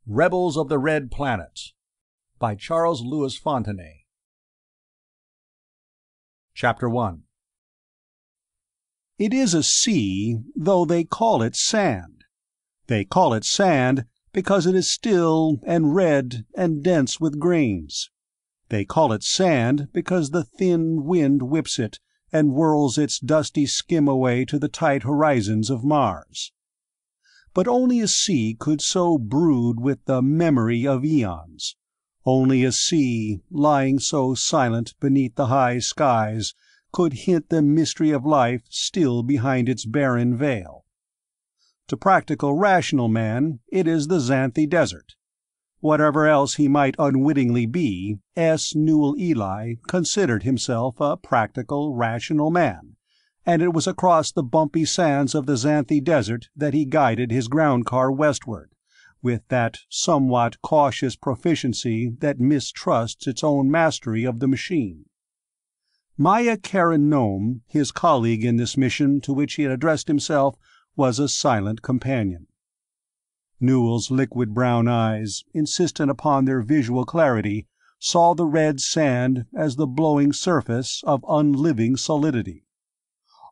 Rebels of the Red Planet by Charles Louis Fontenay. Chapter 1. It is a sea, though they call it sand. They call it sand because it is still and red and dense with grains. They call it sand because the thin wind whips it and whirls its dusty skim away to the tight horizons of Mars. But only a sea could so brood with the memory of eons. Only a sea, lying so silent beneath the high skies, could hint the mystery of life still behind its barren veil. To practical, rational man, it is the Xanthi Desert. Whatever else he might unwittingly be, S. Newell Ely considered himself a practical, rational man, and it was across the bumpy sands of the Xanthi Desert that he guided his ground-car westward, with that somewhat cautious proficiency that mistrusts its own mastery of the machine. Maya Karen Nome, his colleague in this mission to which he had addressed himself, was a silent companion. Newell's liquid brown eyes, insistent upon their visual clarity, saw the red sand as the blowing surface of unliving solidity.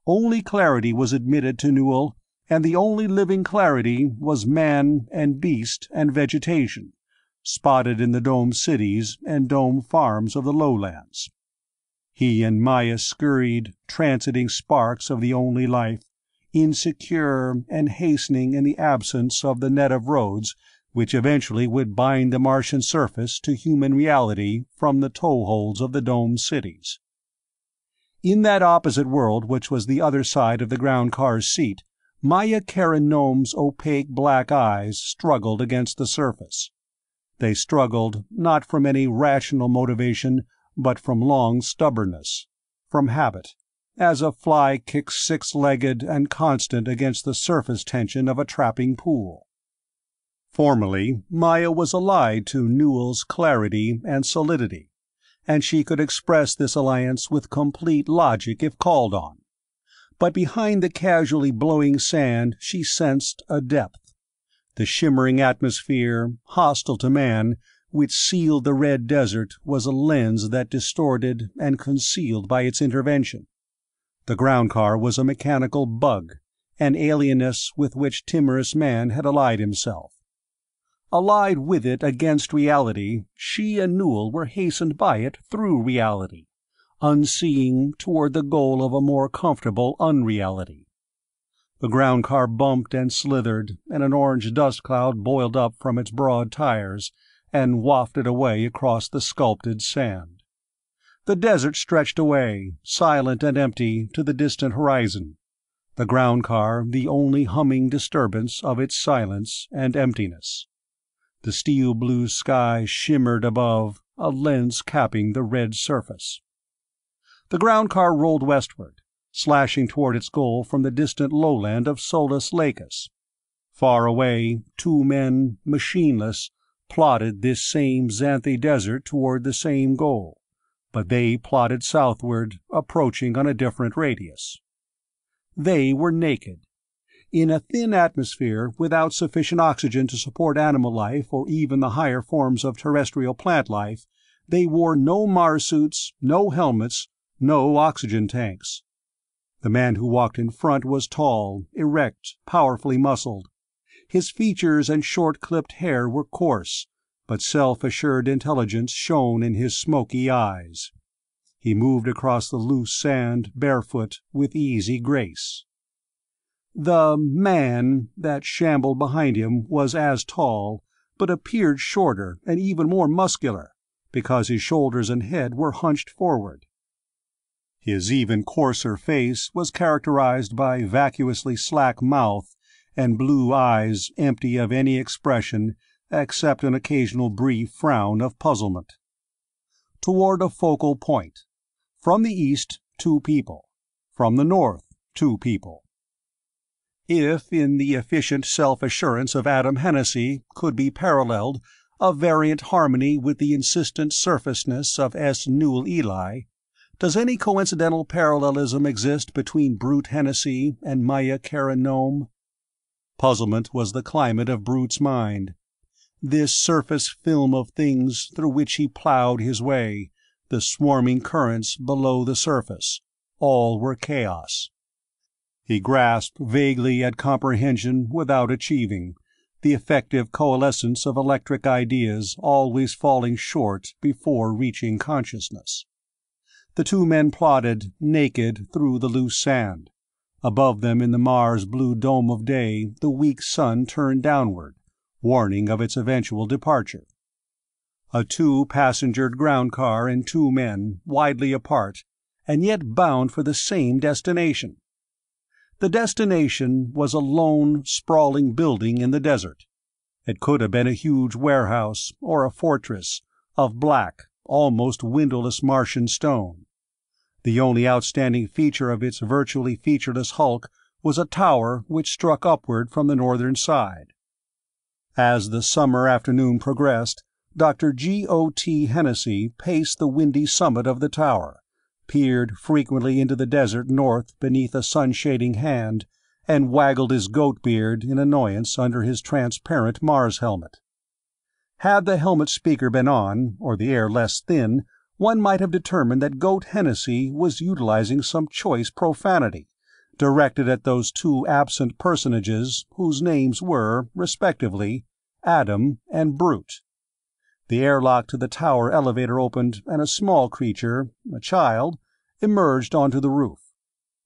Only clarity was admitted to Newell, and the only living clarity was man and beast and vegetation, spotted in the dome cities and dome farms of the lowlands. He and Maya scurried, transiting sparks of the only life, insecure and hastening in the absence of the net of roads which eventually would bind the Martian surface to human reality from the toeholds of the dome cities. In that opposite world which was the other side of the ground-car's seat, Maya Karen Nome's opaque black eyes struggled against the surface. They struggled not from any rational motivation, but from long stubbornness, from habit, as a fly kicks six-legged and constant against the surface tension of a trapping pool. Formally, Maya was allied to Newell's clarity and solidity, and she could express this alliance with complete logic if called on. But behind the casually blowing sand she sensed a depth. The shimmering atmosphere, hostile to man, which sealed the red desert was a lens that distorted and concealed by its intervention. The ground-car was a mechanical bug, an alienness with which timorous man had allied himself. Allied with it against reality, she and Newell were hastened by it through reality, unseeing toward the goal of a more comfortable unreality. The ground-car bumped and slithered, and an orange dust cloud boiled up from its broad tires and wafted away across the sculpted sand. The desert stretched away, silent and empty, to the distant horizon, the ground-car the only humming disturbance of its silence and emptiness. The steel-blue sky shimmered above, a lens capping the red surface. The ground-car rolled westward, slashing toward its goal from the distant lowland of Solus Lacus. Far away, two men, machineless, plodded this same Xanthi Desert toward the same goal, but they plodded southward, approaching on a different radius. They were naked. In a thin atmosphere, without sufficient oxygen to support animal life or even the higher forms of terrestrial plant life, they wore no Mars suits, no helmets, no oxygen tanks. The man who walked in front was tall, erect, powerfully muscled. His features and short-clipped hair were coarse, but self-assured intelligence shone in his smoky eyes. He moved across the loose sand, barefoot, with easy grace. The man that shambled behind him was as tall, but appeared shorter and even more muscular, because his shoulders and head were hunched forward. His even coarser face was characterized by vacuously slack mouth and blue eyes empty of any expression except an occasional brief frown of puzzlement. Toward a focal point. From the east, two people. From the north, two people. If, in the efficient self-assurance of Adam Hennessy, could be paralleled a variant harmony with the insistent surfaceness of S. Newell Ely, does any coincidental parallelism exist between Brute Hennessy and Maya Karen Nome? Puzzlement was the climate of Brute's mind. This surface film of things through which he plowed his way, the swarming currents below the surface, all were chaos. He grasped vaguely at comprehension without achieving, the effective coalescence of electric ideas always falling short before reaching consciousness. The two men plodded, naked, through the loose sand. Above them in the Mars-blue dome of day the weak sun turned downward, warning of its eventual departure. A two-passengered ground car and two men, widely apart, and yet bound for the same destination. The destination was a lone, sprawling building in the desert. It could have been a huge warehouse or a fortress, of black, almost windowless Martian stone. The only outstanding feature of its virtually featureless hulk was a tower which struck upward from the northern side. As the summer afternoon progressed, Dr. G.O.T. Hennessy paced the windy summit of the tower, peered frequently into the desert north beneath a sun-shading hand, and waggled his goat beard in annoyance under his transparent Mars helmet. Had the helmet speaker been on, or the air less thin, one might have determined that Goat Hennessy was utilizing some choice profanity, directed at those two absent personages whose names were, respectively, Adam and Brute. The airlock to the tower elevator opened, and a small creature, a child, emerged onto the roof.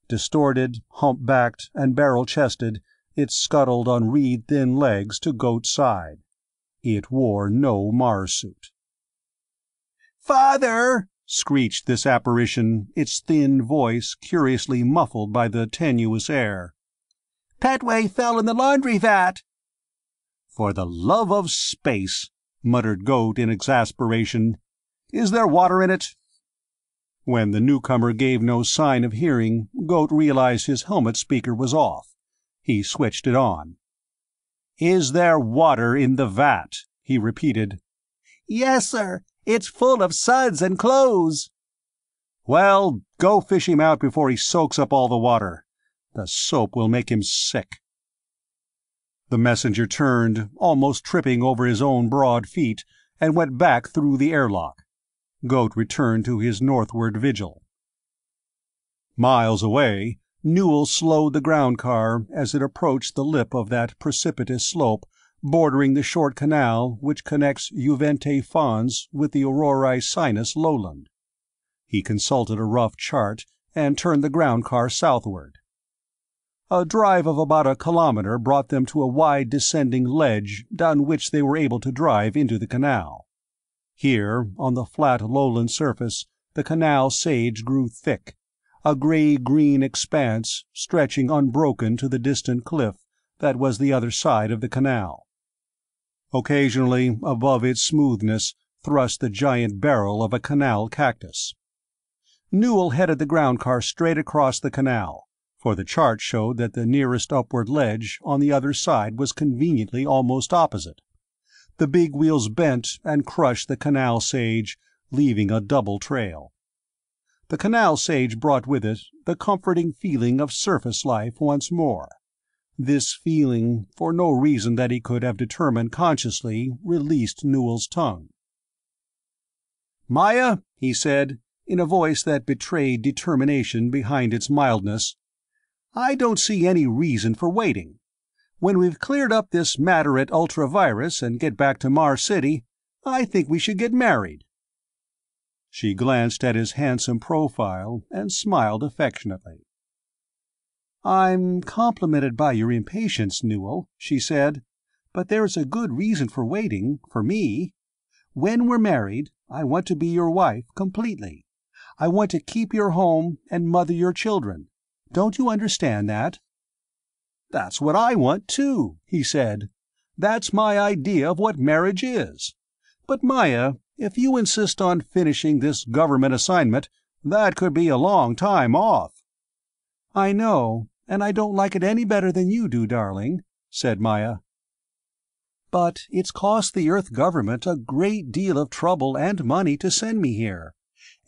Distorted, hump-backed, and barrel-chested, it scuttled on reed-thin legs to Goat's side. It wore no Mars suit. "Father!" screeched this apparition, its thin voice curiously muffled by the tenuous air. "Petway fell in the laundry vat!" "For the love of space!" muttered Goat in exasperation. "Is there water in it?" When the newcomer gave no sign of hearing, Goat realized his helmet speaker was off. He switched it on. "Is there water in the vat?" he repeated. "Yes, sir. It's full of suds and clothes." "Well, go fish him out before he soaks up all the water. The soap will make him sick." The messenger turned, almost tripping over his own broad feet, and went back through the airlock. Goat returned to his northward vigil. Miles away, Newell slowed the ground car as it approached the lip of that precipitous slope bordering the short canal which connects Juvente Fons with the Aurorae Sinus lowland. He consulted a rough chart and turned the ground car southward. A drive of about a kilometer brought them to a wide descending ledge down which they were able to drive into the canal. Here, on the flat lowland surface, the canal sage grew thick, a gray-green expanse stretching unbroken to the distant cliff that was the other side of the canal. Occasionally, above its smoothness, thrust the giant barrel of a canal cactus. Newell headed the ground car straight across the canal, for the chart showed that the nearest upward ledge on the other side was conveniently almost opposite. The big wheels bent and crushed the canal sage, leaving a double trail. The canal sage brought with it the comforting feeling of surface life once more. This feeling, for no reason that he could have determined consciously, released Newell's tongue. "Maya," he said, in a voice that betrayed determination behind its mildness, "I don't see any reason for waiting. When we've cleared up this matter at Ultravirus and get back to Mars City, I think we should get married." She glanced at his handsome profile and smiled affectionately. "I'm complimented by your impatience, Newell," she said, "but there's a good reason for waiting, for me. When we're married, I want to be your wife completely. I want to keep your home and mother your children. Don't you understand that?" "That's what I want, too," he said. "That's my idea of what marriage is. But Maya, if you insist on finishing this government assignment, that could be a long time off." "I know, and I don't like it any better than you do, darling," said Maya. "But it's cost the Earth government a great deal of trouble and money to send me here,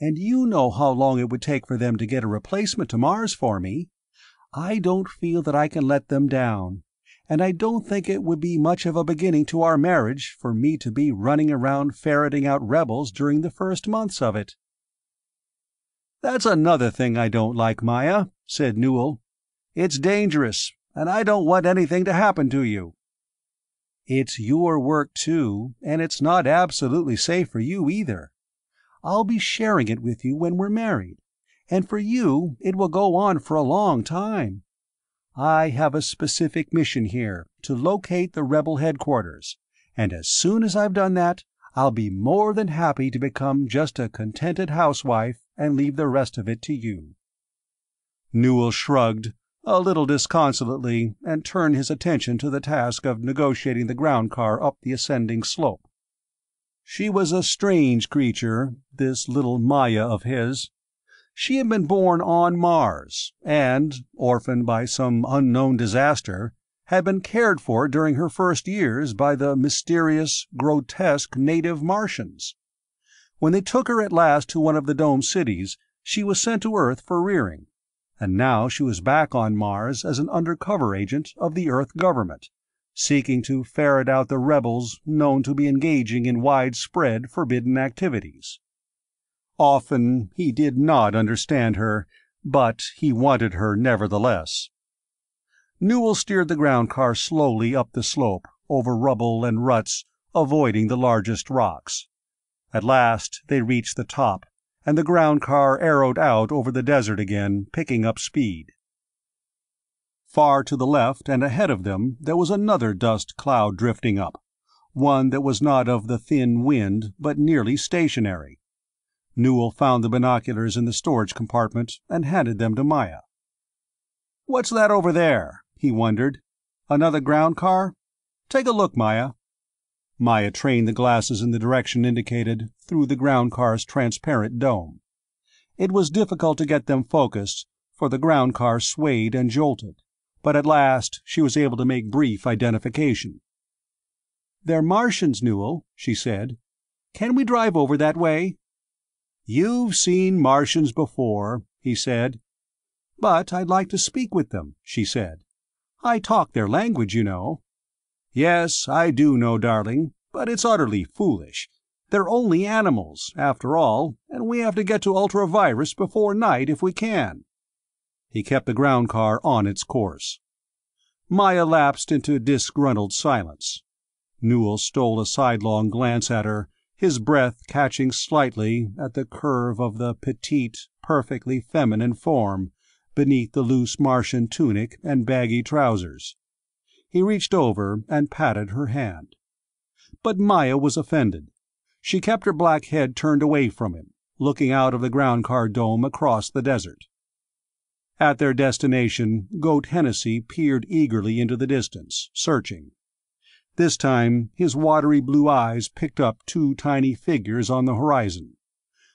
and you know how long it would take for them to get a replacement to Mars for me. I don't feel that I can let them down, and I don't think it would be much of a beginning to our marriage for me to be running around ferreting out rebels during the first months of it." "That's another thing I don't like, Maya," said Newell. "It's dangerous, and I don't want anything to happen to you." "It's your work, too, and it's not absolutely safe for you either. I'll be sharing it with you when we're married, and for you it will go on for a long time. I have a specific mission here, to locate the rebel headquarters, and as soon as I've done that, I'll be more than happy to become just a contented housewife and leave the rest of it to you." Newell shrugged, a little disconsolately, and turned his attention to the task of negotiating the ground-car up the ascending slope. She was a strange creature, this little Maya of his. She had been born on Mars, and, orphaned by some unknown disaster, had been cared for during her first years by the mysterious, grotesque native Martians. When they took her at last to one of the dome cities, she was sent to Earth for rearing, and now she was back on Mars as an undercover agent of the Earth government, seeking to ferret out the rebels known to be engaging in widespread forbidden activities. Often he did not understand her, but he wanted her nevertheless. Newell steered the ground car slowly up the slope, over rubble and ruts, avoiding the largest rocks. At last they reached the top, and the ground car arrowed out over the desert again, picking up speed. Far to the left and ahead of them there was another dust cloud drifting up, one that was not of the thin wind, but nearly stationary. Newell found the binoculars in the storage compartment and handed them to Maya. "What's that over there?" he wondered. "Another ground car? Take a look, Maya." Maya trained the glasses in the direction indicated, through the ground car's transparent dome. It was difficult to get them focused, for the ground car swayed and jolted, but at last she was able to make brief identification. "They're Martians, Newell," she said. "Can we drive over that way?" "You've seen Martians before," he said. "But I'd like to speak with them," she said. "I talk their language, you know." "Yes, I do know, darling, but it's utterly foolish. They're only animals, after all, and we have to get to Ultra-Virus before night if we can." He kept the ground car on its course. Maya lapsed into disgruntled silence. Newell stole a sidelong glance at her, his breath catching slightly at the curve of the petite, perfectly feminine form beneath the loose Martian tunic and baggy trousers. He reached over and patted her hand. But Maya was offended. She kept her black head turned away from him, looking out of the ground car dome across the desert. At their destination, Goat Hennessy peered eagerly into the distance, searching. This time his watery blue eyes picked up two tiny figures on the horizon.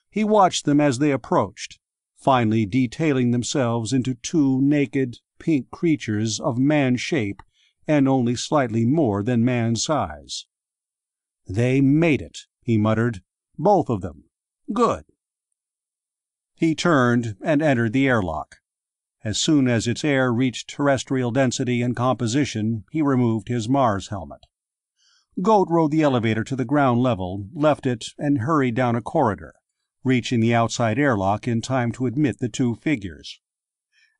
He watched them as they approached, finally detailing themselves into two naked, pink creatures of man-shape and only slightly more than man-size. "They made it," he muttered. "Both of them. Good." He turned and entered the airlock. As soon as its air reached terrestrial density and composition, he removed his Mars helmet. Goat rode the elevator to the ground level, left it, and hurried down a corridor, reaching the outside airlock in time to admit the two figures.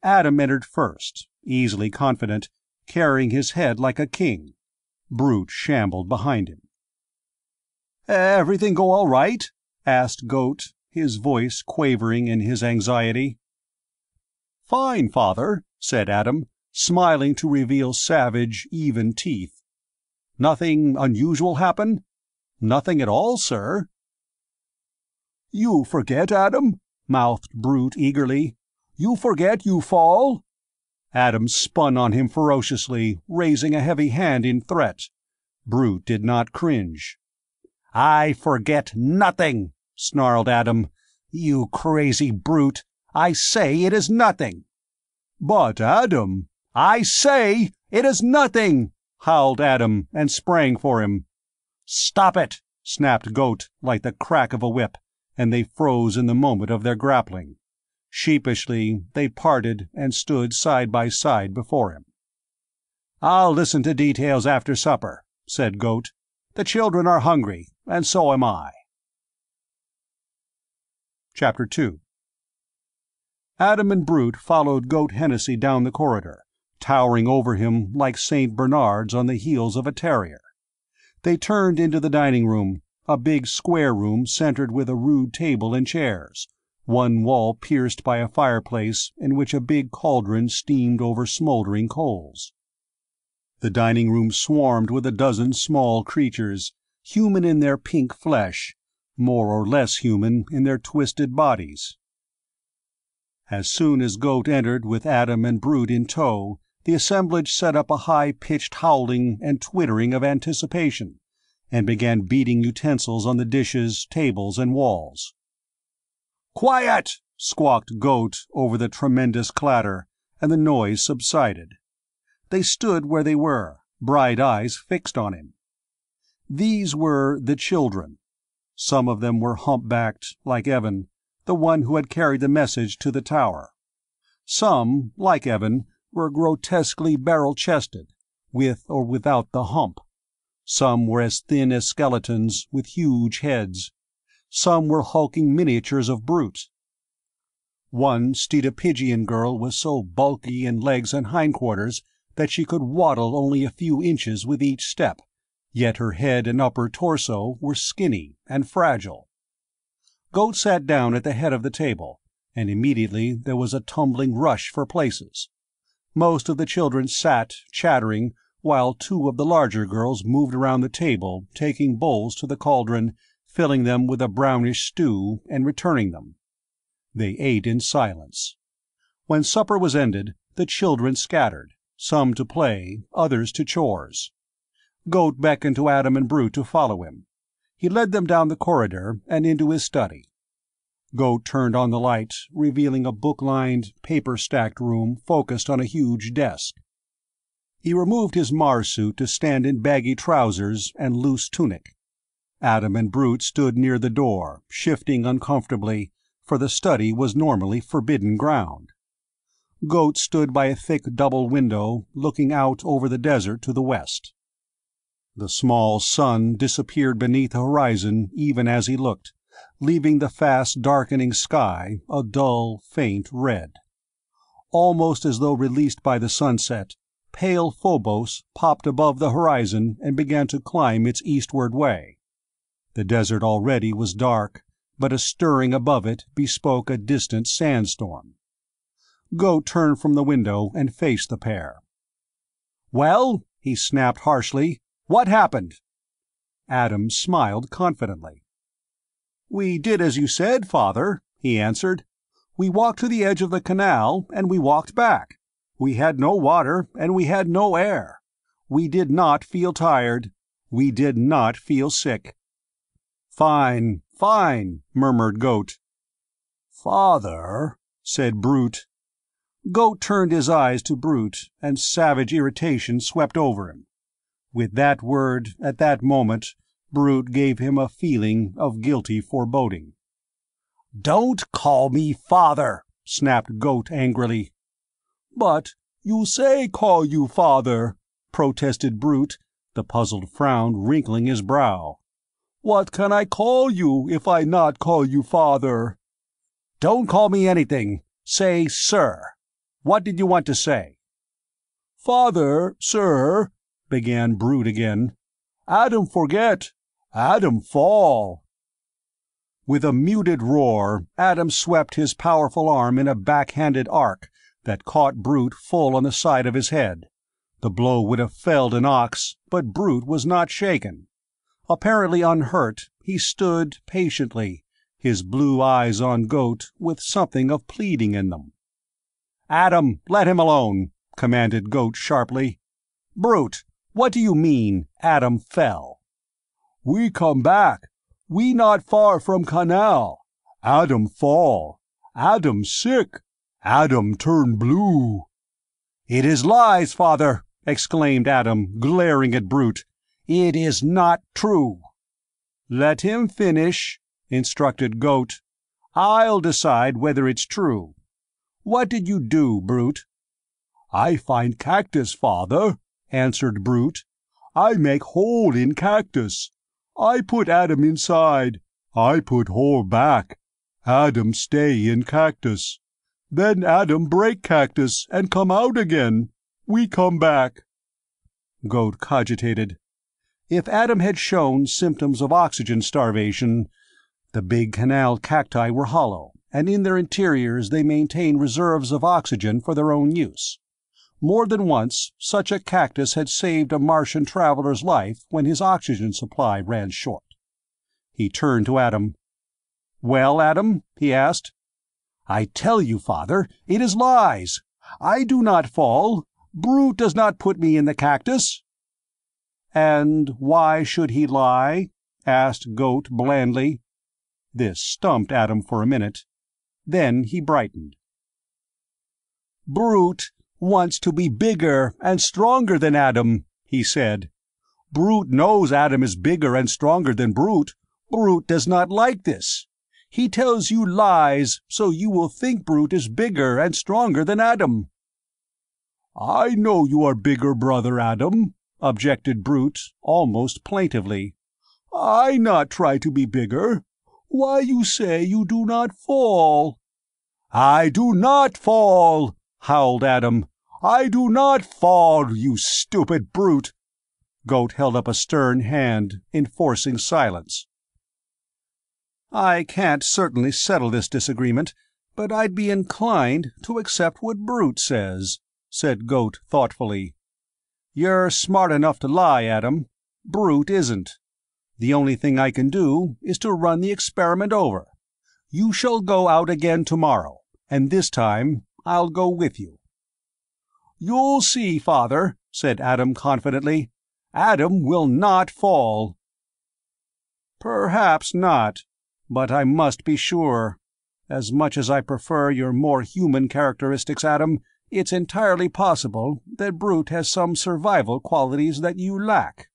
Adam entered first, easily confident, carrying his head like a king. Brute shambled behind him. "Everything go all right?" asked Goat, his voice quavering in his anxiety. "Fine, Father," said Adam, smiling to reveal savage, even teeth. "Nothing unusual happen?" "Nothing at all, sir." "You forget, Adam?" mouthed Brute eagerly. "You forget you fall?" Adam spun on him ferociously, raising a heavy hand in threat. Brute did not cringe. "I forget nothing," snarled Adam. "You crazy brute! I say it is nothing." "But, Adam—" "I say it is nothing!" howled Adam, and sprang for him. "Stop it!" snapped Goat, like the crack of a whip, and they froze in the moment of their grappling. Sheepishly, they parted and stood side by side before him. "I'll listen to details after supper," said Goat. "The children are hungry, and so am I." Chapter 2. Adam and Brute followed Goat Hennessy down the corridor, towering over him like St. Bernards on the heels of a terrier. They turned into the dining room, a big square room centered with a rude table and chairs, one wall pierced by a fireplace in which a big cauldron steamed over smoldering coals. The dining room swarmed with a dozen small creatures, human in their pink flesh, more or less human in their twisted bodies. As soon as Goat entered with Adam and Brute in tow, the assemblage set up a high-pitched howling and twittering of anticipation, and began beating utensils on the dishes, tables, and walls. "Quiet!" squawked Goat over the tremendous clatter, and the noise subsided. They stood where they were, bright eyes fixed on him. These were the children. Some of them were humpbacked, like Evan, the one who had carried the message to the tower. Some, like Evan, were grotesquely barrel-chested, with or without the hump. Some were as thin as skeletons, with huge heads. Some were hulking miniatures of Brute. One Steedopigean girl was so bulky in legs and hindquarters that she could waddle only a few inches with each step, yet her head and upper torso were skinny and fragile. Goat sat down at the head of the table, and immediately there was a tumbling rush for places. Most of the children sat, chattering, while two of the larger girls moved around the table, taking bowls to the cauldron, filling them with a brownish stew, and returning them. They ate in silence. When supper was ended, the children scattered, some to play, others to chores. Goat beckoned to Adam and Brute to follow him. He led them down the corridor and into his study. Goat turned on the light, revealing a book-lined, paper-stacked room focused on a huge desk. He removed his Mars suit to stand in baggy trousers and loose tunic. Adam and Brute stood near the door, shifting uncomfortably, for the study was normally forbidden ground. Goat stood by a thick double window, looking out over the desert to the west. The small sun disappeared beneath the horizon even as he looked, leaving the fast darkening sky a dull, faint red. Almost as though released by the sunset, pale Phobos popped above the horizon and began to climb its eastward way. The desert already was dark, but a stirring above it bespoke a distant sandstorm. Goat turned from the window and faced the pair. "Well," he snapped harshly, "what happened?" Adam smiled confidently. "We did as you said, Father," he answered. "We walked to the edge of the canal, and we walked back. We had no water, and we had no air. We did not feel tired. We did not feel sick." "Fine, fine," murmured Goat. "Father," said Brute. Goat turned his eyes to Brute, and savage irritation swept over him. With that word, at that moment, Brute gave him a feeling of guilty foreboding. "Don't call me father!" snapped Goat angrily. "But you say call you father," protested Brute, the puzzled frown wrinkling his brow. "What can I call you if I not call you father?" "Don't call me anything. Say sir. What did you want to say?" "Father, sir," began Brute again. "Adam forget. Adam fall." With a muted roar, Adam swept his powerful arm in a backhanded arc that caught Brute full on the side of his head. The blow would have felled an ox, but Brute was not shaken. Apparently unhurt, he stood patiently, his blue eyes on Goat with something of pleading in them. "Adam, let him alone," commanded Goat sharply. "Brute, what do you mean, Adam fell?" "We come back. We not far from canal. Adam fall. Adam sick. Adam turn blue." "It is lies, Father!" exclaimed Adam, glaring at Brute. "It is not true." "Let him finish," instructed Goat. "I'll decide whether it's true. What did you do, Brute?" "I find cactus, Father. answered Brute. "I make hole in cactus. I put Adam inside. I put hole back. Adam stay in cactus. Then Adam break cactus and come out again. We come back." Goat cogitated. If Adam had shown symptoms of oxygen starvation, the big canal cacti were hollow, and in their interiors they maintained reserves of oxygen for their own use. More than once, such a cactus had saved a Martian traveler's life when his oxygen supply ran short. He turned to Adam. "Well, Adam?" he asked. "I tell you, Father, it is lies. I do not fall. Brute does not put me in the cactus." "And why should he lie?" asked Goat blandly. This stumped Adam for a minute. Then he brightened. "Brute wants to be bigger and stronger than Adam," he said. "Brute knows Adam is bigger and stronger than Brute. Brute does not like this. He tells you lies so you will think Brute is bigger and stronger than Adam." "I know you are bigger, brother Adam," objected Brute, almost plaintively. "I not try to be bigger. Why you say you do not fall?" "I do not fall!" howled Adam. "I do not fall, you stupid brute!" Goat held up a stern hand, enforcing silence. "I can't certainly settle this disagreement, but I'd be inclined to accept what Brute says," said Goat thoughtfully. "You're smart enough to lie, Adam. Brute isn't. The only thing I can do is to run the experiment over. You shall go out again tomorrow, and this time I'll go with you." "You'll see, Father," said Adam confidently. "Adam will not fall." "Perhaps not, but I must be sure. As much as I prefer your more human characteristics, Adam, it's entirely possible that Brute has some survival qualities that you lack."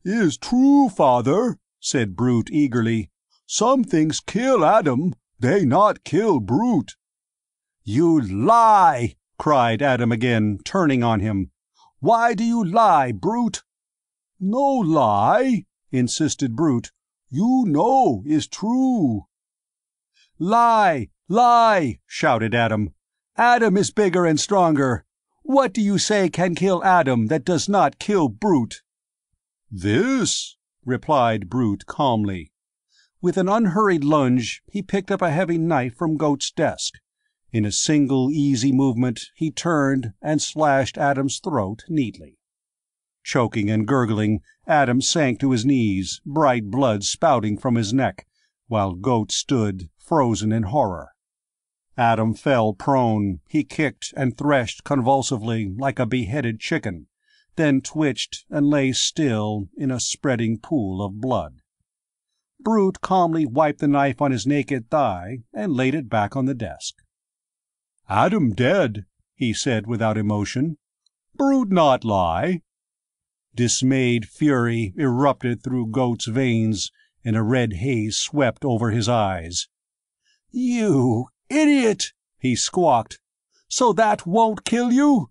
"Is true, Father," said Brute eagerly. "Some things kill Adam, they not kill Brute." "You lie!" cried Adam again, turning on him. "Why do you lie, Brute?" "No lie," insisted Brute. "You know is true." "Lie! Lie!" shouted Adam. "Adam is bigger and stronger. What do you say can kill Adam that does not kill Brute?" "This," replied Brute calmly. With an unhurried lunge, he picked up a heavy knife from Goat's desk. In a single easy movement he turned and slashed Adam's throat neatly. Choking and gurgling, Adam sank to his knees, bright blood spouting from his neck, while Goat stood, frozen in horror. Adam fell prone. He kicked and threshed convulsively like a beheaded chicken, then twitched and lay still in a spreading pool of blood. Brute calmly wiped the knife on his naked thigh and laid it back on the desk. "Adam dead," he said without emotion. "Brute not lie." Dismayed fury erupted through Goat's veins, and a red haze swept over his eyes. "You idiot!" he squawked. "So that won't kill you?"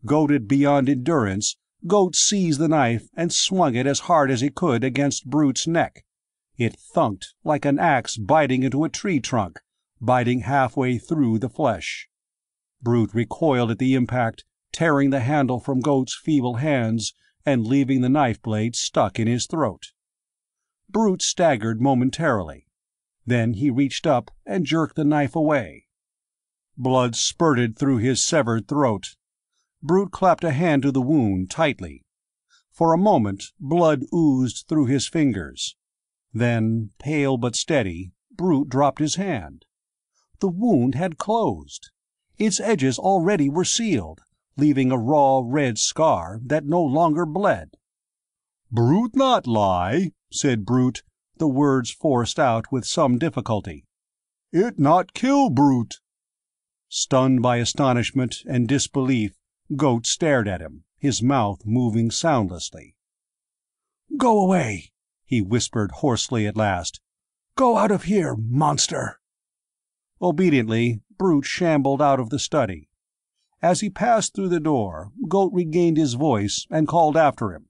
Goated beyond endurance, Goat seized the knife and swung it as hard as he could against Brute's neck. It thunked like an axe biting into a tree trunk, biting halfway through the flesh. Brute recoiled at the impact, tearing the handle from Goat's feeble hands and leaving the knife blade stuck in his throat. Brute staggered momentarily. Then he reached up and jerked the knife away. Blood spurted through his severed throat. Brute clapped a hand to the wound tightly. For a moment blood oozed through his fingers. Then, pale but steady, Brute dropped his hand. The wound had closed. Its edges already were sealed, leaving a raw red scar that no longer bled. "Brute not lie," said Brute, the words forced out with some difficulty. "It not kill Brute." Stunned by astonishment and disbelief, Goat stared at him, his mouth moving soundlessly. "Go away," he whispered hoarsely at last. "Go out of here, monster." Obediently, Brute shambled out of the study. As he passed through the door, Goat regained his voice and called after him.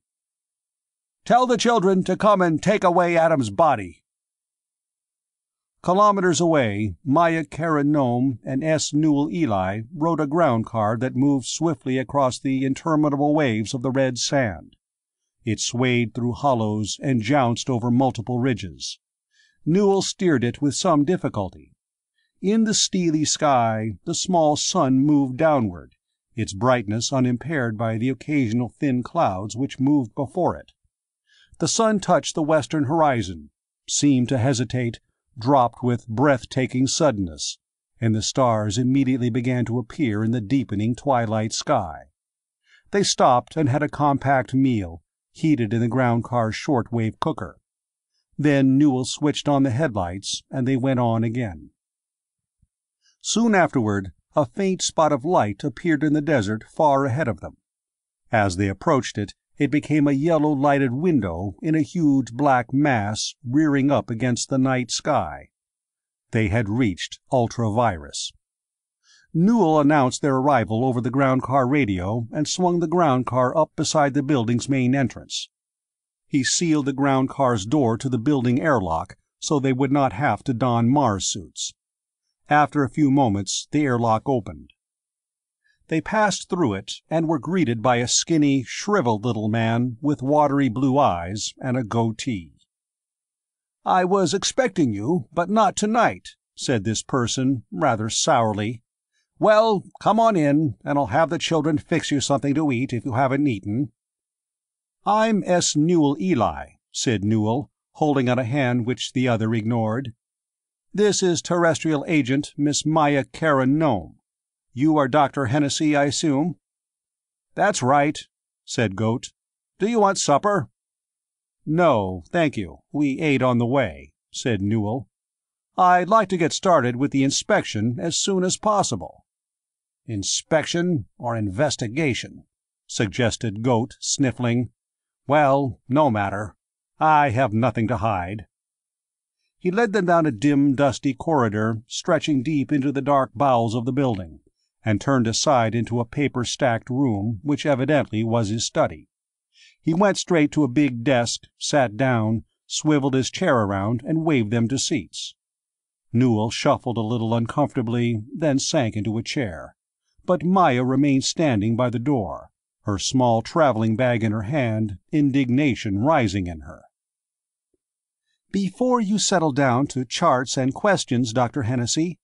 "Tell the children to come and take away Adam's body." Kilometers away, Maya Karen-Nome and S. Newell Ely rode a ground car that moved swiftly across the interminable waves of the red sand. It swayed through hollows and jounced over multiple ridges. Newell steered it with some difficulty. In the steely sky, the small sun moved downward, its brightness unimpaired by the occasional thin clouds which moved before it. The sun touched the western horizon, seemed to hesitate, dropped with breathtaking suddenness, and the stars immediately began to appear in the deepening twilight sky. They stopped and had a compact meal, heated in the ground car's short-wave cooker. Then Newell switched on the headlights, and they went on again. Soon afterward, a faint spot of light appeared in the desert far ahead of them. As they approached it, it became a yellow-lighted window in a huge black mass rearing up against the night sky. They had reached Ultra-Virus. Newell announced their arrival over the ground car radio and swung the ground car up beside the building's main entrance. He sealed the ground car's door to the building airlock so they would not have to don Mars suits. After a few moments, the airlock opened. They passed through it and were greeted by a skinny, shriveled little man with watery blue eyes and a goatee. "I was expecting you, but not tonight," said this person, rather sourly. "Well, come on in, and I'll have the children fix you something to eat if you haven't eaten." "I'm S. Newell Ely," said Newell, holding out a hand which the other ignored. "This is Terrestrial Agent Miss Maya Karen-Nome. You are Dr. Hennessy, I assume?" "That's right," said Goat. "Do you want supper?" "No, thank you. We ate on the way," said Newell. "I'd like to get started with the inspection as soon as possible." "Inspection or investigation?" suggested Goat, sniffling. "Well, no matter. I have nothing to hide." He led them down a dim, dusty corridor stretching deep into the dark bowels of the building, and turned aside into a paper-stacked room which evidently was his study. He went straight to a big desk, sat down, swiveled his chair around, and waved them to seats. Newell shuffled a little uncomfortably, then sank into a chair, but Maya remained standing by the door, her small traveling bag in her hand, indignation rising in her. "Before you settle down to charts and questions, Dr. Hennessy,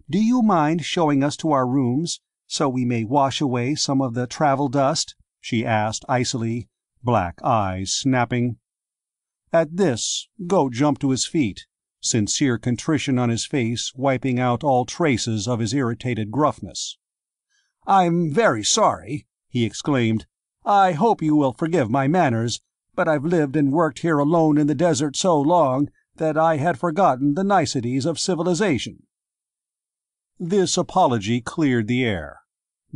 do you mind showing us to our rooms, so we may wash away some of the travel dust?" she asked icily, black eyes snapping. At this, Goat jumped to his feet, sincere contrition on his face wiping out all traces of his irritated gruffness. "I'm very sorry," he exclaimed. "I hope you will forgive my manners, but I've lived and worked here alone in the desert so long that I had forgotten the niceties of civilization." This apology cleared the air.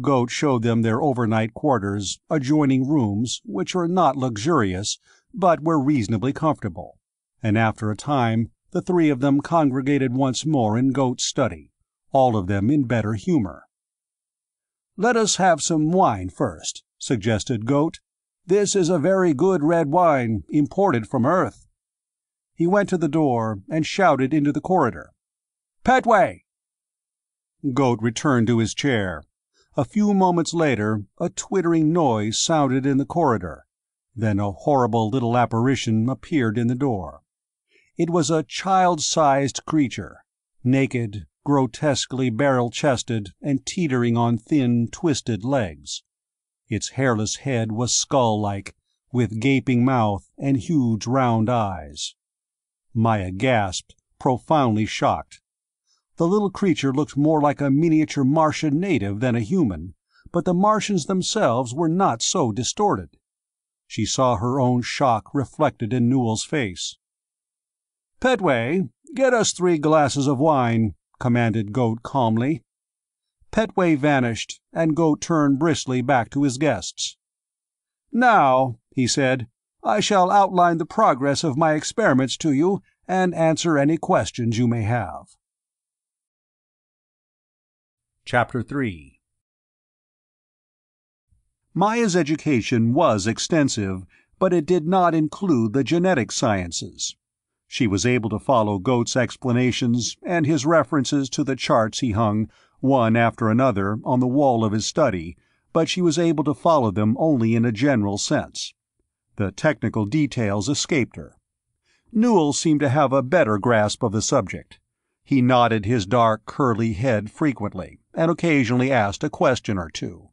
Goat showed them their overnight quarters, adjoining rooms which were not luxurious, but were reasonably comfortable, and after a time the three of them congregated once more in Goat's study, all of them in better humor. "Let us have some wine first," suggested Goat. "This is a very good red wine, imported from Earth." He went to the door and shouted into the corridor, "Petway!" Goat returned to his chair. A few moments later, a twittering noise sounded in the corridor. Then a horrible little apparition appeared in the door. It was a child-sized creature, naked, grotesquely barrel-chested, and teetering on thin, twisted legs. Its hairless head was skull-like, with gaping mouth and huge round eyes. Maya gasped, profoundly shocked. The little creature looked more like a miniature Martian native than a human, but the Martians themselves were not so distorted. She saw her own shock reflected in Newell's face. "Petway, get us 3 glasses of wine," commanded Goat calmly. Petway vanished, and Goat turned briskly back to his guests. "Now," he said, "I shall outline the progress of my experiments to you and answer any questions you may have." Chapter 3 Maya's education was extensive, but it did not include the genetic sciences. She was able to follow Goat's explanations and his references to the charts he hung, one after another, on the wall of his study, but she was able to follow them only in a general sense. The technical details escaped her. Newell seemed to have a better grasp of the subject. He nodded his dark, curly head frequently, and occasionally asked a question or two.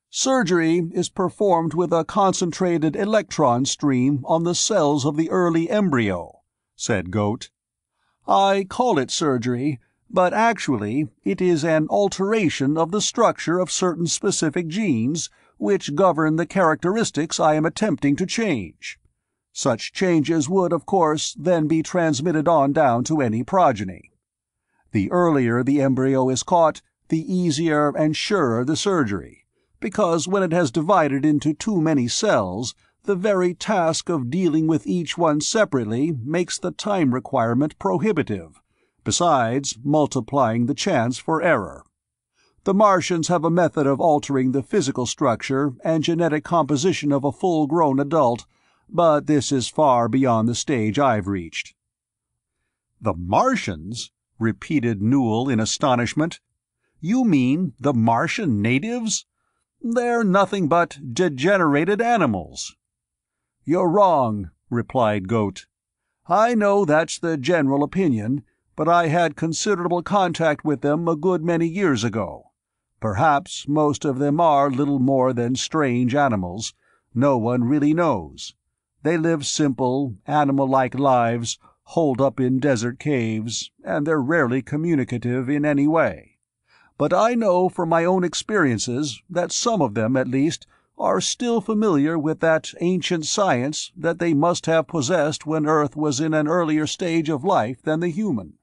"Surgery is performed with a concentrated electron stream on the cells of the early embryo," said Goat. "I call it surgery, but actually it is an alteration of the structure of certain specific genes which govern the characteristics I am attempting to change. Such changes would, of course, then be transmitted on down to any progeny. The earlier the embryo is caught, the easier and surer the surgery, because when it has divided into too many cells, the very task of dealing with each one separately makes the time requirement prohibitive, besides multiplying the chance for error. The Martians have a method of altering the physical structure and genetic composition of a full-grown adult, but this is far beyond the stage I've reached." "The Martians?" repeated Newell in astonishment. "You mean the Martian natives? They're nothing but degenerated animals." "You're wrong," replied Goat. "I know that's the general opinion, but I had considerable contact with them a good many years ago. Perhaps most of them are little more than strange animals. No one really knows. They live simple, animal-like lives, holed up in desert caves, and they're rarely communicative in any way. But I know from my own experiences that some of them, at least, are still familiar with that ancient science that they must have possessed when Earth was in an earlier stage of life than the human."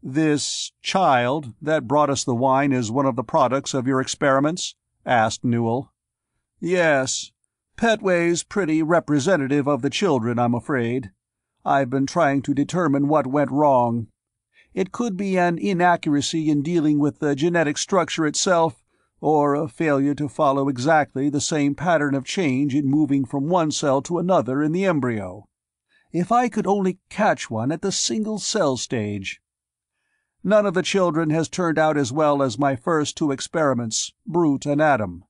"This child that brought us the wine is one of the products of your experiments?" asked Newell. "Yes. Petway's pretty representative of the children, I'm afraid. I've been trying to determine what went wrong. It could be an inaccuracy in dealing with the genetic structure itself, or a failure to follow exactly the same pattern of change in moving from one cell to another in the embryo. If I could only catch one at the single-cell stage. None of the children has turned out as well as my first two experiments, Brute and Atom.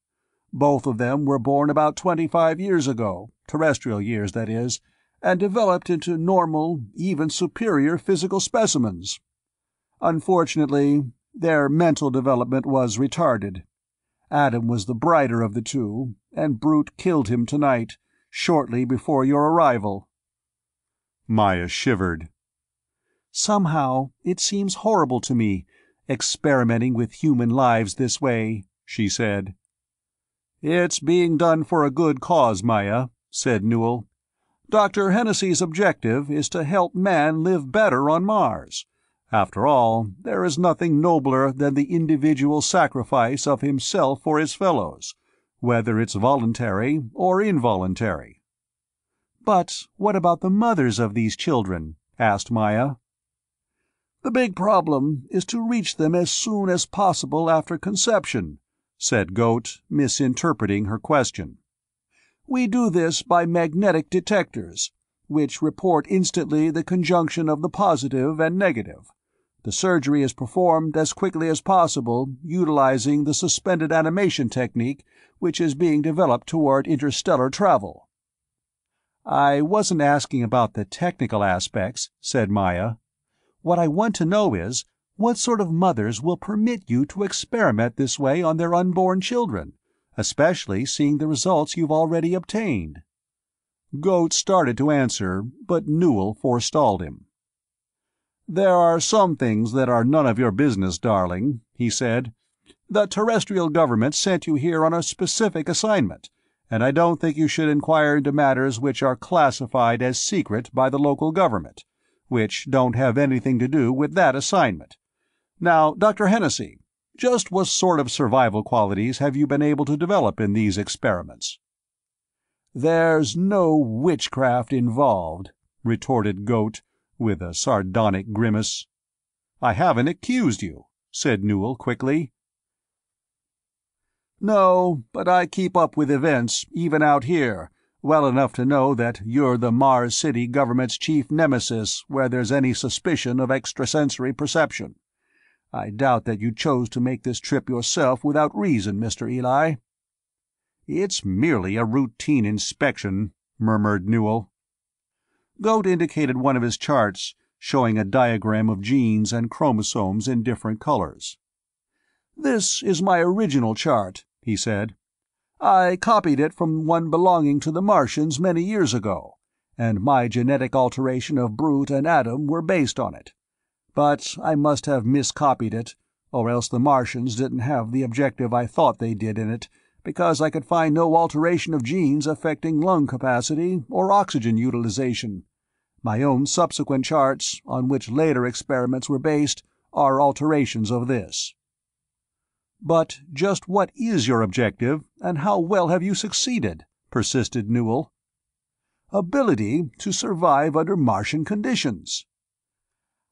Both of them were born about 25 years ago, terrestrial years, that is, and developed into normal, even superior physical specimens. Unfortunately, their mental development was retarded. Atom was the brighter of the two, and Brute killed him tonight, shortly before your arrival." Maya shivered. "Somehow it seems horrible to me, experimenting with human lives this way," she said. "It's being done for a good cause, Maya," said Newell. "Dr. Hennessy's objective is to help man live better on Mars. After all, there is nothing nobler than the individual sacrifice of himself for his fellows, whether it's voluntary or involuntary." "But what about the mothers of these children?" asked Maya. "The big problem is to reach them as soon as possible after conception," said Goat, misinterpreting her question. "We do this by magnetic detectors, which report instantly the conjunction of the positive and negative. The surgery is performed as quickly as possible, utilizing the suspended animation technique which is being developed toward interstellar travel." "I wasn't asking about the technical aspects," said Maya. "What I want to know is, what sort of mothers will permit you to experiment this way on their unborn children, especially seeing the results you've already obtained?" Goat started to answer, but Newell forestalled him. "There are some things that are none of your business, darling," he said. "The terrestrial government sent you here on a specific assignment, and I don't think you should inquire into matters which are classified as secret by the local government, which don't have anything to do with that assignment. Now, Dr. Hennessy, just what sort of survival qualities have you been able to develop in these experiments?" "There's no witchcraft involved," retorted Goat, with a sardonic grimace. "I haven't accused you," said Newell quickly. No, but I keep up with events, even out here, well enough to know that you're the Mars City government's chief nemesis where there's any suspicion of extrasensory perception. I doubt that you chose to make this trip yourself without reason, Mr. Eli." "It's merely a routine inspection," murmured Newell. Goat indicated one of his charts, showing a diagram of genes and chromosomes in different colors. "This is my original chart," he said. "I copied it from one belonging to the Martians many years ago, and my genetic alteration of brute and atom were based on it. But I must have miscopied it, or else the Martians didn't have the objective I thought they did in it, because I could find no alteration of genes affecting lung capacity or oxygen utilization. My own subsequent charts, on which later experiments were based, are alterations of this." "But just what is your objective, and how well have you succeeded?" persisted Newell. "Ability to survive under Martian conditions."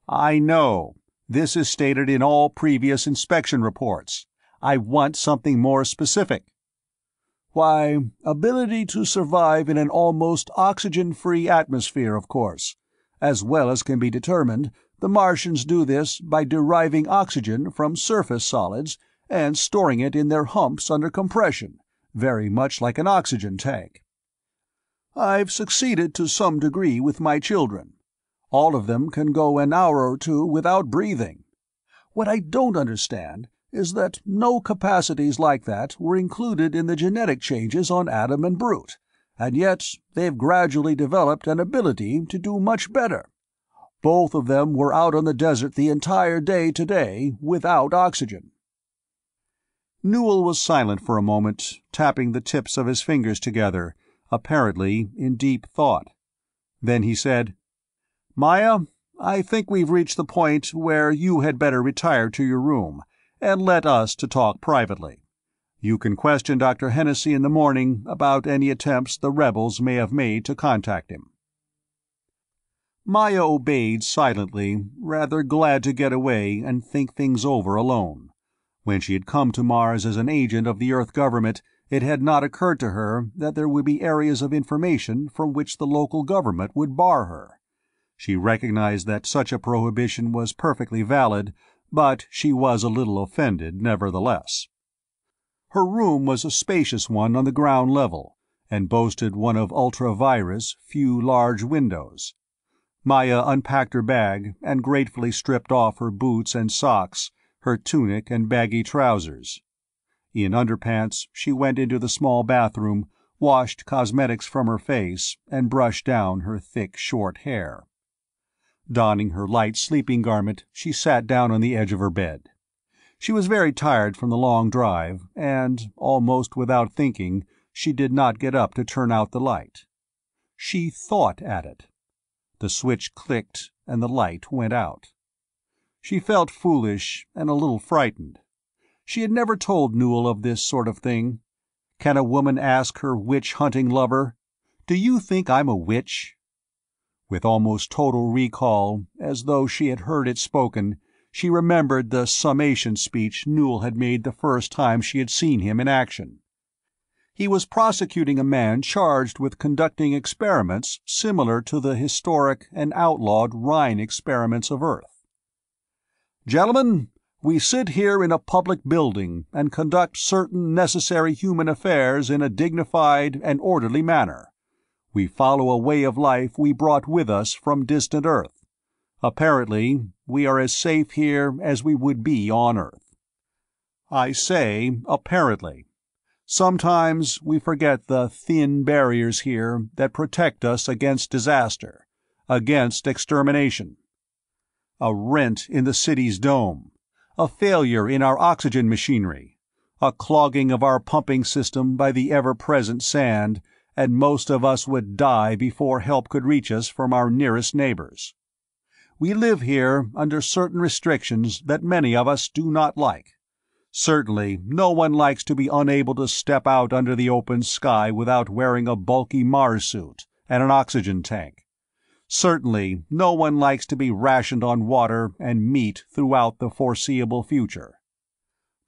"I know. This is stated in all previous inspection reports. I want something more specific." "Why, ability to survive in an almost oxygen-free atmosphere, of course. As well as can be determined, the Martians do this by deriving oxygen from surface solids and storing it in their humps under compression, very much like an oxygen tank. I've succeeded to some degree with my children. All of them can go an hour or two without breathing. What I don't understand is that no capacities like that were included in the genetic changes on Adam and Brute, and yet they've gradually developed an ability to do much better. Both of them were out on the desert the entire day today, without oxygen." Newell was silent for a moment, tapping the tips of his fingers together, apparently in deep thought. Then he said, "Maya, I think we've reached the point where you had better retire to your room, and let us to talk privately. You can question Dr. Hennessy in the morning about any attempts the rebels may have made to contact him." Maya obeyed silently, rather glad to get away and think things over alone. When she had come to Mars as an agent of the Earth government, it had not occurred to her that there would be areas of information from which the local government would bar her. She recognized that such a prohibition was perfectly valid, but she was a little offended nevertheless. Her room was a spacious one on the ground level, and boasted one of ultra-virus, few large windows. Maya unpacked her bag and gratefully stripped off her boots and socks, her tunic and baggy trousers. In underpants, she went into the small bathroom, washed cosmetics from her face, and brushed down her thick, short hair. Donning her light sleeping garment, she sat down on the edge of her bed. She was very tired from the long drive, and, almost without thinking, she did not get up to turn out the light. She thought at it. The switch clicked, and the light went out. She felt foolish and a little frightened. She had never told Newell of this sort of thing. Can a woman ask her witch-hunting lover, "Do you think I'm a witch?" With almost total recall, as though she had heard it spoken, she remembered the summation speech Newell had made the first time she had seen him in action. He was prosecuting a man charged with conducting experiments similar to the historic and outlawed Rhine experiments of Earth. "Gentlemen, we sit here in a public building and conduct certain necessary human affairs in a dignified and orderly manner. We follow a way of life we brought with us from distant Earth. Apparently, we are as safe here as we would be on Earth. I say apparently. Sometimes we forget the thin barriers here that protect us against disaster, against extermination. A rent in the city's dome, a failure in our oxygen machinery, a clogging of our pumping system by the ever-present sand, and most of us would die before help could reach us from our nearest neighbors. We live here under certain restrictions that many of us do not like. Certainly no one likes to be unable to step out under the open sky without wearing a bulky Mars suit and an oxygen tank. Certainly no one likes to be rationed on water and meat throughout the foreseeable future.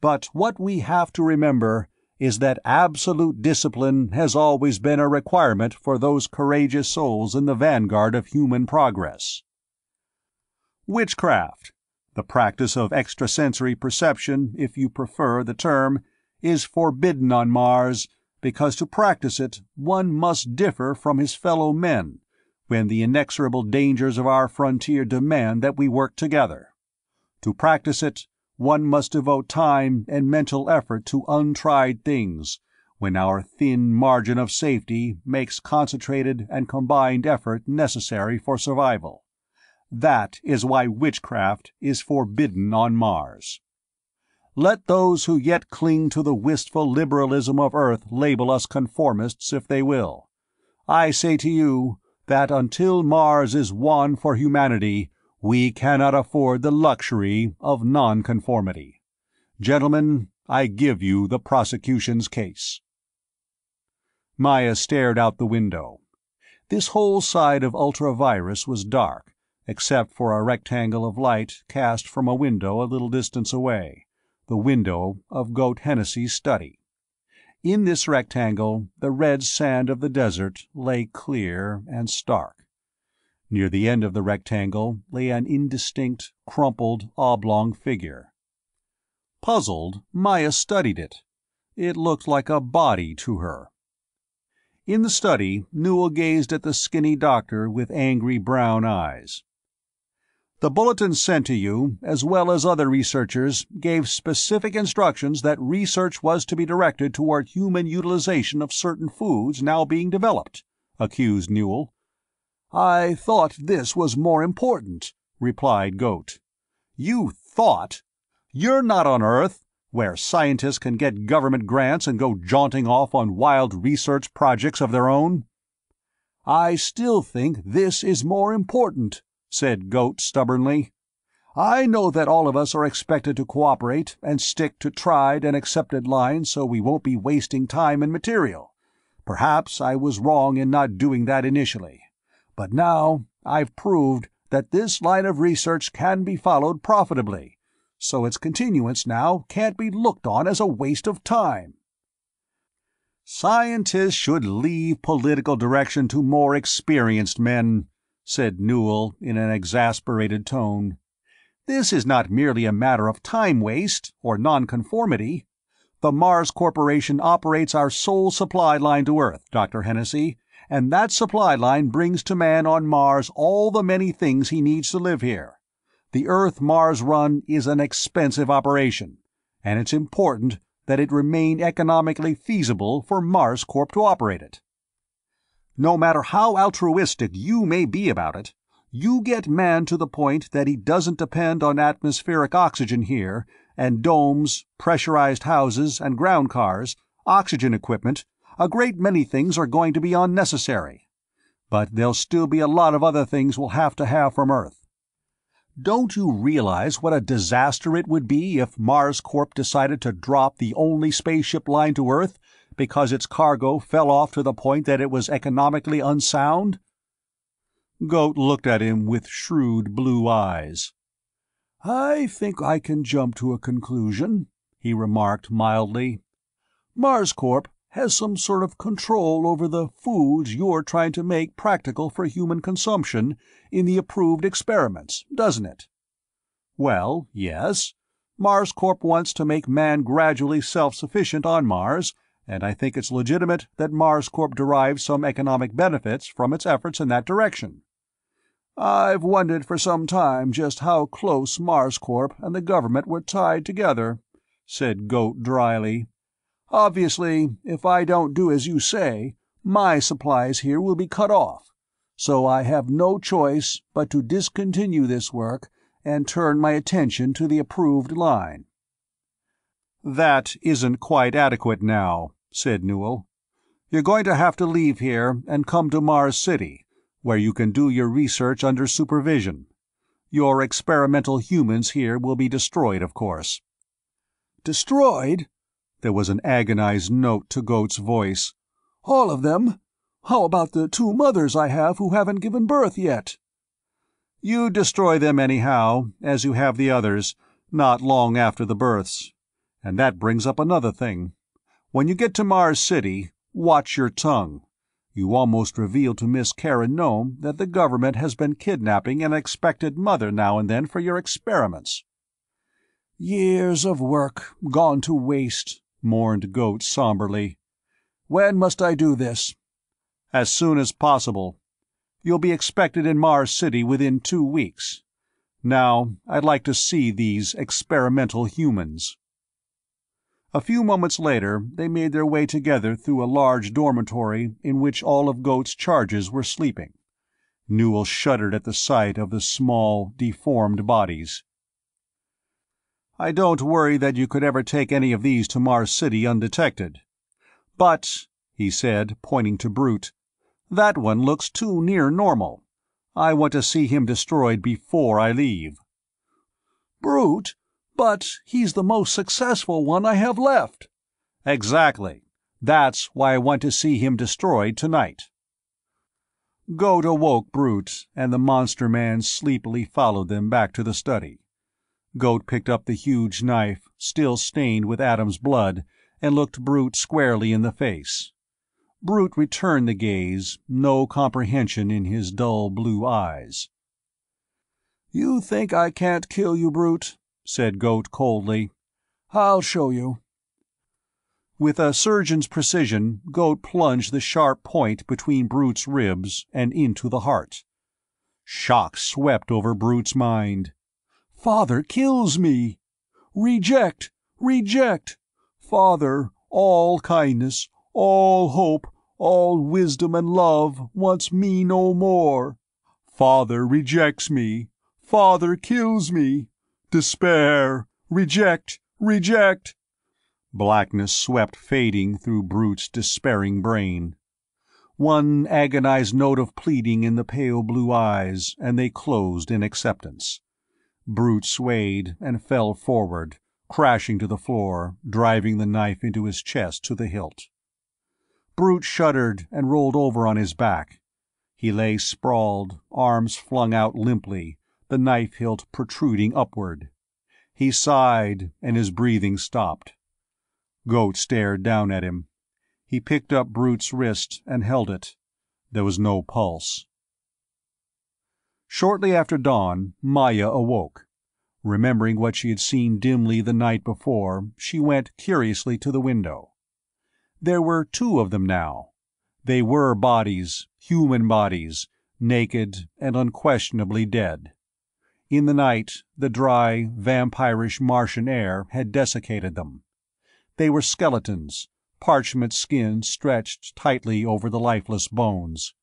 But what we have to remember is that absolute discipline has always been a requirement for those courageous souls in the vanguard of human progress. Witchcraft, the practice of extrasensory perception, if you prefer the term, is forbidden on Mars because to practice it one must differ from his fellow men when the inexorable dangers of our frontier demand that we work together. To practice it, one must devote time and mental effort to untried things, when our thin margin of safety makes concentrated and combined effort necessary for survival. That is why witchcraft is forbidden on Mars. Let those who yet cling to the wistful liberalism of Earth label us conformists if they will. I say to you that until Mars is won for humanity, we cannot afford the luxury of nonconformity. Gentlemen, I give you the prosecution's case." Maya stared out the window. This whole side of Ultra-Virus was dark, except for a rectangle of light cast from a window a little distance away, the window of Goat Hennessy's study. In this rectangle, the red sand of the desert lay clear and stark. Near the end of the rectangle lay an indistinct, crumpled, oblong figure. Puzzled, Maya studied it. It looked like a body to her. In the study, Newell gazed at the skinny doctor with angry brown eyes. "The bulletin sent to you, as well as other researchers, gave specific instructions that research was to be directed toward human utilization of certain foods now being developed," accused Newell. "I thought this was more important," replied Goat. "You thought? You're not on Earth, where scientists can get government grants and go jaunting off on wild research projects of their own." "I still think this is more important," said Goat stubbornly. "I know that all of us are expected to cooperate and stick to tried and accepted lines so we won't be wasting time and material. Perhaps I was wrong in not doing that initially. But now I've proved that this line of research can be followed profitably, so its continuance now can't be looked on as a waste of time." "Scientists should leave political direction to more experienced men," said Newell in an exasperated tone. "This is not merely a matter of time waste or nonconformity. The Mars Corporation operates our sole supply line to Earth, Dr. Hennessy, and that supply line brings to man on Mars all the many things he needs to live here. The Earth-Mars run is an expensive operation, and it's important that it remain economically feasible for Mars Corp to operate it. No matter how altruistic you may be about it, you get man to the point that he doesn't depend on atmospheric oxygen here, and domes, pressurized houses and ground cars, oxygen equipment, a great many things are going to be unnecessary. But there'll still be a lot of other things we'll have to have from Earth. Don't you realize what a disaster it would be if Mars Corp decided to drop the only spaceship line to Earth because its cargo fell off to the point that it was economically unsound?" Goat looked at him with shrewd blue eyes. "I think I can jump to a conclusion," he remarked mildly. "Mars Corp has some sort of control over the foods you're trying to make practical for human consumption in the approved experiments, doesn't it?" "Well, yes. Mars Corp wants to make man gradually self-sufficient on Mars, and I think it's legitimate that Mars Corp derives some economic benefits from its efforts in that direction." "I've wondered for some time just how close Mars Corp and the government were tied together," said Goat dryly. "Obviously, if I don't do as you say, my supplies here will be cut off, so I have no choice but to discontinue this work and turn my attention to the approved line." "That isn't quite adequate now," said Newell. "You're going to have to leave here and come to Mars City, where you can do your research under supervision. Your experimental humans here will be destroyed, of course." "Destroyed?" There was an agonized note to Goat's voice. "All of them? How about the 2 mothers I have who haven't given birth yet?" "You destroy them anyhow, as you have the others, not long after the births. And that brings up another thing. When you get to Mars City, watch your tongue. You almost revealed to Miss Karen Nome that the government has been kidnapping an expected mother now and then for your experiments." "Years of work gone to waste," mourned Goat somberly. "When must I do this?" "As soon as possible. You'll be expected in Mars City within 2 weeks. Now, I'd like to see these experimental humans." A few moments later, they made their way together through a large dormitory in which all of Goat's charges were sleeping. Newell shuddered at the sight of the small, deformed bodies. "I don't worry that you could ever take any of these to Mars City undetected. But," he said, pointing to Brute, "that one looks too near normal. I want to see him destroyed before I leave." "Brute? But he's the most successful one I have left." "Exactly. That's why I want to see him destroyed tonight." Goat awoke Brute, and the monster man sleepily followed them back to the study. Goat picked up the huge knife, still stained with Adam's blood, and looked Brute squarely in the face. Brute returned the gaze, no comprehension in his dull blue eyes. "You think I can't kill you, Brute?" said Goat coldly. "I'll show you." With a surgeon's precision, Goat plunged the sharp point between Brute's ribs and into the heart. Shock swept over Brute's mind. "Father kills me! Reject! Reject! Father, all kindness, all hope, all wisdom and love, wants me no more. Father rejects me. Father kills me. Despair! Reject! Reject!" Blackness swept fading through Brute's despairing brain. One agonized note of pleading in the pale blue eyes, and they closed in acceptance. Brute swayed and fell forward, crashing to the floor, driving the knife into his chest to the hilt. Brute shuddered and rolled over on his back. He lay sprawled, arms flung out limply, the knife hilt protruding upward. He sighed, and his breathing stopped. Goat stared down at him. He picked up Brute's wrist and held it. There was no pulse. Shortly after dawn, Maya awoke. Remembering what she had seen dimly the night before, she went curiously to the window. There were 2 of them now. They were bodies, human bodies, naked and unquestionably dead. In the night, the dry, vampirish Martian air had desiccated them. They were skeletons, parchment skin stretched tightly over the lifeless bones.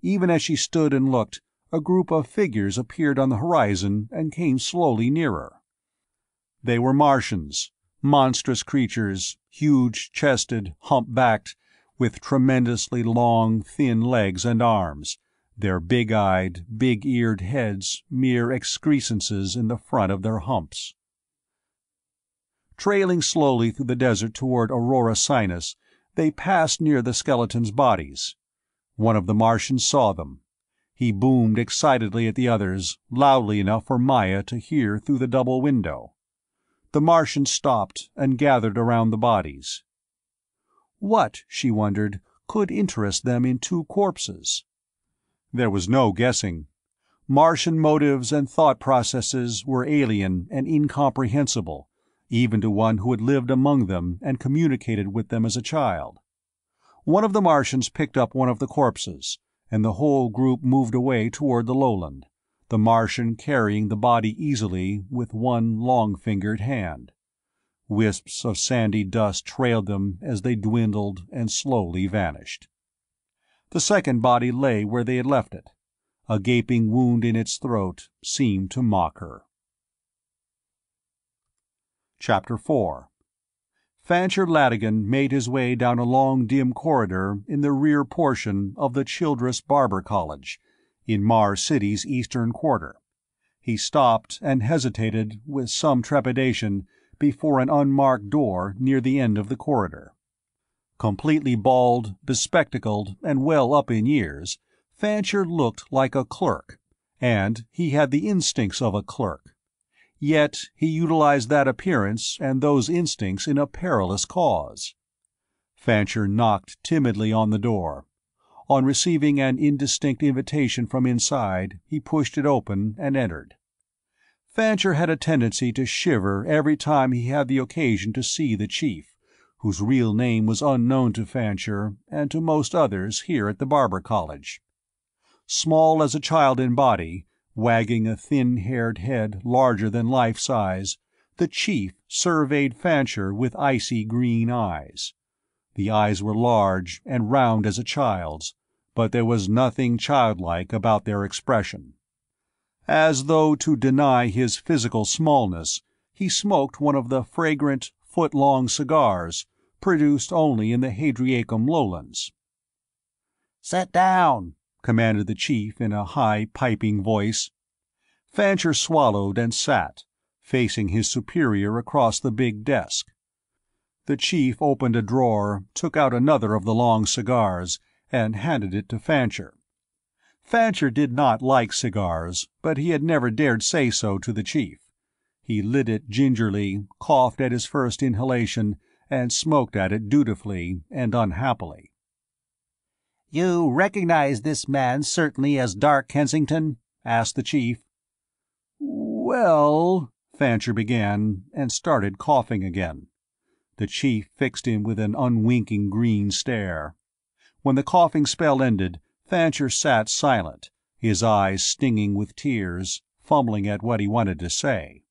Even as she stood and looked, a group of figures appeared on the horizon and came slowly nearer. They were Martians, monstrous creatures, huge-chested, hump-backed, with tremendously long, thin legs and arms, their big-eyed, big-eared heads mere excrescences in the front of their humps. Trailing slowly through the desert toward Aurora Sinus, they passed near the skeletons' bodies. One of the Martians saw them. He boomed excitedly at the others, loudly enough for Maya to hear through the double window. The Martians stopped and gathered around the bodies. What, she wondered, could interest them in 2 corpses? There was no guessing. Martian motives and thought processes were alien and incomprehensible, even to one who had lived among them and communicated with them as a child. One of the Martians picked up one of the corpses, and the whole group moved away toward the lowland, the Martian carrying the body easily with one long-fingered hand. Wisps of sandy dust trailed them as they dwindled and slowly vanished. The second body lay where they had left it. A gaping wound in its throat seemed to mock her. Chapter 4. Fancher Ladigan made his way down a long dim corridor in the rear portion of the Childress Barber College, in Mars City's eastern quarter. He stopped and hesitated with some trepidation before an unmarked door near the end of the corridor. Completely bald, bespectacled, and well up in years, Fancher looked like a clerk, and he had the instincts of a clerk. Yet he utilized that appearance and those instincts in a perilous cause. Fancher knocked timidly on the door. On receiving an indistinct invitation from inside, he pushed it open and entered. Fancher had a tendency to shiver every time he had the occasion to see the chief, whose real name was unknown to Fancher and to most others here at the Barber College. Small as a child in body, wagging a thin-haired head larger than life-size, the chief surveyed Fancher with icy green eyes. The eyes were large and round as a child's, but there was nothing childlike about their expression. As though to deny his physical smallness, he smoked one of the fragrant, foot-long cigars, produced only in the Hadriacum lowlands. "Sit down," commanded the chief in a high, piping voice. Fancher swallowed and sat, facing his superior across the big desk. The chief opened a drawer, took out another of the long cigars, and handed it to Fancher. Fancher did not like cigars, but he had never dared say so to the chief. He lit it gingerly, coughed at his first inhalation, and smoked at it dutifully and unhappily. "You recognize this man certainly as Dark Kensington?" asked the chief. "Well," Fancher began, and started coughing again. The chief fixed him with an unwinking green stare. When the coughing spell ended, Fancher sat silent, his eyes stinging with tears, fumbling at what he wanted to say.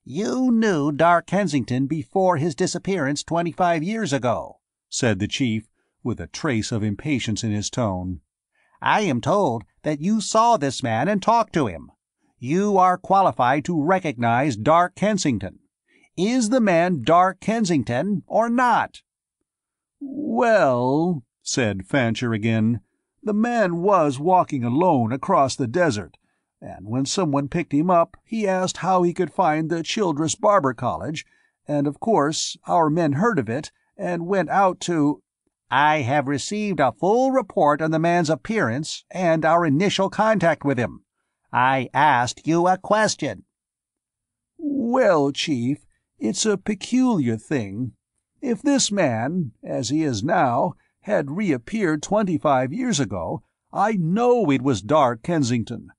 "You knew Dark Kensington before his disappearance 25 years ago," said the chief, with a trace of impatience in his tone. "I am told that you saw this man and talked to him. You are qualified to recognize Dark Kensington. Is the man Dark Kensington or not?" "Well," said Fancher again, "the man was walking alone across the desert, and when someone picked him up he asked how he could find the Childress Barber College, and of course our men heard of it and went out to—" "I have received a full report on the man's appearance and our initial contact with him. I asked you a question." "Well, Chief, it's a peculiar thing. If this man, as he is now, had reappeared 25 years ago, I know it was Dark Kensington.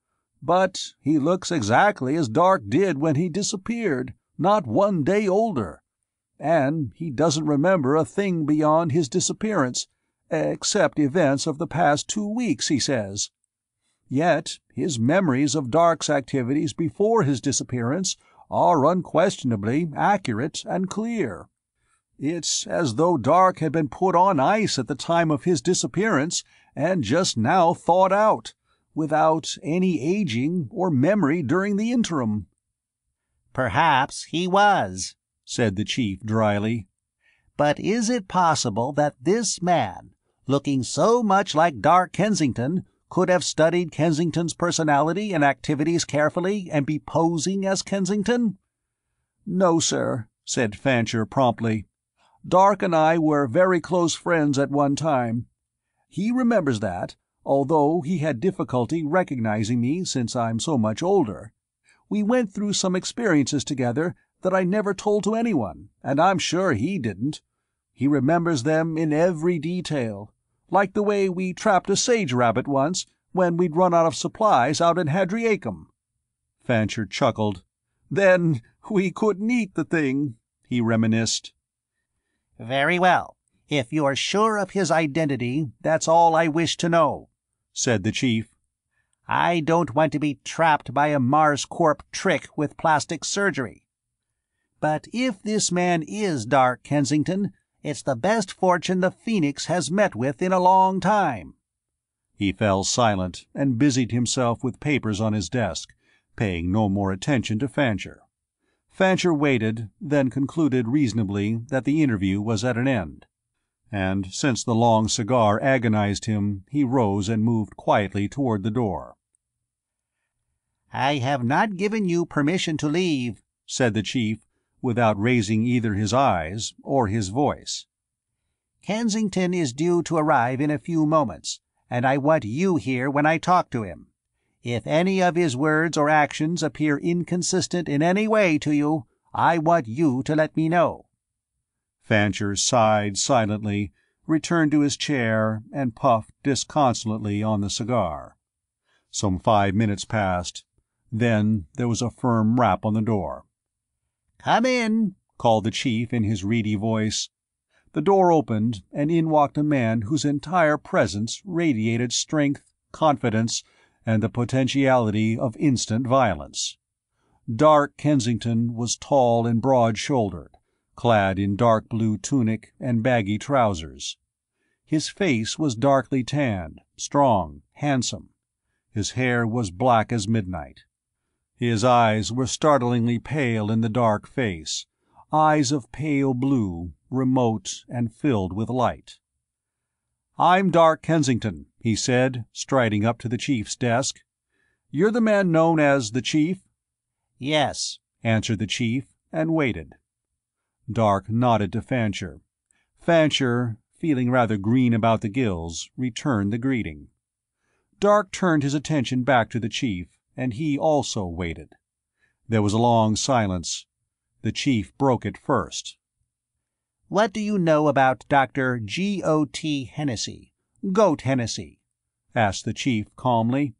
But he looks exactly as Dark did when he disappeared, not 1 day older. And he doesn't remember a thing beyond his disappearance, except events of the past 2 weeks, he says. Yet his memories of Dark's activities before his disappearance are unquestionably accurate and clear. It's as though Dark had been put on ice at the time of his disappearance and just now thawed out, without any aging or memory during the interim." "Perhaps he was," said the chief dryly. "But is it possible that this man, looking so much like Dark Kensington, could have studied Kensington's personality and activities carefully and be posing as Kensington?" "No, sir," said Fancher promptly. "Dark and I were very close friends at one time. He remembers that, although he had difficulty recognizing me since I'm so much older. We went through some experiences together that I never told to anyone, and I'm sure he didn't. He remembers them in every detail, like the way we trapped a sage-rabbit once when we'd run out of supplies out in Hadriacum." Fancher chuckled. "Then we couldn't eat the thing," he reminisced. "Very well. If you are sure of his identity, that's all I wish to know," said the chief. "I don't want to be trapped by a Mars Corp trick with plastic surgery. But if this man is Dark Kensington, it's the best fortune the Phoenix has met with in a long time." He fell silent and busied himself with papers on his desk, paying no more attention to Fancher. Fancher waited, then concluded reasonably that the interview was at an end. And since the long cigar agonized him, he rose and moved quietly toward the door. "I have not given you permission to leave," said the chief, without raising either his eyes or his voice. "Kensington is due to arrive in a few moments, and I want you here when I talk to him. If any of his words or actions appear inconsistent in any way to you, I want you to let me know." Fancher sighed silently, returned to his chair, and puffed disconsolately on the cigar. Some 5 minutes passed. Then there was a firm rap on the door. "Come in," called the chief in his reedy voice. The door opened, and in walked a man whose entire presence radiated strength, confidence, and the potentiality of instant violence. Dark Kensington was tall and broad-shouldered, clad in dark blue tunic and baggy trousers. His face was darkly tanned, strong, handsome. His hair was black as midnight. His eyes were startlingly pale in the dark face, eyes of pale blue, remote and filled with light. "I'm Dark Kensington," he said, striding up to the chief's desk. "You're the man known as the Chief?" "Yes," answered the chief, and waited. Dark nodded to Fancher. Fancher, feeling rather green about the gills, returned the greeting. Dark turned his attention back to the chief, and he also waited. There was a long silence. The chief broke it first. "What do you know about Dr. G.O.T. Hennessy, Goat Hennessy?" asked the chief calmly.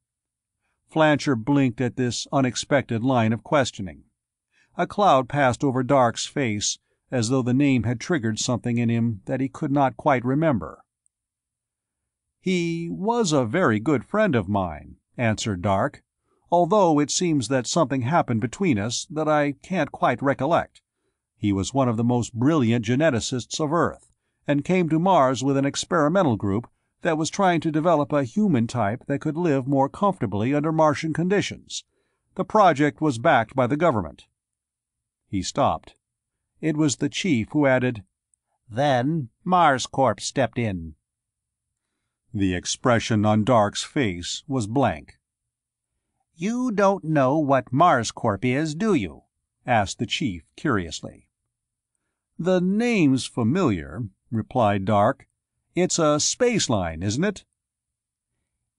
Fancher blinked at this unexpected line of questioning. A cloud passed over Dark's face, as though the name had triggered something in him that he could not quite remember. "He was a very good friend of mine," answered Dark, "although it seems that something happened between us that I can't quite recollect. He was one of the most brilliant geneticists of Earth, and came to Mars with an experimental group that was trying to develop a human type that could live more comfortably under Martian conditions. The project was backed by the government." He stopped. It was the chief who added, "Then Mars Corp stepped in." The expression on Dark's face was blank. "You don't know what Mars Corp is, do you?" asked the chief curiously. "The name's familiar," replied Dark. "It's a space line, isn't it?"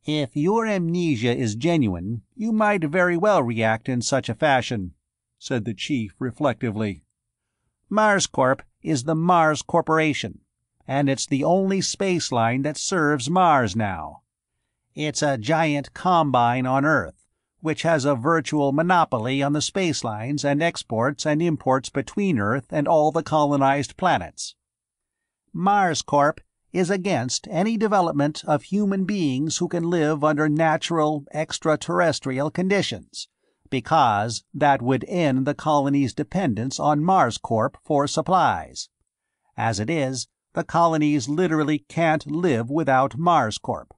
"If your amnesia is genuine, you might very well react in such a fashion," said the chief reflectively. "Mars Corp is the Mars Corporation, and it's the only space line that serves Mars now. It's a giant combine on Earth, which has a virtual monopoly on the space lines and exports and imports between Earth and all the colonized planets. Mars Corp is against any development of human beings who can live under natural extraterrestrial conditions, because that would end the colony's dependence on Mars Corp for supplies. As it is, the colonies literally can't live without Mars Corp.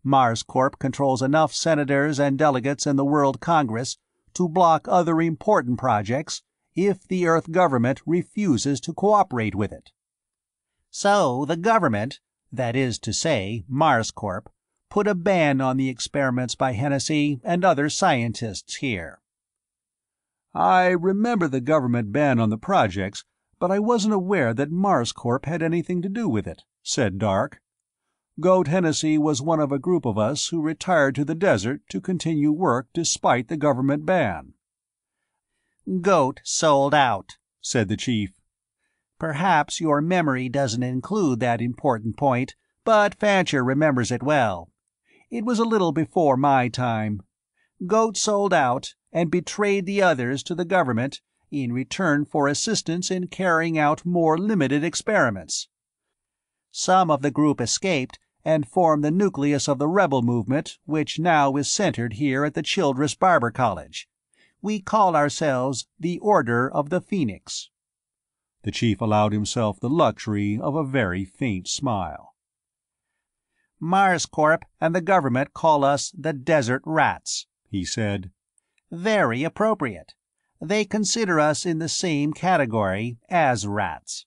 Mars Corp controls enough senators and delegates in the World Congress to block other important projects if the Earth government refuses to cooperate with it. So the government, that is to say Mars Corp, put a ban on the experiments by Hennessy and other scientists here." "I remember the government ban on the projects, but I wasn't aware that Mars Corp had anything to do with it," said Dark. "Goat Hennessy was one of a group of us who retired to the desert to continue work despite the government ban." "Goat sold out," said the chief. "Perhaps your memory doesn't include that important point, but Fancher remembers it well. It was a little before my time. Goat sold out and betrayed the others to the government in return for assistance in carrying out more limited experiments. Some of the group escaped and formed the nucleus of the rebel movement, which now is centered here at the Childress Barber College. We call ourselves the Order of the Phoenix." The chief allowed himself the luxury of a very faint smile. "Mars Corp and the government call us the Desert Rats," he said. "Very appropriate. They consider us in the same category as rats."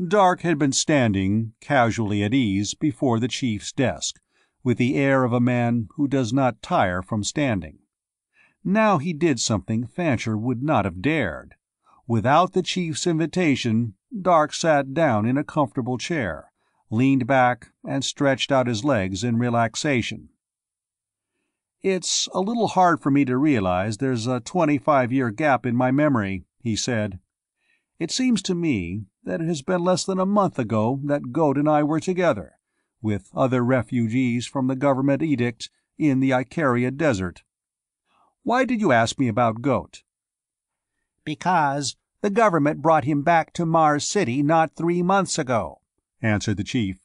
Dark had been standing, casually at ease, before the chief's desk, with the air of a man who does not tire from standing. Now he did something Fancher would not have dared. Without the chief's invitation, Dark sat down in a comfortable chair, leaned back, and stretched out his legs in relaxation. "It's a little hard for me to realize there's a 25-year gap in my memory," he said. It seems to me that it has been less than a month ago that Goat and I were together, with other refugees from the government edict, in the Icaria desert. Why did you ask me about Goat?" "Because the government brought him back to Mars City not 3 months ago," answered the chief.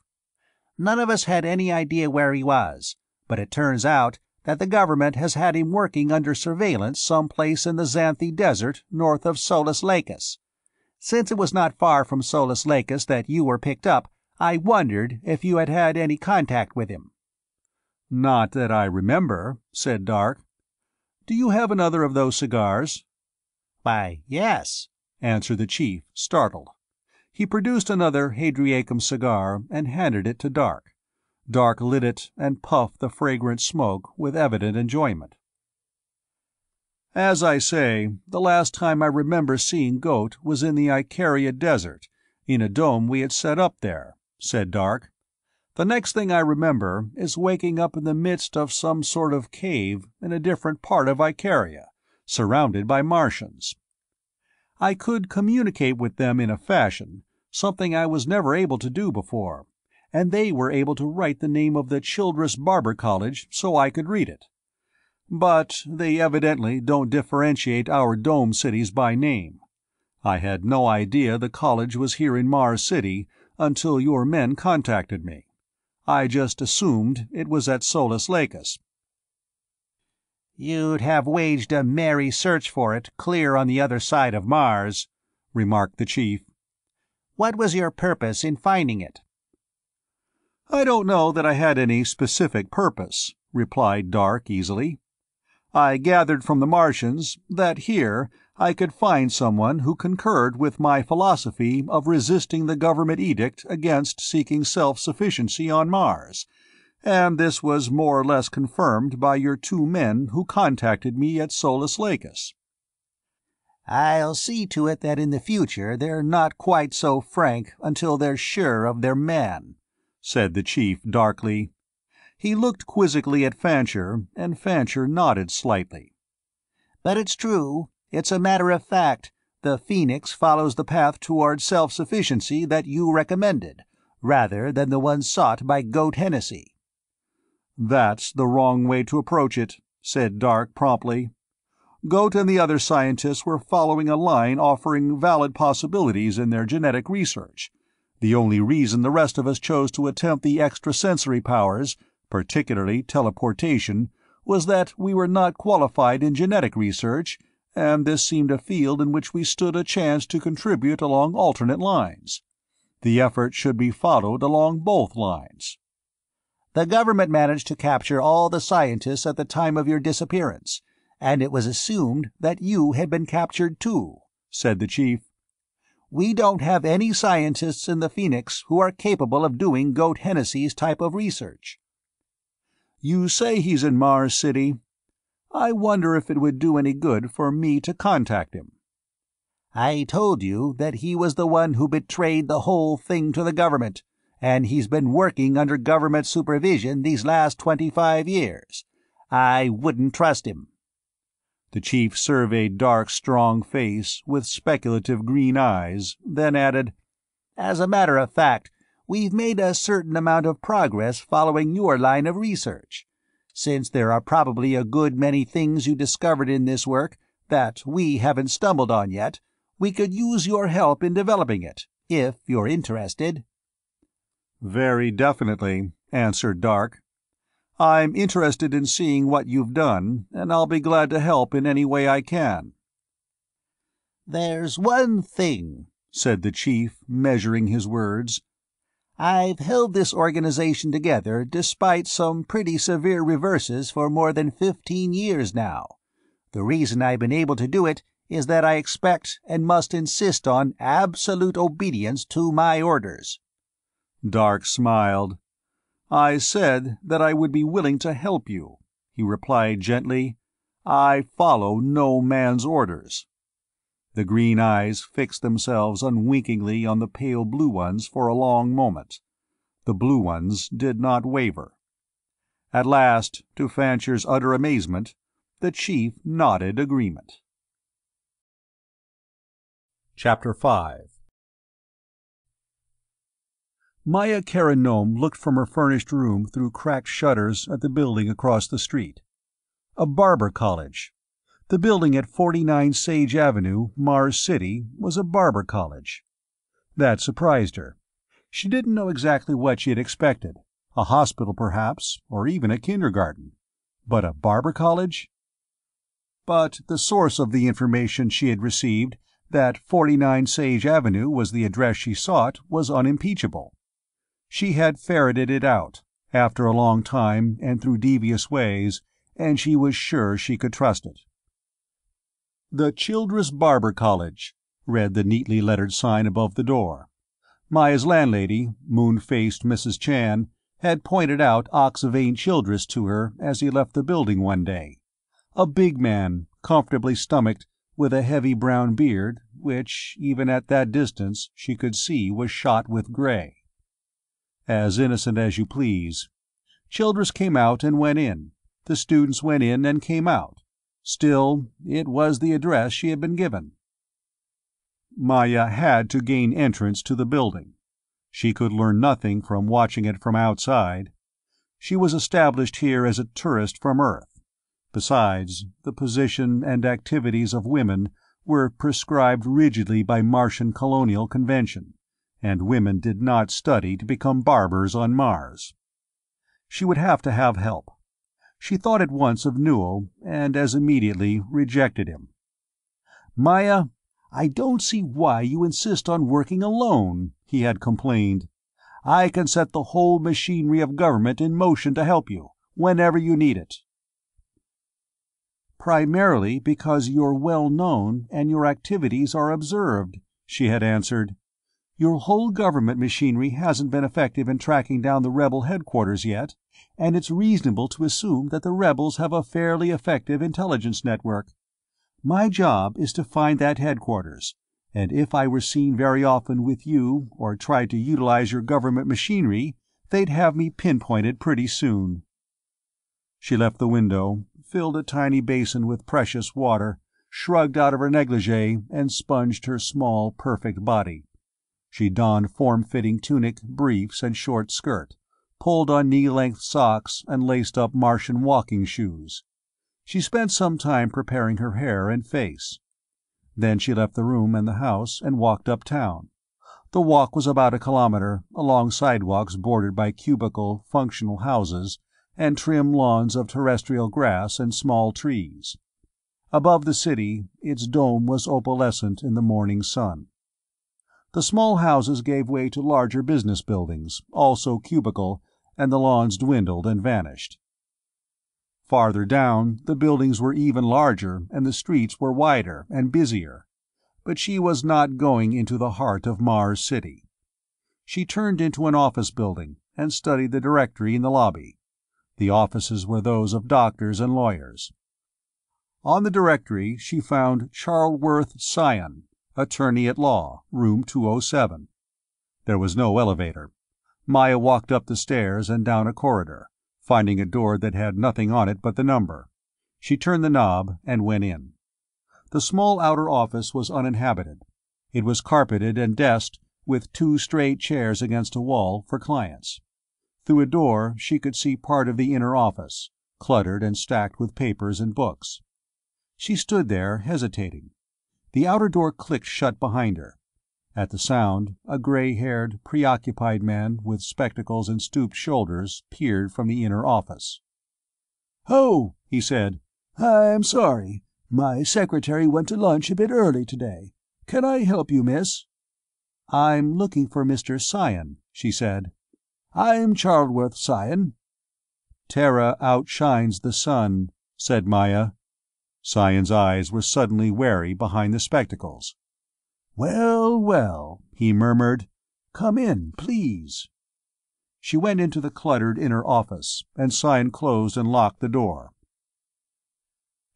"None of us had any idea where he was, but it turns out that the government has had him working under surveillance someplace in the Xanthi Desert north of Solus Lacus. Since it was not far from Solus Lacus that you were picked up, I wondered if you had had any contact with him." "Not that I remember," said Dark. "Do you have another of those cigars?" "Why, yes," answered the chief, startled. He produced another Hadriacum cigar and handed it to Dark. Dark lit it and puffed the fragrant smoke with evident enjoyment. "As I say, the last time I remember seeing Goat was in the Icaria desert, in a dome we had set up there," said Dark. "The next thing I remember is waking up in the midst of some sort of cave in a different part of Icaria, surrounded by Martians. I could communicate with them in a fashion, something I was never able to do before, and they were able to write the name of the Childress Barber College so I could read it. But they evidently don't differentiate our dome cities by name. I had no idea the college was here in Mars City until your men contacted me. I just assumed it was at Solus Lacus." "You'd have waged a merry search for it clear on the other side of Mars," remarked the chief. "What was your purpose in finding it?" "I don't know that I had any specific purpose," replied Dark easily. "I gathered from the Martians that here I could find someone who concurred with my philosophy of resisting the government edict against seeking self-sufficiency on Mars, and this was more or less confirmed by your 2 men who contacted me at Solus Lacus." "I'll see to it that in the future they're not quite so frank until they're sure of their man," said the chief darkly. He looked quizzically at Fancher, and Fancher nodded slightly. "But it's true. It's a matter of fact. The Phoenix follows the path toward self-sufficiency that you recommended, rather than the one sought by Goat Hennessy." "That's the wrong way to approach it," said Dark promptly. "Goat and the other scientists were following a line offering valid possibilities in their genetic research. The only reason the rest of us chose to attempt the extrasensory powers, particularly teleportation, was that we were not qualified in genetic research, and this seemed a field in which we stood a chance to contribute along alternate lines. The effort should be followed along both lines." "The government managed to capture all the scientists at the time of your disappearance, and it was assumed that you had been captured too," said the chief. "We don't have any scientists in the Phoenix who are capable of doing Goat Hennessy's type of research." "You say he's in Mars City. I wonder if it would do any good for me to contact him." "I told you that he was the one who betrayed the whole thing to the government, and he's been working under government supervision these last 25 years. I wouldn't trust him." The chief surveyed Dark's strong face with speculative green eyes, then added, "As a matter of fact, we've made a certain amount of progress following your line of research. Since there are probably a good many things you discovered in this work that we haven't stumbled on yet, we could use your help in developing it, if you're interested." "Very definitely," answered Dark. "I'm interested in seeing what you've done, and I'll be glad to help in any way I can." "There's one thing," said the chief, measuring his words. "I've held this organization together despite some pretty severe reverses for more than 15 years now. The reason I've been able to do it is that I expect and must insist on absolute obedience to my orders." Dark smiled. "I said that I would be willing to help you," he replied gently. "I follow no man's orders." The green eyes fixed themselves unwinkingly on the pale blue ones for a long moment. The blue ones did not waver. At last, to Fancher's utter amazement, the chief nodded agreement. Chapter 5. Maya Karanome looked from her furnished room through cracked shutters at the building across the street. A barber college. The building at 49 Sage Avenue, Mars City, was a barber college. That surprised her. She didn't know exactly what she had expected. A hospital, perhaps, or even a kindergarten. But a barber college? But the source of the information she had received, that 49 Sage Avenue was the address she sought, was unimpeachable. She had ferreted it out, after a long time and through devious ways, and she was sure she could trust it. "The Childress Barber College," read the neatly lettered sign above the door. Maya's landlady, moon-faced Mrs. Chan, had pointed out Oxivane Childress to her as he left the building one day. A big man, comfortably stomached, with a heavy brown beard, which, even at that distance, she could see was shot with gray. As innocent as you please. Childress came out and went in. The students went in and came out. Still, it was the address she had been given. Maya had to gain entrance to the building. She could learn nothing from watching it from outside. She was established here as a tourist from Earth. Besides, the position and activities of women were prescribed rigidly by Martian colonial convention, and women did not study to become barbers on Mars. She would have to have help. She thought at once of Newell, and as immediately rejected him. "Maya, I don't see why you insist on working alone," he had complained. "I can set the whole machinery of government in motion to help you, whenever you need it." "Primarily because you're well known and your activities are observed," she had answered. "Your whole government machinery hasn't been effective in tracking down the rebel headquarters yet, and it's reasonable to assume that the rebels have a fairly effective intelligence network. My job is to find that headquarters, and if I were seen very often with you or tried to utilize your government machinery, they'd have me pinpointed pretty soon." She left the window, filled a tiny basin with precious water, shrugged out of her negligee, and sponged her small, perfect body. She donned form-fitting tunic, briefs, and short skirt, pulled on knee-length socks, and laced up Martian walking shoes. She spent some time preparing her hair and face. Then she left the room and the house and walked uptown. The walk was about a kilometer, along sidewalks bordered by cubical, functional houses and trim lawns of terrestrial grass and small trees. Above the city, its dome was opalescent in the morning sun. The small houses gave way to larger business buildings, also cubical, and the lawns dwindled and vanished. Farther down, the buildings were even larger and the streets were wider and busier. But she was not going into the heart of Mars City. She turned into an office building and studied the directory in the lobby. The offices were those of doctors and lawyers. On the directory she found Charlworth Scion, attorney at law, room 207. There was no elevator. Maya walked up the stairs and down a corridor, finding a door that had nothing on it but the number. She turned the knob and went in. The small outer office was uninhabited. It was carpeted and desked, with 2 straight chairs against a wall for clients. Through a door she could see part of the inner office, cluttered and stacked with papers and books. She stood there, hesitating. The outer door clicked shut behind her. At the sound, a gray-haired, preoccupied man with spectacles and stooped shoulders peered from the inner office. "Oh," he said. "I'm sorry. My secretary went to lunch a bit early today. Can I help you, miss?" "I'm looking for Mr. Scion," she said. "I'm Charlworth Scion." "Terra outshines the sun," said Maya. Scion's eyes were suddenly wary behind the spectacles. "Well, well," he murmured. "Come in, please." She went into the cluttered inner office, and Scion closed and locked the door.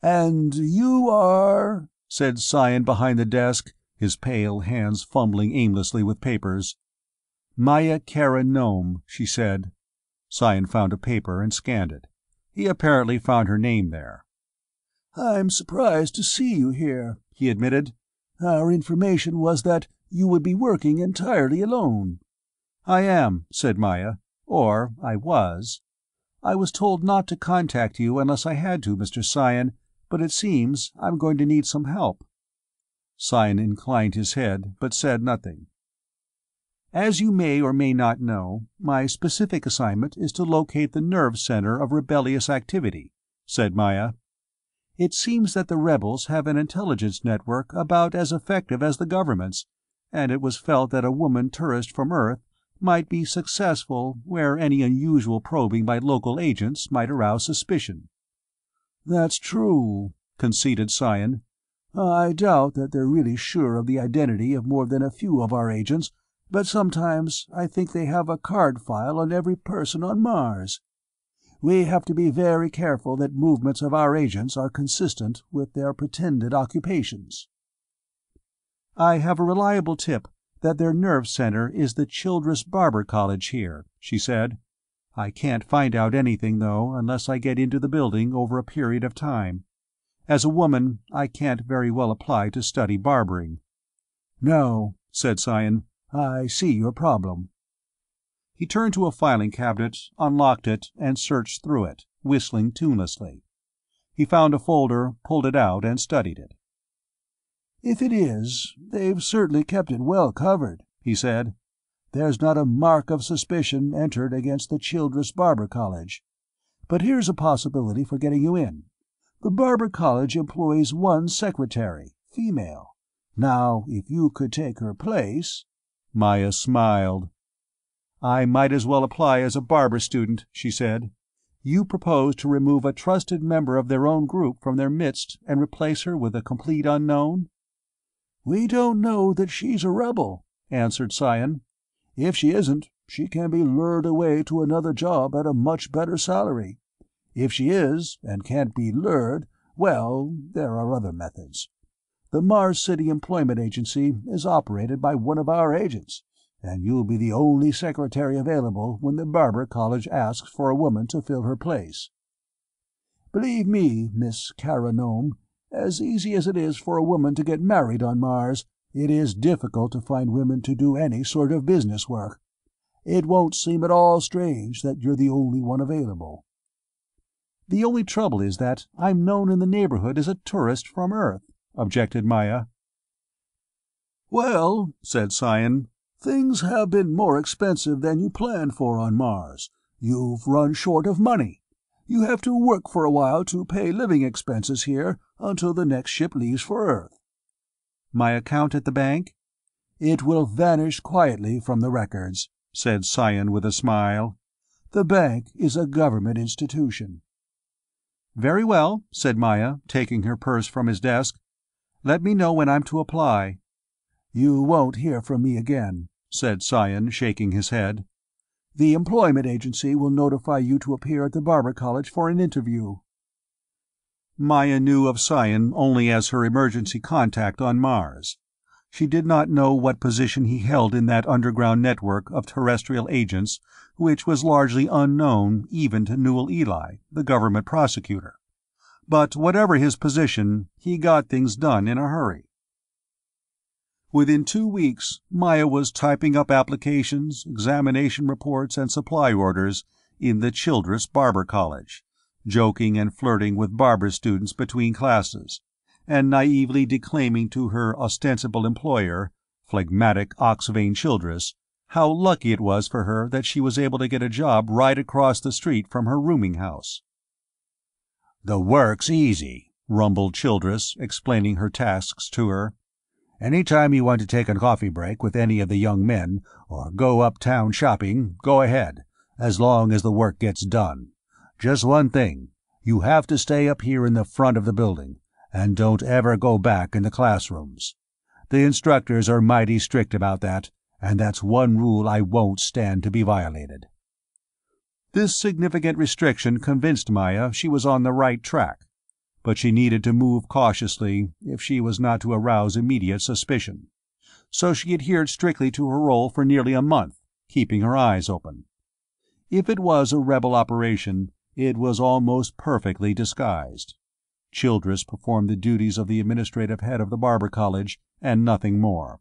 "And you are—" said Scion behind the desk, his pale hands fumbling aimlessly with papers. "Maya Karanome," she said. Scion found a paper and scanned it. He apparently found her name there. "I'm surprised to see you here," he admitted. Our information was that you would be working entirely alone." "I am," said Maya. "Or I was. I was told not to contact you unless I had to, Mr. Cyan, but it seems I'm going to need some help." Cyan inclined his head, but said nothing. "As you may or may not know, my specific assignment is to locate the nerve center of rebellious activity," said Maya. "It seems that the rebels have an intelligence network about as effective as the government's, and it was felt that a woman tourist from Earth might be successful where any unusual probing by local agents might arouse suspicion." "That's true," conceded Cyan. "I doubt that they're really sure of the identity of more than a few of our agents, but sometimes I think they have a card file on every person on Mars. We have to be very careful that movements of our agents are consistent with their pretended occupations." "I have a reliable tip that their nerve center is the Childress Barber College here," she said. "I can't find out anything, though, unless I get into the building over a period of time. As a woman, I can't very well apply to study barbering." "No," said Cyan. "I see your problem." He turned to a filing cabinet, unlocked it, and searched through it, whistling tunelessly. He found a folder, pulled it out, and studied it. "If it is, they've certainly kept it well covered," he said. "There's not a mark of suspicion entered against the Childress Barber College. But here's a possibility for getting you in. The Barber College employs one secretary, female. Now, if you could take her place—" Maya smiled. "I might as well apply as a barber student," she said. "You propose to remove a trusted member of their own group from their midst and replace her with a complete unknown?" "We don't know that she's a rebel," answered Cyan. "If she isn't, she can be lured away to another job at a much better salary. If she is, and can't be lured, well, there are other methods. The Mars City Employment Agency is operated by one of our agents, and you'll be the only secretary available when the Barber College asks for a woman to fill her place. Believe me, Miss Kara Nome, as easy as it is for a woman to get married on Mars, it is difficult to find women to do any sort of business work. It won't seem at all strange that you're the only one available." "The only trouble is that I'm known in the neighborhood as a tourist from Earth," objected Maya. "Well," said Cyan, "things have been more expensive than you planned for on Mars. You've run short of money. You have to work for a while to pay living expenses here until the next ship leaves for Earth." "My account at the bank?" "It will vanish quietly from the records," said Cyan with a smile. "The bank is a government institution." "Very well," said Maya, taking her purse from his desk. "Let me know when I'm to apply." "You won't hear from me again," said Cyan, shaking his head. "The employment agency will notify you to appear at the Barber College for an interview." Maya knew of Cyan only as her emergency contact on Mars. She did not know what position he held in that underground network of terrestrial agents which was largely unknown even to Newell Ely, the government prosecutor. But whatever his position, he got things done in a hurry. Within 2 weeks, Maya was typing up applications, examination reports, and supply orders in the Childress Barber College, joking and flirting with barber students between classes, and naively declaiming to her ostensible employer, phlegmatic Oxvein Childress, how lucky it was for her that she was able to get a job right across the street from her rooming house. "The work's easy," rumbled Childress, explaining her tasks to her. "Any time you want to take a coffee break with any of the young men, or go uptown shopping, go ahead, as long as the work gets done. Just one thing, you have to stay up here in the front of the building, and don't ever go back in the classrooms. The instructors are mighty strict about that, and that's one rule I won't stand to be violated." This significant restriction convinced Maya she was on the right track, but she needed to move cautiously if she was not to arouse immediate suspicion. So she adhered strictly to her role for nearly a month, keeping her eyes open. If it was a rebel operation, it was almost perfectly disguised. Childress performed the duties of the administrative head of the Barber College, and nothing more.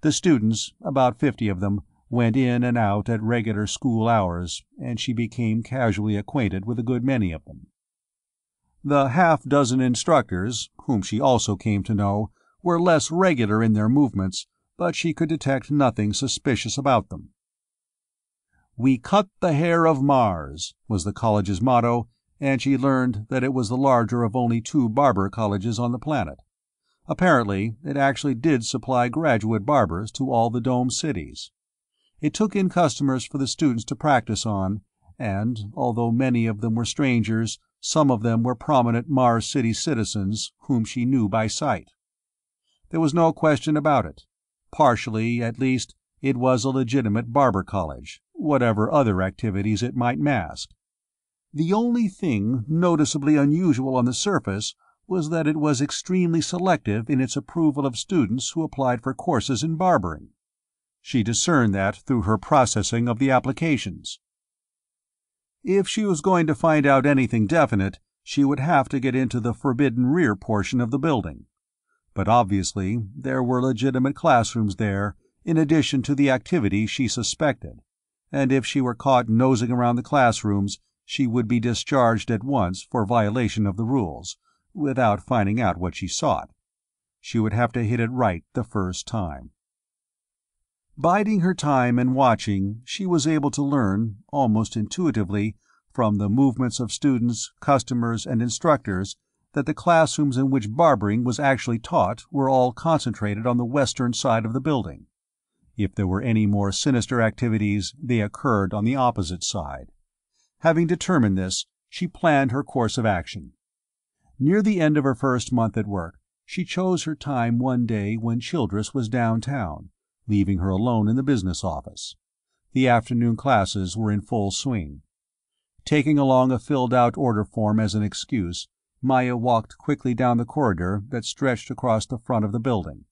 The students, about 50 of them, went in and out at regular school hours, and she became casually acquainted with a good many of them. The half-dozen instructors, whom she also came to know, were less regular in their movements, but she could detect nothing suspicious about them. "We cut the hair of Mars," was the college's motto, and she learned that it was the larger of only 2 barber colleges on the planet. Apparently, it actually did supply graduate barbers to all the dome cities. It took in customers for the students to practice on, and, although many of them were strangers, some of them were prominent Mars City citizens whom she knew by sight. There was no question about it. Partially, at least, it was a legitimate barber college, whatever other activities it might mask. The only thing noticeably unusual on the surface was that it was extremely selective in its approval of students who applied for courses in barbering. She discerned that through her processing of the applications. If she was going to find out anything definite, she would have to get into the forbidden rear portion of the building. But obviously, there were legitimate classrooms there, in addition to the activity she suspected, and if she were caught nosing around the classrooms, she would be discharged at once for violation of the rules, without finding out what she sought. She would have to hit it right the first time. Biding her time and watching, she was able to learn, almost intuitively, from the movements of students, customers, and instructors, that the classrooms in which barbering was actually taught were all concentrated on the western side of the building. If there were any more sinister activities, they occurred on the opposite side. Having determined this, she planned her course of action. Near the end of her first month at work, she chose her time one day when Childress was downtown, leaving her alone in the business office. The afternoon classes were in full swing. Taking along a filled-out order form as an excuse, Maya walked quickly down the corridor that stretched across the front of the building.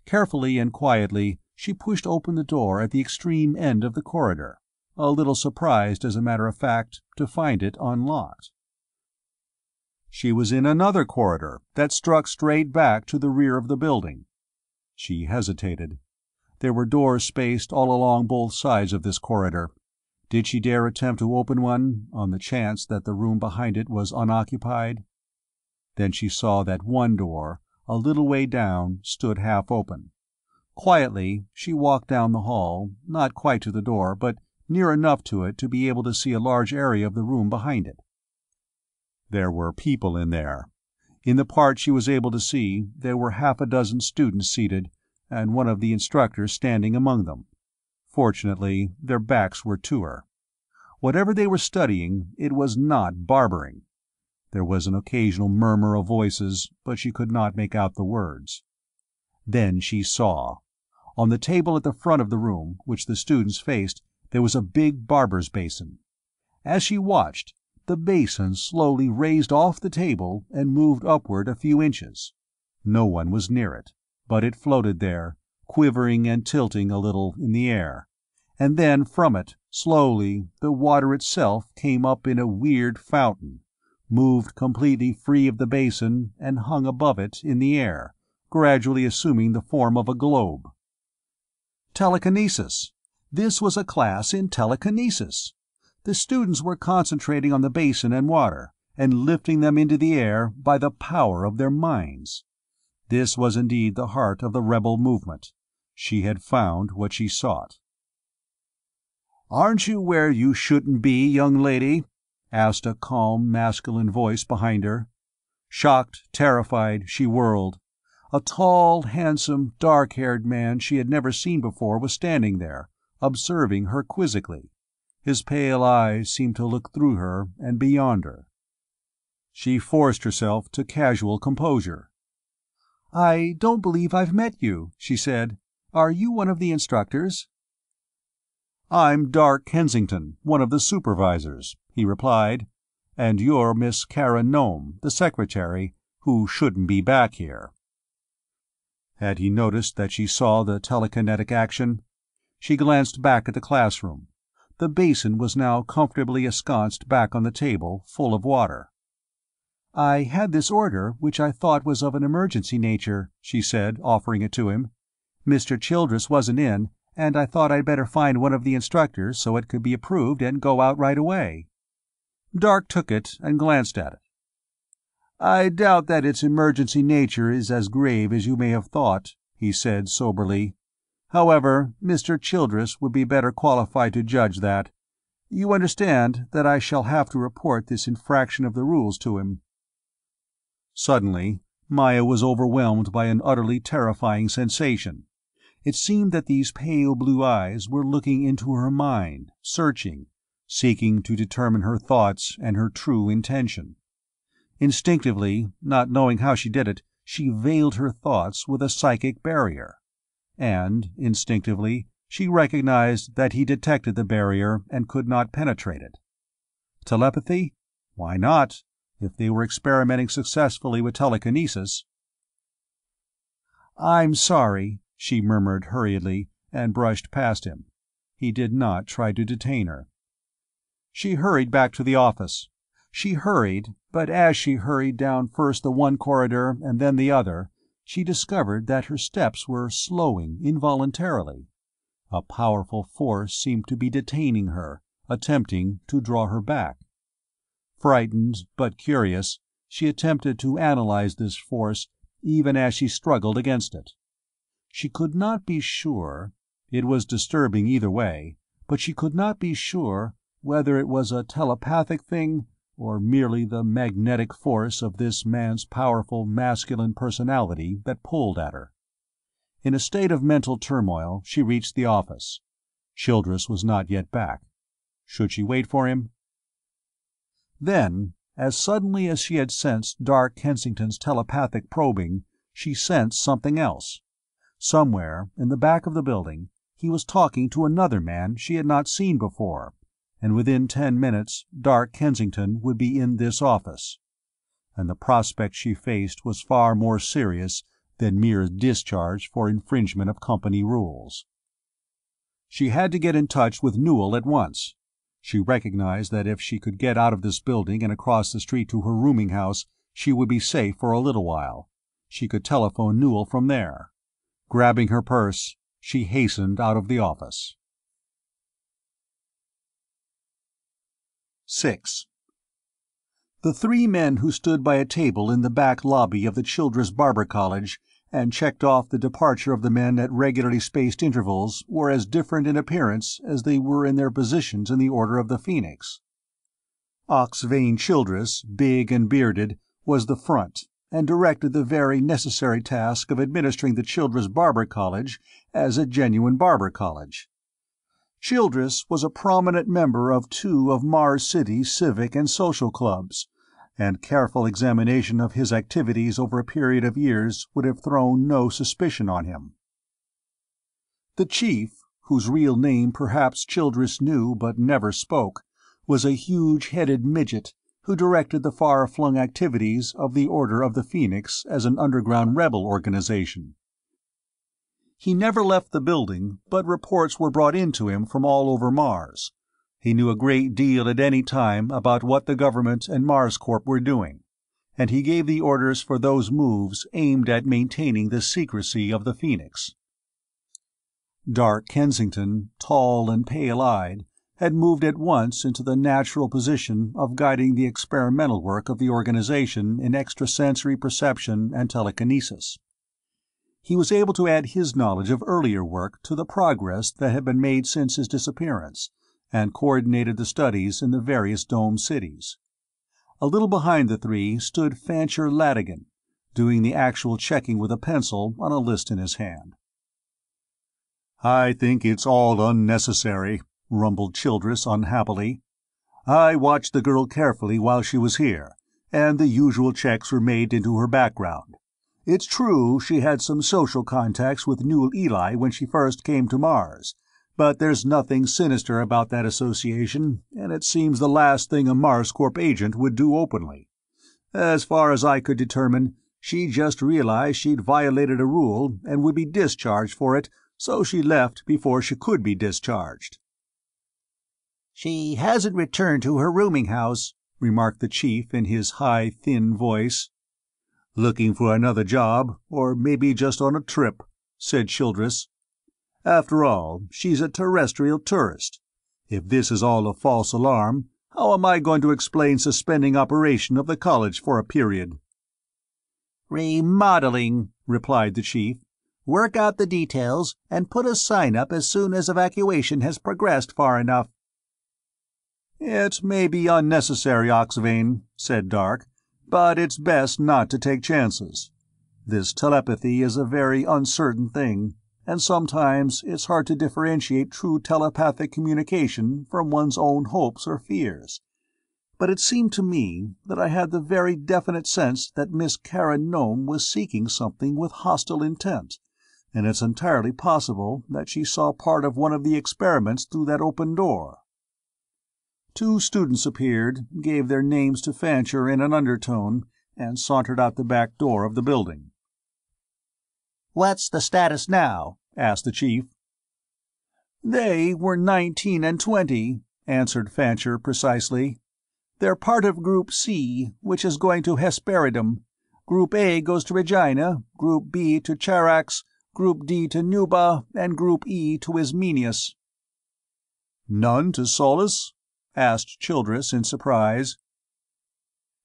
Carefully and quietly, she pushed open the door at the extreme end of the corridor, a little surprised, as a matter of fact, to find it unlocked. She was in another corridor that struck straight back to the rear of the building. She hesitated. There were doors spaced all along both sides of this corridor. Did she dare attempt to open one, on the chance that the room behind it was unoccupied? Then she saw that one door, a little way down, stood half open. Quietly, she walked down the hall, not quite to the door, but near enough to it to be able to see a large area of the room behind it. There were people in there. In the part she was able to see, there were half a dozen students seated, and one of the instructors standing among them. Fortunately, their backs were to her. Whatever they were studying, it was not barbering. There was an occasional murmur of voices, but she could not make out the words. Then she saw. On the table at the front of the room, which the students faced, there was a big barber's basin. As she watched, the basin slowly raised off the table and moved upward a few inches. No one was near it, but it floated there, quivering and tilting a little in the air, and then from it, slowly, the water itself came up in a weird fountain, moved completely free of the basin and hung above it in the air, gradually assuming the form of a globe. Telekinesis! This was a class in telekinesis! The students were concentrating on the basin and water, and lifting them into the air by the power of their minds. This was indeed the heart of the rebel movement. She had found what she sought. "Aren't you where you shouldn't be, young lady?" asked a calm, masculine voice behind her. Shocked, terrified, she whirled. A tall, handsome, dark-haired man she had never seen before was standing there, observing her quizzically. His pale eyes seemed to look through her and beyond her. She forced herself to casual composure. "I don't believe I've met you," she said. "Are you one of the instructors?" "I'm Dark Kensington, one of the supervisors," he replied. "And you're Miss Kara Nome, the secretary, who shouldn't be back here." Had he noticed that she saw the telekinetic action? She glanced back at the classroom. The basin was now comfortably ensconced back on the table, full of water. "I had this order, which I thought was of an emergency nature," she said, offering it to him. "Mr. Childress wasn't in, and I thought I'd better find one of the instructors so it could be approved and go out right away." Dark took it and glanced at it. "I doubt that its emergency nature is as grave as you may have thought," he said soberly. "However, Mr. Childress would be better qualified to judge that. You understand that I shall have to report this infraction of the rules to him." Suddenly, Maya was overwhelmed by an utterly terrifying sensation. It seemed that these pale blue eyes were looking into her mind, searching, seeking to determine her thoughts and her true intention. Instinctively, not knowing how she did it, she veiled her thoughts with a psychic barrier. And, instinctively, she recognized that he detected the barrier and could not penetrate it. Telepathy? Why not, if they were experimenting successfully with telekinesis? "I'm sorry," she murmured hurriedly, and brushed past him. He did not try to detain her. She hurried back to the office. She hurried, but as she hurried down first the one corridor and then the other, she discovered that her steps were slowing involuntarily. A powerful force seemed to be detaining her, attempting to draw her back. Frightened, but curious, she attempted to analyze this force even as she struggled against it. She could not be sure, it was disturbing either way, but she could not be sure whether it was a telepathic thing or merely the magnetic force of this man's powerful masculine personality that pulled at her. In a state of mental turmoil, she reached the office. Childress was not yet back. Should she wait for him? Then, as suddenly as she had sensed Dark Kensington's telepathic probing, she sensed something else. Somewhere, in the back of the building, he was talking to another man she had not seen before, and within 10 minutes Dark Kensington would be in this office. And the prospect she faced was far more serious than mere discharge for infringement of company rules. She had to get in touch with Newell at once. She recognized that if she could get out of this building and across the street to her rooming house, she would be safe for a little while. She could telephone Newell from there. Grabbing her purse, she hastened out of the office. 6. The 3 men who stood by a table in the back lobby of the Childress Barber College and checked off the departure of the men at regularly spaced intervals were as different in appearance as they were in their positions in the Order of the Phoenix. Ox-Vane Childress, big and bearded, was the front, and directed the very necessary task of administering the Childress Barber College as a genuine barber college. Childress was a prominent member of 2 of Mars City's civic and social clubs, and careful examination of his activities over a period of years would have thrown no suspicion on him. The chief, whose real name perhaps Childress knew but never spoke, was a huge-headed midget who directed the far-flung activities of the Order of the Phoenix as an underground rebel organization. He never left the building, but reports were brought in to him from all over Mars. He knew a great deal at any time about what the government and MarsCorp were doing, and he gave the orders for those moves aimed at maintaining the secrecy of the Phoenix. Dark Kensington, tall and pale-eyed, had moved at once into the natural position of guiding the experimental work of the organization in extrasensory perception and telekinesis. He was able to add his knowledge of earlier work to the progress that had been made since his disappearance, and coordinated the studies in the various dome cities. A little behind the 3 stood Fancher Ladigan, doing the actual checking with a pencil on a list in his hand. "I think it's all unnecessary," rumbled Childress unhappily. "I watched the girl carefully while she was here, and the usual checks were made into her background. It's true she had some social contacts with Newell Ely when she first came to Mars, but there's nothing sinister about that association, and it seems the last thing a MarsCorp agent would do openly. As far as I could determine, she just realized she'd violated a rule and would be discharged for it, so she left before she could be discharged." "She hasn't returned to her rooming house," remarked the chief in his high, thin voice. "Looking for another job, or maybe just on a trip," said Childress. "After all, she's a terrestrial tourist. If this is all a false alarm, how am I going to explain suspending operation of the college for a period?" "Remodeling," replied the chief. "Work out the details, and put a sign up as soon as evacuation has progressed far enough." "It may be unnecessary, Oxvane," said Dark, "but it's best not to take chances. This telepathy is a very uncertain thing, and sometimes it's hard to differentiate true telepathic communication from one's own hopes or fears. But it seemed to me that I had the very definite sense that Miss Karen Nome was seeking something with hostile intent, and it's entirely possible that she saw part of one of the experiments through that open door." Two students appeared, gave their names to Fancher in an undertone, and sauntered out the back door of the building. "What's the status now?" asked the chief. "They were 19 and 20, answered Fancher precisely. "They're part of Group C, which is going to Hesperidum. Group A goes to Regina, Group B to Charax, Group D to Nuba, and Group E to Ismenius." "None to Solus?" asked Childress in surprise.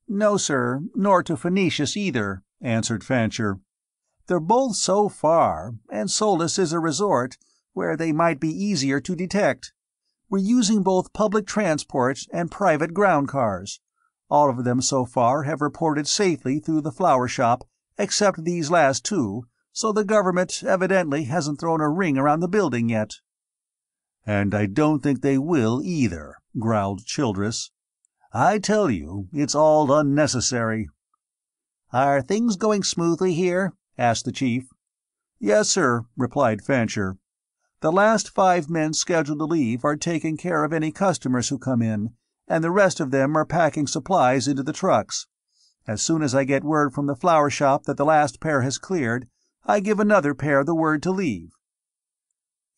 "No, sir, nor to Phoenicius either," answered Fancher. "They're both so far, and Solus is a resort where they might be easier to detect. We're using both public transport and private ground cars. All of them so far have reported safely through the flower shop, except these last two, so the government evidently hasn't thrown a ring around the building yet." "And I don't think they will either," growled Childress. "I tell you, it's all unnecessary." "Are things going smoothly here?" asked the chief. "Yes, sir," replied Fancher. "The last 5 men scheduled to leave are taking care of any customers who come in, and the rest of them are packing supplies into the trucks. As soon as I get word from the flower shop that the last pair has cleared, I give another pair the word to leave."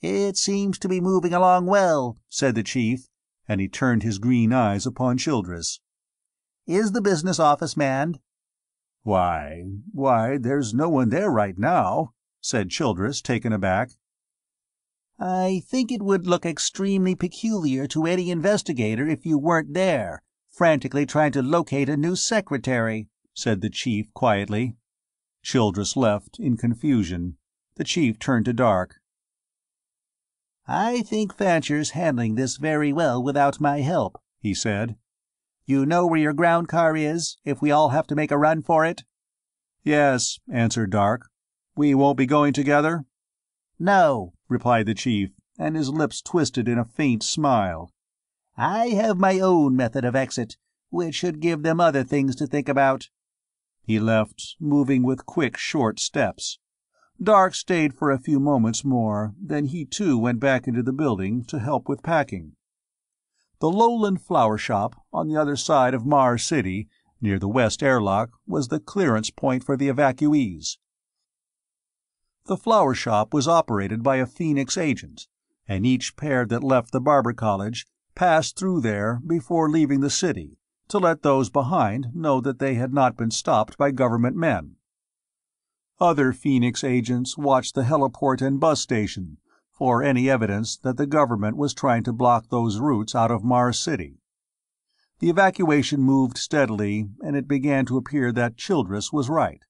"It seems to be moving along well," said the chief, and he turned his green eyes upon Childress. "Is the business office manned?" Why, there's no one there right now," said Childress, taken aback. "I think it would look extremely peculiar to any investigator if you weren't there, frantically trying to locate a new secretary," said the chief quietly. Childress left in confusion. The chief turned to Dark. "I think Fancher's handling this very well without my help," he said. "You know where your ground car is, if we all have to make a run for it?" "Yes," answered Dark. "We won't be going together?" "No," replied the chief, and his lips twisted in a faint smile. "I have my own method of exit, which should give them other things to think about." He left, moving with quick, short steps. Dark stayed for a few moments more, then he too went back into the building to help with packing. The Lowland Flower Shop, on the other side of Mars City, near the west airlock, was the clearance point for the evacuees. The flower shop was operated by a Phoenix agent, and each pair that left the Barber College passed through there before leaving the city, to let those behind know that they had not been stopped by government men. Other Phoenix agents watched the heliport and bus station for any evidence that the government was trying to block those routes out of Mars City. The evacuation moved steadily, and it began to appear that Childress was right.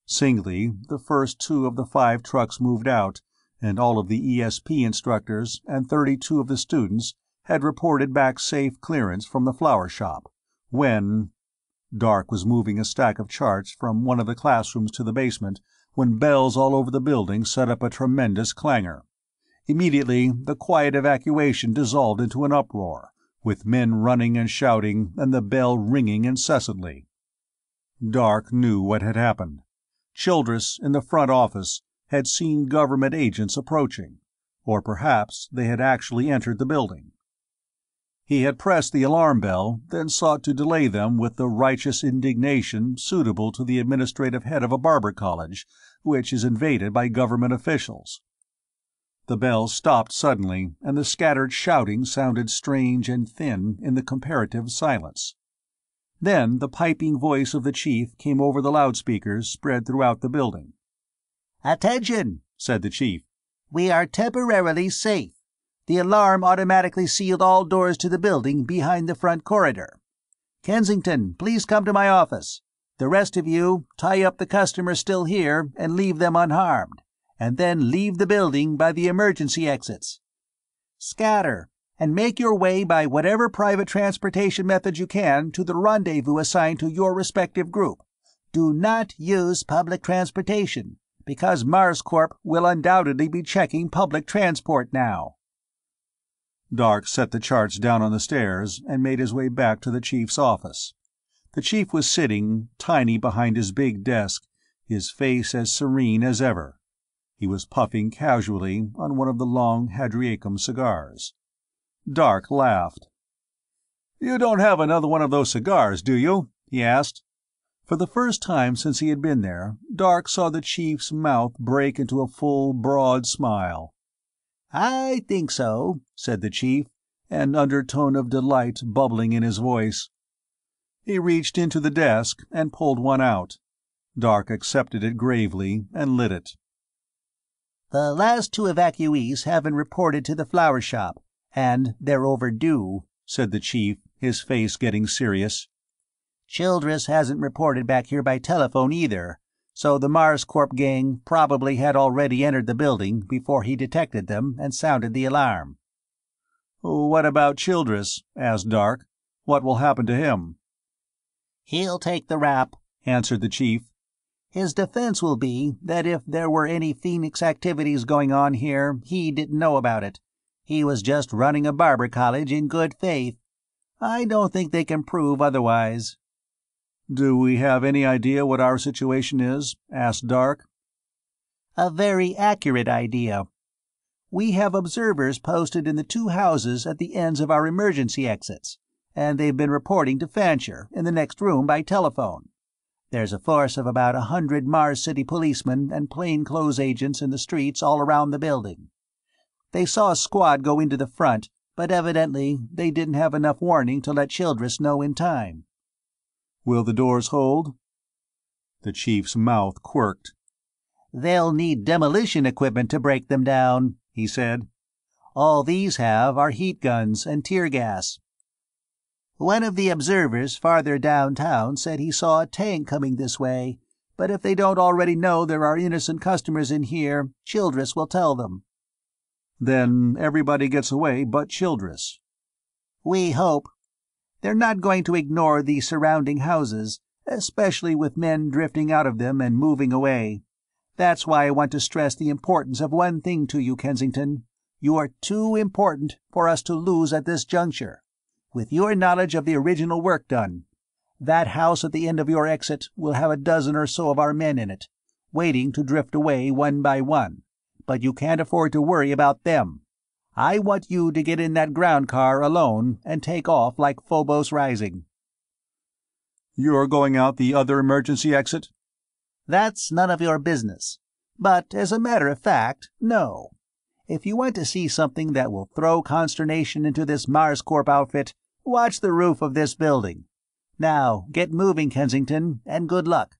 Singly, the first 2 of the 5 trucks moved out, and all of the ESP instructors and 32 of the students had reported back safe clearance from the flower shop, when— Dark was moving a stack of charts from one of the classrooms to the basement, when bells all over the building set up a tremendous clangor. Immediately, the quiet evacuation dissolved into an uproar, with men running and shouting and the bell ringing incessantly. Dark knew what had happened. Childress, in the front office, had seen government agents approaching, or perhaps they had actually entered the building. He had pressed the alarm bell, then sought to delay them with the righteous indignation suitable to the administrative head of a barber college, which is invaded by government officials. The bell stopped suddenly, and the scattered shouting sounded strange and thin in the comparative silence. Then the piping voice of the chief came over the loudspeakers spread throughout the building. "Attention," said the chief. "We are temporarily safe. The alarm automatically sealed all doors to the building behind the front corridor. Kensington, please come to my office. The rest of you, tie up the customers still here and leave them unharmed, and then leave the building by the emergency exits. Scatter, and make your way by whatever private transportation method you can to the rendezvous assigned to your respective group. Do not use public transportation, because Mars Corp will undoubtedly be checking public transport now." Dark set the charts down on the stairs and made his way back to the chief's office. The chief was sitting, tiny behind his big desk, his face as serene as ever. He was puffing casually on one of the long Hadriacum cigars. Dark laughed. "You don't have another one of those cigars, do you?" he asked. For the first time since he had been there, Dark saw the chief's mouth break into a full, broad smile. "I think so," said the chief, an undertone of delight bubbling in his voice. He reached into the desk and pulled one out. Dark accepted it gravely and lit it. "The last 2 evacuees haven't reported to the flower shop, and they're overdue," said the chief, his face getting serious. "Childress hasn't reported back here by telephone either, so the Mars Corp gang probably had already entered the building before he detected them and sounded the alarm." "What about Childress?" asked Dark. "What will happen to him?" "He'll take the rap," answered the chief. "His defense will be that if there were any Phoenix activities going on here, he didn't know about it. He was just running a barber college in good faith. I don't think they can prove otherwise." "Do we have any idea what our situation is?" asked Dark. "A very accurate idea. We have observers posted in the 2 houses at the ends of our emergency exits, and they've been reporting to Fancher in the next room by telephone. There's a force of about 100 Mars City policemen and plainclothes agents in the streets all around the building. They saw a squad go into the front, but evidently they didn't have enough warning to let Childress know in time." "Will the doors hold?" The chief's mouth quirked. "They'll need demolition equipment to break them down," he said. "All these have are heat guns and tear gas. One of the observers farther downtown said he saw a tank coming this way, but if they don't already know there are innocent customers in here, Childress will tell them." "Then everybody gets away but Childress." "We hope. They're not going to ignore the surrounding houses, especially with men drifting out of them and moving away. That's why I want to stress the importance of one thing to you, Kensington. You are too important for us to lose at this juncture. With your knowledge of the original work done, that house at the end of your exit will have a dozen or so of our men in it, waiting to drift away one by one, but you can't afford to worry about them. I want you to get in that ground car alone and take off like Phobos Rising." "You're going out the other emergency exit?" "That's none of your business. But as a matter of fact, no. If you want to see something that will throw consternation into this Mars Corp outfit, watch the roof of this building. Now, get moving, Kensington, and good luck.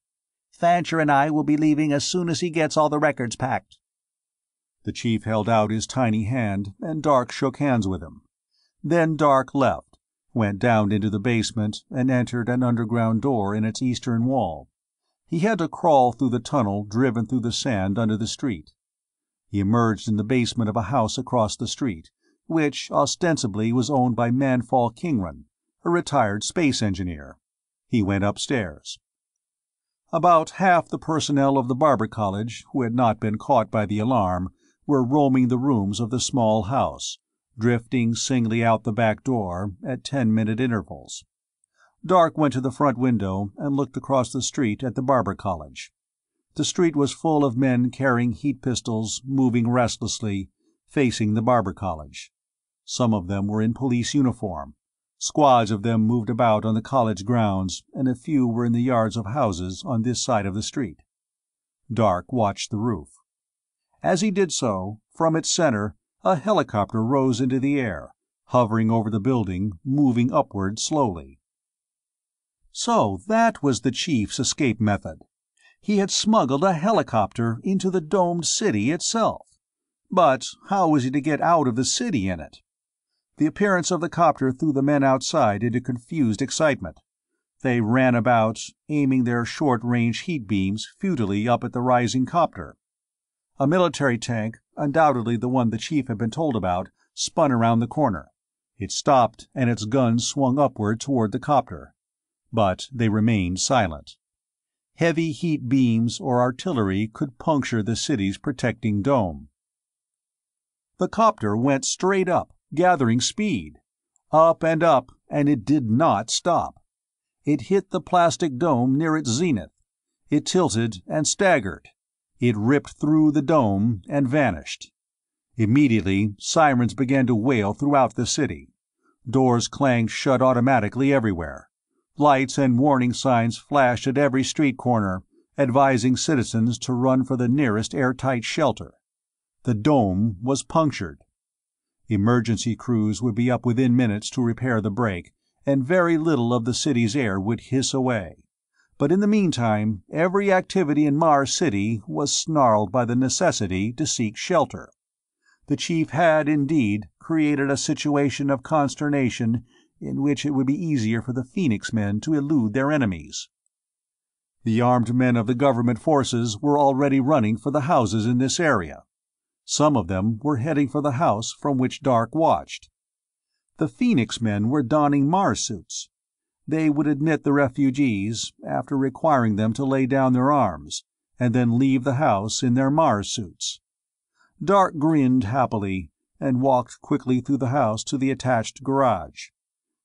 Fancher and I will be leaving as soon as he gets all the records packed." The chief held out his tiny hand, and Dark shook hands with him. Then Dark left, went down into the basement, and entered an underground door in its eastern wall. He had to crawl through the tunnel driven through the sand under the street. He emerged in the basement of a house across the street, which ostensibly was owned by Manfall Kingran, a retired space engineer. He went upstairs. About half the personnel of the Barber College, who had not been caught by the alarm, were roaming the rooms of the small house, drifting singly out the back door at 10-minute intervals. Dark went to the front window and looked across the street at the Barber College. The street was full of men carrying heat pistols, moving restlessly, facing the Barber College. Some of them were in police uniform. Squads of them moved about on the college grounds, and a few were in the yards of houses on this side of the street. Dark watched the roof. As he did so, from its center, a helicopter rose into the air, hovering over the building, moving upward slowly. So that was the chief's escape method. He had smuggled a helicopter into the domed city itself. But how was he to get out of the city in it? The appearance of the copter threw the men outside into confused excitement. They ran about, aiming their short-range heat beams futilely up at the rising copter. A military tank, undoubtedly the one the chief had been told about, spun around the corner. It stopped, and its guns swung upward toward the copter. But they remained silent. Heavy heat beams or artillery could puncture the city's protecting dome. The copter went straight up, gathering speed. Up, and it did not stop. It hit the plastic dome near its zenith. It tilted and staggered. It ripped through the dome and vanished. Immediately, sirens began to wail throughout the city. Doors clanged shut automatically everywhere. Lights and warning signs flashed at every street corner, advising citizens to run for the nearest airtight shelter. The dome was punctured. Emergency crews would be up within minutes to repair the break, and very little of the city's air would hiss away. But in the meantime, every activity in Mars City was snarled by the necessity to seek shelter. The chief had, indeed, created a situation of consternation in which it would be easier for the Phoenix men to elude their enemies. The armed men of the government forces were already running for the houses in this area. Some of them were heading for the house from which Dark watched. The Phoenix men were donning Mars suits. They would admit the refugees, after requiring them to lay down their arms, and then leave the house in their Mars suits. Dark grinned happily, and walked quickly through the house to the attached garage.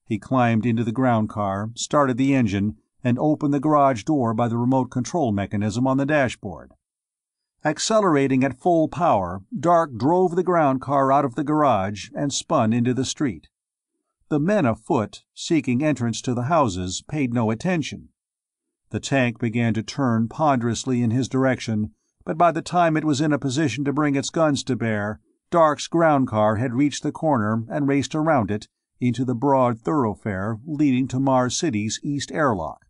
He climbed into the ground car, started the engine, and opened the garage door by the remote control mechanism on the dashboard. Accelerating at full power, Dark drove the ground car out of the garage and spun into the street. The men afoot, seeking entrance to the houses, paid no attention. The tank began to turn ponderously in his direction, but by the time it was in a position to bring its guns to bear, Dark's ground car had reached the corner and raced around it into the broad thoroughfare leading to Mars City's east airlock.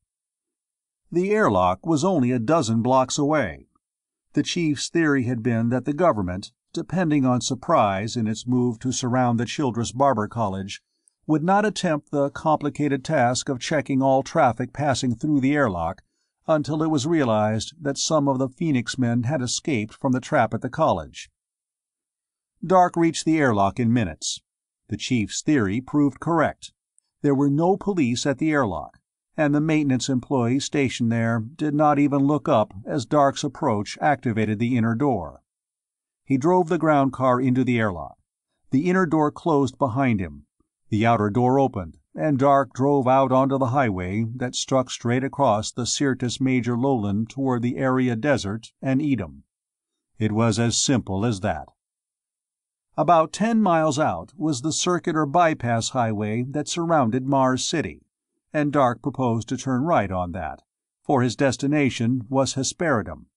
The airlock was only a dozen blocks away. The chief's theory had been that the government, depending on surprise in its move to surround the Childress Barber College, would not attempt the complicated task of checking all traffic passing through the airlock until it was realized that some of the Phoenix men had escaped from the trap at the college. Dark reached the airlock in minutes. The chief's theory proved correct. There were no police at the airlock, and the maintenance employees stationed there did not even look up as Dark's approach activated the inner door. He drove the ground car into the airlock. The inner door closed behind him. The outer door opened, and Dark drove out onto the highway that struck straight across the Syrtis Major lowland toward the Area Desert and Edom. It was as simple as that. About 10 miles out was the circular bypass highway that surrounded Mars City, and Dark proposed to turn right on that, for his destination was Hesperidum.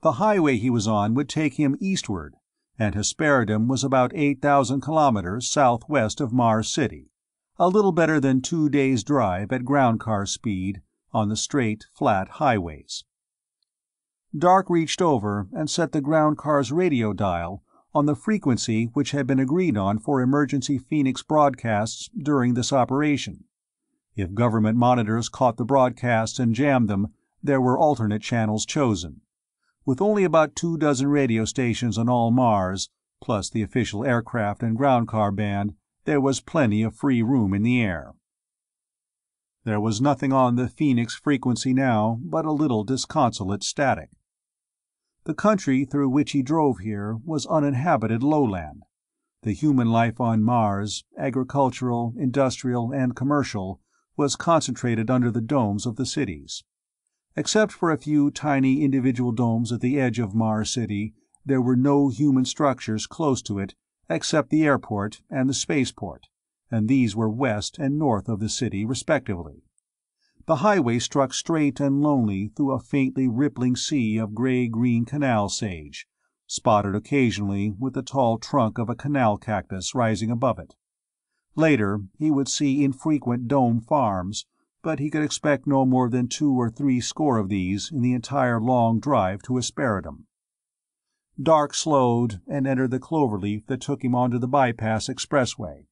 The highway he was on would take him eastward, and Hesperidum was about 8,000 kilometers southwest of Mars City, a little better than 2 days' drive at ground car speed on the straight, flat highways. Dark reached over and set the ground car's radio dial on the frequency which had been agreed on for emergency Phoenix broadcasts during this operation. If government monitors caught the broadcasts and jammed them, there were alternate channels chosen. With only about 24 radio stations on all Mars, plus the official aircraft and ground car band, there was plenty of free room in the air. There was nothing on the Phoenix frequency now but a little disconsolate static. The country through which he drove here was uninhabited lowland. The human life on Mars, agricultural, industrial, and commercial, was concentrated under the domes of the cities. Except for a few tiny individual domes at the edge of Mars City, there were no human structures close to it except the airport and the spaceport, and these were west and north of the city respectively. The highway struck straight and lonely through a faintly rippling sea of gray-green canal sage, spotted occasionally with the tall trunk of a canal cactus rising above it. Later, he would see infrequent dome farms, but he could expect no more than 2 or 3 score of these in the entire long drive to Hesperidum. Dark slowed and entered the cloverleaf that took him onto the bypass expressway.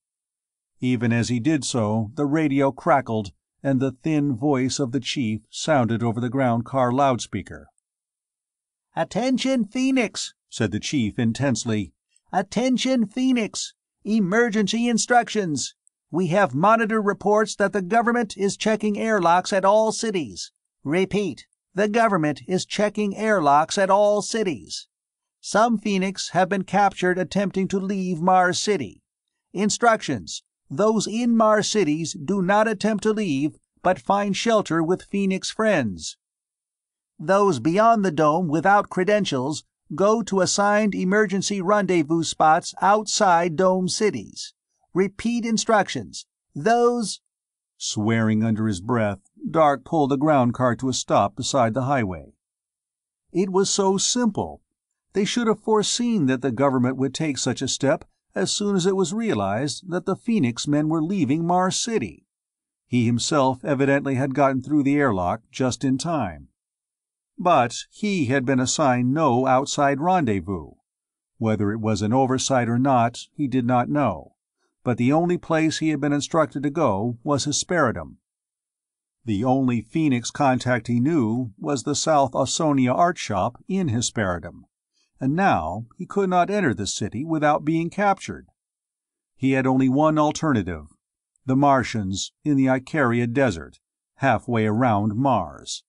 Even as he did so, the radio crackled, and the thin voice of the chief sounded over the ground car loudspeaker. "Attention, Phoenix," said the chief intensely. "Attention, Phoenix. Emergency instructions. We have monitor reports that the government is checking airlocks at all cities. Repeat, the government is checking airlocks at all cities. Some Phoenix have been captured attempting to leave Mars City. Instructions: those in Mars cities do not attempt to leave, but find shelter with Phoenix friends. Those beyond the dome without credentials go to assigned emergency rendezvous spots outside dome cities. Repeat instructions: those—" Swearing under his breath, Dark pulled the ground car to a stop beside the highway. It was so simple. They should have foreseen that the government would take such a step as soon as it was realized that the Phoenix men were leaving Mars City. He himself evidently had gotten through the airlock just in time. But he had been assigned no outside rendezvous. Whether it was an oversight or not, he did not know, but the only place he had been instructed to go was Hesperidum. The only Phoenix contact he knew was the South Ausonia art shop in Hesperidum, and now he could not enter the city without being captured. He had only one alternative: the Martians in the Icaria Desert, halfway around Mars.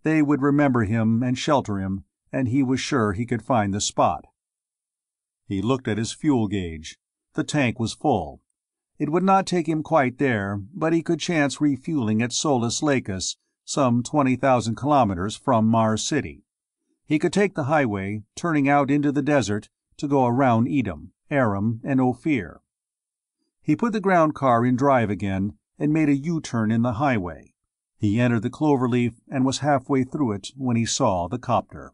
They would remember him and shelter him, and he was sure he could find the spot. He looked at his fuel gauge. The tank was full. It would not take him quite there, but he could chance refueling at Solus Lacus, some 20,000 kilometers from Mars City. He could take the highway, turning out into the desert, to go around Edom, Aram, and Ophir. He put the ground car in drive again and made a U-turn in the highway. He entered the cloverleaf and was halfway through it when he saw the copter.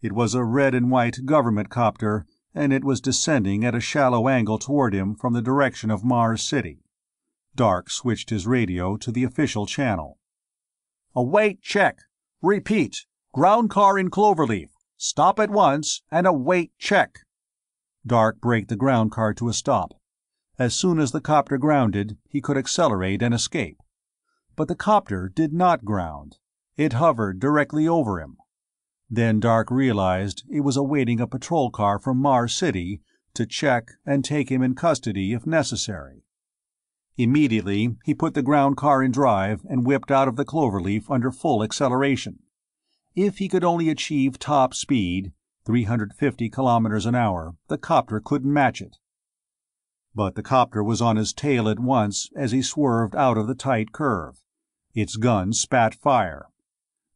It was a red and white government copter, and it was descending at a shallow angle toward him from the direction of Mars City. Dark switched his radio to the official channel. "Await check. Repeat. Ground car in cloverleaf. Stop at once and await check." Dark braked the ground car to a stop. As soon as the copter grounded, he could accelerate and escape. But the copter did not ground. It hovered directly over him. Then Dark realized it was awaiting a patrol car from Mars City to check and take him in custody if necessary. Immediately, he put the ground car in drive and whipped out of the cloverleaf under full acceleration. If he could only achieve top speed, 350 kilometers an hour, the copter couldn't match it. But the copter was on his tail at once as he swerved out of the tight curve. Its gun spat fire.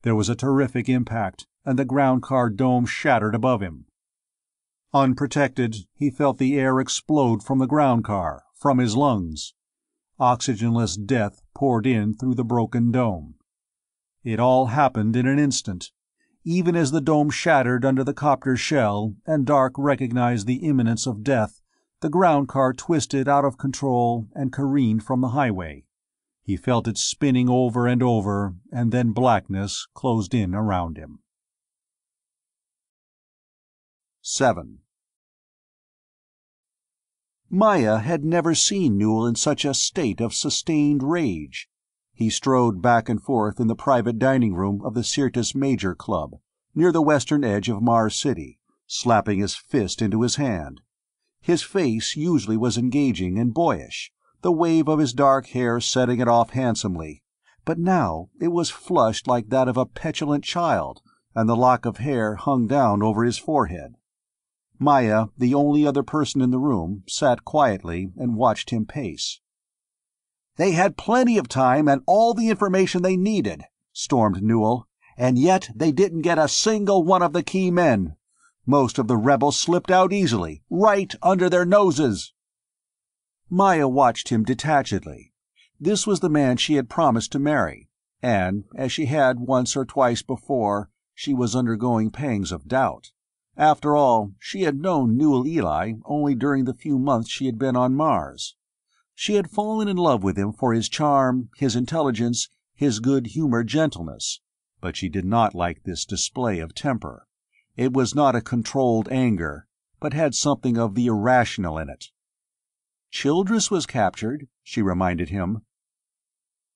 There was a terrific impact, and the ground car dome shattered above him. Unprotected, he felt the air explode from the ground car, from his lungs. Oxygenless death poured in through the broken dome. It all happened in an instant. Even as the dome shattered under the copter's shell and Dark recognized the imminence of death, the ground car twisted out of control and careened from the highway. He felt it spinning over and over, and then blackness closed in around him. 7. Maya had never seen Newell in such a state of sustained rage. He strode back and forth in the private dining room of the Syrtis Major Club, near the western edge of Mars City, slapping his fist into his hand. His face usually was engaging and boyish, the wave of his dark hair setting it off handsomely, but now it was flushed like that of a petulant child, and the lock of hair hung down over his forehead. Maya, the only other person in the room, sat quietly and watched him pace. "They had plenty of time and all the information they needed," stormed Newell, "and yet they didn't get a single one of the key men. Most of the rebels slipped out easily, right under their noses." Maya watched him detachedly. This was the man she had promised to marry, and, as she had once or twice before, she was undergoing pangs of doubt. After all, she had known Newell Ely only during the few months she had been on Mars. She had fallen in love with him for his charm, his intelligence, his good-humored gentleness, but she did not like this display of temper. It was not a controlled anger, but had something of the irrational in it. "Childress was captured," she reminded him.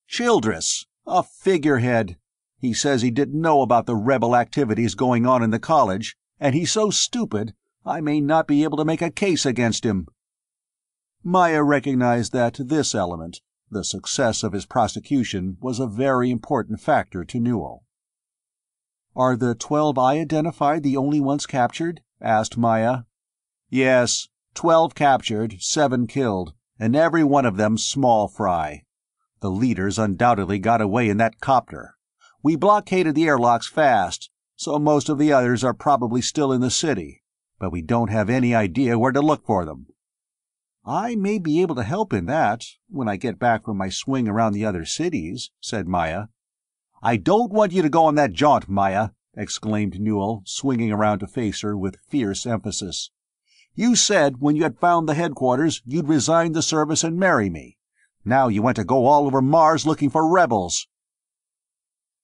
"Childress! A figurehead! He says he didn't know about the rebel activities going on in the college, and he's so stupid I may not be able to make a case against him." Maya recognized that this element, the success of his prosecution, was a very important factor to Newell. "Are the 12 I identified the only ones captured?" asked Maya. "Yes, 12 captured, 7 killed, and every one of them small fry. The leaders undoubtedly got away in that copter. We blockaded the airlocks fast, so most of the others are probably still in the city, but we don't have any idea where to look for them." "I may be able to help in that, when I get back from my swing around the other cities," said Maya. "I don't want you to go on that jaunt, Maya," exclaimed Newell, swinging around to face her with fierce emphasis. "You said when you had found the headquarters you'd resign the service and marry me. Now you want to go all over Mars looking for rebels."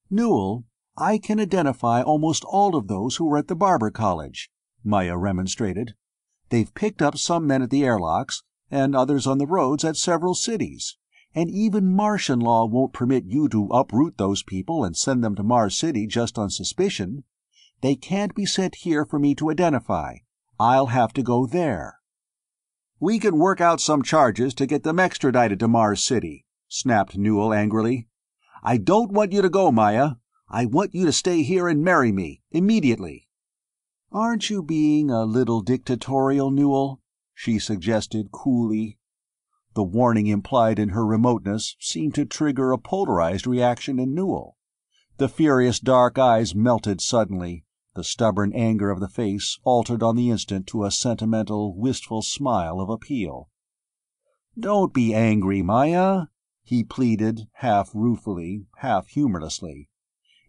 "Newell, I can identify almost all of those who were at the Barber College," Maya remonstrated. "They've picked up some men at the airlocks, and others on the roads at several cities, and even Martian law won't permit you to uproot those people and send them to Mars City just on suspicion. They can't be sent here for me to identify. I'll have to go there." "We can work out some charges to get them extradited to Mars City," snapped Newell angrily. "I don't want you to go, Maya. I want you to stay here and marry me, immediately." "Aren't you being a little dictatorial, Newell?" she suggested coolly. The warning implied in her remoteness seemed to trigger a polarized reaction in Newell. The furious dark eyes melted suddenly, the stubborn anger of the face altered on the instant to a sentimental, wistful smile of appeal. "Don't be angry, Maya," he pleaded, half ruefully, half humorlessly.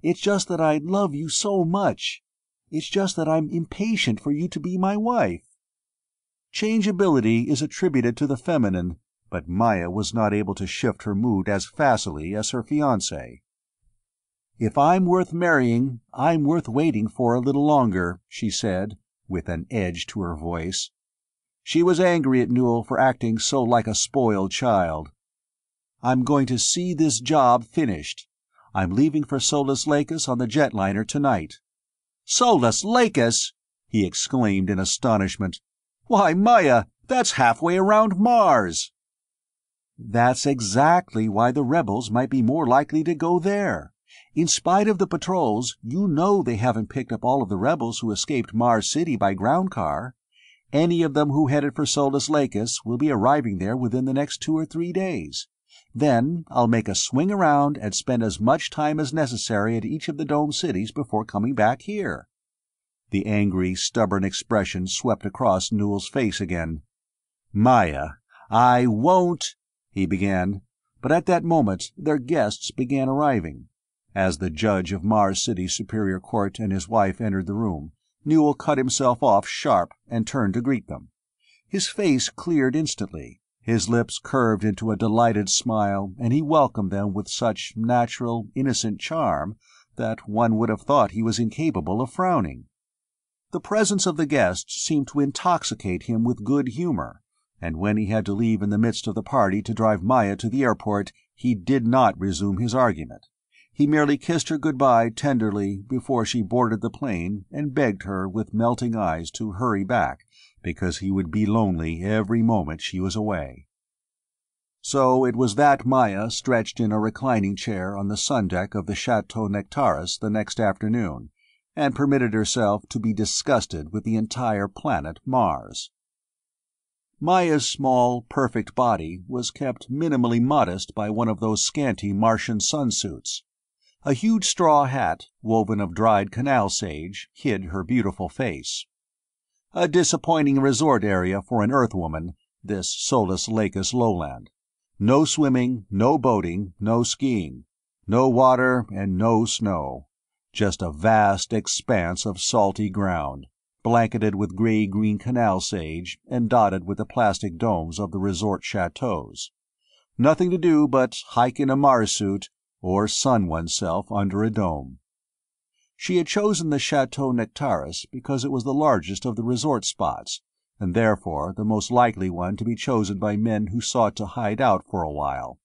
"It's just that I love you so much. It's just that I'm impatient for you to be my wife." Changeability is attributed to the feminine, but Maya was not able to shift her mood as facilely as her fiancé. "If I'm worth marrying, I'm worth waiting for a little longer," she said, with an edge to her voice. She was angry at Newell for acting so like a spoiled child. "I'm going to see this job finished. I'm leaving for Solus Lacus on the jetliner tonight." "Solus Lacus!" he exclaimed in astonishment. "Why, Maya, that's halfway around Mars!" "That's exactly why the rebels might be more likely to go there. In spite of the patrols, you know they haven't picked up all of the rebels who escaped Mars City by ground car. Any of them who headed for Solus Lacus will be arriving there within the next 2 or 3 days. Then I'll make a swing around and spend as much time as necessary at each of the dome cities before coming back here." The angry, stubborn expression swept across Newell's face again. "Maya, I won't—" he began, but at that moment their guests began arriving. As the judge of Mars City Superior Court and his wife entered the room, Newell cut himself off sharp and turned to greet them. His face cleared instantly, his lips curved into a delighted smile, and he welcomed them with such natural, innocent charm that one would have thought he was incapable of frowning. The presence of the guests seemed to intoxicate him with good humor, and when he had to leave in the midst of the party to drive Maya to the airport, he did not resume his argument. He merely kissed her goodbye tenderly before she boarded the plane and begged her with melting eyes to hurry back, because he would be lonely every moment she was away. So it was that Maya stretched in a reclining chair on the sun deck of the Chateau Nectaris the next afternoon, and permitted herself to be disgusted with the entire planet Mars. Maya's small, perfect body was kept minimally modest by one of those scanty Martian sunsuits. A huge straw hat, woven of dried canal sage, hid her beautiful face. A disappointing resort area for an Earthwoman, this Solus Lacus lowland. No swimming, no boating, no skiing. No water and no snow. Just a vast expanse of salty ground. blanketed with gray-green canal sage and dotted with the plastic domes of the resort chateaus. Nothing to do but hike in a Mars suit or sun oneself under a dome. She had chosen the Chateau Nectaris because it was the largest of the resort spots, and therefore the most likely one to be chosen by men who sought to hide out for a while.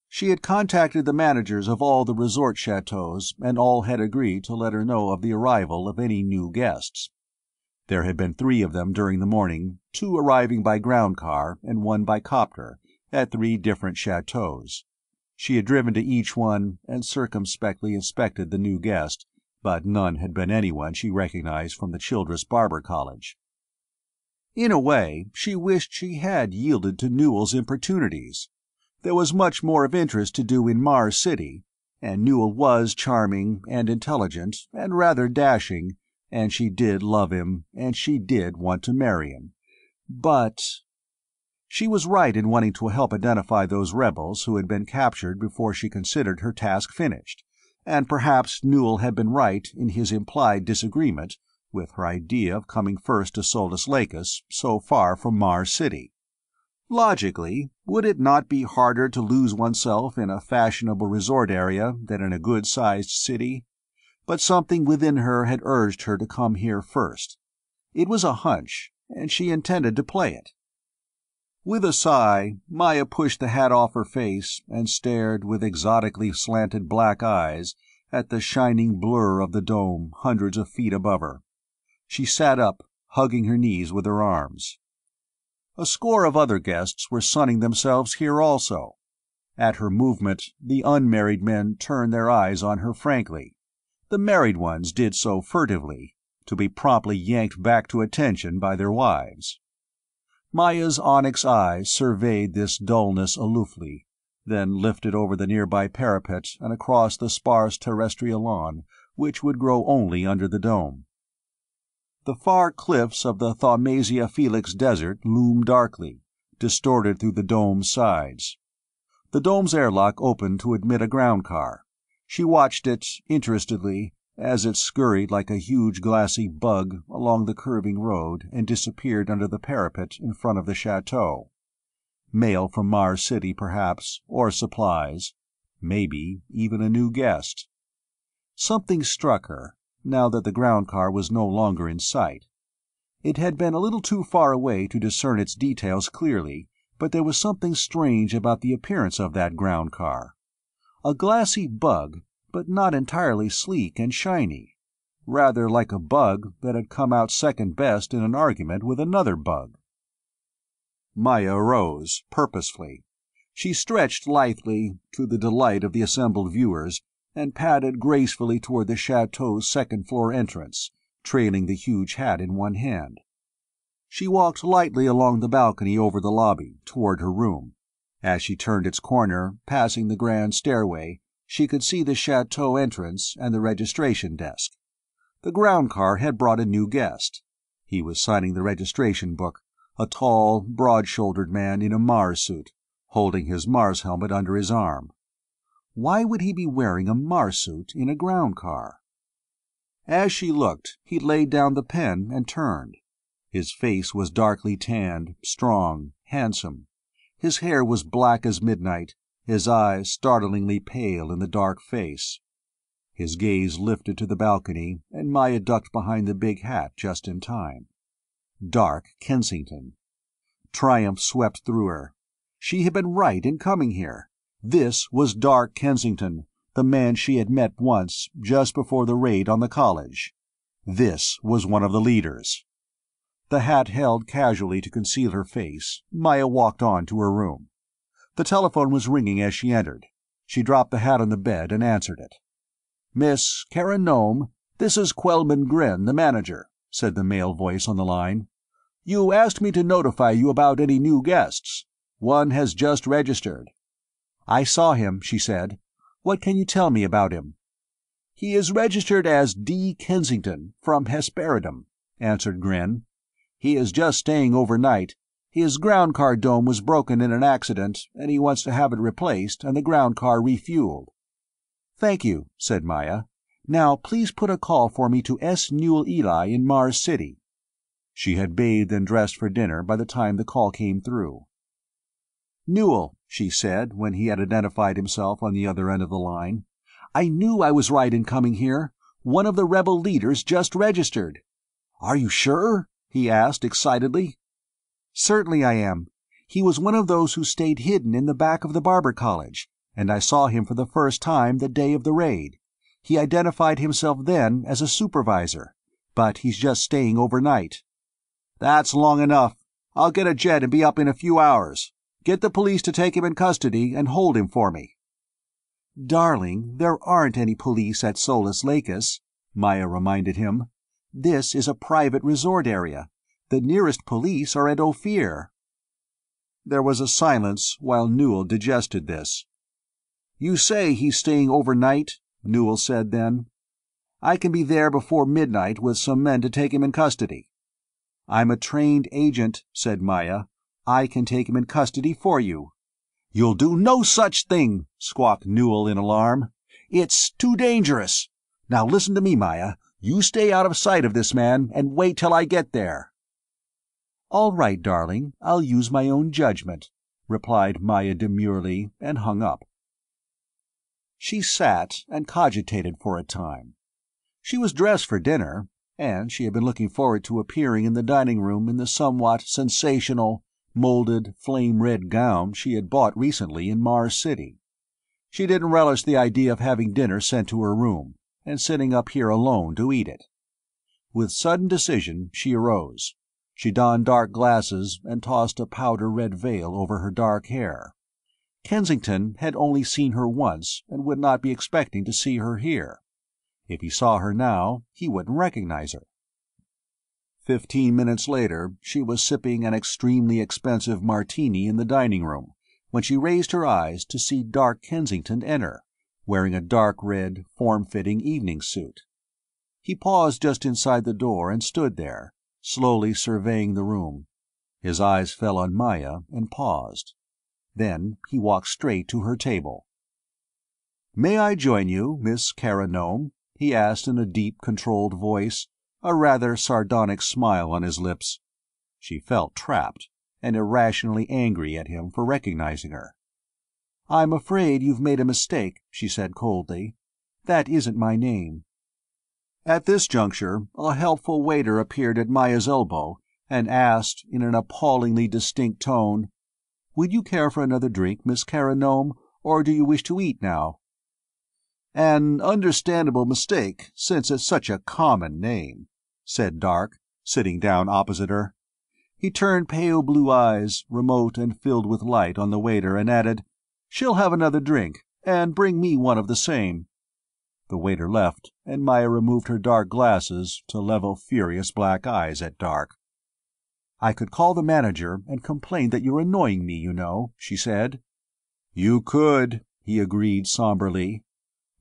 She had contacted the managers of all the resort chateaus, and all had agreed to let her know of the arrival of any new guests. There had been 3 of them during the morning, 2 arriving by ground car and 1 by copter, at 3 different chateaus. She had driven to each one and circumspectly inspected the new guest, but none had been anyone she recognized from the Childress Barber College. In a way, she wished she had yielded to Newell's importunities. There was much more of interest to do in Mars City, and Newell was charming and intelligent and rather dashing, and she did love him, and she did want to marry him. But she was right in wanting to help identify those rebels who had been captured before she considered her task finished, and perhaps Newell had been right in his implied disagreement with her idea of coming first to Solus Lacus, so far from Mars City. Logically, would it not be harder to lose oneself in a fashionable resort area than in a good-sized city? But something within her had urged her to come here first. It was a hunch, and she intended to play it. With a sigh, Maya pushed the hat off her face and stared with exotically slanted black eyes at the shining blur of the dome hundreds of feet above her. She sat up, hugging her knees with her arms. A score of other guests were sunning themselves here also. At her movement, the unmarried men turned their eyes on her frankly. The married ones did so furtively, to be promptly yanked back to attention by their wives. Maya's onyx eyes surveyed this dullness aloofly, then lifted over the nearby parapet and across the sparse terrestrial lawn, which would grow only under the dome. The far cliffs of the Thaumasia Felix Desert loomed darkly, distorted through the dome's sides. The dome's airlock opened to admit a ground car. She watched it interestedly as it scurried like a huge glassy bug along the curving road and disappeared under the parapet in front of the chateau. Mail from Mars City, perhaps, or supplies. Maybe even a new guest. Something struck her, now that the ground car was no longer in sight. It had been a little too far away to discern its details clearly, but there was something strange about the appearance of that ground car. A glassy bug, but not entirely sleek and shiny. Rather like a bug that had come out second best in an argument with another bug. Maya arose, purposefully. She stretched lithely, to the delight of the assembled viewers, and padded gracefully toward the chateau's second-floor entrance, trailing the huge hat in one hand. She walked lightly along the balcony over the lobby, toward her room. As she turned its corner, passing the grand stairway, she could see the chateau entrance and the registration desk. The ground car had brought a new guest. He was signing the registration book, a tall, broad-shouldered man in a Mars suit, holding his Mars helmet under his arm. Why would he be wearing a Mars suit in a ground car? As she looked, he laid down the pen and turned. His face was darkly tanned, strong, handsome. His hair was black as midnight, his eyes startlingly pale in the dark face. His gaze lifted to the balcony, and Maya ducked behind the big hat just in time. Dark Kensington. Triumph swept through her. She had been right in coming here. This was Dark Kensington, the man she had met once, just before the raid on the college. This was one of the leaders. The hat held casually to conceal her face, Maya walked on to her room. The telephone was ringing as she entered. She dropped the hat on the bed and answered it. "Miss Karen Nome, this is Quellman Grin, the manager," said the male voice on the line. "You asked me to notify you about any new guests. One has just registered." "I saw him," she said. "What can you tell me about him?" "He is registered as D. Kensington, from Hesperidum," answered Grin. "He is just staying overnight. His ground car dome was broken in an accident, and he wants to have it replaced and the ground car refueled." "Thank you," said Maya. Now please put a call for me to S. Newell Eli in Mars City." She had bathed and dressed for dinner by the time the call came through. "Newell," she said, when he had identified himself on the other end of the line, "I knew I was right in coming here. One of the rebel leaders just registered." "Are you sure?" he asked excitedly. "Certainly I am. He was one of those who stayed hidden in the back of the Barber College, and I saw him for the first time the day of the raid. He identified himself then as a supervisor, but he's just staying overnight." "That's long enough. I'll get a jet and be up in a few hours. Get the police to take him in custody and hold him for me." "Darling, there aren't any police at Solus Lacus," Maya reminded him. "This is a private resort area. The nearest police are at Ophir." There was a silence while Newell digested this. "You say he's staying overnight?" Newell said then. "I can be there before midnight with some men to take him in custody." "I'm a trained agent," said Maya. "I can take him in custody for you." "You'll do no such thing!" squawked Newell in alarm. "It's too dangerous. Now listen to me, Maya. You stay out of sight of this man and wait till I get there." "All right, darling, I'll use my own judgment," replied Maya demurely, and hung up. She sat and cogitated for a time. She was dressed for dinner, and she had been looking forward to appearing in the dining room in the somewhat sensational, molded, flame-red gown she had bought recently in Mars City. She didn't relish the idea of having dinner sent to her room, and sitting up here alone to eat it. With sudden decision she arose. She donned dark glasses and tossed a powder-red veil over her dark hair. Kensington had only seen her once and would not be expecting to see her here. If he saw her now, he wouldn't recognize her. 15 minutes later, she was sipping an extremely expensive martini in the dining room when she raised her eyes to see dark Kensington enter, wearing a dark red, form-fitting evening suit. He paused just inside the door and stood there, slowly surveying the room. His eyes fell on Maya and paused. Then he walked straight to her table. "May I join you, Miss Kara Nome?" he asked in a deep, controlled voice, a rather sardonic smile on his lips. She felt trapped, and irrationally angry at him for recognizing her. "I'm afraid you've made a mistake," she said coldly. "That isn't my name." At this juncture, a helpful waiter appeared at Maya's elbow and asked, in an appallingly distinct tone, "Would you care for another drink, Miss Kara Nome, or do you wish to eat now?" "An understandable mistake, since it's such a common name," said Dark, sitting down opposite her. He turned pale blue eyes, remote and filled with light, on the waiter and added, "She'll have another drink, and bring me one of the same." The waiter left, and Maya removed her dark glasses to level furious black eyes at Dark. "I could call the manager and complain that you're annoying me, you know," she said. "You could," he agreed somberly.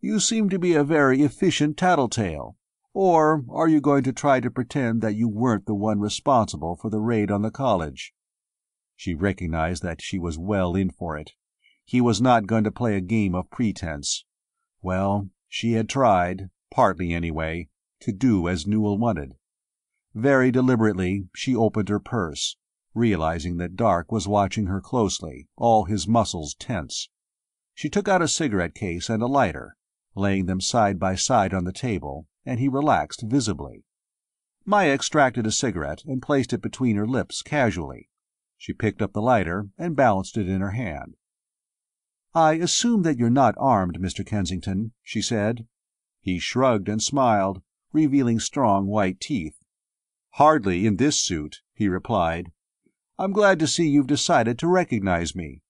"You seem to be a very efficient tattletale. Or are you going to try to pretend that you weren't the one responsible for the raid on the college?" She recognized that she was well in for it. He was not going to play a game of pretense. Well, she had tried, partly anyway, to do as Newell wanted. Very deliberately she opened her purse, realizing that Dark was watching her closely, all his muscles tense. She took out a cigarette case and a lighter, laying them side by side on the table, and he relaxed visibly. Maya extracted a cigarette and placed it between her lips casually. She picked up the lighter and balanced it in her hand. "I assume that you're not armed, Mr. Kensington," she said. He shrugged and smiled, revealing strong white teeth. "Hardly in this suit," he replied. "I'm glad to see you've decided to recognize me."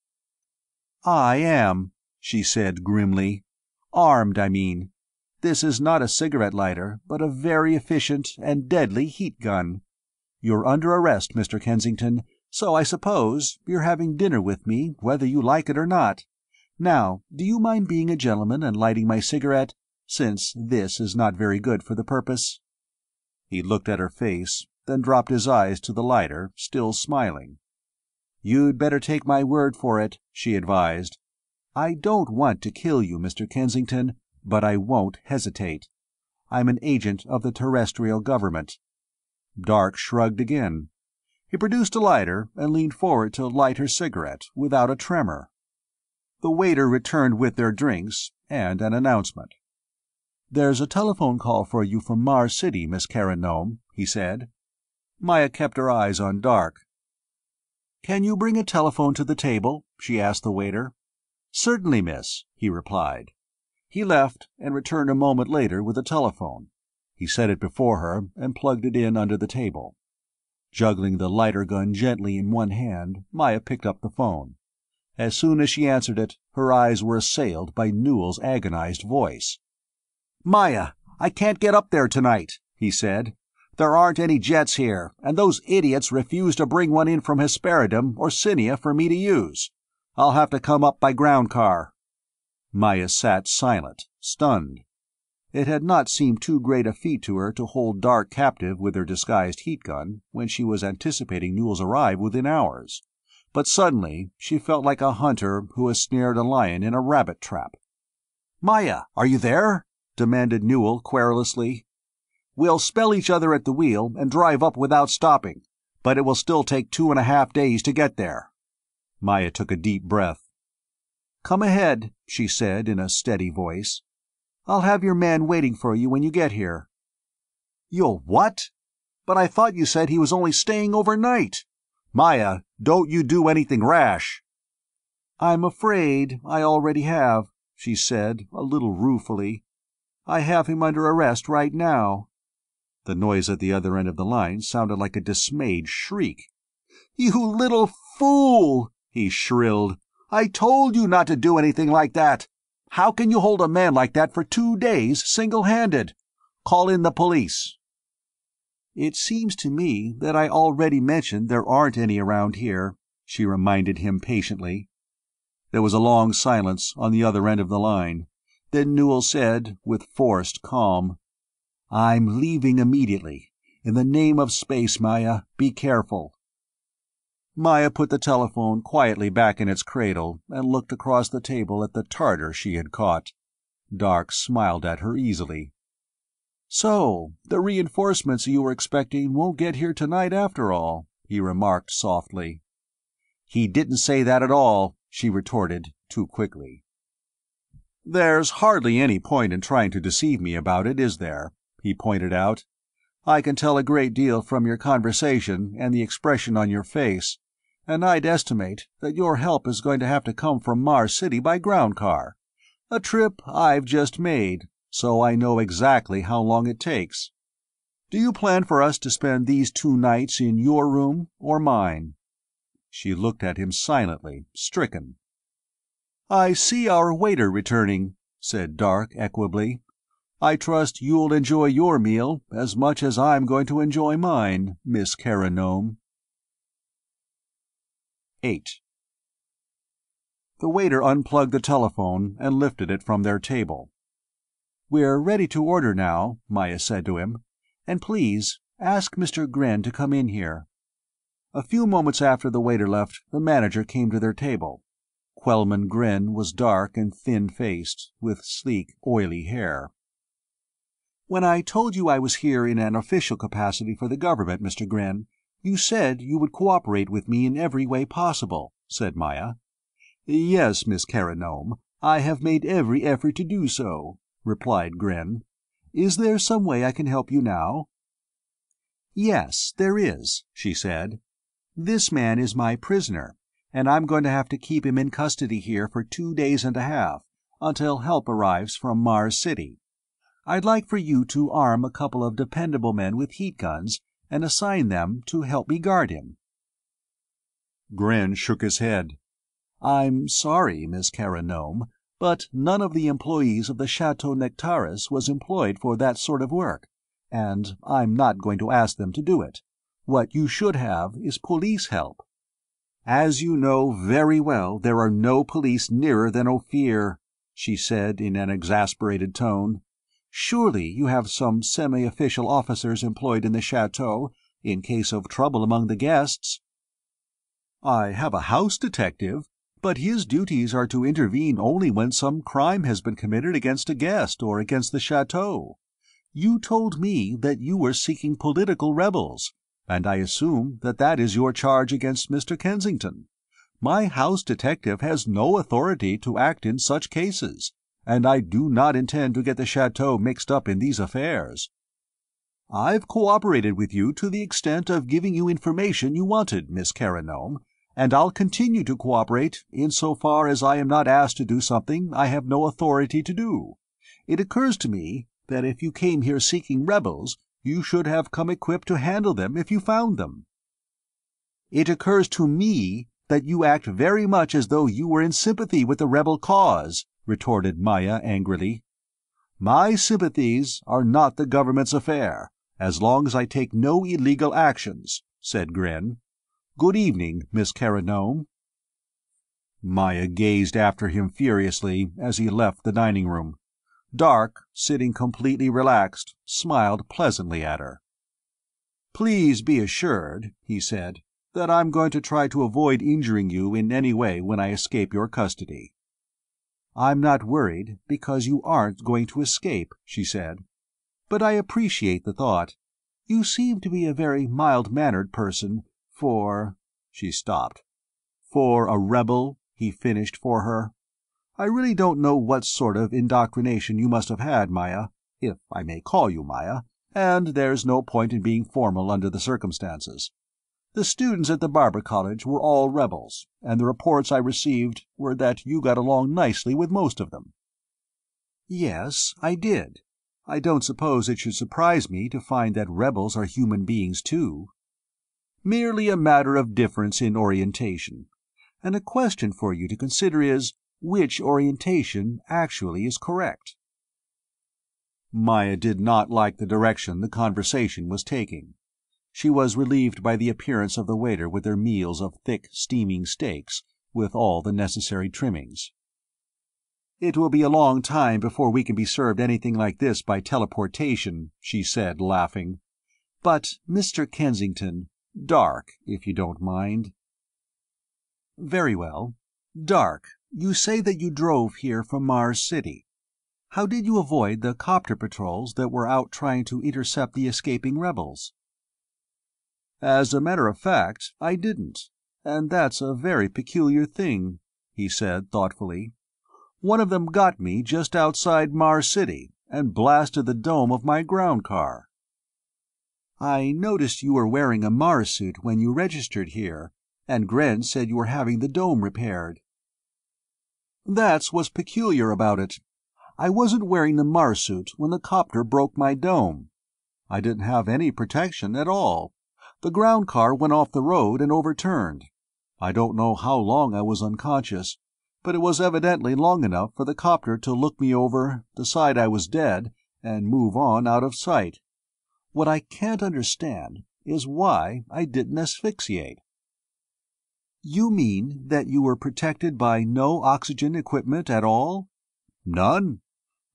"I am," she said grimly. "Armed, I mean. This is not a cigarette lighter, but a very efficient and deadly heat gun. You're under arrest, Mr. Kensington, so I suppose you're having dinner with me whether you like it or not. Now, do you mind being a gentleman and lighting my cigarette, since this is not very good for the purpose?" He looked at her face, then dropped his eyes to the lighter, still smiling. "You'd better take my word for it," she advised. "I don't want to kill you, Mr. Kensington, but I won't hesitate. I'm an agent of the terrestrial government." Dark shrugged again. He produced a lighter and leaned forward to light her cigarette, without a tremor. The waiter returned with their drinks and an announcement. "There's a telephone call for you from Mars City, Miss Carron-Nome," he said. Maya kept her eyes on Dark. "Can you bring a telephone to the table?" she asked the waiter. "Certainly, miss," he replied. He left and returned a moment later with a telephone. He set it before her and plugged it in under the table. Juggling the lighter gun gently in one hand, Maya picked up the phone. As soon as she answered it, her eyes were assailed by Newell's agonized voice. "Maya, I can't get up there tonight," he said. "There aren't any jets here, and those idiots refuse to bring one in from Hesperidum or Cynia for me to use. I'll have to come up by ground car." Maya sat silent, stunned. It had not seemed too great a feat to her to hold Dark captive with her disguised heat gun when she was anticipating Newell's arrival within hours. But suddenly she felt like a hunter who has snared a lion in a rabbit trap. "Maya, are you there?" demanded Newell querulously. "We'll spell each other at the wheel and drive up without stopping, but it will still take 2.5 days to get there." Maya took a deep breath. "Come ahead," she said in a steady voice. "I'll have your man waiting for you when you get here." "You'll what? But I thought you said he was only staying overnight. Maya, don't you do anything rash." "I'm afraid I already have," she said, a little ruefully. "I have him under arrest right now." The noise at the other end of the line sounded like a dismayed shriek. "You little fool!" he shrilled. "I told you not to do anything like that. How can you hold a man like that for 2 days single-handed? Call in the police." "It seems to me that I already mentioned there aren't any around here," she reminded him patiently. There was a long silence on the other end of the line. Then Newell said, with forced calm, "I'm leaving immediately. In the name of space, Maya, be careful." Maya put the telephone quietly back in its cradle and looked across the table at the Tartar she had caught. Dark smiled at her easily. "So, the reinforcements you were expecting won't get here tonight after all," he remarked softly. "He didn't say that at all," she retorted, too quickly. "There's hardly any point in trying to deceive me about it, is there?" he pointed out. "I can tell a great deal from your conversation and the expression on your face, and I'd estimate that your help is going to have to come from Mars City by ground car, a trip I've just made, so I know exactly how long it takes. Do you plan for us to spend these 2 nights in your room or mine?" She looked at him silently, stricken. "I see our waiter returning," said Dark equably. "I trust you'll enjoy your meal as much as I'm going to enjoy mine, Miss Carron-Nome." 8. The waiter unplugged the telephone and lifted it from their table. "We're ready to order now," Maya said to him. "And please, ask Mr. Gren to come in here." A few moments after the waiter left, the manager came to their table. Quellman Gren was dark and thin-faced, with sleek, oily hair. "When I told you I was here in an official capacity for the government, Mr. Gren, you said you would cooperate with me in every way possible," said Maya. "Yes, Miss Carron-Nome, I have made every effort to do so," replied Gren. "Is there some way I can help you now?" "Yes, there is," she said. "This man is my prisoner, and I'm going to have to keep him in custody here for 2 days and a half, until help arrives from Mars City. I'd like for you to arm a couple of dependable men with heat guns and assign them to help me guard him." Gren shook his head. "I'm sorry, Miss Carron-Nome, but none of the employees of the Chateau Nectaris was employed for that sort of work, and I'm not going to ask them to do it. What you should have is police help." "As you know very well, there are no police nearer than Ophir," she said in an exasperated tone. "Surely you have some semi-official officers employed in the chateau, in case of trouble among the guests." "I have a house detective, but his duties are to intervene only when some crime has been committed against a guest or against the chateau. You told me that you were seeking political rebels, and I assume that that is your charge against Mr. Kensington. My house detective has no authority to act in such cases, and I do not intend to get the chateau mixed up in these affairs. I've cooperated with you to the extent of giving you information you wanted, Miss Caranome, and I'll continue to cooperate insofar as I am not asked to do something I have no authority to do. It occurs to me that if you came here seeking rebels, you should have come equipped to handle them if you found them. It occurs to me that you act very much as though you were in sympathy with the rebel cause, retorted Maya angrily. My sympathies are not the government's affair, as long as I take no illegal actions, said Gren. Good evening, Miss Caranome. Maya gazed after him furiously as he left the dining room. Dark, sitting completely relaxed, smiled pleasantly at her. "Please be assured," he said, "that I'm going to try to avoid injuring you in any way when I escape your custody." "I'm not worried, because you aren't going to escape," she said. "But I appreciate the thought. You seem to be a very mild-mannered person for—" She stopped. "For a rebel," he finished for her. "I really don't know what sort of indoctrination you must have had, Maya, if I may call you Maya, and there's no point in being formal under the circumstances. The students at the Barber College were all rebels, and the reports I received were that you got along nicely with most of them." "Yes, I did. I don't suppose it should surprise me to find that rebels are human beings, too." "Merely a matter of difference in orientation. And a question for you to consider is, which orientation actually is correct?" Maya did not like the direction the conversation was taking. She was relieved by the appearance of the waiter with their meals of thick, steaming steaks, with all the necessary trimmings. "It will be a long time before we can be served anything like this by teleportation," she said, laughing. "But, Mr. Kensington, dark, if you don't mind." "Very well. Dark, you say that you drove here from Mars City. How did you avoid the copter patrols that were out trying to intercept the escaping rebels?" "As a matter of fact, I didn't, and that's a very peculiar thing," he said thoughtfully. "One of them got me just outside Mars City and blasted the dome of my ground car." "I noticed you were wearing a Mars suit when you registered here, and Gren said you were having the dome repaired." "That's what's peculiar about it. I wasn't wearing the Mars suit when the copter broke my dome. I didn't have any protection at all. The ground car went off the road and overturned. I don't know how long I was unconscious, but it was evidently long enough for the copter to look me over, decide I was dead, and move on out of sight. What I can't understand is why I didn't asphyxiate." "You mean that you were protected by no oxygen equipment at all?" "None.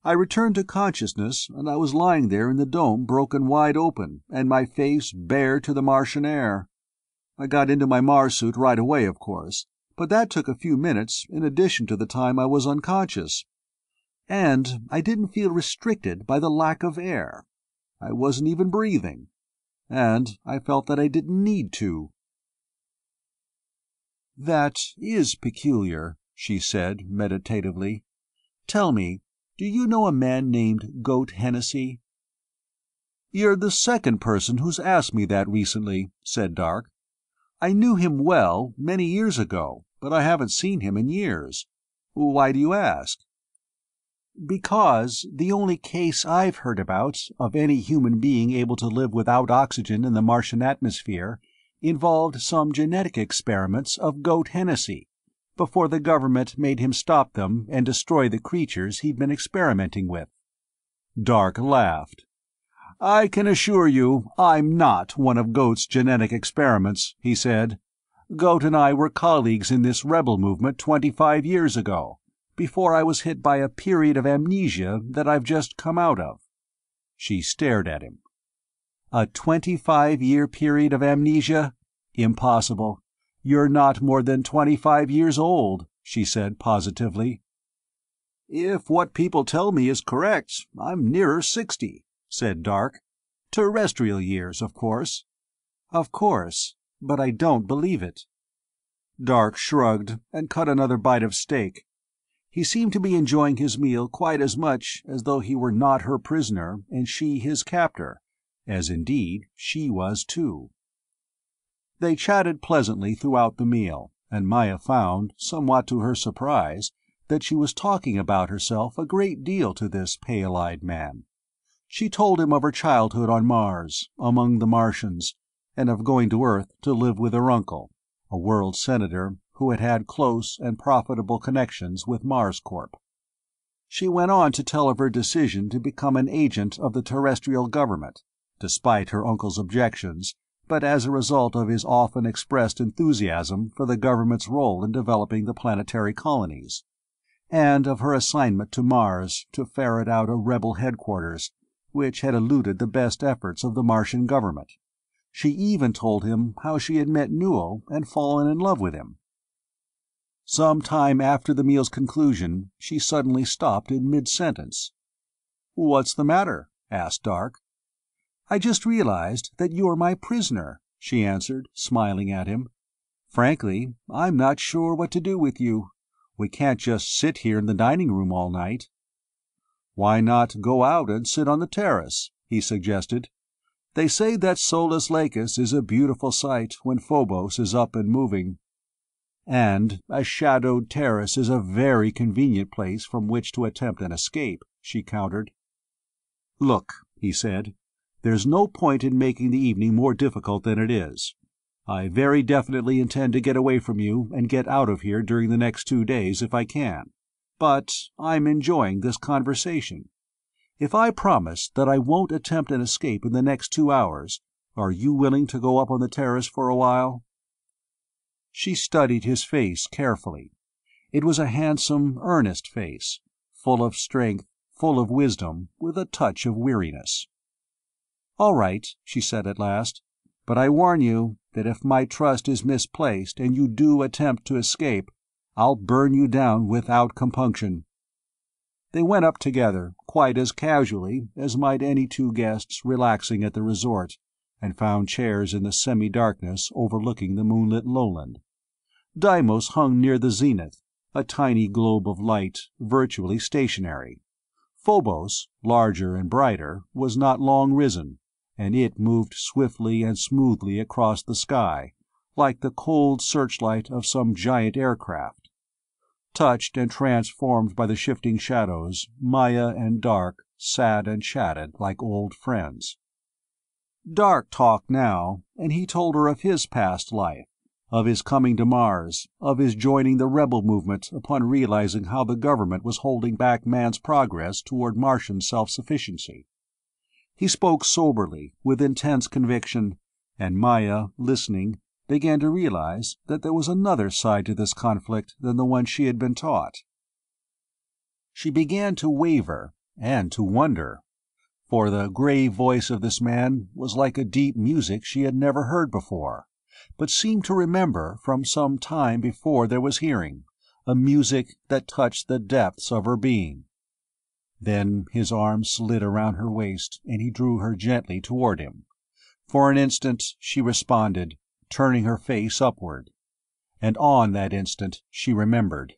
I returned to consciousness, and I was lying there in the dome broken wide open, and my face bare to the Martian air. I got into my Mars suit right away, of course, but that took a few minutes in addition to the time I was unconscious. And I didn't feel restricted by the lack of air. I wasn't even breathing. And I felt that I didn't need to." "That is peculiar," she said meditatively. "Tell me, do you know a man named Goat Hennessy?" "You're the second person who's asked me that recently," said Dark. "I knew him well many years ago, but I haven't seen him in years. Why do you ask?" "Because the only case I've heard about of any human being able to live without oxygen in the Martian atmosphere involved some genetic experiments of Goat Hennessy, before the government made him stop them and destroy the creatures he'd been experimenting with." Dark laughed. "I can assure you I'm not one of Goat's genetic experiments," he said. "Goat and I were colleagues in this rebel movement 25 years ago, before I was hit by a period of amnesia that I've just come out of." She stared at him. "A 25-year period of amnesia? Impossible. You're not more than 25 years old," she said positively. "If what people tell me is correct, I'm nearer 60, said Dark. "Terrestrial years, of course." "Of course, but I don't believe it." Dark shrugged and cut another bite of steak. He seemed to be enjoying his meal quite as much as though he were not her prisoner and she his captor, as indeed she was too. They chatted pleasantly throughout the meal, and Maya found, somewhat to her surprise, that she was talking about herself a great deal to this pale-eyed man. She told him of her childhood on Mars, among the Martians, and of going to Earth to live with her uncle, a world senator who had had close and profitable connections with MarsCorp. She went on to tell of her decision to become an agent of the terrestrial government, despite her uncle's objections, but as a result of his often expressed enthusiasm for the government's role in developing the planetary colonies, and of her assignment to Mars to ferret out a rebel headquarters, which had eluded the best efforts of the Martian government. She even told him how she had met Newell and fallen in love with him. Some time after the meal's conclusion, she suddenly stopped in mid-sentence. "What's the matter?" asked Dark. "I just realized that you are my prisoner," she answered, smiling at him. "Frankly, I'm not sure what to do with you. We can't just sit here in the dining room all night." "Why not go out and sit on the terrace?" he suggested. "They say that Solus Lacus is a beautiful sight when Phobos is up and moving." "And a shadowed terrace is a very convenient place from which to attempt an escape," she countered. "Look," he said, "there's no point in making the evening more difficult than it is. I very definitely intend to get away from you and get out of here during the next 2 days if I can. But I'm enjoying this conversation. If I promise that I won't attempt an escape in the next 2 hours, are you willing to go up on the terrace for a while?" She studied his face carefully. It was a handsome, earnest face, full of strength, full of wisdom, with a touch of weariness. "All right," she said at last, "but I warn you that if my trust is misplaced and you do attempt to escape, I'll burn you down without compunction." They went up together, quite as casually as might any two guests relaxing at the resort, and found chairs in the semi-darkness overlooking the moonlit lowland. Deimos hung near the zenith, a tiny globe of light, virtually stationary. Phobos, larger and brighter, was not long risen, and it moved swiftly and smoothly across the sky, like the cold searchlight of some giant aircraft. Touched and transformed by the shifting shadows, Maya and Dark sat and chatted like old friends. Dark talked now, and he told her of his past life, of his coming to Mars, of his joining the rebel movement upon realizing how the government was holding back man's progress toward Martian self-sufficiency. He spoke soberly, with intense conviction, and Maya, listening, began to realize that there was another side to this conflict than the one she had been taught. She began to waver, and to wonder, for the grave voice of this man was like a deep music she had never heard before, but seemed to remember from some time before there was hearing, a music that touched the depths of her being. Then his arm slid around her waist, and he drew her gently toward him. For an instant she responded, turning her face upward. And on that instant she remembered.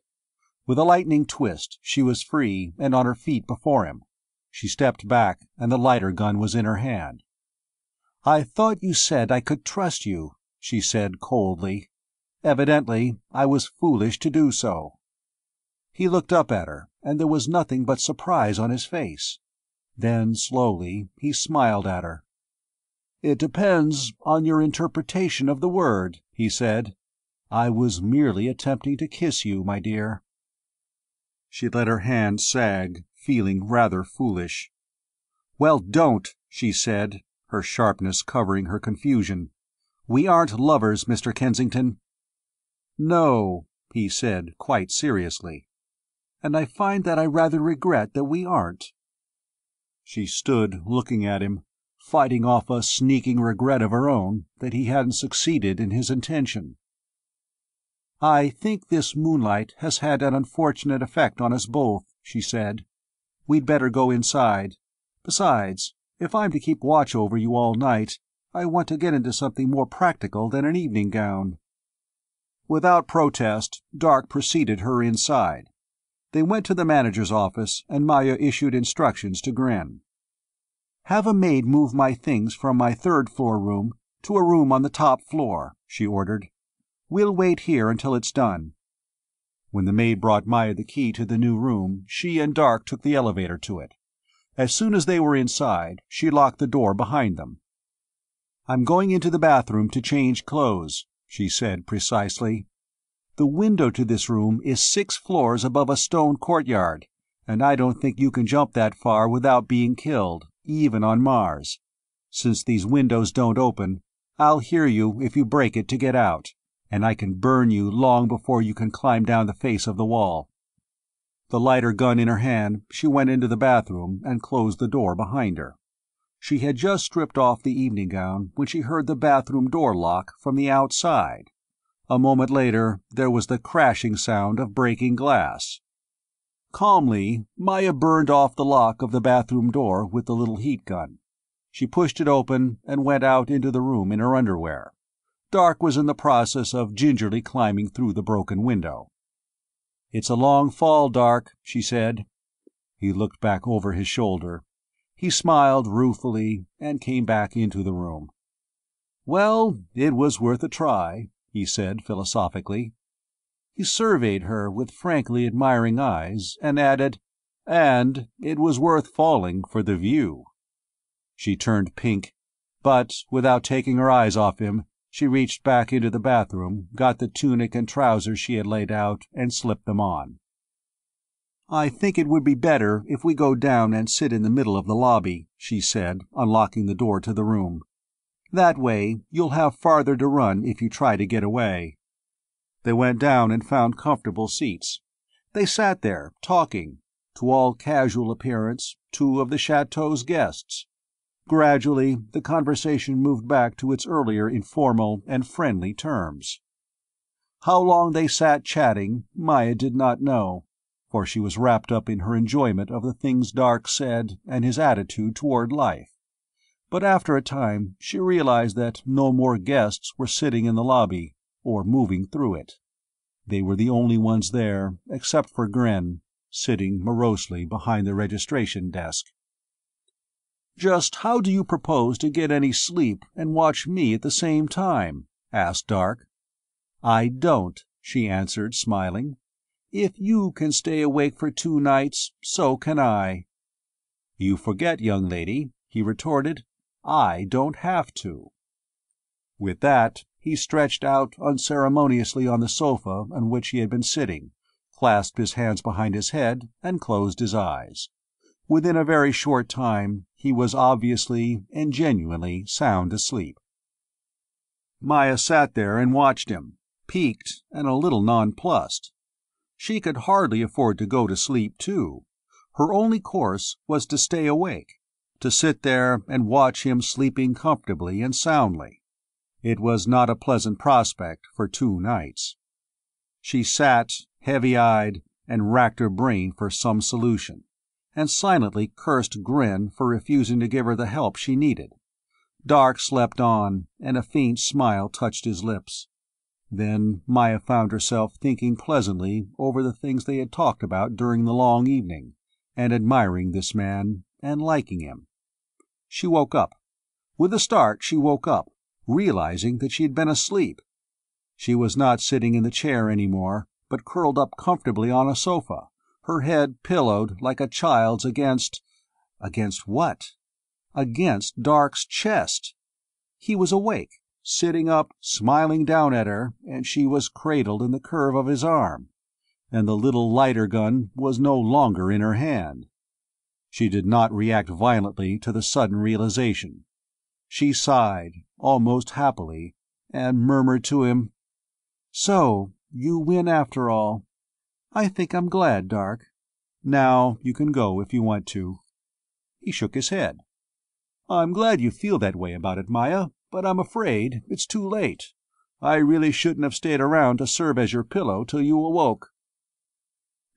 With a lightning twist she was free and on her feet before him. She stepped back, and the lighter gun was in her hand. "I thought you said I could trust you," she said coldly. "Evidently I was foolish to do so." He looked up at her, and there was nothing but surprise on his face. Then, slowly, he smiled at her. "It depends on your interpretation of the word," he said. "I was merely attempting to kiss you, my dear." She let her hand sag, feeling rather foolish. "Well, don't," she said, her sharpness covering her confusion. "We aren't lovers, Mr. Kensington." "No," he said, quite seriously. "And I find that I rather regret that we aren't." She stood looking at him, fighting off a sneaking regret of her own that he hadn't succeeded in his intention. "I think this moonlight has had an unfortunate effect on us both," she said. "We'd better go inside. Besides, If I'm to keep watch over you all night, I want to get into something more practical than an evening gown." Without protest, Dark preceded her inside. They went to the manager's office, and Maya issued instructions to Gren. "Have a maid move my things from my third-floor room to a room on the top floor," she ordered. "We'll wait here until it's done." When the maid brought Maya the key to the new room, she and Dark took the elevator to it. As soon as they were inside, she locked the door behind them. "I'm going into the bathroom to change clothes," she said precisely. "The window to this room is 6 floors above a stone courtyard, and I don't think you can jump that far without being killed, even on Mars. Since these windows don't open, I'll hear you if you break it to get out, and I can burn you long before you can climb down the face of the wall." The lighter gun in her hand, she went into the bathroom and closed the door behind her. She had just stripped off the evening gown when she heard the bathroom door lock from the outside. A moment later, there was the crashing sound of breaking glass. Calmly, Maya burned off the lock of the bathroom door with the little heat gun. She pushed it open and went out into the room in her underwear. Dark was in the process of gingerly climbing through the broken window. "It's a long fall, Dark," she said. He looked back over his shoulder. He smiled ruefully and came back into the room. "Well, it was worth a try," he said philosophically. He surveyed her with frankly admiring eyes, and added, "And it was worth falling for the view." She turned pink, but without taking her eyes off him, she reached back into the bathroom, got the tunic and trousers she had laid out, and slipped them on. "I think it would be better if we go down and sit in the middle of the lobby," she said, unlocking the door to the room. "That way, you'll have farther to run if you try to get away." They went down and found comfortable seats. They sat there, talking, to all casual appearance, two of the chateau's guests. Gradually, the conversation moved back to its earlier informal and friendly terms. How long they sat chatting, Maya did not know, for she was wrapped up in her enjoyment of the things Dark said and his attitude toward life. But after a time, she realized that no more guests were sitting in the lobby, or moving through it. They were the only ones there, except for Gren, sitting morosely behind the registration desk. "Just how do you propose to get any sleep and watch me at the same time?" asked Dark. "I don't," she answered, smiling. "If you can stay awake for 2 nights, so can I." "You forget, young lady," he retorted, "I don't have to." With that, he stretched out unceremoniously on the sofa on which he had been sitting, clasped his hands behind his head, and closed his eyes. Within a very short time, he was obviously and genuinely sound asleep. Maya sat there and watched him, piqued and a little nonplussed. She could hardly afford to go to sleep, too. Her only course was to stay awake, to sit there and watch him sleeping comfortably and soundly. It was not a pleasant prospect for 2 nights. She sat, heavy-eyed, and racked her brain for some solution, and silently cursed Gren for refusing to give her the help she needed. Dark slept on, and a faint smile touched his lips. Then Maya found herself thinking pleasantly over the things they had talked about during the long evening, and admiring this man, and liking him. She woke up. With a start she woke up, realizing that she had been asleep. She was not sitting in the chair anymore, but curled up comfortably on a sofa, her head pillowed like a child's against what? Against Dark's chest. He was awake, sitting up, smiling down at her, and she was cradled in the curve of his arm, and the little lighter gun was no longer in her hand. She did not react violently to the sudden realization. She sighed, almost happily, and murmured to him, "So, you win after all. I think I'm glad, Dark. Now you can go if you want to." He shook his head. "I'm glad you feel that way about it, Maya, but I'm afraid it's too late. I really shouldn't have stayed around to serve as your pillow till you awoke."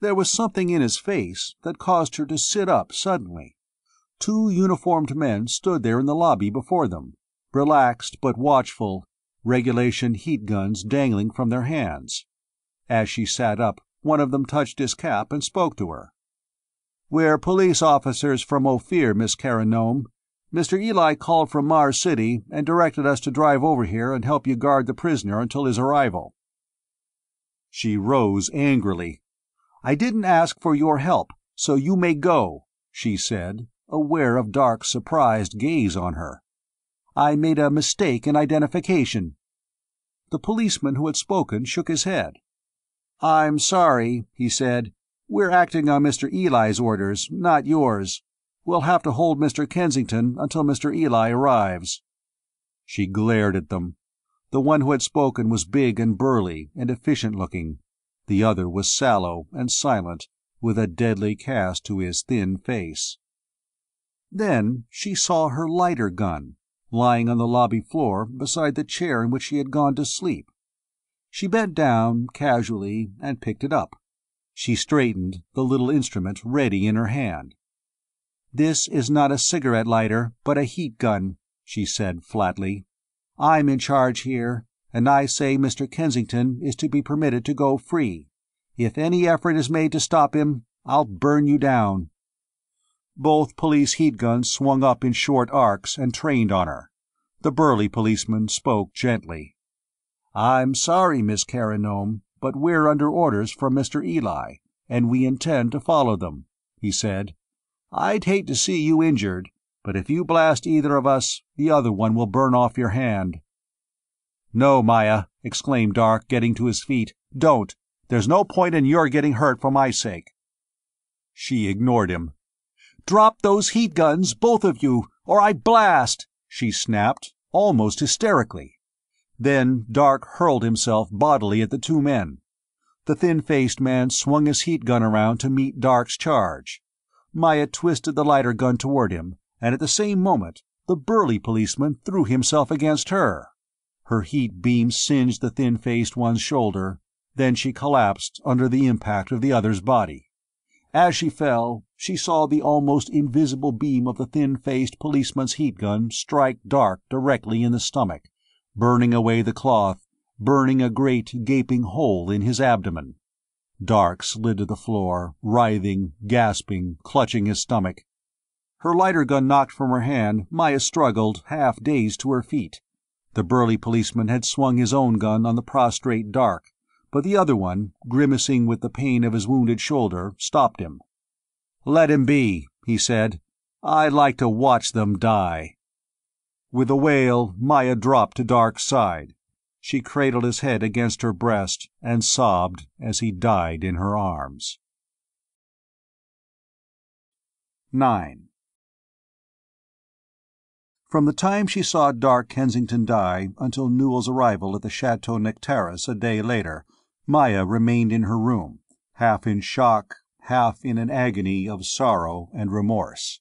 There was something in his face that caused her to sit up suddenly. Two uniformed men stood there in the lobby before them, relaxed but watchful, regulation heat guns dangling from their hands. As she sat up, one of them touched his cap and spoke to her. "We're police officers from Ophir, Miss Caranome. Mr. Eli called from Mars City and directed us to drive over here and help you guard the prisoner until his arrival." She rose angrily. "I didn't ask for your help, so you may go," she said, aware of Dark's surprised gaze on her. "I made a mistake in identification." The policeman who had spoken shook his head. "I'm sorry," he said. "We're acting on Mr. Eli's orders, not yours. We'll have to hold Mr. Kensington until Mr. Eli arrives." She glared at them. The one who had spoken was big and burly and efficient-looking. The other was sallow and silent, with a deadly cast to his thin face. Then she saw her lighter gun, lying on the lobby floor beside the chair in which she had gone to sleep. She bent down, casually, and picked it up. She straightened, the little instrument ready in her hand. "This is not a cigarette lighter, but a heat gun," she said flatly. "I'm in charge here, and I say Mr. Kensington is to be permitted to go free. If any effort is made to stop him, I'll burn you down." Both police heat guns swung up in short arcs and trained on her. The burly policeman spoke gently. "I'm sorry, Miss Caranome, but we're under orders from Mr. Eli, and we intend to follow them," he said. "I'd hate to see you injured, but if you blast either of us, the other one will burn off your hand." "No, Maya," exclaimed Dark, getting to his feet. "Don't. There's no point in your getting hurt for my sake." She ignored him. "Drop those heat guns, both of you, or I blast!" she snapped, almost hysterically. Then Dark hurled himself bodily at the two men. The thin-faced man swung his heat gun around to meet Dark's charge. Maya twisted the lighter gun toward him, and at the same moment the burly policeman threw himself against her. Her heat beam singed the thin-faced one's shoulder, then she collapsed under the impact of the other's body. As she fell, she saw the almost invisible beam of the thin-faced policeman's heat gun strike Dark directly in the stomach, burning away the cloth, burning a great gaping hole in his abdomen. Dark slid to the floor, writhing, gasping, clutching his stomach. Her lighter gun knocked from her hand, Maya struggled, half-dazed, to her feet. The burly policeman had swung his own gun on the prostrate Dark, but the other one, grimacing with the pain of his wounded shoulder, stopped him. "Let him be," he said. "I like to watch them die." With a wail, Maya dropped to Dark's side. She cradled his head against her breast and sobbed as he died in her arms. 9. From the time she saw Dark Kensington die until Newell's arrival at the Chateau Nectaris a day later, Maya remained in her room, half in shock, half in an agony of sorrow and remorse.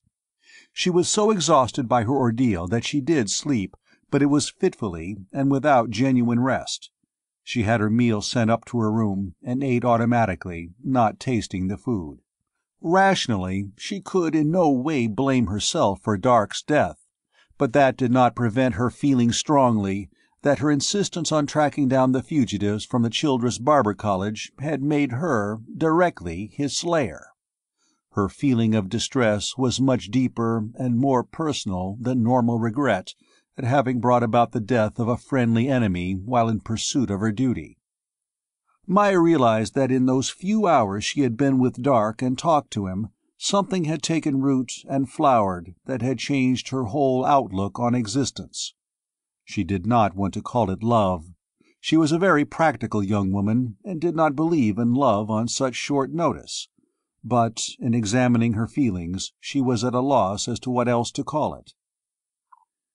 She was so exhausted by her ordeal that she did sleep, but it was fitfully and without genuine rest. She had her meal sent up to her room and ate automatically, not tasting the food. Rationally, she could in no way blame herself for Dark's death, but that did not prevent her feeling strongly that her insistence on tracking down the fugitives from the Childress Barber College had made her, directly, his slayer. Her feeling of distress was much deeper and more personal than normal regret at having brought about the death of a friendly enemy while in pursuit of her duty. Maya realized that in those few hours she had been with Dark and talked to him, something had taken root and flowered that had changed her whole outlook on existence. She did not want to call it love. She was a very practical young woman and did not believe in love on such short notice. But in examining her feelings, she was at a loss as to what else to call it.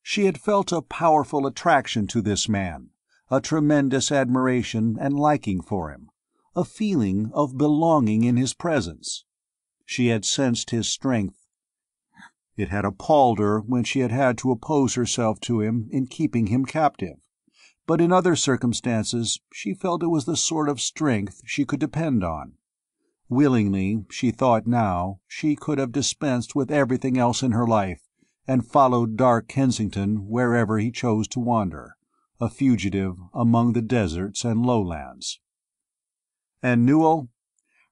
She had felt a powerful attraction to this man, a tremendous admiration and liking for him, a feeling of belonging in his presence. She had sensed his strength. It had appalled her when she had had to oppose herself to him in keeping him captive, but in other circumstances she felt it was the sort of strength she could depend on. Willingly, she thought now, she could have dispensed with everything else in her life, and followed Dark Kensington wherever he chose to wander, a fugitive among the deserts and lowlands. And Newell?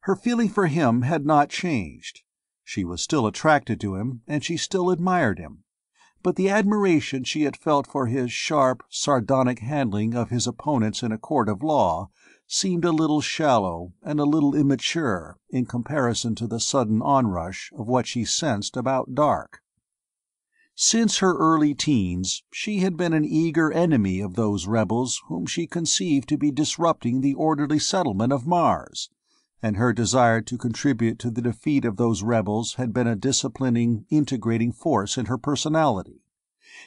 Her feeling for him had not changed. She was still attracted to him, and she still admired him. But the admiration she had felt for his sharp, sardonic handling of his opponents in a court of law seemed a little shallow and a little immature in comparison to the sudden onrush of what she sensed about Dark. Since her early teens, she had been an eager enemy of those rebels whom she conceived to be disrupting the orderly settlement of Mars, and her desire to contribute to the defeat of those rebels had been a disciplining, integrating force in her personality.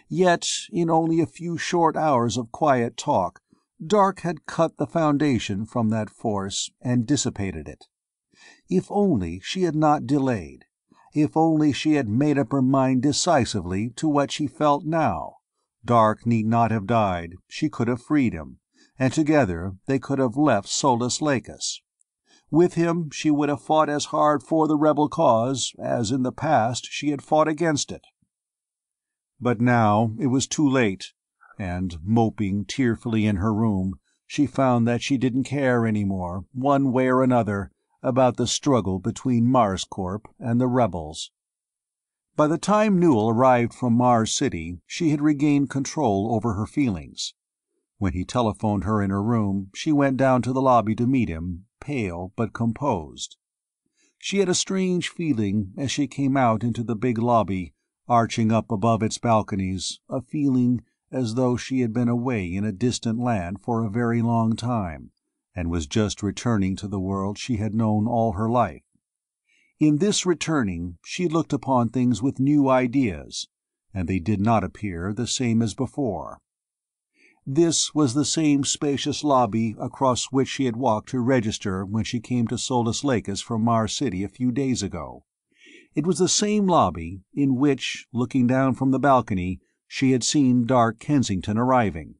Yet, in only a few short hours of quiet talk, Dark had cut the foundation from that force and dissipated it. If only she had not delayed, if only she had made up her mind decisively to what she felt now, Dark need not have died, she could have freed him, and together they could have left Solus Lacus. With him she would have fought as hard for the rebel cause as in the past she had fought against it. But now it was too late, and, moping tearfully in her room, she found that she didn't care any more, one way or another, about the struggle between Marscorp and the rebels. By the time Newell arrived from Mars City, she had regained control over her feelings. When he telephoned her in her room, she went down to the lobby to meet him, pale but composed. She had a strange feeling as she came out into the big lobby, arching up above its balconies, a feeling as though she had been away in a distant land for a very long time, and was just returning to the world she had known all her life. In this returning she looked upon things with new ideas, and they did not appear the same as before. This was the same spacious lobby across which she had walked to register when she came to Solus Lacus from Mars City a few days ago. It was the same lobby in which, looking down from the balcony, she had seen Dark Kensington arriving.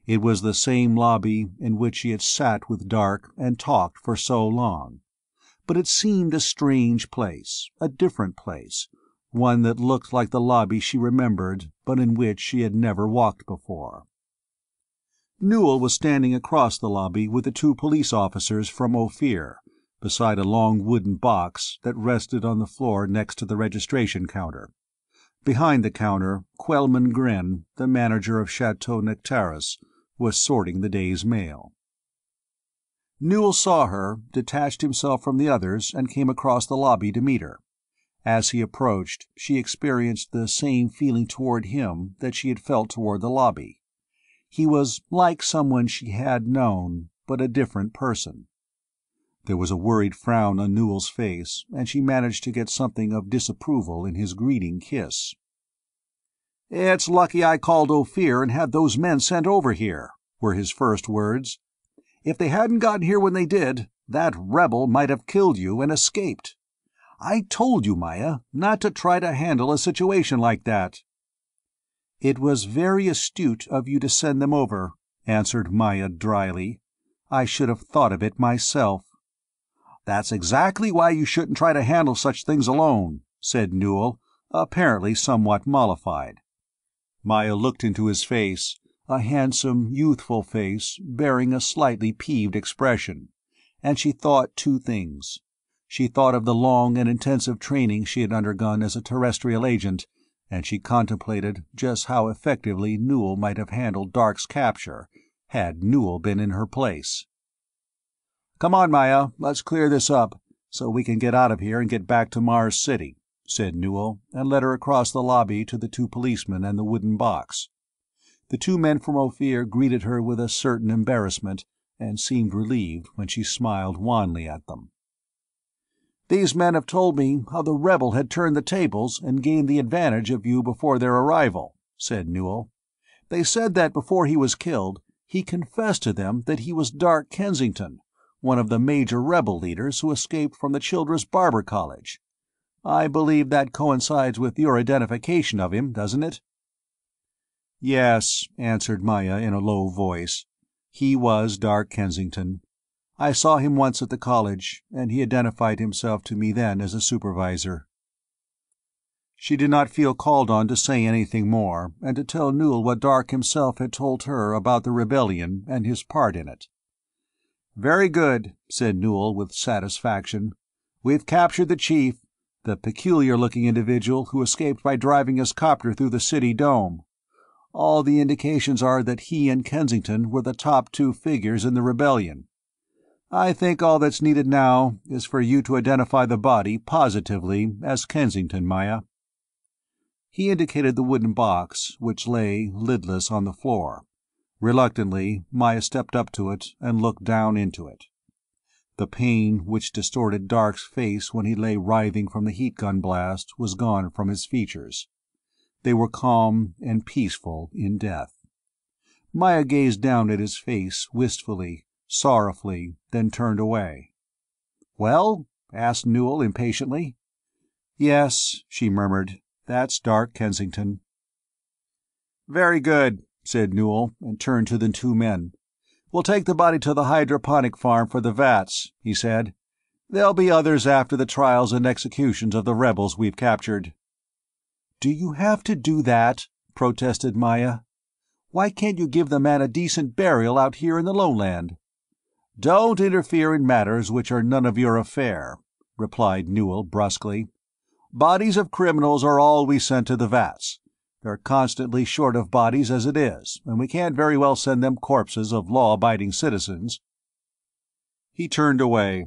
It was the same lobby in which she had sat with Dark and talked for so long. But it seemed a strange place, a different place, one that looked like the lobby she remembered, but in which she had never walked before. Newell was standing across the lobby with the two police officers from Ophir, beside a long wooden box that rested on the floor next to the registration counter. Behind the counter, Quellman Grin, the manager of Chateau Nectaris, was sorting the day's mail. Newell saw her, detached himself from the others, and came across the lobby to meet her. As he approached, she experienced the same feeling toward him that she had felt toward the lobby. He was like someone she had known, but a different person. There was a worried frown on Newell's face, and she managed to get something of disapproval in his greeting kiss. "It's lucky I called Ophir and had those men sent over here," were his first words. "If they hadn't gotten here when they did, that rebel might have killed you and escaped. I told you, Maya, not to try to handle a situation like that." "It was very astute of you to send them over," answered Maya dryly. "I should have thought of it myself." "That's exactly why you shouldn't try to handle such things alone," said Newell, apparently somewhat mollified. Maya looked into his face, a handsome, youthful face bearing a slightly peeved expression, and she thought two things. She thought of the long and intensive training she had undergone as a terrestrial agent, and she contemplated just how effectively Newell might have handled Dark's capture, had Newell been in her place. "Come on, Maya, let's clear this up, so we can get out of here and get back to Mars City," said Newell, and led her across the lobby to the two policemen and the wooden box. The two men from Ophir greeted her with a certain embarrassment, and seemed relieved when she smiled wanly at them. "These men have told me how the rebel had turned the tables and gained the advantage of you before their arrival," said Newell. "They said that before he was killed, he confessed to them that he was Dark Kensington, one of the major rebel leaders who escaped from the Childress Barber College. I believe that coincides with your identification of him, doesn't it?" "Yes," answered Maya in a low voice. "He was Dark Kensington. I saw him once at the college, and he identified himself to me then as a supervisor." She did not feel called on to say anything more, and to tell Newell what Dark himself had told her about the rebellion and his part in it. "Very good," said Newell with satisfaction. "We've captured the chief, the peculiar-looking individual who escaped by driving his copter through the city dome. All the indications are that he and Kensington were the top two figures in the rebellion. I think all that's needed now is for you to identify the body positively as Kensington, Maya." He indicated the wooden box, which lay, lidless, on the floor. Reluctantly, Maya stepped up to it and looked down into it. The pain which distorted Dark's face when he lay writhing from the heat gun blast was gone from his features. They were calm and peaceful in death. Maya gazed down at his face wistfully, sorrowfully, then turned away. "Well?" asked Newell impatiently. "Yes," she murmured, "that's Dark Kensington." "Very good," said Newell, and turned to the two men. "We'll take the body to the hydroponic farm for the vats," he said. "There'll be others after the trials and executions of the rebels we've captured." "Do you have to do that?" protested Maya. "Why can't you give the man a decent burial out here in the lowland?" "Don't interfere in matters which are none of your affair," replied Newell brusquely. "Bodies of criminals are all we send to the vats. They're constantly short of bodies as it is, and we can't very well send them corpses of law-abiding citizens." He turned away.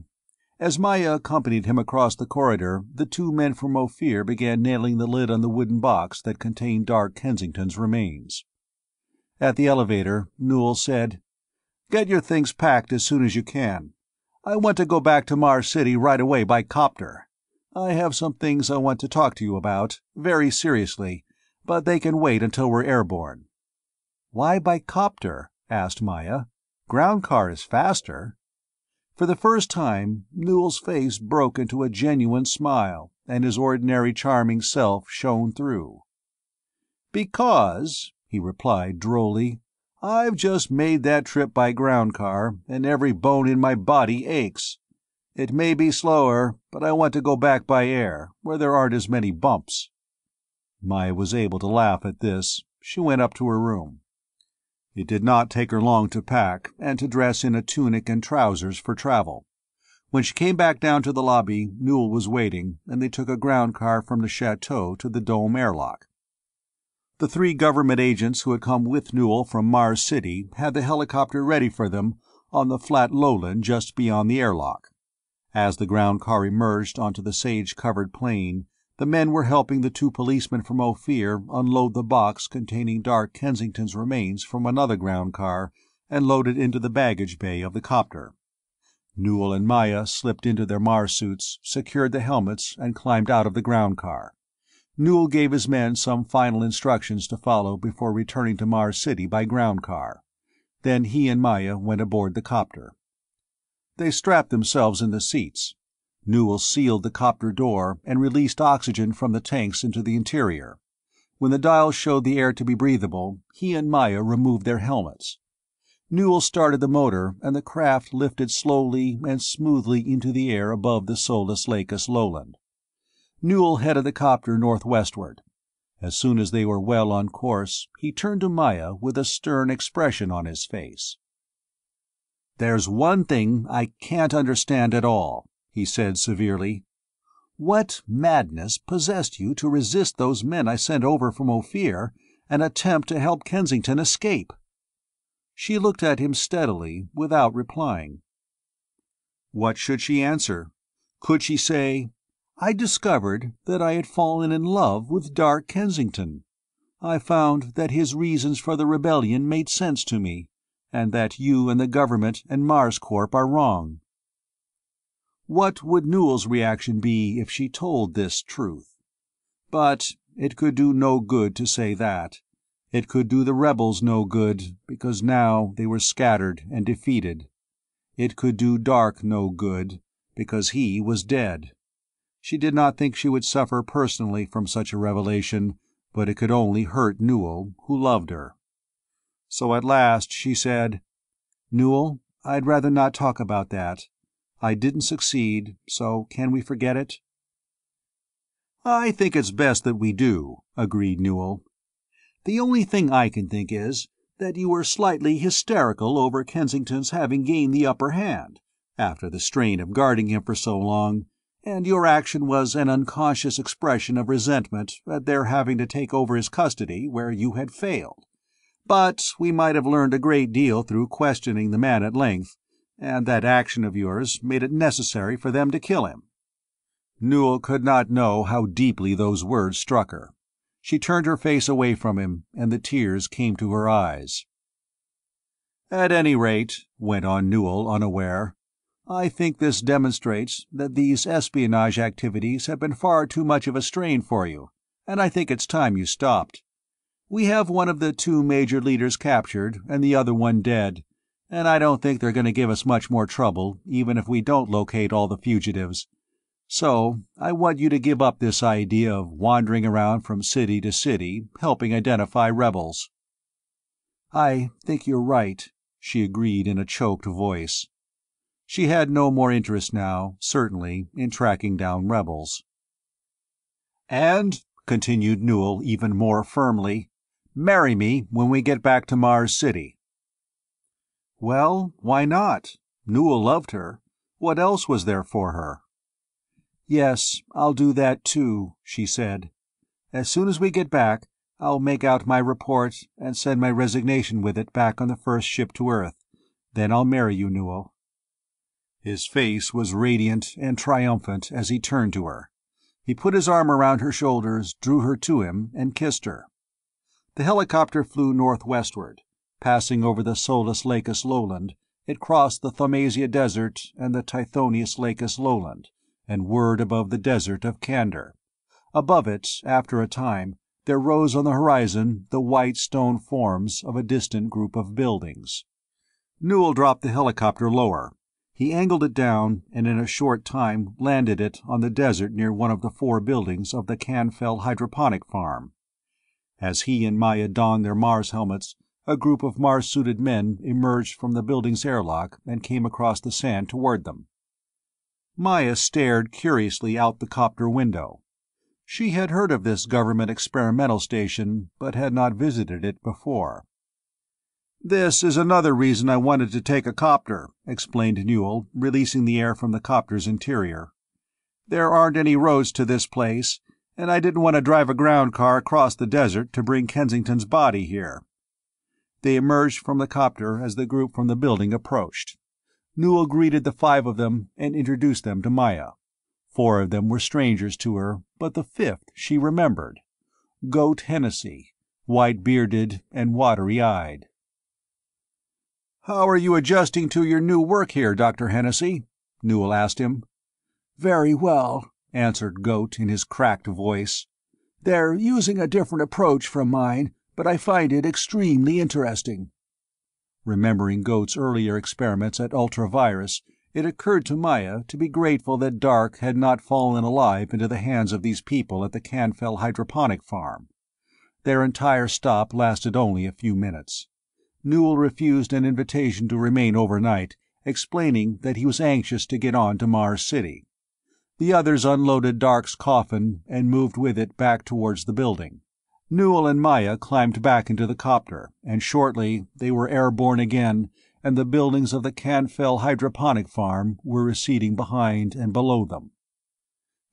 As Maya accompanied him across the corridor, the two men from Ophir began nailing the lid on the wooden box that contained Dark Kensington's remains. At the elevator, Newell said, "Get your things packed as soon as you can. I want to go back to Mars City right away by copter. I have some things I want to talk to you about, very seriously, but they can wait until we're airborne." "Why by copter?" asked Maya. "Ground car is faster." For the first time, Newell's face broke into a genuine smile, and his ordinary charming self shone through. "Because," he replied drolly, "I've just made that trip by ground car, and every bone in my body aches. It may be slower, but I want to go back by air, where there aren't as many bumps." Maya was able to laugh at this. She went up to her room. It did not take her long to pack, and to dress in a tunic and trousers for travel. When she came back down to the lobby, Newell was waiting, and they took a ground car from the chateau to the dome airlock. The three government agents who had come with Newell from Mars City had the helicopter ready for them on the flat lowland just beyond the airlock. As the ground car emerged onto the sage-covered plain, the men were helping the two policemen from Ophir unload the box containing Dark Kensington's remains from another ground car and load it into the baggage bay of the copter. Newell and Maya slipped into their Mars suits, secured the helmets, and climbed out of the ground car. Newell gave his men some final instructions to follow before returning to Mars City by ground car. Then he and Maya went aboard the copter. They strapped themselves in the seats. Newell sealed the copter door and released oxygen from the tanks into the interior. When the dials showed the air to be breathable, he and Maya removed their helmets. Newell started the motor, and the craft lifted slowly and smoothly into the air above the Solus Lacus lowland. Newell headed the copter northwestward. As soon as they were well on course, he turned to Maya with a stern expression on his face. "There's one thing I can't understand at all," he said severely. "What madness possessed you to resist those men I sent over from Ophir and attempt to help Kensington escape?" She looked at him steadily, without replying. What should she answer? Could she say, "I discovered that I had fallen in love with Dark Kensington. I found that his reasons for the rebellion made sense to me, and that you and the government and Mars Corp are wrong." What would Newell's reaction be if she told this truth? But it could do no good to say that. It could do the rebels no good, because now they were scattered and defeated. It could do Dark no good, because he was dead. She did not think she would suffer personally from such a revelation, but it could only hurt Newell, who loved her. So at last she said, "Newell, I'd rather not talk about that. I didn't succeed, so can we forget it?" "I think it's best that we do," agreed Newell. "The only thing I can think is that you were slightly hysterical over Kensington's having gained the upper hand, after the strain of guarding him for so long, and your action was an unconscious expression of resentment at their having to take over his custody where you had failed. But we might have learned a great deal through questioning the man at length, and that action of yours made it necessary for them to kill him." Newell could not know how deeply those words struck her. She turned her face away from him, and the tears came to her eyes. "At any rate," went on Newell, unaware, "I think this demonstrates that these espionage activities have been far too much of a strain for you, and I think it's time you stopped. We have one of the two major leaders captured and the other one dead, and I don't think they're going to give us much more trouble, even if we don't locate all the fugitives. So I want you to give up this idea of wandering around from city to city, helping identify rebels." "I think you're right," she agreed in a choked voice. She had no more interest now, certainly, in tracking down rebels. "And," continued Newell even more firmly, "marry me when we get back to Mars City." Well, why not? Newell loved her. What else was there for her? "Yes, I'll do that too," she said. "As soon as we get back, I'll make out my report and send my resignation with it back on the first ship to Earth. Then I'll marry you, Newell." His face was radiant and triumphant as he turned to her. He put his arm around her shoulders, drew her to him, and kissed her. The helicopter flew northwestward. Passing over the Solus Lacus lowland, it crossed the Thaumasia Desert and the Tithonius Lacus lowland, and whirred above the desert of Candor. Above it, after a time, there rose on the horizon the white stone forms of a distant group of buildings. Newell dropped the helicopter lower. He angled it down, and in a short time landed it on the desert near one of the 4 buildings of the Canfell hydroponic farm. As he and Maya donned their Mars helmets, a group of Mars-suited men emerged from the building's airlock and came across the sand toward them. Maya stared curiously out the copter window. She had heard of this government experimental station, but had not visited it before. "This is another reason I wanted to take a copter," explained Newell, releasing the air from the copter's interior. "There aren't any roads to this place, and I didn't want to drive a ground car across the desert to bring Kensington's body here." They emerged from the copter as the group from the building approached. Newell greeted the 5 of them and introduced them to Maya. 4 of them were strangers to her, but the 5th she remembered. Goat Hennessy, white-bearded and watery-eyed. "How are you adjusting to your new work here, Dr. Hennessy?" Newell asked him. "Very well," answered Goat in his cracked voice. "They're using a different approach from mine, but I find it extremely interesting." Remembering Goat's earlier experiments at Ultravirus, it occurred to Maya to be grateful that Dark had not fallen alive into the hands of these people at the Canfell hydroponic farm. Their entire stop lasted only a few minutes. Newell refused an invitation to remain overnight, explaining that he was anxious to get on to Mars City. The others unloaded Dark's coffin and moved with it back towards the building. Newell and Maya climbed back into the copter, and shortly they were airborne again, and the buildings of the Canfell hydroponic farm were receding behind and below them.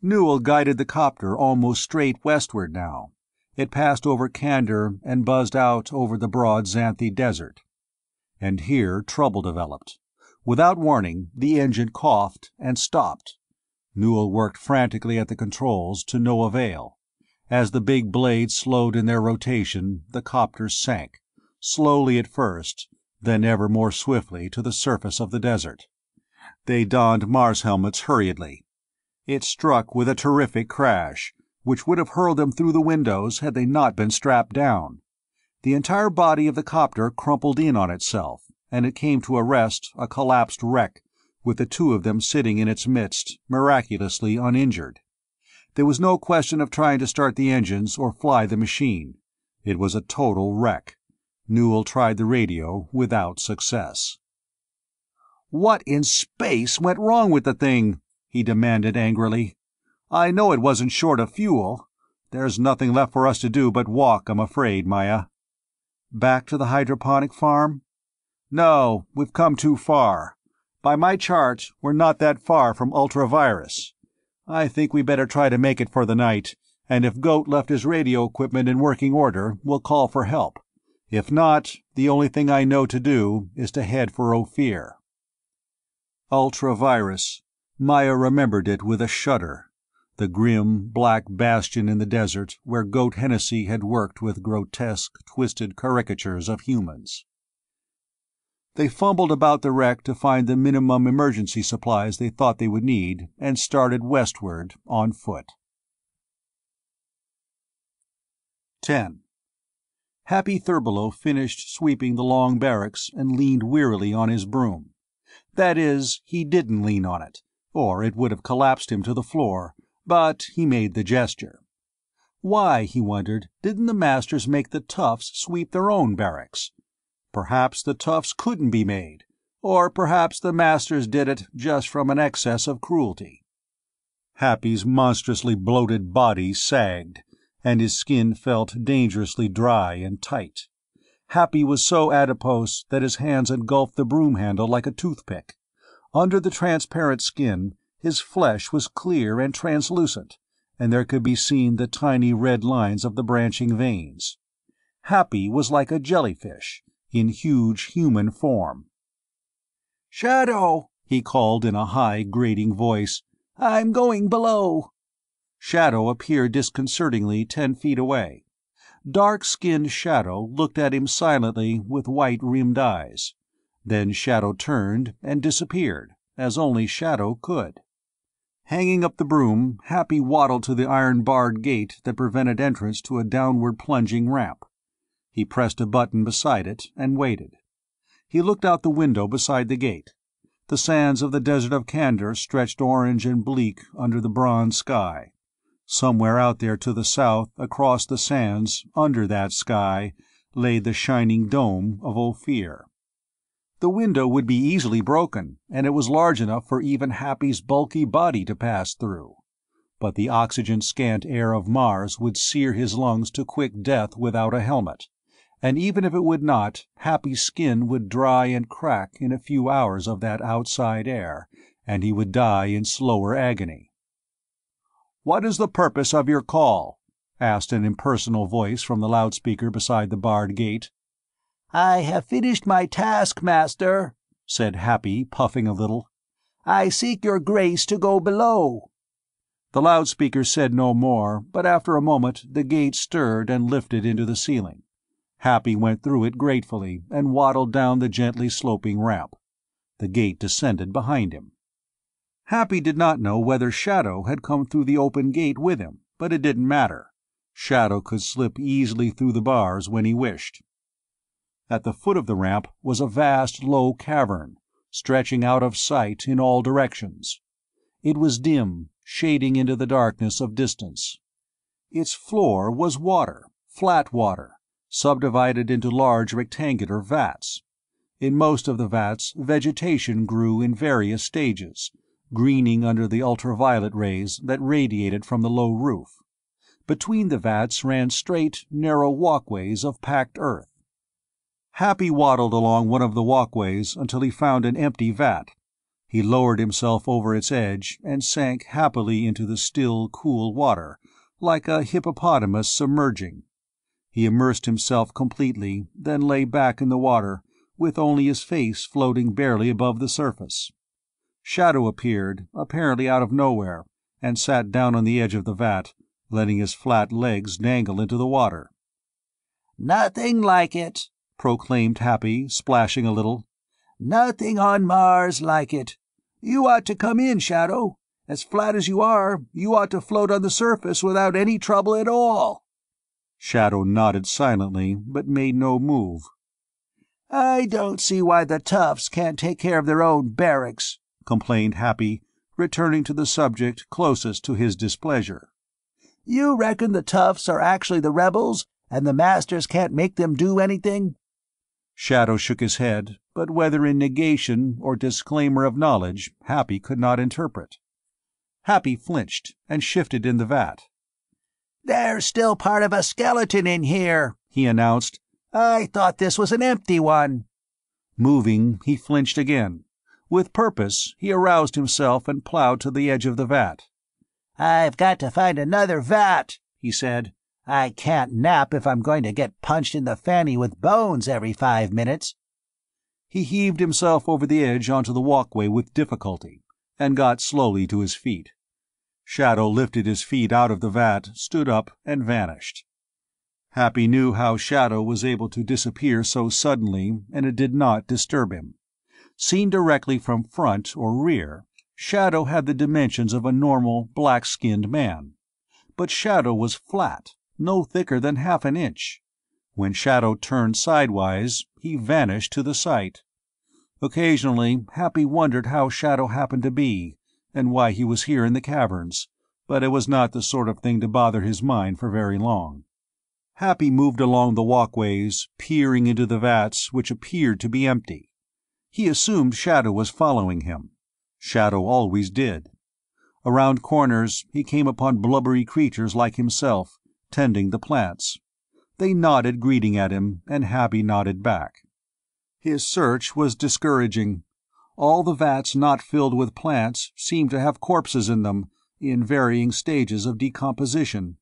Newell guided the copter almost straight westward now. It passed over Candor and buzzed out over the broad Xanthi Desert. And here trouble developed. Without warning, the engine coughed and stopped. Newell worked frantically at the controls, to no avail. As the big blades slowed in their rotation, the copter sank, slowly at first, then ever more swiftly to the surface of the desert. They donned Mars helmets hurriedly. It struck with a terrific crash, which would have hurled them through the windows had they not been strapped down. The entire body of the copter crumpled in on itself, and it came to a rest, a collapsed wreck, with the 2 of them sitting in its midst, miraculously uninjured. There was no question of trying to start the engines or fly the machine. It was a total wreck. Newell tried the radio without success. What in space went wrong with the thing? He demanded angrily. I know it wasn't short of fuel. There's nothing left for us to do but walk, I'm afraid, Maya. Back to the hydroponic farm? No, we've come too far. By my chart, we're not that far from Ultravirus. I think we better try to make it for the night, and if Goat left his radio equipment in working order, we'll call for help. If not, the only thing I know to do is to head for Ophir. Ultravirus. Maya remembered it with a shudder. The grim, black bastion in the desert where Goat Hennessy had worked with grotesque, twisted caricatures of humans. They fumbled about the wreck to find the minimum emergency supplies they thought they would need, and started westward, on foot. 10. Happy Thurbelow finished sweeping the long barracks and leaned wearily on his broom. That is, he didn't lean on it, or it would have collapsed him to the floor, but he made the gesture. Why, he wondered, didn't the masters make the toughs sweep their own barracks? Perhaps the toughs couldn't be made, or perhaps the masters did it just from an excess of cruelty. Happy's monstrously bloated body sagged, and his skin felt dangerously dry and tight. Happy was so adipose that his hands engulfed the broom handle like a toothpick. Under the transparent skin, his flesh was clear and translucent, and there could be seen the tiny red lines of the branching veins. Happy was like a jellyfish, in huge human form. "Shadow," he called in a high, grating voice, "I'm going below." Shadow appeared disconcertingly 10 feet away. Dark-skinned Shadow looked at him silently with white-rimmed eyes. Then Shadow turned and disappeared, as only Shadow could. Hanging up the broom, Happy waddled to the iron-barred gate that prevented entrance to a downward-plunging ramp. He pressed a button beside it and waited. He looked out the window beside the gate. The sands of the Desert of Candor stretched orange and bleak under the bronze sky. Somewhere out there to the south, across the sands, under that sky, lay the shining dome of Ophir. The window would be easily broken, and it was large enough for even Happy's bulky body to pass through. But the oxygen-scant air of Mars would sear his lungs to quick death without a helmet. And even if it would not, Happy's skin would dry and crack in a few hours of that outside air, and he would die in slower agony. "What is the purpose of your call?" asked an impersonal voice from the loudspeaker beside the barred gate. "I have finished my task, master," said Happy, puffing a little. "I seek your grace to go below." The loudspeaker said no more, but after a moment the gate stirred and lifted into the ceiling. Happy went through it gratefully and waddled down the gently sloping ramp. The gate descended behind him. Happy did not know whether Shadow had come through the open gate with him, but it didn't matter. Shadow could slip easily through the bars when he wished. At the foot of the ramp was a vast, low cavern, stretching out of sight in all directions. It was dim, shading into the darkness of distance. Its floor was water, flat water, subdivided into large rectangular vats. In most of the vats, vegetation grew in various stages, greening under the ultraviolet rays that radiated from the low roof. Between the vats ran straight, narrow walkways of packed earth. Happy waddled along one of the walkways until he found an empty vat. He lowered himself over its edge and sank happily into the still, cool water, like a hippopotamus submerging. He immersed himself completely, then lay back in the water, with only his face floating barely above the surface. Shadow appeared, apparently out of nowhere, and sat down on the edge of the vat, letting his flat legs dangle into the water. "Nothing like it," proclaimed Happy, splashing a little. "Nothing on Mars like it. You ought to come in, Shadow. As flat as you are, you ought to float on the surface without any trouble at all." Shadow nodded silently, but made no move. "I don't see why the toughs can't take care of their own barracks," complained Happy, returning to the subject closest to his displeasure. "You reckon the toughs are actually the rebels, and the masters can't make them do anything?" Shadow shook his head, but whether in negation or disclaimer of knowledge, Happy could not interpret. Happy flinched and shifted in the vat. "There's still part of a skeleton in here," he announced. "I thought this was an empty one." Moving, he flinched again. With purpose, he aroused himself and plowed to the edge of the vat. "I've got to find another vat," he said. "I can't nap if I'm going to get punched in the fanny with bones every 5 minutes." He heaved himself over the edge onto the walkway with difficulty, and got slowly to his feet. Shadow lifted his feet out of the vat, stood up, and vanished. Happy knew how Shadow was able to disappear so suddenly, and it did not disturb him. Seen directly from front or rear, Shadow had the dimensions of a normal, black-skinned man. But Shadow was flat, no thicker than half an inch. When Shadow turned sidewise, he vanished to the sight. Occasionally, Happy wondered how Shadow happened to be, and why he was here in the caverns, but it was not the sort of thing to bother his mind for very long. Happy moved along the walkways, peering into the vats which appeared to be empty. He assumed Shadow was following him. Shadow always did. Around corners, he came upon blubbery creatures like himself, tending the plants. They nodded greeting at him, and Happy nodded back. His search was discouraging. All the vats not filled with plants seemed to have corpses in them, in varying stages of decomposition.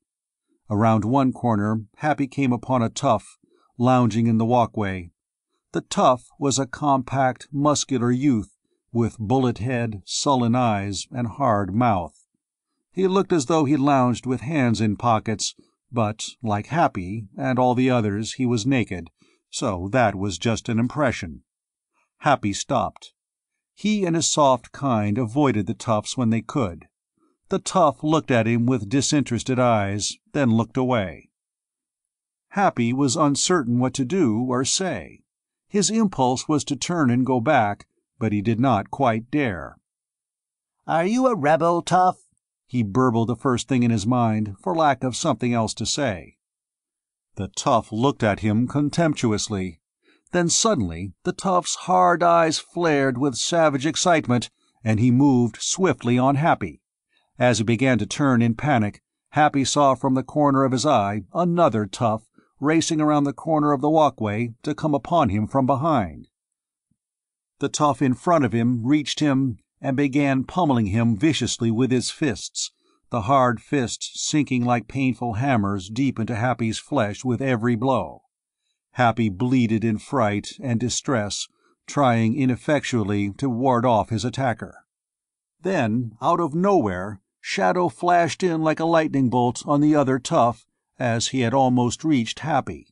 Around one corner, Happy came upon a tough, lounging in the walkway. The tough was a compact, muscular youth, with bullet head, sullen eyes, and hard mouth. He looked as though he lounged with hands in pockets, but, like Happy and all the others, he was naked, so that was just an impression. Happy stopped. He and his soft kind avoided the toughs when they could. The tough looked at him with disinterested eyes, then looked away. Happy was uncertain what to do or say. His impulse was to turn and go back, but he did not quite dare. "Are you a rebel, Tough?" He burbled the first thing in his mind, for lack of something else to say. The tough looked at him contemptuously. Then suddenly the tough's hard eyes flared with savage excitement, and he moved swiftly on Happy. As he began to turn in panic, Happy saw from the corner of his eye another tough racing around the corner of the walkway to come upon him from behind. The tough in front of him reached him and began pummeling him viciously with his fists, the hard fists sinking like painful hammers deep into Happy's flesh with every blow. Happy bleated in fright and distress, trying ineffectually to ward off his attacker. Then, out of nowhere, Shadow flashed in like a lightning bolt on the other tough, as he had almost reached Happy.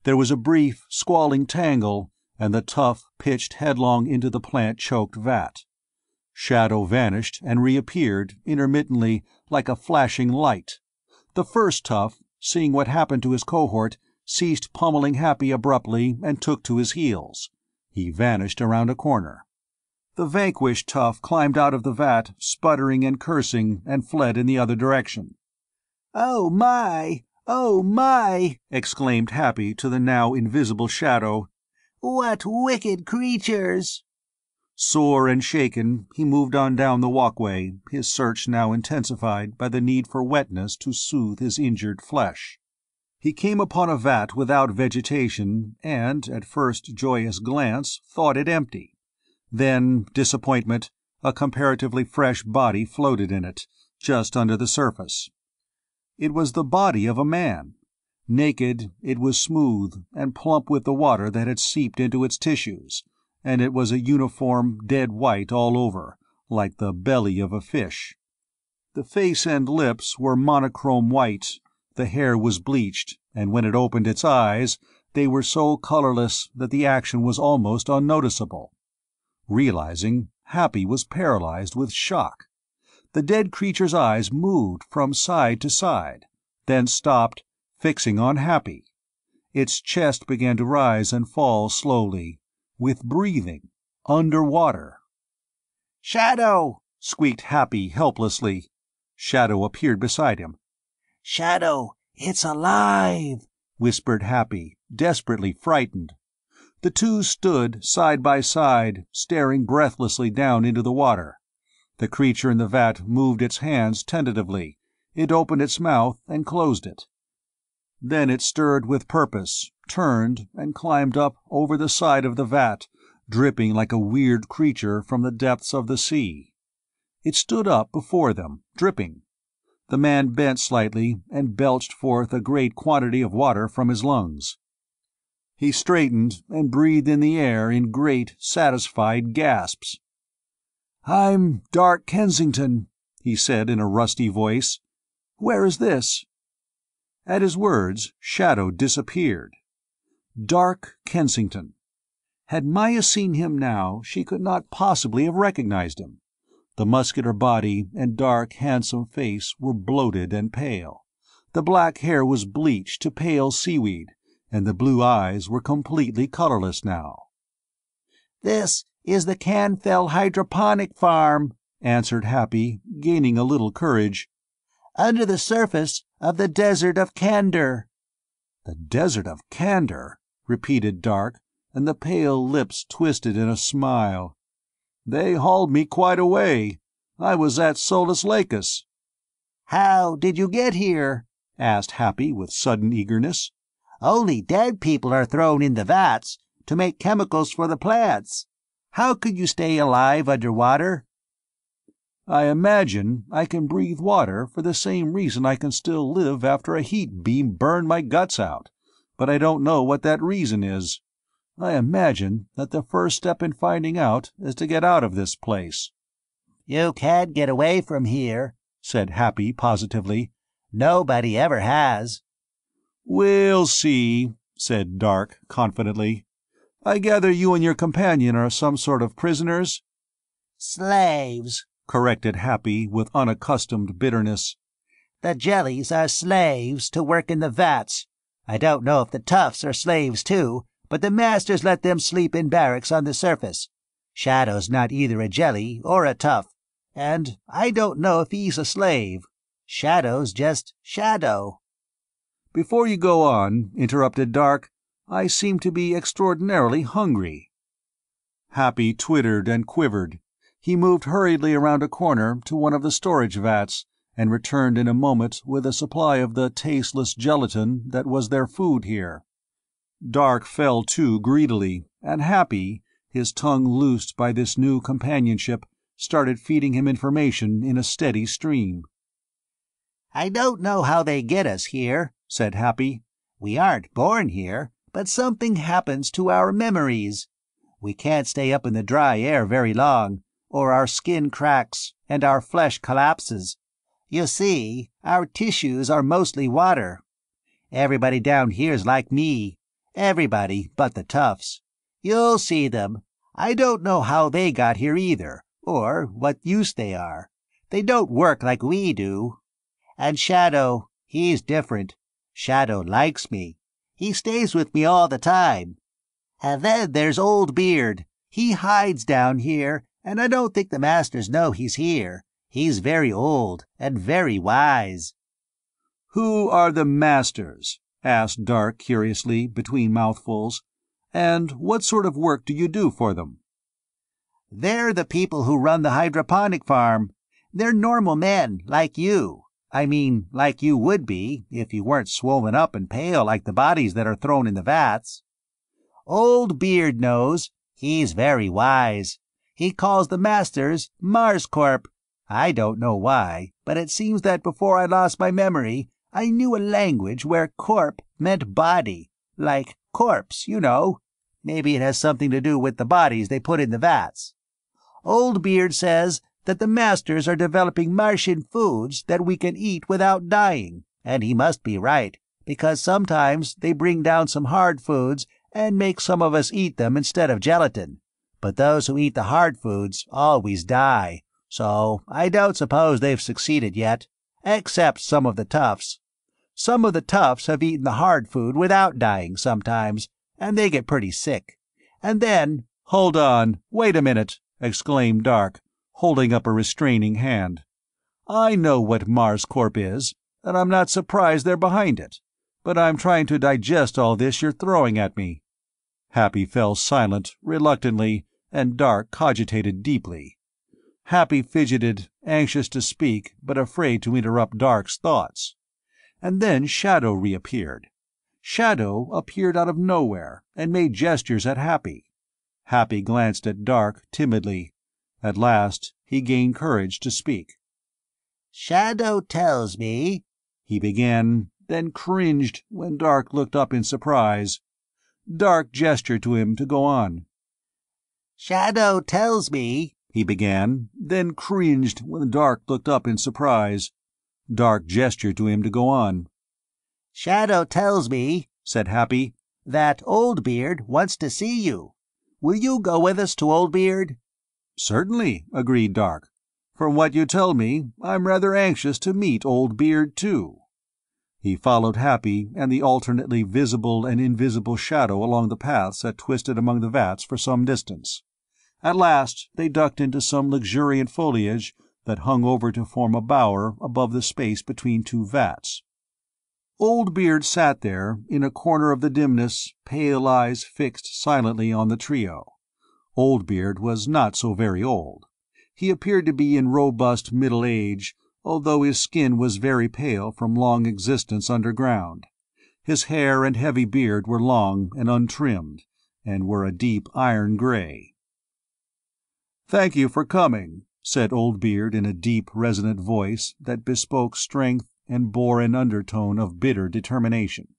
There was a brief, squalling tangle, and the tough pitched headlong into the plant-choked vat. Shadow vanished and reappeared, intermittently, like a flashing light. The first tough, seeing what happened to his cohort, ceased pummeling Happy abruptly and took to his heels. He vanished around a corner. The vanquished tough climbed out of the vat, sputtering and cursing, and fled in the other direction. "Oh, my! Oh, my!" exclaimed Happy to the now invisible Shadow. "What wicked creatures!" Sore and shaken, he moved on down the walkway, his search now intensified by the need for wetness to soothe his injured flesh. He came upon a vat without vegetation, and, at first joyous glance, thought it empty. Then, disappointment, a comparatively fresh body floated in it, just under the surface. It was the body of a man. Naked, it was smooth, and plump with the water that had seeped into its tissues, and it was a uniform dead white all over, like the belly of a fish. The face and lips were monochrome white, the hair was bleached, and when it opened its eyes, they were so colorless that the action was almost unnoticeable. Realizing, Happy was paralyzed with shock. The dead creature's eyes moved from side to side, then stopped, fixing on Happy. Its chest began to rise and fall slowly, with breathing, underwater. "Shadow!" squeaked Happy helplessly. Shadow appeared beside him. "Shadow, it's alive!" whispered Happy, desperately frightened. The two stood side by side, staring breathlessly down into the water. The creature in the vat moved its hands tentatively. It opened its mouth and closed it. Then it stirred with purpose, turned, and climbed up over the side of the vat, dripping like a weird creature from the depths of the sea. It stood up before them, dripping. The man bent slightly and belched forth a great quantity of water from his lungs. He straightened and breathed in the air in great, satisfied gasps. "I'm Dark Kensington," he said in a rusty voice. "Where is this?" At his words, Shadow disappeared. Dark Kensington. Had Maya seen him now, she could not possibly have recognized him. The muscular body and dark, handsome face were bloated and pale. The black hair was bleached to pale seaweed, and the blue eyes were completely colorless now. "This is the Canfell Hydroponic Farm," answered Happy, gaining a little courage. "Under the surface of the Desert of Candor." "The Desert of Candor," repeated Dark, and the pale lips twisted in a smile. "They hauled me quite a way. I was at Solus Lacus." "How did you get here?" asked Happy with sudden eagerness. "Only dead people are thrown in the vats to make chemicals for the plants. How could you stay alive underwater?" "I imagine I can breathe water for the same reason I can still live after a heat beam burned my guts out, but I don't know what that reason is. I imagine that the first step in finding out is to get out of this place." "You can't get away from here," said Happy positively. "Nobody ever has." "We'll see," said Dark confidently. "I gather you and your companion are some sort of prisoners?" "Slaves," corrected Happy with unaccustomed bitterness. "The jellies are slaves to work in the vats. I don't know if the toughs are slaves too, but the masters let them sleep in barracks on the surface. Shadow's not either a jelly or a tough, and I don't know if he's a slave. Shadow's just Shadow." "Before you go on," interrupted Dark, "I seem to be extraordinarily hungry." Happy twittered and quivered. He moved hurriedly around a corner to one of the storage vats, and returned in a moment with a supply of the tasteless gelatin that was their food here. Dark fell to greedily, and Happy, his tongue loosed by this new companionship, started feeding him information in a steady stream. "I don't know how they get us here," said Happy. "We aren't born here, but something happens to our memories. We can't stay up in the dry air very long, or our skin cracks and our flesh collapses. You see, our tissues are mostly water. Everybody down here's like me. Everybody but the toughs. You'll see them. I don't know how they got here either, or what use they are. They don't work like we do. And Shadow, he's different. Shadow likes me. He stays with me all the time. And then there's Old Beard. He hides down here, and I don't think the masters know he's here. He's very old and very wise." "Who are the masters?" asked Dark curiously, between mouthfuls. "And what sort of work do you do for them?" "They're the people who run the hydroponic farm. They're normal men, like you. I mean, like you would be, if you weren't swollen up and pale like the bodies that are thrown in the vats. Old Beard knows. He's very wise. He calls the masters Marscorp. I don't know why, but it seems that before I lost my memory, I knew a language where corp meant body, like corpse, you know. Maybe it has something to do with the bodies they put in the vats. Old Beard says that the masters are developing Martian foods that we can eat without dying, and he must be right, because sometimes they bring down some hard foods and make some of us eat them instead of gelatin. But those who eat the hard foods always die, so I don't suppose they've succeeded yet, except some of the toughs. Some of the toughs have eaten the hard food without dying sometimes, and they get pretty sick. And then—" "Hold on, wait a minute," exclaimed Dark, holding up a restraining hand. "I know what Marscorp is, and I'm not surprised they're behind it, but I'm trying to digest all this you're throwing at me." Happy fell silent, reluctantly, and Dark cogitated deeply. Happy fidgeted, anxious to speak, but afraid to interrupt Dark's thoughts. And then Shadow reappeared. Shadow appeared out of nowhere, and made gestures at Happy. Happy glanced at Dark timidly. At last he gained courage to speak. "Shadow tells me," he began, then cringed when Dark looked up in surprise. Dark gestured to him to go on. "Shadow tells me," he began, then cringed when Dark looked up in surprise. Dark gestured to him to go on. "Shadow tells me," said Happy, "that Old Beard wants to see you. Will you go with us to Old Beard?" "Certainly," agreed Dark. "From what you tell me, I'm rather anxious to meet Old Beard, too." He followed Happy and the alternately visible and invisible Shadow along the paths that twisted among the vats for some distance. At last they ducked into some luxuriant foliage that hung over to form a bower above the space between two vats. Old Beard sat there, in a corner of the dimness, pale eyes fixed silently on the trio. Old Beard was not so very old. He appeared to be in robust middle age, although his skin was very pale from long existence underground. His hair and heavy beard were long and untrimmed, and were a deep iron gray. "Thank you for coming," said Old Beard in a deep, resonant voice that bespoke strength and bore an undertone of bitter determination.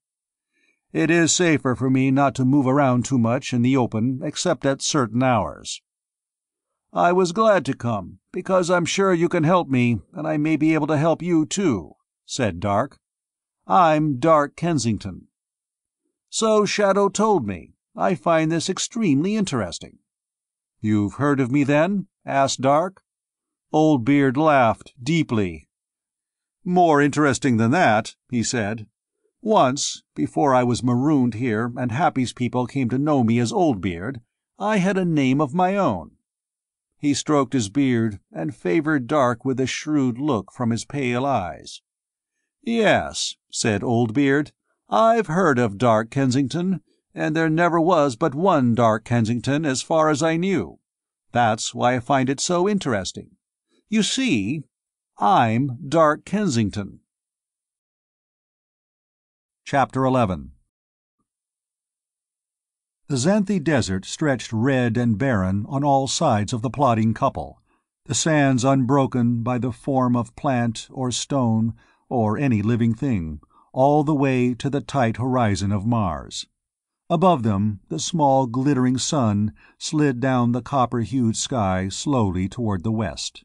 "It is safer for me not to move around too much in the open except at certain hours." "I was glad to come, because I'm sure you can help me, and I may be able to help you too," said Dark. "I'm Dark Kensington." "So Shadow told me. I find this extremely interesting." "You've heard of me, then?" asked Dark. Old Beard laughed, deeply. "More interesting than that," he said. "Once, before I was marooned here and Happy's people came to know me as Old Beard, I had a name of my own." He stroked his beard and favored Dark with a shrewd look from his pale eyes. "Yes," said Old Beard, "I've heard of Dark Kensington, and there never was but one Dark Kensington as far as I knew. That's why I find it so interesting. You see, I'm Dark Kensington." Chapter 11. The Xanthi Desert stretched red and barren on all sides of the plodding couple, the sands unbroken by the form of plant or stone or any living thing, all the way to the tight horizon of Mars. Above them, the small glittering sun slid down the copper-hued sky slowly toward the west.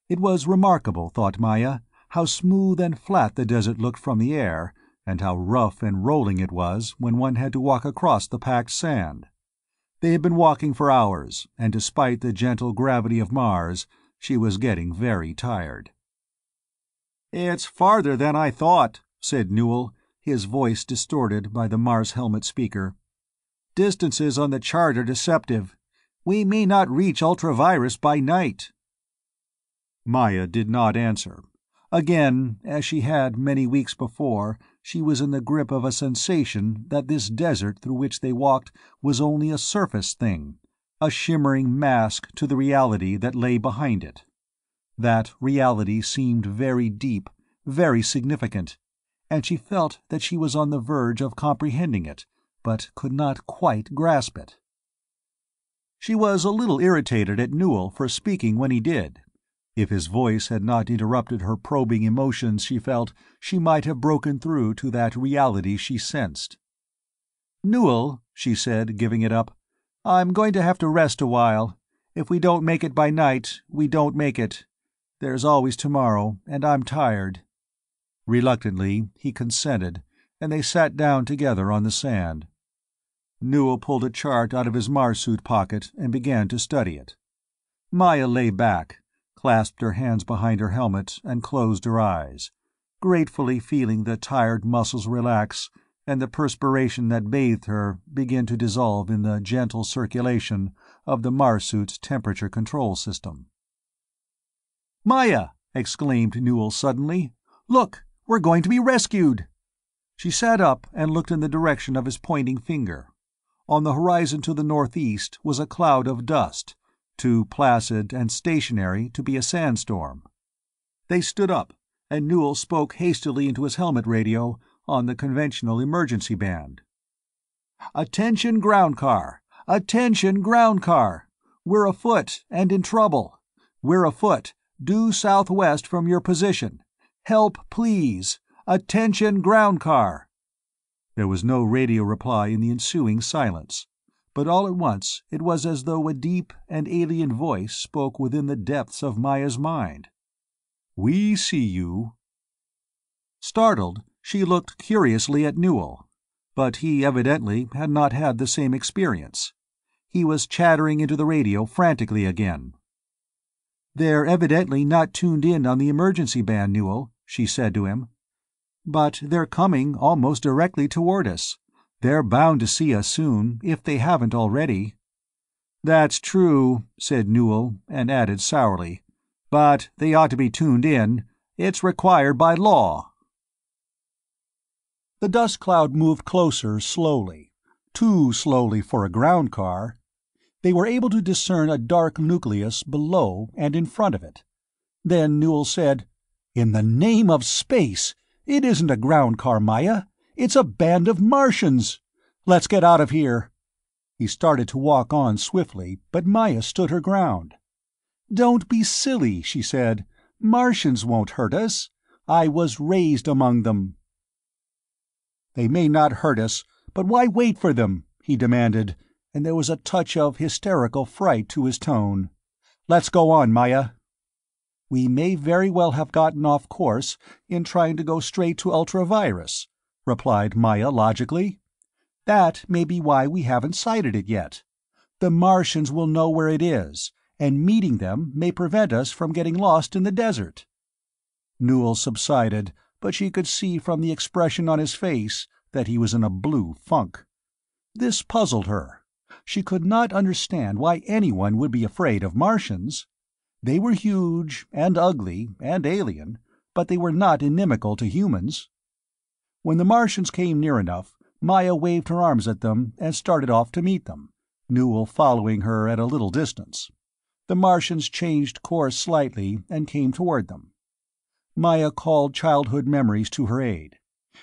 It was remarkable, thought Maya, how smooth and flat the desert looked from the air, and how rough and rolling it was when one had to walk across the packed sand. They had been walking for hours, and despite the gentle gravity of Mars, she was getting very tired. "It's farther than I thought," said Newell, his voice distorted by the Mars helmet speaker. "Distances on the chart are deceptive. We may not reach Ultravirus by night." Maya did not answer. Again, as she had many weeks before, she was in the grip of a sensation that this desert through which they walked was only a surface thing, a shimmering mask to the reality that lay behind it. That reality seemed very deep, very significant, and she felt that she was on the verge of comprehending it, but could not quite grasp it. She was a little irritated at Newell for speaking when he did. If his voice had not interrupted her probing emotions, she felt, she might have broken through to that reality she sensed. "Newell," she said, giving it up, "I'm going to have to rest a while. If we don't make it by night, we don't make it. There's always tomorrow, and I'm tired." Reluctantly, he consented, and they sat down together on the sand. Newell pulled a chart out of his Marsuit pocket and began to study it. Maya lay back, clasped her hands behind her helmet, and closed her eyes, gratefully feeling the tired muscles relax and the perspiration that bathed her begin to dissolve in the gentle circulation of the Marsuit's temperature control system. "Maya!" exclaimed Newell suddenly. "Look! We're going to be rescued!" She sat up and looked in the direction of his pointing finger. On the horizon to the northeast was a cloud of dust, too placid and stationary to be a sandstorm. They stood up, and Newell spoke hastily into his helmet radio on the conventional emergency band. "Attention ground car! Attention ground car! We're afoot and in trouble. We're afoot, due southwest from your position. Help, please! Attention ground car!" There was no radio reply in the ensuing silence, but all at once it was as though a deep and alien voice spoke within the depths of Maya's mind. "We see you." Startled, she looked curiously at Newell, but he evidently had not had the same experience. He was chattering into the radio frantically again. "They're evidently not tuned in on the emergency band, Newell," she said to him. "But they're coming almost directly toward us. They're bound to see us soon, if they haven't already." "That's true," said Newell, and added sourly, "but they ought to be tuned in. It's required by law." The dust cloud moved closer slowly, too slowly for a ground car. They were able to discern a dark nucleus below and in front of it. Then Newell said, "In the name of space! It isn't a ground car, Maya. It's a band of Martians! Let's get out of here." He started to walk on swiftly, but Maya stood her ground. "Don't be silly," she said. "Martians won't hurt us. I was raised among them." "They may not hurt us, but why wait for them?" he demanded, and there was a touch of hysterical fright to his tone. "Let's go on, Maya." "We may very well have gotten off course in trying to go straight to Ultra-Virus," replied Maya logically. "That may be why we haven't sighted it yet. The Martians will know where it is, and meeting them may prevent us from getting lost in the desert." Newell subsided, but she could see from the expression on his face that he was in a blue funk. This puzzled her. She could not understand why anyone would be afraid of Martians. They were huge, and ugly, and alien, but they were not inimical to humans. When the Martians came near enough, Maya waved her arms at them and started off to meet them, Newell following her at a little distance. The Martians changed course slightly and came toward them. Maya called childhood memories to her aid.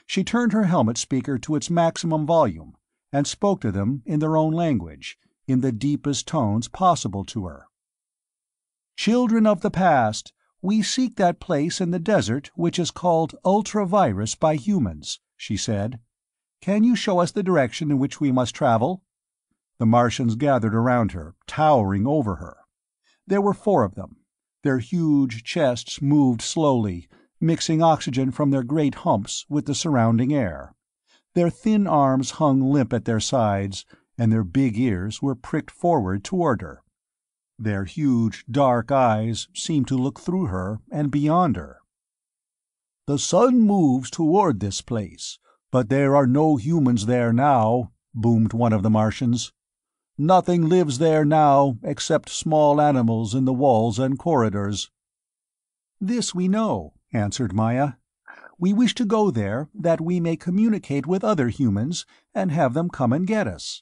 She turned her helmet speaker to its maximum volume, and spoke to them in their own language, in the deepest tones possible to her. "Children of the past, we seek that place in the desert which is called Ultra-Virus by humans," she said. "Can you show us the direction in which we must travel?" The Martians gathered around her, towering over her. There were 4 of them. Their huge chests moved slowly, mixing oxygen from their great humps with the surrounding air. Their thin arms hung limp at their sides, and their big ears were pricked forward toward her. Their huge, dark eyes seemed to look through her and beyond her. "The sun moves toward this place, but there are no humans there now," boomed one of the Martians. "Nothing lives there now except small animals in the walls and corridors." "This we know," answered Maya. "We wish to go there that we may communicate with other humans and have them come and get us."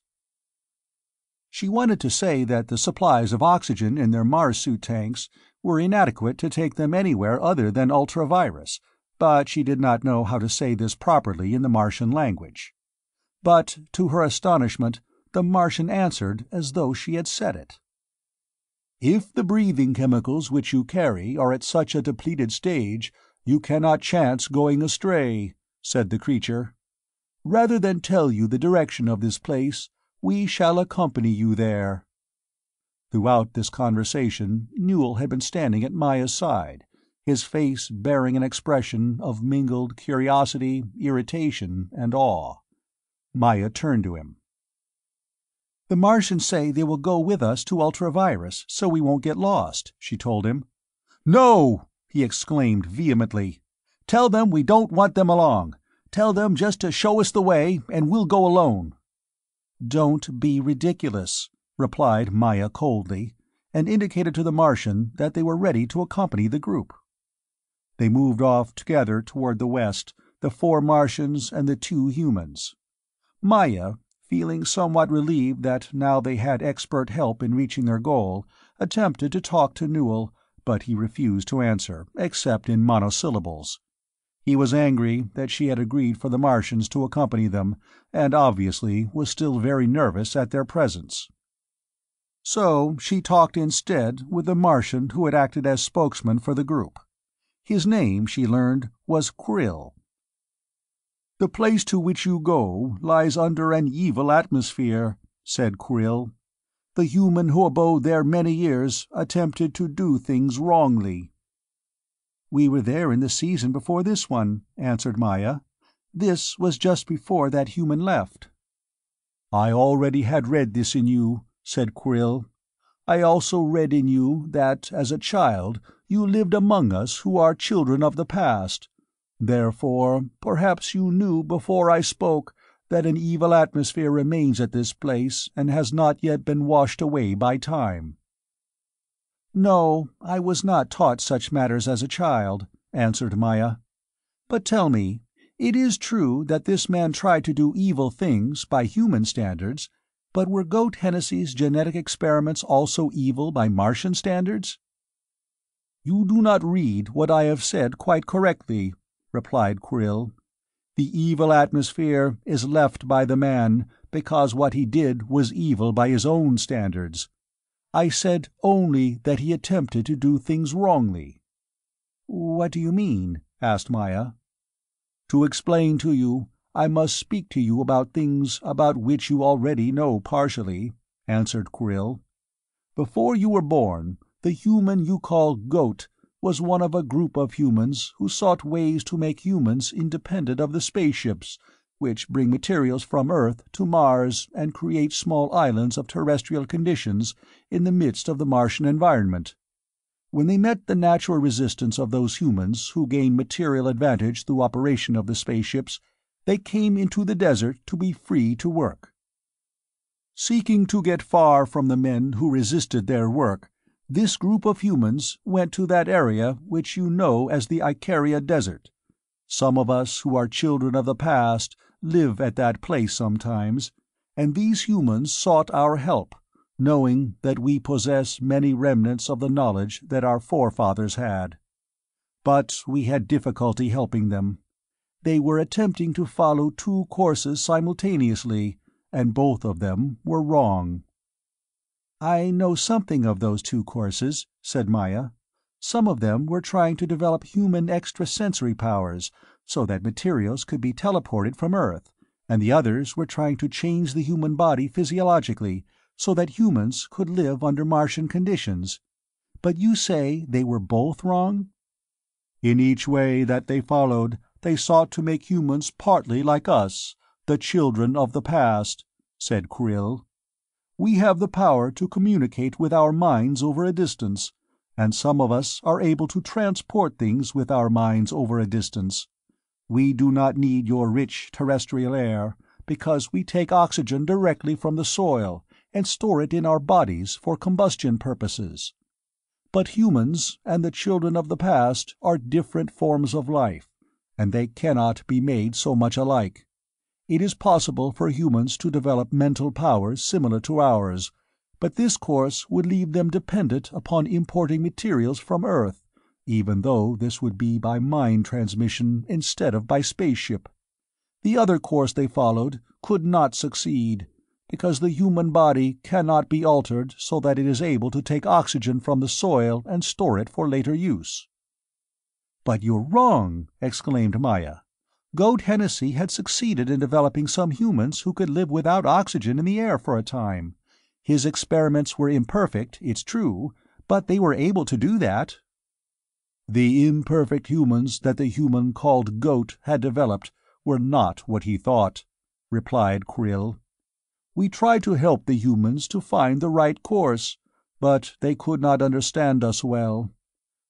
She wanted to say that the supplies of oxygen in their Mars suit tanks were inadequate to take them anywhere other than Ultra-Virus, but she did not know how to say this properly in the Martian language. But, to her astonishment, the Martian answered as though she had said it. "If the breathing chemicals which you carry are at such a depleted stage, you cannot chance going astray," said the creature. "Rather than tell you the direction of this place, we shall accompany you there." Throughout this conversation, Newell had been standing at Maya's side, his face bearing an expression of mingled curiosity, irritation, and awe. Maya turned to him. "The Martians say they will go with us to Ultra-Virus, so we won't get lost," she told him. "No!" he exclaimed vehemently. "Tell them we don't want them along. Tell them just to show us the way, and we'll go alone." "Don't be ridiculous," replied Maya coldly, and indicated to the Martian that they were ready to accompany the group. They moved off together toward the west, the 4 Martians and the 2 humans. Maya, feeling somewhat relieved that now they had expert help in reaching their goal, attempted to talk to Newell, but he refused to answer, except in monosyllables. He was angry that she had agreed for the Martians to accompany them, and obviously was still very nervous at their presence. So she talked instead with the Martian who had acted as spokesman for the group. His name, she learned, was Krill. "The place to which you go lies under an evil atmosphere," said Krill. "The human who abode there many years attempted to do things wrongly." "We were there in the season before this one," answered Maya. "This was just before that human left." "I already had read this in you," said Krill. "I also read in you that, as a child, you lived among us who are children of the past. Therefore, perhaps you knew before I spoke that an evil atmosphere remains at this place and has not yet been washed away by time." "No, I was not taught such matters as a child," answered Maya. "But tell me, it is true that this man tried to do evil things by human standards, but were Goat Hennessy's genetic experiments also evil by Martian standards?" "You do not read what I have said quite correctly," replied Krill. "The evil atmosphere is left by the man because what he did was evil by his own standards. I said only that he attempted to do things wrongly." "What do you mean?" asked Maya. "To explain to you, I must speak to you about things about which you already know partially," answered Krill. "Before you were born, the human you call Goat was one of a group of humans who sought ways to make humans independent of the spaceships, which bring materials from Earth to Mars and create small islands of terrestrial conditions in the midst of the Martian environment. When they met the natural resistance of those humans who gained material advantage through operation of the spaceships, they came into the desert to be free to work. Seeking to get far from the men who resisted their work, this group of humans went to that area which you know as the Icaria Desert. Some of us who are children of the past live at that place sometimes, and these humans sought our help, knowing that we possess many remnants of the knowledge that our forefathers had. But we had difficulty helping them. They were attempting to follow two courses simultaneously, and both of them were wrong." "I know something of those two courses," said Maya. "Some of them were trying to develop human extrasensory powers, so that materials could be teleported from Earth, and the others were trying to change the human body physiologically, so that humans could live under Martian conditions. But you say they were both wrong?" "In each way that they followed, they sought to make humans partly like us, the children of the past," said Krill. "We have the power to communicate with our minds over a distance, and some of us are able to transport things with our minds over a distance. We do not need your rich terrestrial air, because we take oxygen directly from the soil and store it in our bodies for combustion purposes. But humans and the children of the past are different forms of life, and they cannot be made so much alike. It is possible for humans to develop mental powers similar to ours, but this course would leave them dependent upon importing materials from Earth, even though this would be by mind transmission instead of by spaceship. The other course they followed could not succeed, because the human body cannot be altered so that it is able to take oxygen from the soil and store it for later use." "But you're wrong!" exclaimed Maya. "Goat Hennessy had succeeded in developing some humans who could live without oxygen in the air for a time. His experiments were imperfect, it's true, but they were able to do that." "The imperfect humans that the human called Goat had developed were not what he thought," replied Krill. "We tried to help the humans to find the right course, but they could not understand us well.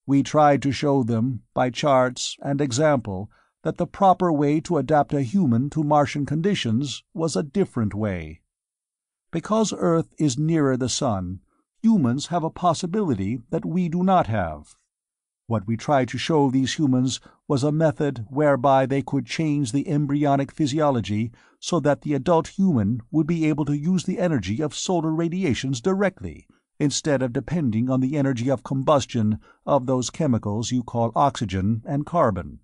We tried to show them, by charts and example, that the proper way to adapt a human to Martian conditions was a different way. Because Earth is nearer the sun, humans have a possibility that we do not have. What we tried to show these humans was a method whereby they could change the embryonic physiology so that the adult human would be able to use the energy of solar radiations directly, instead of depending on the energy of combustion of those chemicals you call oxygen and carbon.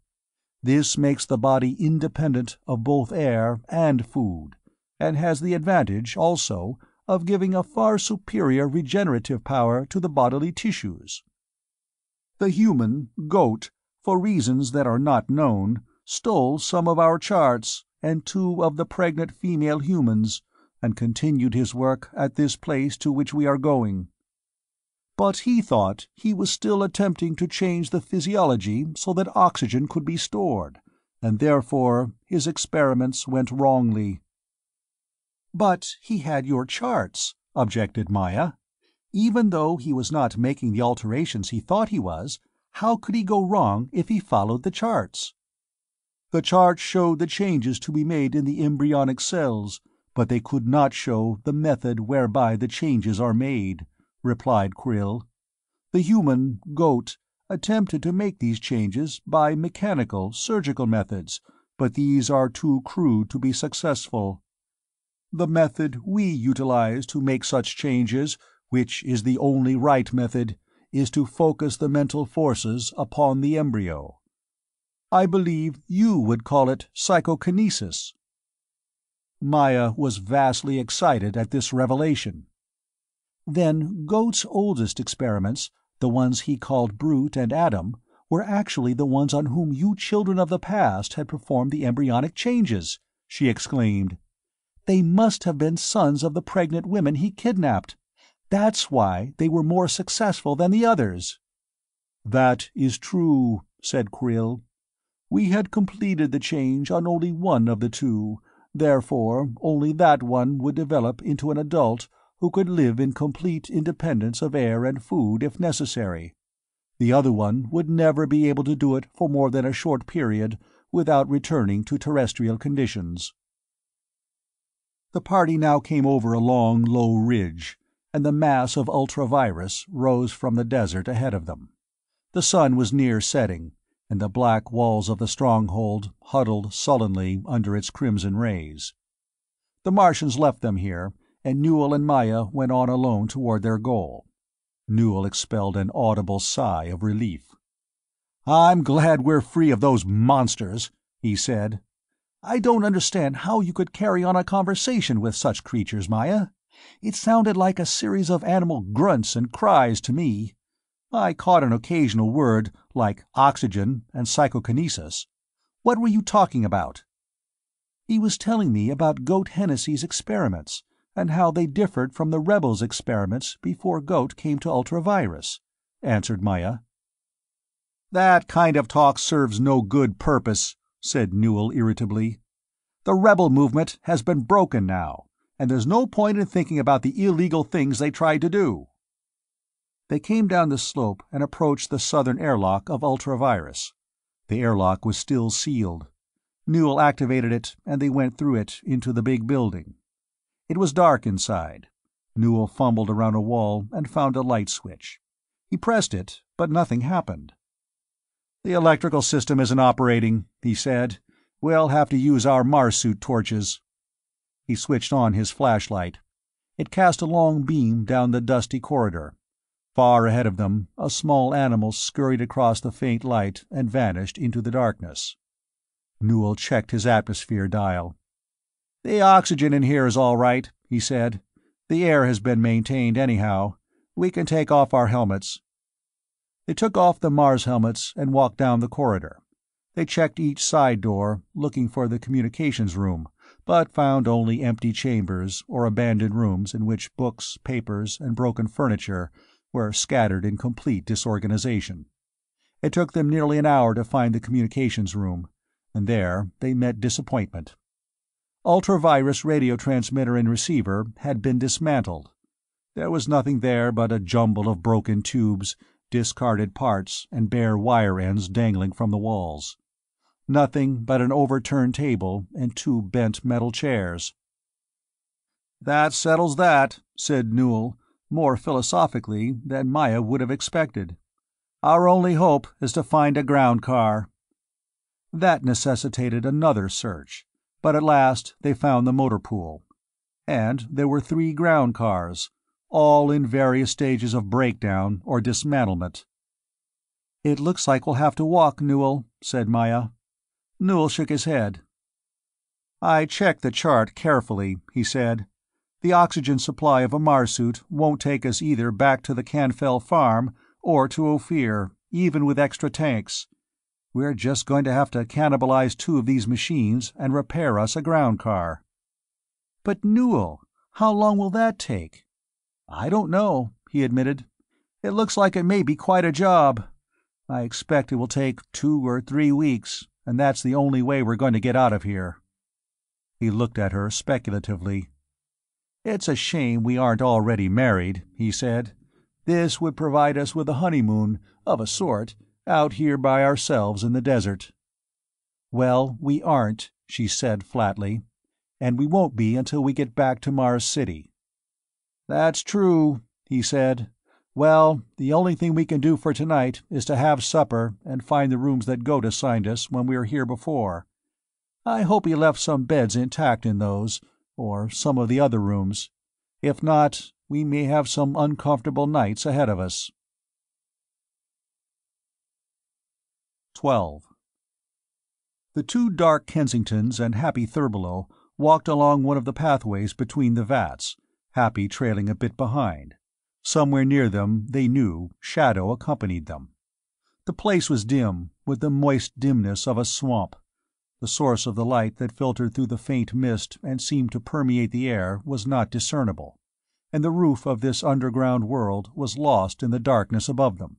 This makes the body independent of both air and food, and has the advantage, also, of giving a far superior regenerative power to the bodily tissues. The human, Goat, for reasons that are not known, stole some of our charts and 2 of the pregnant female humans, and continued his work at this place to which we are going. But he thought he was still attempting to change the physiology so that oxygen could be stored, and therefore his experiments went wrongly." "But he had your charts," objected Maya. "Even though he was not making the alterations he thought he was, how could he go wrong if he followed the charts?" "The charts showed the changes to be made in the embryonic cells, but they could not show the method whereby the changes are made," replied Krill. "The human, Goat, attempted to make these changes by mechanical, surgical methods, but these are too crude to be successful. The method we utilize to make such changes, which is the only right method, is to focus the mental forces upon the embryo. I believe you would call it psychokinesis." Maya was vastly excited at this revelation. "Then Goat's oldest experiments, the ones he called Brute and Adam, were actually the ones on whom you children of the past had performed the embryonic changes," she exclaimed. "They must have been sons of the pregnant women he kidnapped. That's why they were more successful than the others." "That is true," said Krill. "We had completed the change on only one of the 2, therefore only that one would develop into an adult who could live in complete independence of air and food if necessary. The other one would never be able to do it for more than a short period without returning to terrestrial conditions." The party now came over a long, low ridge, and the mass of ultra-virus rose from the desert ahead of them. The sun was near setting, and the black walls of the stronghold huddled sullenly under its crimson rays. The Martians left them here, and Newell and Maya went on alone toward their goal. Newell expelled an audible sigh of relief. "I'm glad we're free of those monsters," he said. "I don't understand how you could carry on a conversation with such creatures, Maya. It sounded like a series of animal grunts and cries to me. I caught an occasional word, like oxygen and psychokinesis. What were you talking about?" "He was telling me about Goat Hennessy's experiments, and how they differed from the rebels' experiments before Goat came to Ultravirus," answered Maya. "That kind of talk serves no good purpose," said Newell irritably. "The rebel movement has been broken now, and there's no point in thinking about the illegal things they tried to do." They came down the slope and approached the southern airlock of Ultravirus. The airlock was still sealed. Newell activated it, and they went through it into the big building. It was dark inside. Newell fumbled around a wall and found a light switch. He pressed it, but nothing happened. "The electrical system isn't operating," he said. "We'll have to use our Marsuit torches." He switched on his flashlight. It cast a long beam down the dusty corridor. Far ahead of them, a small animal scurried across the faint light and vanished into the darkness. Newell checked his atmosphere dial. "The oxygen in here is all right," he said. "The air has been maintained anyhow. We can take off our helmets." They took off the Mars helmets and walked down the corridor. They checked each side door, looking for the communications room, but found only empty chambers or abandoned rooms in which books, papers, and broken furniture were scattered in complete disorganization. It took them nearly an hour to find the communications room, and there they met disappointment. Ultravirus radio transmitter and receiver had been dismantled. There was nothing there but a jumble of broken tubes, discarded parts, and bare wire ends dangling from the walls. Nothing but an overturned table and 2 bent metal chairs. "That settles that," said Newell, more philosophically than Maya would have expected. Our only hope is to find a ground car." That necessitated another search, but at last they found the motor pool. And there were 3 ground cars, all in various stages of breakdown or dismantlement. "It looks like we'll have to walk, Newell," said Maya. Newell shook his head. "I checked the chart carefully," he said. "The oxygen supply of a Marsuit won't take us either back to the Canfell farm or to Ophir, even with extra tanks. We're just going to have to cannibalize 2 of these machines and repair us a ground car." "But Newell, how long will that take?" "I don't know," he admitted. "It looks like it may be quite a job. I expect it will take 2 or 3 weeks, and that's the only way we're going to get out of here." He looked at her speculatively. "It's a shame we aren't already married," he said. "This would provide us with a honeymoon, of a sort, out here by ourselves in the desert." "Well, we aren't," she said flatly. "And we won't be until we get back to Mars City." "That's true," he said. "Well, the only thing we can do for tonight is to have supper and find the rooms that Goda signed us when we were here before. I hope he left some beds intact in those, or some of the other rooms. If not, we may have some uncomfortable nights ahead of us." 12. The 2 dark Kensingtons and Happy Thurbelow walked along one of the pathways between the vats, Happy trailing a bit behind. Somewhere near them, they knew, shadow accompanied them. The place was dim, with the moist dimness of a swamp. The source of the light that filtered through the faint mist and seemed to permeate the air was not discernible, and the roof of this underground world was lost in the darkness above them.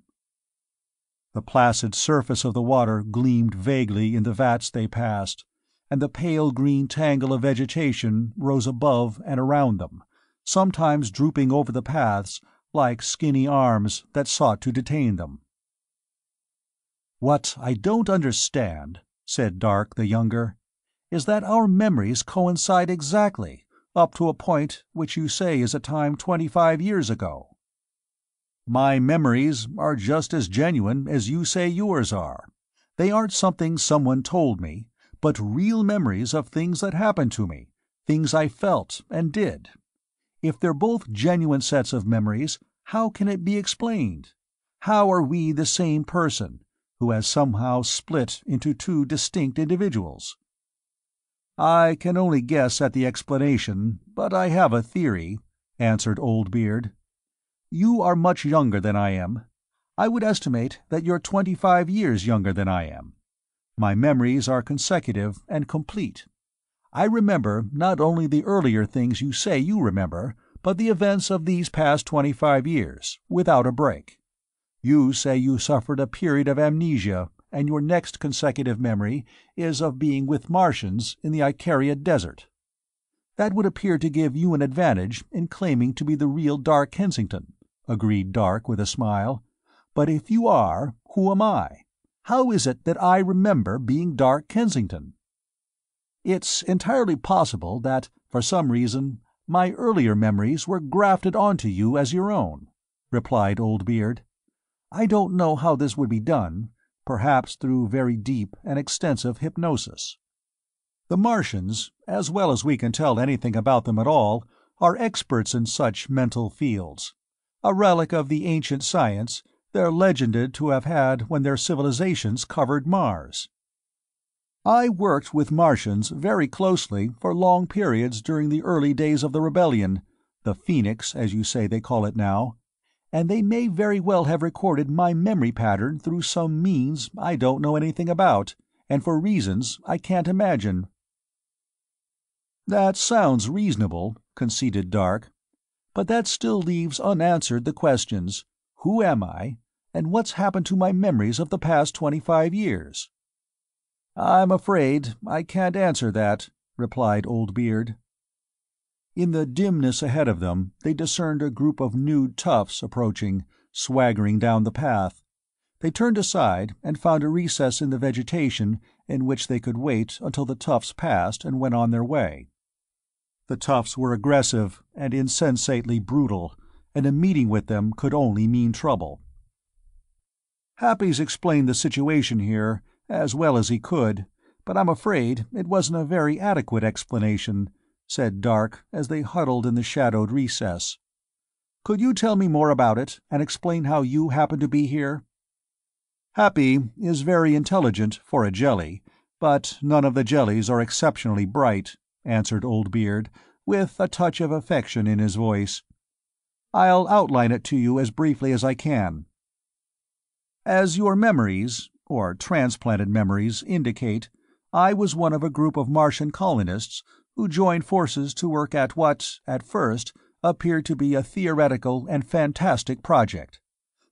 The placid surface of the water gleamed vaguely in the vats they passed, and the pale green tangle of vegetation rose above and around them, sometimes drooping over the paths like skinny arms that sought to detain them. "What I don't understand," said Dark the younger, "is that our memories coincide exactly, up to a point which you say is a time 25 years ago." "My memories are just as genuine as you say yours are. They aren't something someone told me, but real memories of things that happened to me, things I felt and did. If they're both genuine sets of memories, how can it be explained? How are we the same person, who has somehow split into 2 distinct individuals?" "I can only guess at the explanation, but I have a theory," answered Old Beard. "You are much younger than I am. I would estimate that you're 25 years younger than I am. My memories are consecutive and complete. I remember not only the earlier things you say you remember, but the events of these past 25 years, without a break. You say you suffered a period of amnesia, and your next consecutive memory is of being with Martians in the Icaria desert. That would appear to give you an advantage in claiming to be the real Dark Kensington," agreed Dark with a smile. "But if you are, who am I? How is it that I remember being Dark Kensington?" "It's entirely possible that, for some reason, my earlier memories were grafted onto you as your own," replied Old Beard. "I don't know how this would be done, perhaps through very deep and extensive hypnosis. The Martians, as well as we can tell anything about them at all, are experts in such mental fields. A relic of the ancient science they're legended to have had when their civilizations covered Mars. I worked with Martians very closely for long periods during the early days of the rebellion, the Phoenix, as you say they call it now, and they may very well have recorded my memory pattern through some means I don't know anything about, and for reasons I can't imagine." "That sounds reasonable," conceded Dark. "But that still leaves unanswered the questions, who am I, and what's happened to my memories of the past 25 years?" "I'm afraid I can't answer that," replied Old Beard. In the dimness ahead of them they discerned a group of nude toughs approaching, swaggering down the path. They turned aside and found a recess in the vegetation in which they could wait until the toughs passed and went on their way. The toughs were aggressive and insensately brutal, and a meeting with them could only mean trouble. Happy's explained the situation here as well as he could, but I'm afraid it wasn't a very adequate explanation," said Dark as they huddled in the shadowed recess. "Could you tell me more about it, and explain how you happen to be here?" "Happy is very intelligent for a jelly, but none of the jellies are exceptionally bright," answered Old Beard, with a touch of affection in his voice. "I'll outline it to you as briefly as I can. As your memories, or transplanted memories, indicate, I was one of a group of Martian colonists who joined forces to work at what, at first, appeared to be a theoretical and fantastic project: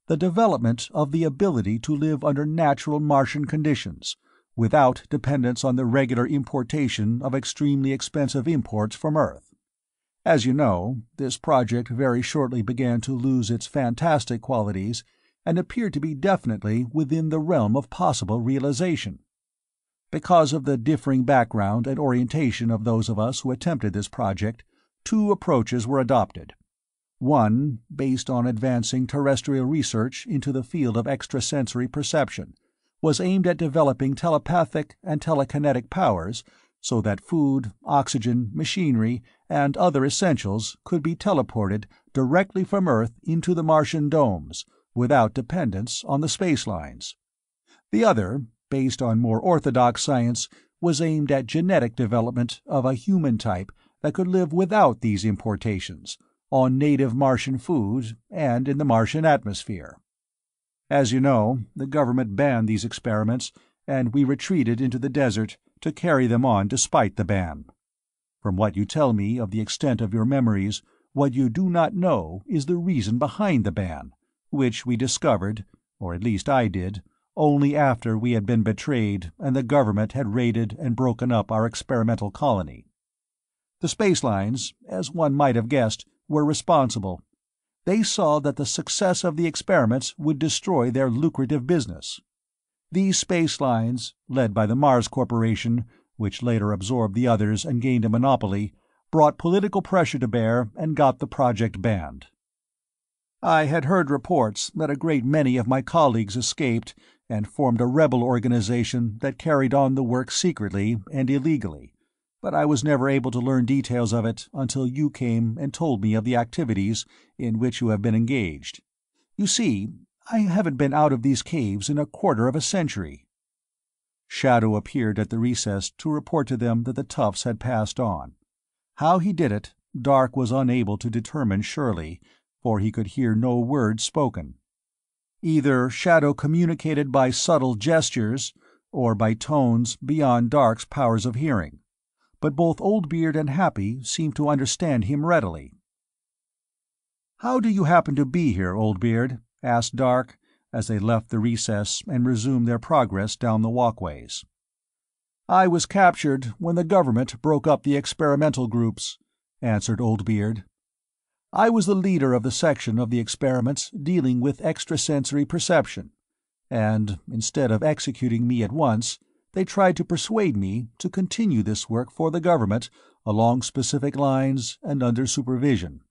the development of the ability to live under natural Martian conditions, without dependence on the regular importation of extremely expensive imports from Earth. As you know, this project very shortly began to lose its fantastic qualities and appeared to be definitely within the realm of possible realization. Because of the differing background and orientation of those of us who attempted this project, two approaches were adopted. One, based on advancing terrestrial research into the field of extrasensory perception, was aimed at developing telepathic and telekinetic powers so that food, oxygen, machinery, and other essentials could be teleported directly from Earth into the Martian domes, without dependence on the space lines. The other, based on more orthodox science, was aimed at genetic development of a human type that could live without these importations, on native Martian food and in the Martian atmosphere. As you know, the government banned these experiments, and we retreated into the desert to carry them on despite the ban. From what you tell me of the extent of your memories, what you do not know is the reason behind the ban, which we discovered, or at least I did, only after we had been betrayed and the government had raided and broken up our experimental colony. The spacelines, as one might have guessed, were responsible. They saw that the success of the experiments would destroy their lucrative business. These spacelines, led by the Mars Corporation, which later absorbed the others and gained a monopoly, brought political pressure to bear and got the project banned. I had heard reports that a great many of my colleagues escaped and formed a rebel organization that carried on the work secretly and illegally, but I was never able to learn details of it until you came and told me of the activities in which you have been engaged. You see, I haven't been out of these caves in a quarter of a century." Shadow appeared at the recess to report to them that the toughs had passed on. How he did it, Dark was unable to determine surely, for he could hear no word spoken. Either Shadow communicated by subtle gestures, or by tones beyond Dark's powers of hearing, but both Old Beard and Happy seemed to understand him readily. "How do you happen to be here, Old Beard?" asked Dark, as they left the recess and resumed their progress down the walkways. "I was captured when the government broke up the experimental groups," answered Old Beard. "I was the leader of the section of the experiments dealing with extrasensory perception, and instead of executing me at once, they tried to persuade me to continue this work for the government along specific lines and under supervision.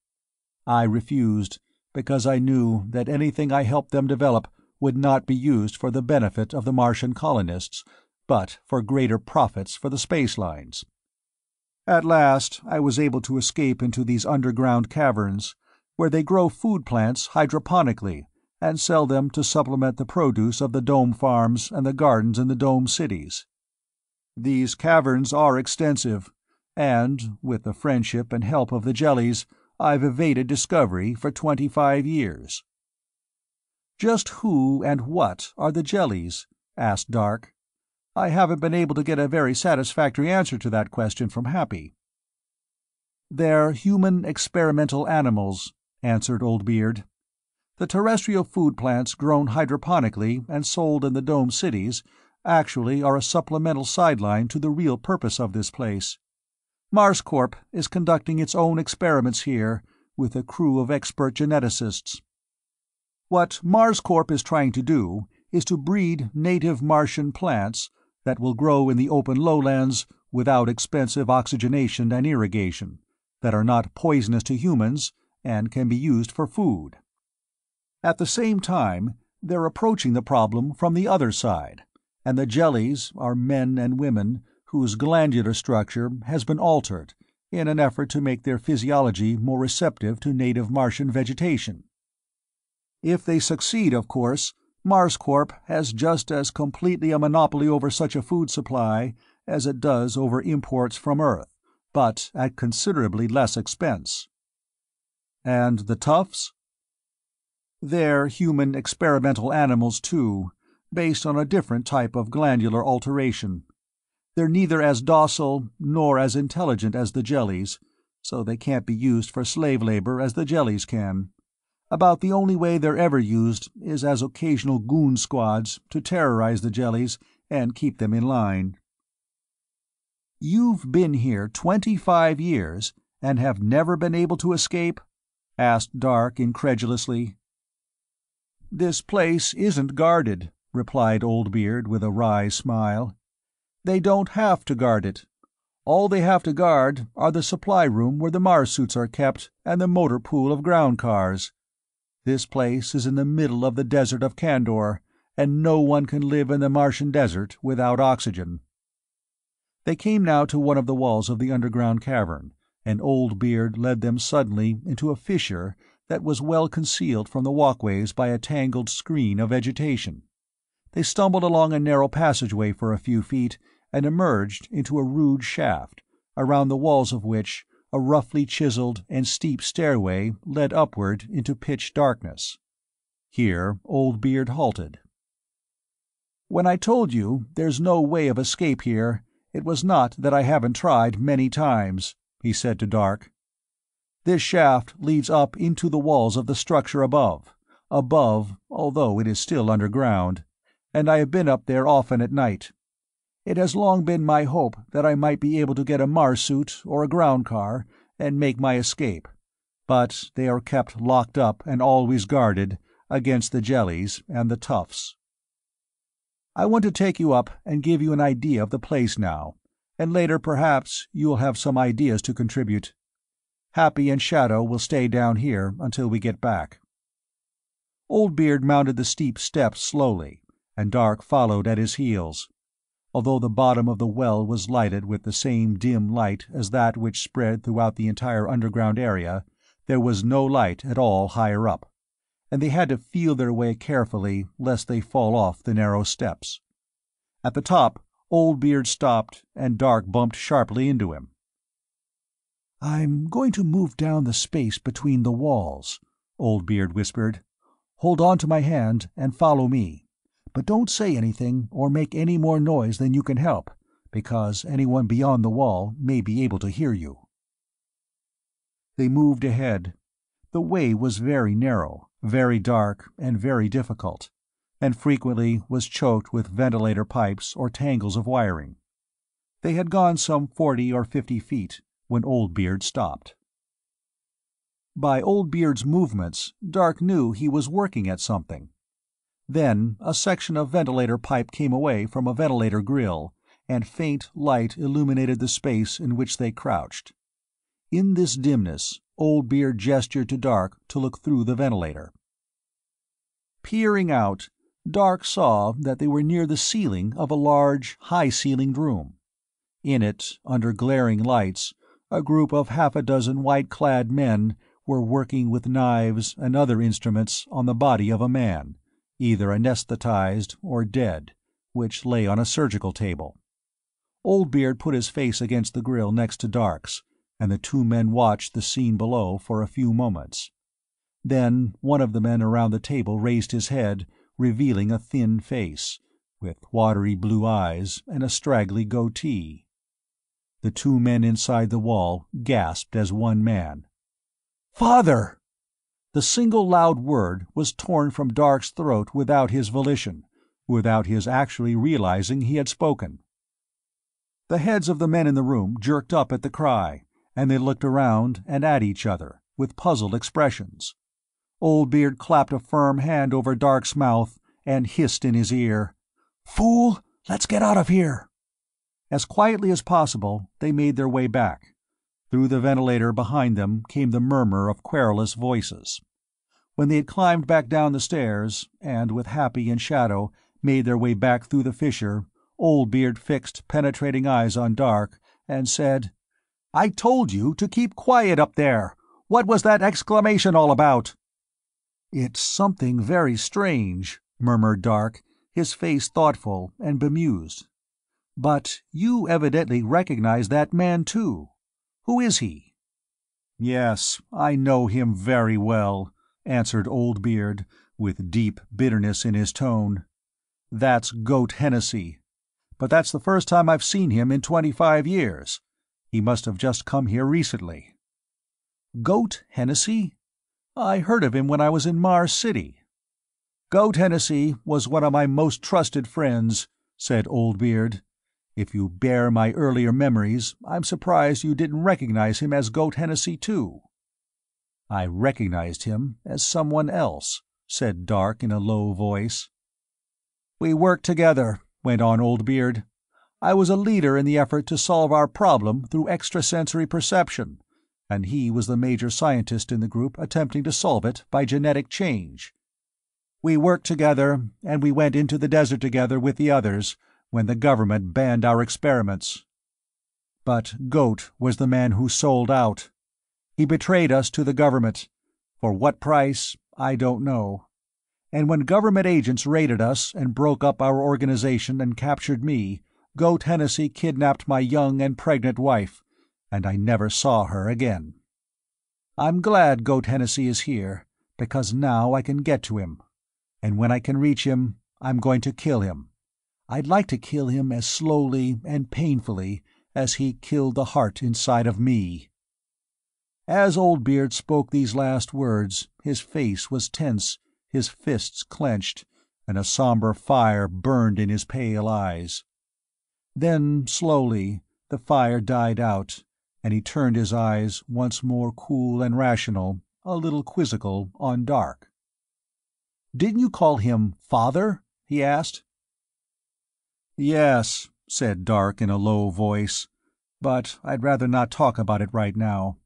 I refused, because I knew that anything I helped them develop would not be used for the benefit of the Martian colonists, but for greater profits for the space lines. At last I was able to escape into these underground caverns, where they grow food plants hydroponically and sell them to supplement the produce of the dome farms and the gardens in the dome cities. These caverns are extensive, and, with the friendship and help of the jellies, I've evaded discovery for 25 years." "Just who and what are the jellies?" asked Dark. "I haven't been able to get a very satisfactory answer to that question from Happy." "They're human experimental animals," answered Old Beard. "The terrestrial food plants grown hydroponically and sold in the dome cities actually are a supplemental sideline to the real purpose of this place. MarsCorp is conducting its own experiments here, with a crew of expert geneticists. What MarsCorp is trying to do is to breed native Martian plants that will grow in the open lowlands without expensive oxygenation and irrigation, that are not poisonous to humans and can be used for food. At the same time, they're approaching the problem from the other side, and the jellies are men and women whose glandular structure has been altered in an effort to make their physiology more receptive to native Martian vegetation. If they succeed, of course, MarsCorp has just as completely a monopoly over such a food supply as it does over imports from Earth, but at considerably less expense. And the toughs? They're human experimental animals too, based on a different type of glandular alteration. They're neither as docile nor as intelligent as the jellies, so they can't be used for slave labor as the jellies can. About the only way they're ever used is as occasional goon squads to terrorize the jellies and keep them in line. "You've been here 25 years and have never been able to escape?" asked Dark incredulously. "This place isn't guarded," replied Old Beard with a wry smile. "They don't have to guard it. All they have to guard are the supply room where the Mars suits are kept and the motor pool of ground cars. This place is in the middle of the desert of Kandor, and no one can live in the Martian desert without oxygen." They came now to one of the walls of the underground cavern, and Old Beard led them suddenly into a fissure that was well concealed from the walkways by a tangled screen of vegetation. They stumbled along a narrow passageway for a few feet and emerged into a rude shaft, around the walls of which a roughly chiseled and steep stairway led upward into pitch darkness. Here Old Beard halted. "When I told you there's no way of escape here, it was not that I haven't tried many times," he said to Dark. "This shaft leads up into the walls of the structure above, although it is still underground, and I have been up there often at night. It has long been my hope that I might be able to get a Mars suit or a ground car and make my escape, but they are kept locked up and always guarded against the jellies and the toughs. I want to take you up and give you an idea of the place now, and later perhaps you'll have some ideas to contribute. Happy and Shadow will stay down here until we get back." Old Beard mounted the steep steps slowly, and Dark followed at his heels. Although the bottom of the well was lighted with the same dim light as that which spread throughout the entire underground area, there was no light at all higher up, and they had to feel their way carefully lest they fall off the narrow steps. At the top, Old Beard stopped, and Dark bumped sharply into him. "I'm going to move down the space between the walls," Old Beard whispered. "Hold on to my hand and follow me. But don't say anything or make any more noise than you can help, because anyone beyond the wall may be able to hear you." They moved ahead. The way was very narrow, very dark, and very difficult, and frequently was choked with ventilator pipes or tangles of wiring. They had gone some 40 or 50 feet when Old Beard stopped. By Old Beard's movements, Dark knew he was working at something. Then a section of ventilator pipe came away from a ventilator grill, and faint light illuminated the space in which they crouched. In this dimness, Old Beard gestured to Dark to look through the ventilator. Peering out, Dark saw that they were near the ceiling of a large, high-ceilinged room. In it, under glaring lights, a group of half a dozen white-clad men were working with knives and other instruments on the body of a man, either anesthetized or dead, which lay on a surgical table. Old Beard put his face against the grill next to Dark's, and the two men watched the scene below for a few moments. Then one of the men around the table raised his head, revealing a thin face, with watery blue eyes and a straggly goatee. The two men inside the wall gasped as one man. "Father!" The single loud word was torn from Dark's throat without his volition, without his actually realizing he had spoken. The heads of the men in the room jerked up at the cry, and they looked around and at each other, with puzzled expressions. Old Beard clapped a firm hand over Dark's mouth and hissed in his ear, "Fool, let's get out of here!" As quietly as possible, they made their way back. Through the ventilator behind them came the murmur of querulous voices. When they had climbed back down the stairs, and with Happy and Shadow made their way back through the fissure, Old Beard fixed penetrating eyes on Dark, and said, "I told you to keep quiet up there! What was that exclamation all about?" "It's something very strange," murmured Dark, his face thoughtful and bemused. "But you evidently recognize that man too. Who is he?" "Yes, I know him very well," answered Old Beard, with deep bitterness in his tone. "That's Goat Hennessy. But that's the first time I've seen him in 25 years. He must have just come here recently." "Goat Hennessy? I heard of him when I was in Mars City." "Goat Hennessy was one of my most trusted friends," said Old Beard. "If you bear my earlier memories, I'm surprised you didn't recognize him as Goat Hennessy too." "I recognized him as someone else," said Dark in a low voice. "We worked together," went on Old Beard. "I was a leader in the effort to solve our problem through extrasensory perception, and he was the major scientist in the group attempting to solve it by genetic change. We worked together, and we went into the desert together with the others when the government banned our experiments. But Goat was the man who sold out. He betrayed us to the government. For what price, I don't know. And when government agents raided us and broke up our organization and captured me, Goat Hennessy kidnapped my young and pregnant wife, and I never saw her again. I'm glad Goat Hennessy is here, because now I can get to him. And when I can reach him, I'm going to kill him. I'd like to kill him as slowly and painfully as he killed the heart inside of me." As Old Beard spoke these last words, his face was tense, his fists clenched, and a somber fire burned in his pale eyes. Then, slowly, the fire died out, and he turned his eyes, once more cool and rational, a little quizzical, on Dark. "Didn't you call him Father?" he asked. "Yes," said Dark in a low voice, "but I'd rather not talk about it right now."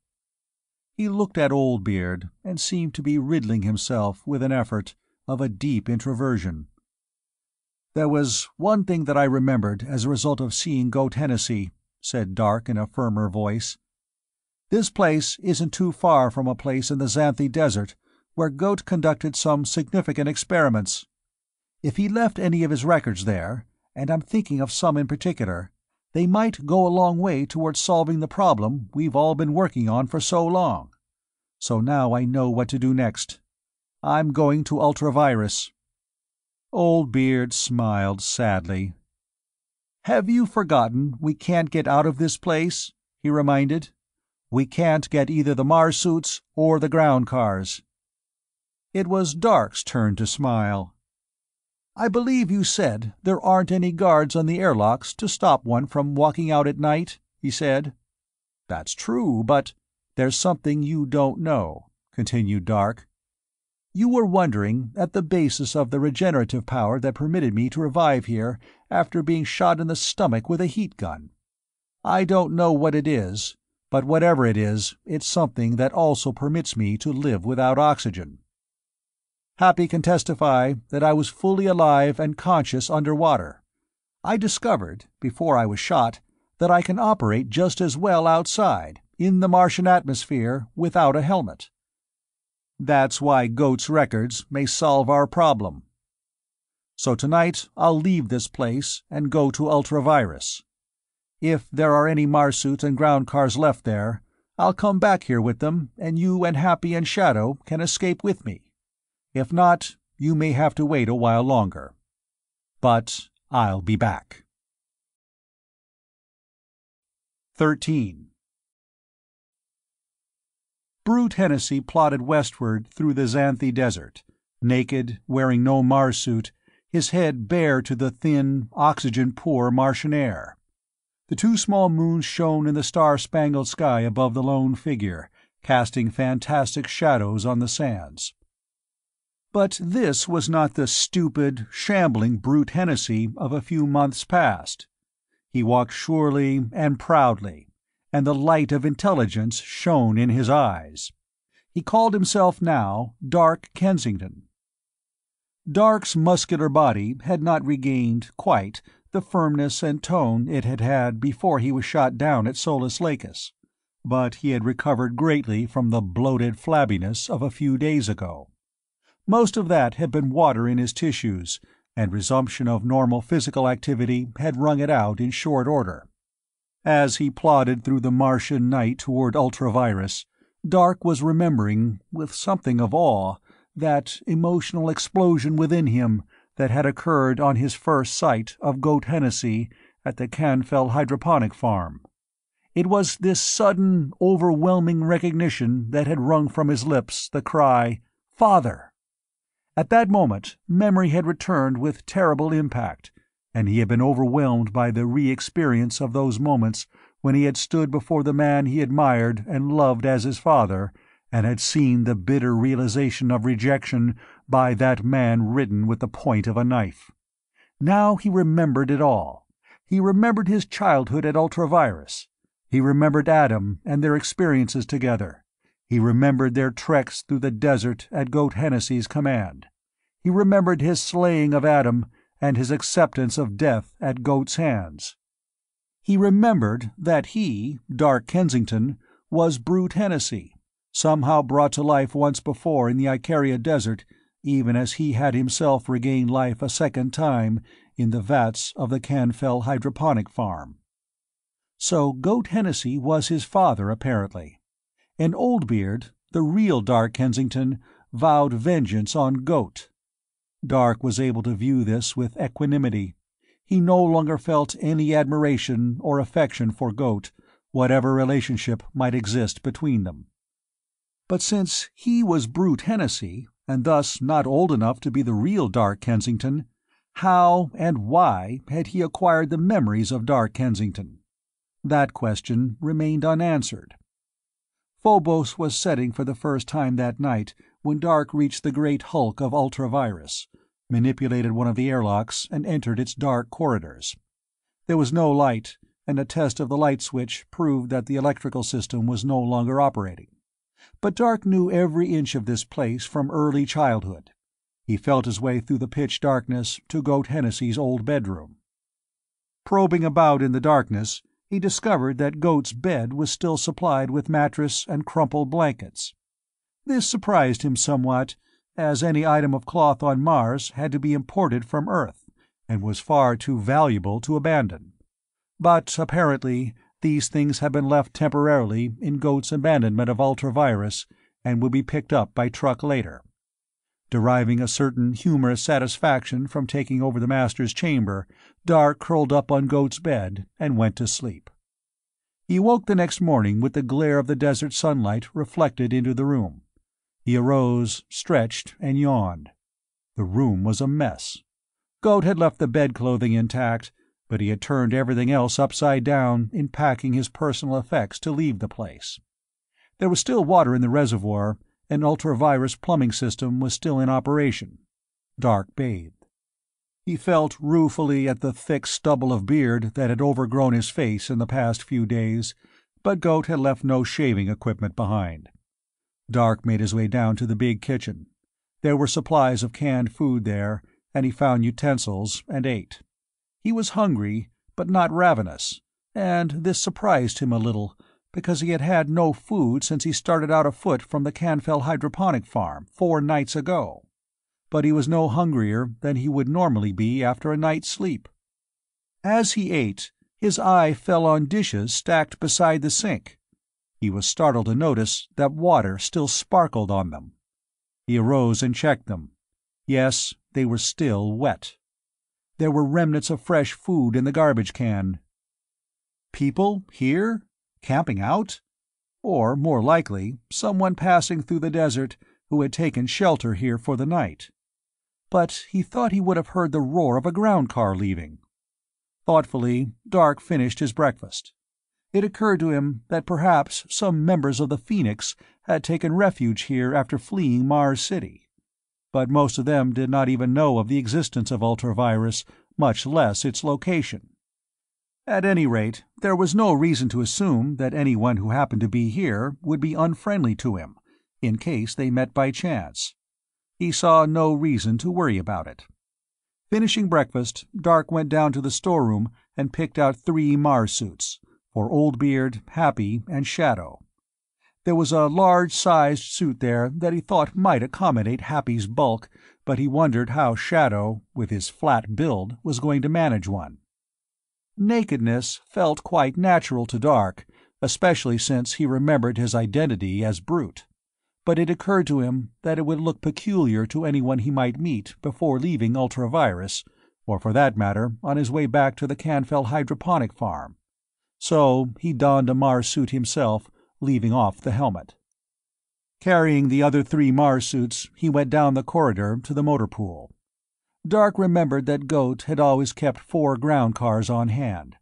He looked at Old Beard, and seemed to be riddling himself, with an effort, of a deep introversion. "There was one thing that I remembered as a result of seeing Goat Hennessy," said Dark in a firmer voice. "This place isn't too far from a place in the Xanthi Desert where Goat conducted some significant experiments. If he left any of his records there, and I'm thinking of some in particular, they might go a long way towards solving the problem we've all been working on for so long. So now I know what to do next. I'm going to Ultravirus." Old Beard smiled sadly. "Have you forgotten we can't get out of this place?" he reminded. "We can't get either the Mars suits or the ground cars." It was Dark's turn to smile. "I believe you said there aren't any guards on the airlocks to stop one from walking out at night," he said. "That's true, but there's something you don't know," continued Dark. "You were wondering at the basis of the regenerative power that permitted me to revive here after being shot in the stomach with a heat gun. I don't know what it is, but whatever it is, it's something that also permits me to live without oxygen. Happy can testify that I was fully alive and conscious underwater. I discovered, before I was shot, that I can operate just as well outside, in the Martian atmosphere, without a helmet. That's why Goat's records may solve our problem. So tonight I'll leave this place and go to Ultravirus. If there are any Mars suits and ground cars left there, I'll come back here with them, and you and Happy and Shadow can escape with me. If not, you may have to wait a while longer. But I'll be back." 13. Brute Hennessy plodded westward through the Xanthi Desert, naked, wearing no Mars suit, his head bare to the thin, oxygen-poor Martian air. The two small moons shone in the star-spangled sky above the lone figure, casting fantastic shadows on the sands. But this was not the stupid, shambling Brute Hennessy of a few months past. He walked surely and proudly, and the light of intelligence shone in his eyes. He called himself now Dark Kensington. Dark's muscular body had not regained, quite, the firmness and tone it had had before he was shot down at Solus Lacus, but he had recovered greatly from the bloated flabbiness of a few days ago. Most of that had been water in his tissues, and resumption of normal physical activity had wrung it out in short order. As he plodded through the Martian night toward Ultravirus, Dark was remembering, with something of awe, that emotional explosion within him that had occurred on his first sight of Goat Hennessy at the Canfell hydroponic farm. It was this sudden, overwhelming recognition that had wrung from his lips the cry, "Father!" At that moment, memory had returned with terrible impact, and he had been overwhelmed by the re-experience of those moments when he had stood before the man he admired and loved as his father, and had seen the bitter realization of rejection by that man written with the point of a knife. Now he remembered it all. He remembered his childhood at Ultravirus. He remembered Adam and their experiences together. He remembered their treks through the desert at Goat Hennessy's command. He remembered his slaying of Adam and his acceptance of death at Goat's hands. He remembered that he, Dark Kensington, was Brute Hennessy, somehow brought to life once before in the Icaria desert, even as he had himself regained life a second time in the vats of the Canfell hydroponic farm. So Goat Hennessy was his father, apparently. And Oldbeard, the real Dark Kensington, vowed vengeance on Goat. Dark was able to view this with equanimity. He no longer felt any admiration or affection for Goat, whatever relationship might exist between them. But since he was Brute Hennessy, and thus not old enough to be the real Dark Kensington, how and why had he acquired the memories of Dark Kensington? That question remained unanswered. Phobos was setting for the first time that night when Dark reached the great hulk of Ultravirus, manipulated one of the airlocks, and entered its dark corridors. There was no light, and a test of the light switch proved that the electrical system was no longer operating. But Dark knew every inch of this place from early childhood. He felt his way through the pitch darkness to Goat Hennessy's old bedroom. Probing about in the darkness, he discovered that Goat's bed was still supplied with mattress and crumpled blankets. This surprised him somewhat, as any item of cloth on Mars had to be imported from Earth, and was far too valuable to abandon. But apparently these things had been left temporarily in Goat's abandonment of Ultravirus, and would be picked up by truck later. Deriving a certain humorous satisfaction from taking over the master's chamber, Dark curled up on Goat's bed and went to sleep. He woke the next morning with the glare of the desert sunlight reflected into the room. He arose, stretched, and yawned. The room was a mess. Goat had left the bed-clothing intact, but he had turned everything else upside down in packing his personal effects to leave the place. There was still water in the reservoir, and Ultravirus plumbing system was still in operation. Dark bathed. He felt ruefully at the thick stubble of beard that had overgrown his face in the past few days, but Goat had left no shaving equipment behind. Dark made his way down to the big kitchen. There were supplies of canned food there, and he found utensils and ate. He was hungry, but not ravenous, and this surprised him a little, because he had had no food since he started out afoot from the Canfell hydroponic farm 4 nights ago. But he was no hungrier than he would normally be after a night's sleep. As he ate, his eye fell on dishes stacked beside the sink. He was startled to notice that water still sparkled on them. He arose and checked them. Yes, they were still wet. There were remnants of fresh food in the garbage can. People here? Camping out? Or, more likely, someone passing through the desert who had taken shelter here for the night. But he thought he would have heard the roar of a ground car leaving. Thoughtfully, Dark finished his breakfast. It occurred to him that perhaps some members of the Phoenix had taken refuge here after fleeing Mars City. But most of them did not even know of the existence of Ultravirus, much less its location. At any rate, there was no reason to assume that anyone who happened to be here would be unfriendly to him, in case they met by chance. He saw no reason to worry about it. Finishing breakfast, Dark went down to the storeroom and picked out 3 Mars suits, for Old Beard, Happy, and Shadow. There was a large-sized suit there that he thought might accommodate Happy's bulk, but he wondered how Shadow, with his flat build, was going to manage one. Nakedness felt quite natural to Dark, especially since he remembered his identity as Brute, but it occurred to him that it would look peculiar to anyone he might meet before leaving Ultravirus, or for that matter, on his way back to the Canfell hydroponic farm. So he donned a Mars suit himself, leaving off the helmet. Carrying the other 3 Mars suits, he went down the corridor to the motor pool. Dark remembered that Goat had always kept 4 ground cars on hand.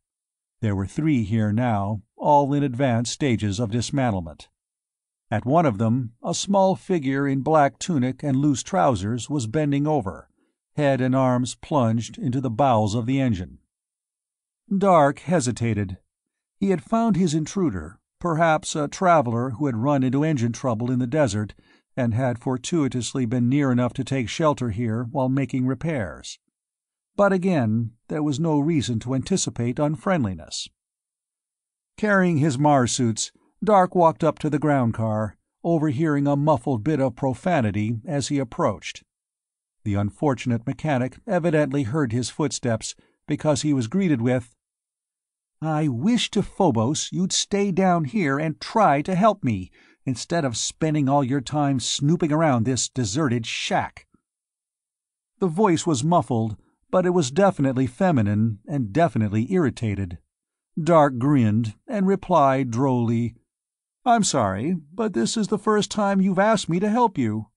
There were 3 here now, all in advanced stages of dismantlement. At one of them, a small figure in black tunic and loose trousers was bending over, head and arms plunged into the bowels of the engine. Dark hesitated. He had found his intruder, perhaps a traveler who had run into engine trouble in the desert and had fortuitously been near enough to take shelter here while making repairs. But again, there was no reason to anticipate unfriendliness. Carrying his Mars suits, Dark walked up to the ground car, overhearing a muffled bit of profanity as he approached. The unfortunate mechanic evidently heard his footsteps, because he was greeted with, "I wish to Phobos you'd stay down here and try to help me, instead of spending all your time snooping around this deserted shack." The voice was muffled, but it was definitely feminine and definitely irritated. Dark grinned and replied drolly, "I'm sorry, but this is the first time you've asked me to help you."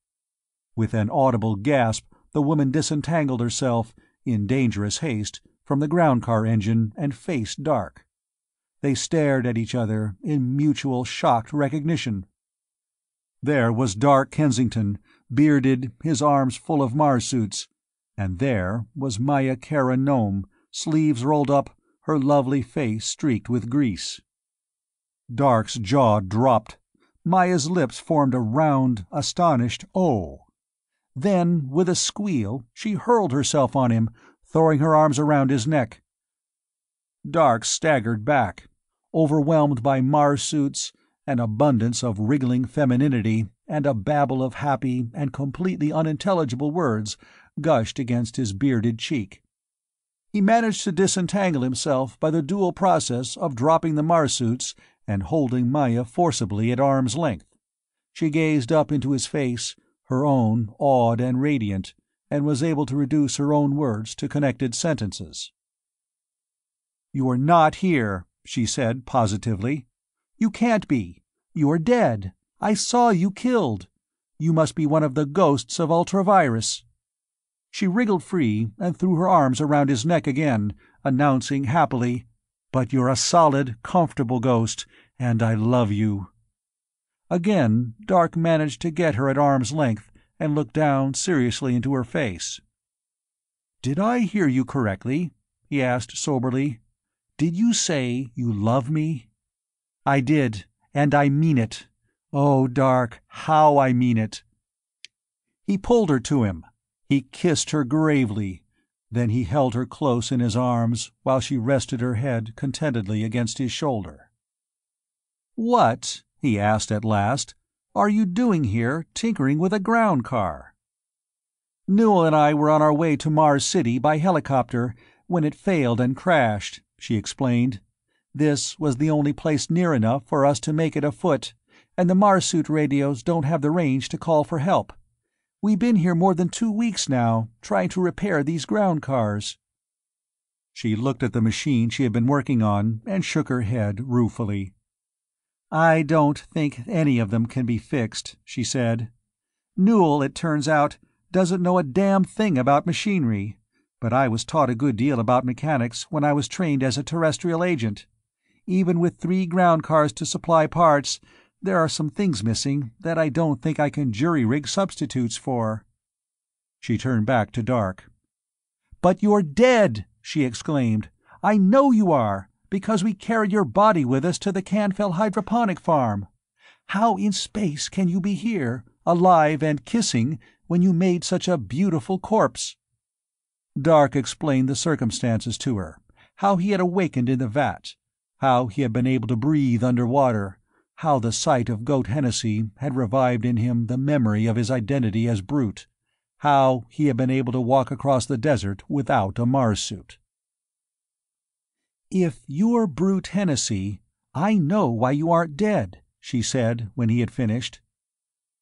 With an audible gasp, the woman disentangled herself, in dangerous haste, from the ground car engine and faced Dark. They stared at each other in mutual shocked recognition. There was Dark Kensington, bearded, his arms full of Mars suits, and there was Maya Kara Nome, sleeves rolled up, her lovely face streaked with grease. Dark's jaw dropped. Maya's lips formed a round, astonished O. Then, with a squeal, she hurled herself on him, throwing her arms around his neck. Dark staggered back, overwhelmed by Mars suits, an abundance of wriggling femininity, and a babble of happy and completely unintelligible words gushed against his bearded cheek. He managed to disentangle himself by the dual process of dropping the Mars suits and holding Maya forcibly at arm's length. She gazed up into his face, her own awed and radiant, and was able to reduce her own words to connected sentences. "You are not here," she said positively. "You can't be. You are dead. I saw you killed. You must be one of the ghosts of Ultravirus." She wriggled free and threw her arms around his neck again, announcing happily, "But you're a solid, comfortable ghost, and I love you." Again, Dark managed to get her at arm's length and looked down seriously into her face. "Did I hear you correctly?" he asked soberly. "Did you say you love me?" "I did, and I mean it. Oh, Dark, how I mean it." He pulled her to him. He kissed her gravely. Then he held her close in his arms while she rested her head contentedly against his shoulder. "What," he asked at last, "are you doing here, tinkering with a ground car?" "Newell and I were on our way to Mars City by helicopter when it failed and crashed," she explained. "This was the only place near enough for us to make it afoot, and the Mars suit radios don't have the range to call for help. We've been here more than 2 weeks now, trying to repair these ground cars." She looked at the machine she had been working on and shook her head ruefully. "I don't think any of them can be fixed," she said. "Newell, it turns out, doesn't know a damn thing about machinery, but I was taught a good deal about mechanics when I was trained as a terrestrial agent. Even with 3 ground cars to supply parts, there are some things missing that I don't think I can jury-rig substitutes for." She turned back to Dark. "But you're dead!" she exclaimed. "I know you are, because we carried your body with us to the Canfell hydroponic farm. How in space can you be here, alive and kissing, when you made such a beautiful corpse?" Dark explained the circumstances to her, how he had awakened in the vat, how he had been able to breathe under water, how the sight of goat Hennessy had revived in him the memory of his identity as Brute, how he had been able to walk across the desert without a Mars suit. "If you're Brute Hennessy, I know why you aren't dead," she said when he had finished.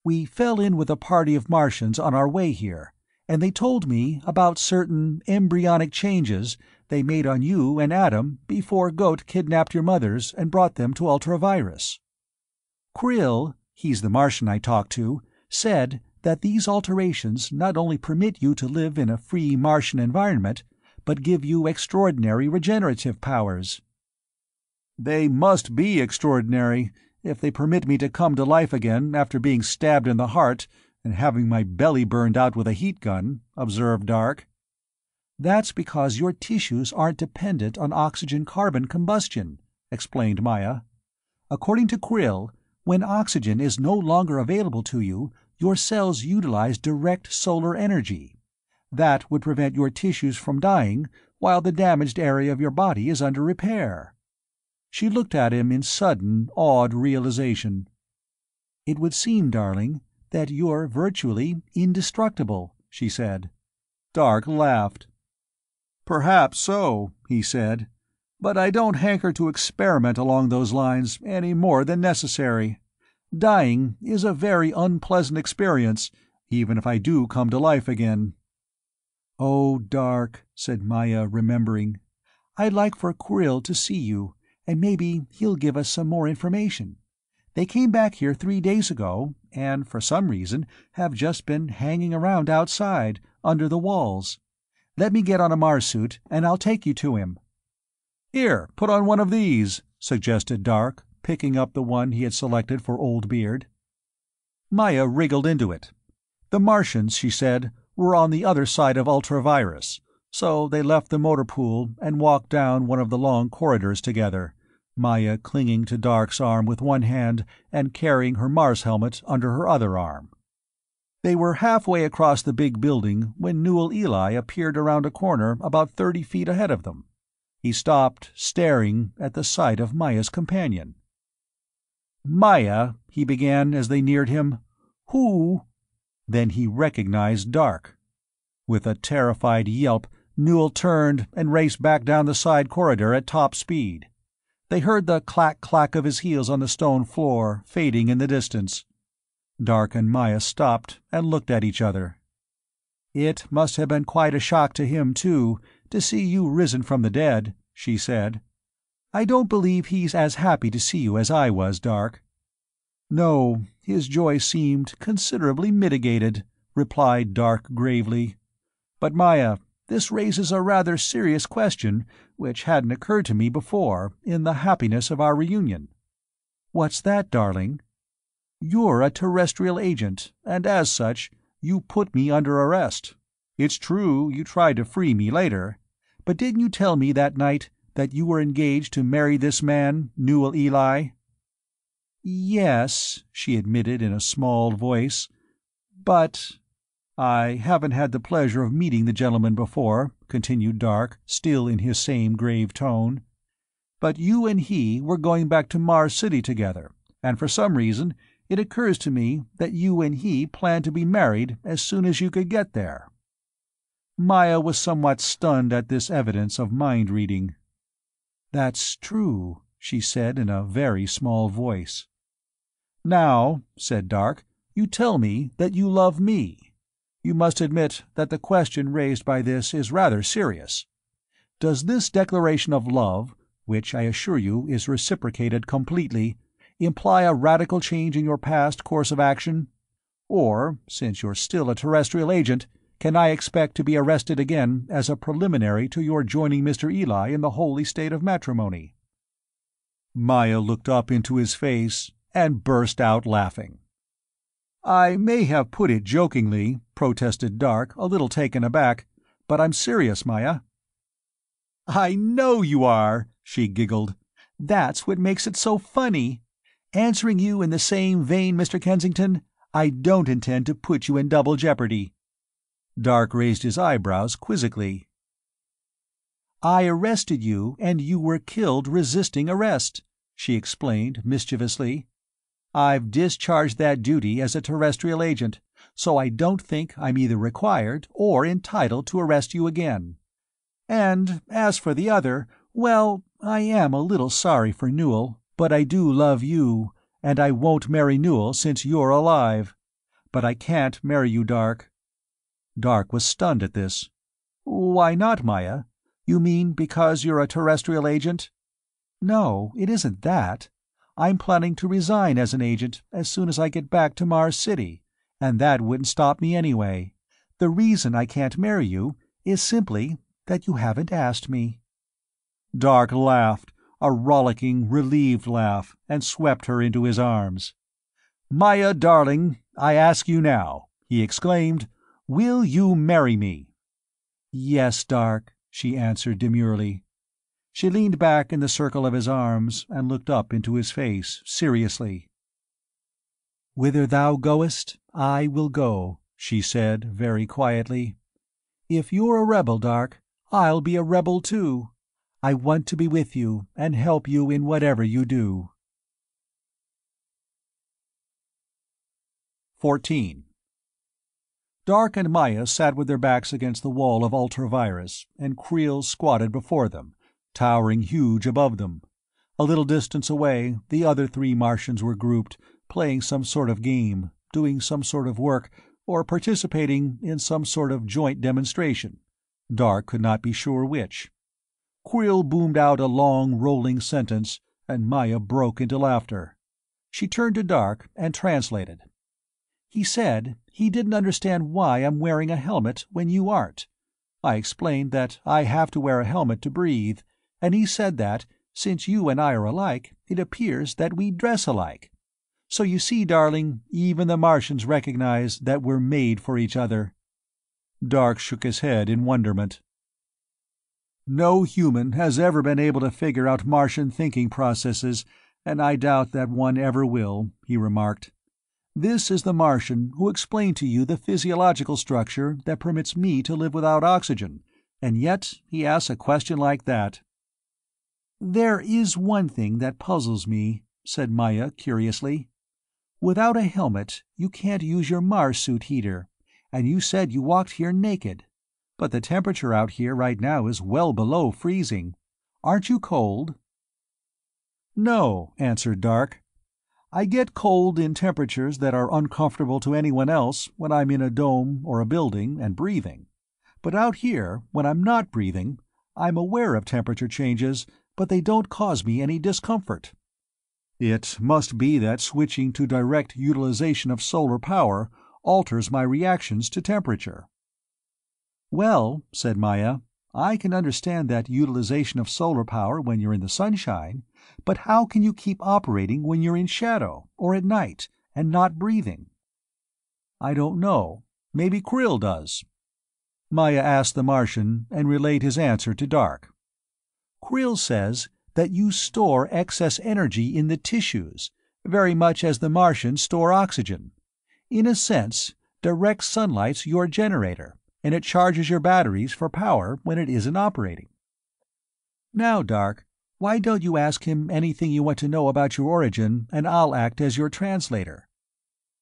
"We fell in with a party of Martians on our way here, and they told me about certain embryonic changes they made on you and Adam before Goat kidnapped your mothers and brought them to Ultravirus. Krill, he's the Martian I talked to, said that these alterations not only permit you to live in a free Martian environment, but give you extraordinary regenerative powers." "They must be extraordinary, if they permit me to come to life again after being stabbed in the heart and having my belly burned out with a heat gun," observed Dark. "That's because your tissues aren't dependent on oxygen-carbon combustion," explained Maya. "According to Krill, when oxygen is no longer available to you, your cells utilize direct solar energy. That would prevent your tissues from dying while the damaged area of your body is under repair." She looked at him in sudden, awed realization. "It would seem, darling, that you're virtually indestructible," she said. Dark laughed. "Perhaps so," he said, "but I don't hanker to experiment along those lines any more than necessary. Dying is a very unpleasant experience, even if I do come to life again." "Oh, Dark," said Maya, remembering, "I'd like for Krill to see you, and maybe he'll give us some more information. They came back here 3 days ago, and for some reason have just been hanging around outside, under the walls. Let me get on a Mars suit, and I'll take you to him." "Here, put on one of these," suggested Dark, picking up the one he had selected for Old Beard. Maya wriggled into it. The Martians, she said, were on the other side of Ultravirus, so they left the motor pool and walked down one of the long corridors together, Maya clinging to Dark's arm with one hand and carrying her Mars helmet under her other arm. They were halfway across the big building when Newell Eli appeared around a corner about 30 feet ahead of them. He stopped, staring at the sight of Maya's companion. "Maya," he began as they neared him, "who—" Then he recognized Dark. With a terrified yelp, Newell turned and raced back down the side corridor at top speed. They heard the clack-clack of his heels on the stone floor, fading in the distance. Dark and Maya stopped and looked at each other. "It must have been quite a shock to him, too, to see you risen from the dead," she said. "I don't believe he's as happy to see you as I was, Dark." "No, his joy seemed considerably mitigated," replied Dark gravely. "But Maya, this raises a rather serious question which hadn't occurred to me before, in the happiness of our reunion." "What's that, darling?" "You're a terrestrial agent, and as such, you put me under arrest. It's true you tried to free me later, but didn't you tell me that night that you were engaged to marry this man, Newell Eli?" "Yes," she admitted in a small voice, "but—" "I haven't had the pleasure of meeting the gentleman before," continued Dark, still in his same grave tone. "But you and he were going back to Mars City together, and for some reason it occurs to me that you and he plan to be married as soon as you could get there." Maya was somewhat stunned at this evidence of mind-reading. "That's true," she said in a very small voice. "Now," said Dark, "you tell me that you love me. You must admit that the question raised by this is rather serious. Does this declaration of love, which I assure you is reciprocated completely, imply a radical change in your past course of action? Or, since you're still a terrestrial agent, can I expect to be arrested again as a preliminary to your joining Mr. Eli in the holy state of matrimony?" Maya looked up into his face and burst out laughing. "I may have put it jokingly," protested Dark, a little taken aback, "but I'm serious, Maya." "I know you are," she giggled. "That's what makes it so funny. Answering you in the same vein, Mr. Kensington, I don't intend to put you in double jeopardy." Dark raised his eyebrows quizzically. "I arrested you, and you were killed resisting arrest," she explained mischievously. "I've discharged that duty as a terrestrial agent, so I don't think I'm either required or entitled to arrest you again. And as for the other, well, I am a little sorry for Newell, but I do love you, and I won't marry Newell since you're alive. But I can't marry you, Dark." Dark was stunned at this. "Why not, Maya? You mean because you're a terrestrial agent?" "No, it isn't that. I'm planning to resign as an agent as soon as I get back to Mars City, and that wouldn't stop me anyway. The reason I can't marry you is simply that you haven't asked me." Dark laughed, a rollicking, relieved laugh, and swept her into his arms. "Maya, darling, I ask you now," he exclaimed, "will you marry me?" "Yes, Dark," she answered demurely. She leaned back in the circle of his arms and looked up into his face seriously. "Whither thou goest, I will go," she said very quietly. "If you're a rebel, Dark, I'll be a rebel too. I want to be with you and help you in whatever you do." 14. Dark and Maya sat with their backs against the wall of ultravirus, and Creel squatted before them, towering huge above them. A little distance away, the other 3 Martians were grouped, playing some sort of game, doing some sort of work, or participating in some sort of joint demonstration. Dark could not be sure which. Creel boomed out a long, rolling sentence, and Maya broke into laughter. She turned to Dark and translated. "He said he didn't understand why I'm wearing a helmet when you aren't. I explained that I have to wear a helmet to breathe, and he said that, since you and I are alike, it appears that we dress alike. So you see, darling, even the Martians recognize that we're made for each other." Dark shook his head in wonderment. "No human has ever been able to figure out Martian thinking processes, and I doubt that one ever will," he remarked. "This is the Martian who explained to you the physiological structure that permits me to live without oxygen, and yet he asks a question like that." "There is one thing that puzzles me," said Maya curiously. "Without a helmet, you can't use your Mars suit heater, and you said you walked here naked. But the temperature out here right now is well below freezing. Aren't you cold?" "No," answered Dark. "I get cold in temperatures that are uncomfortable to anyone else when I'm in a dome or a building and breathing. But out here, when I'm not breathing, I'm aware of temperature changes, but they don't cause me any discomfort." "It must be that switching to direct utilization of solar power alters my reactions to temperature." "Well," said Maya, "I can understand that utilization of solar power when you're in the sunshine, but how can you keep operating when you're in shadow, or at night, and not breathing?" "I don't know. Maybe Krill does." Maya asked the Martian, and relayed his answer to Dark. "Krill says that you store excess energy in the tissues, very much as the Martians store oxygen. In a sense, direct sunlight's your generator, and it charges your batteries for power when it isn't operating. Now, Dark, why don't you ask him anything you want to know about your origin, and I'll act as your translator?"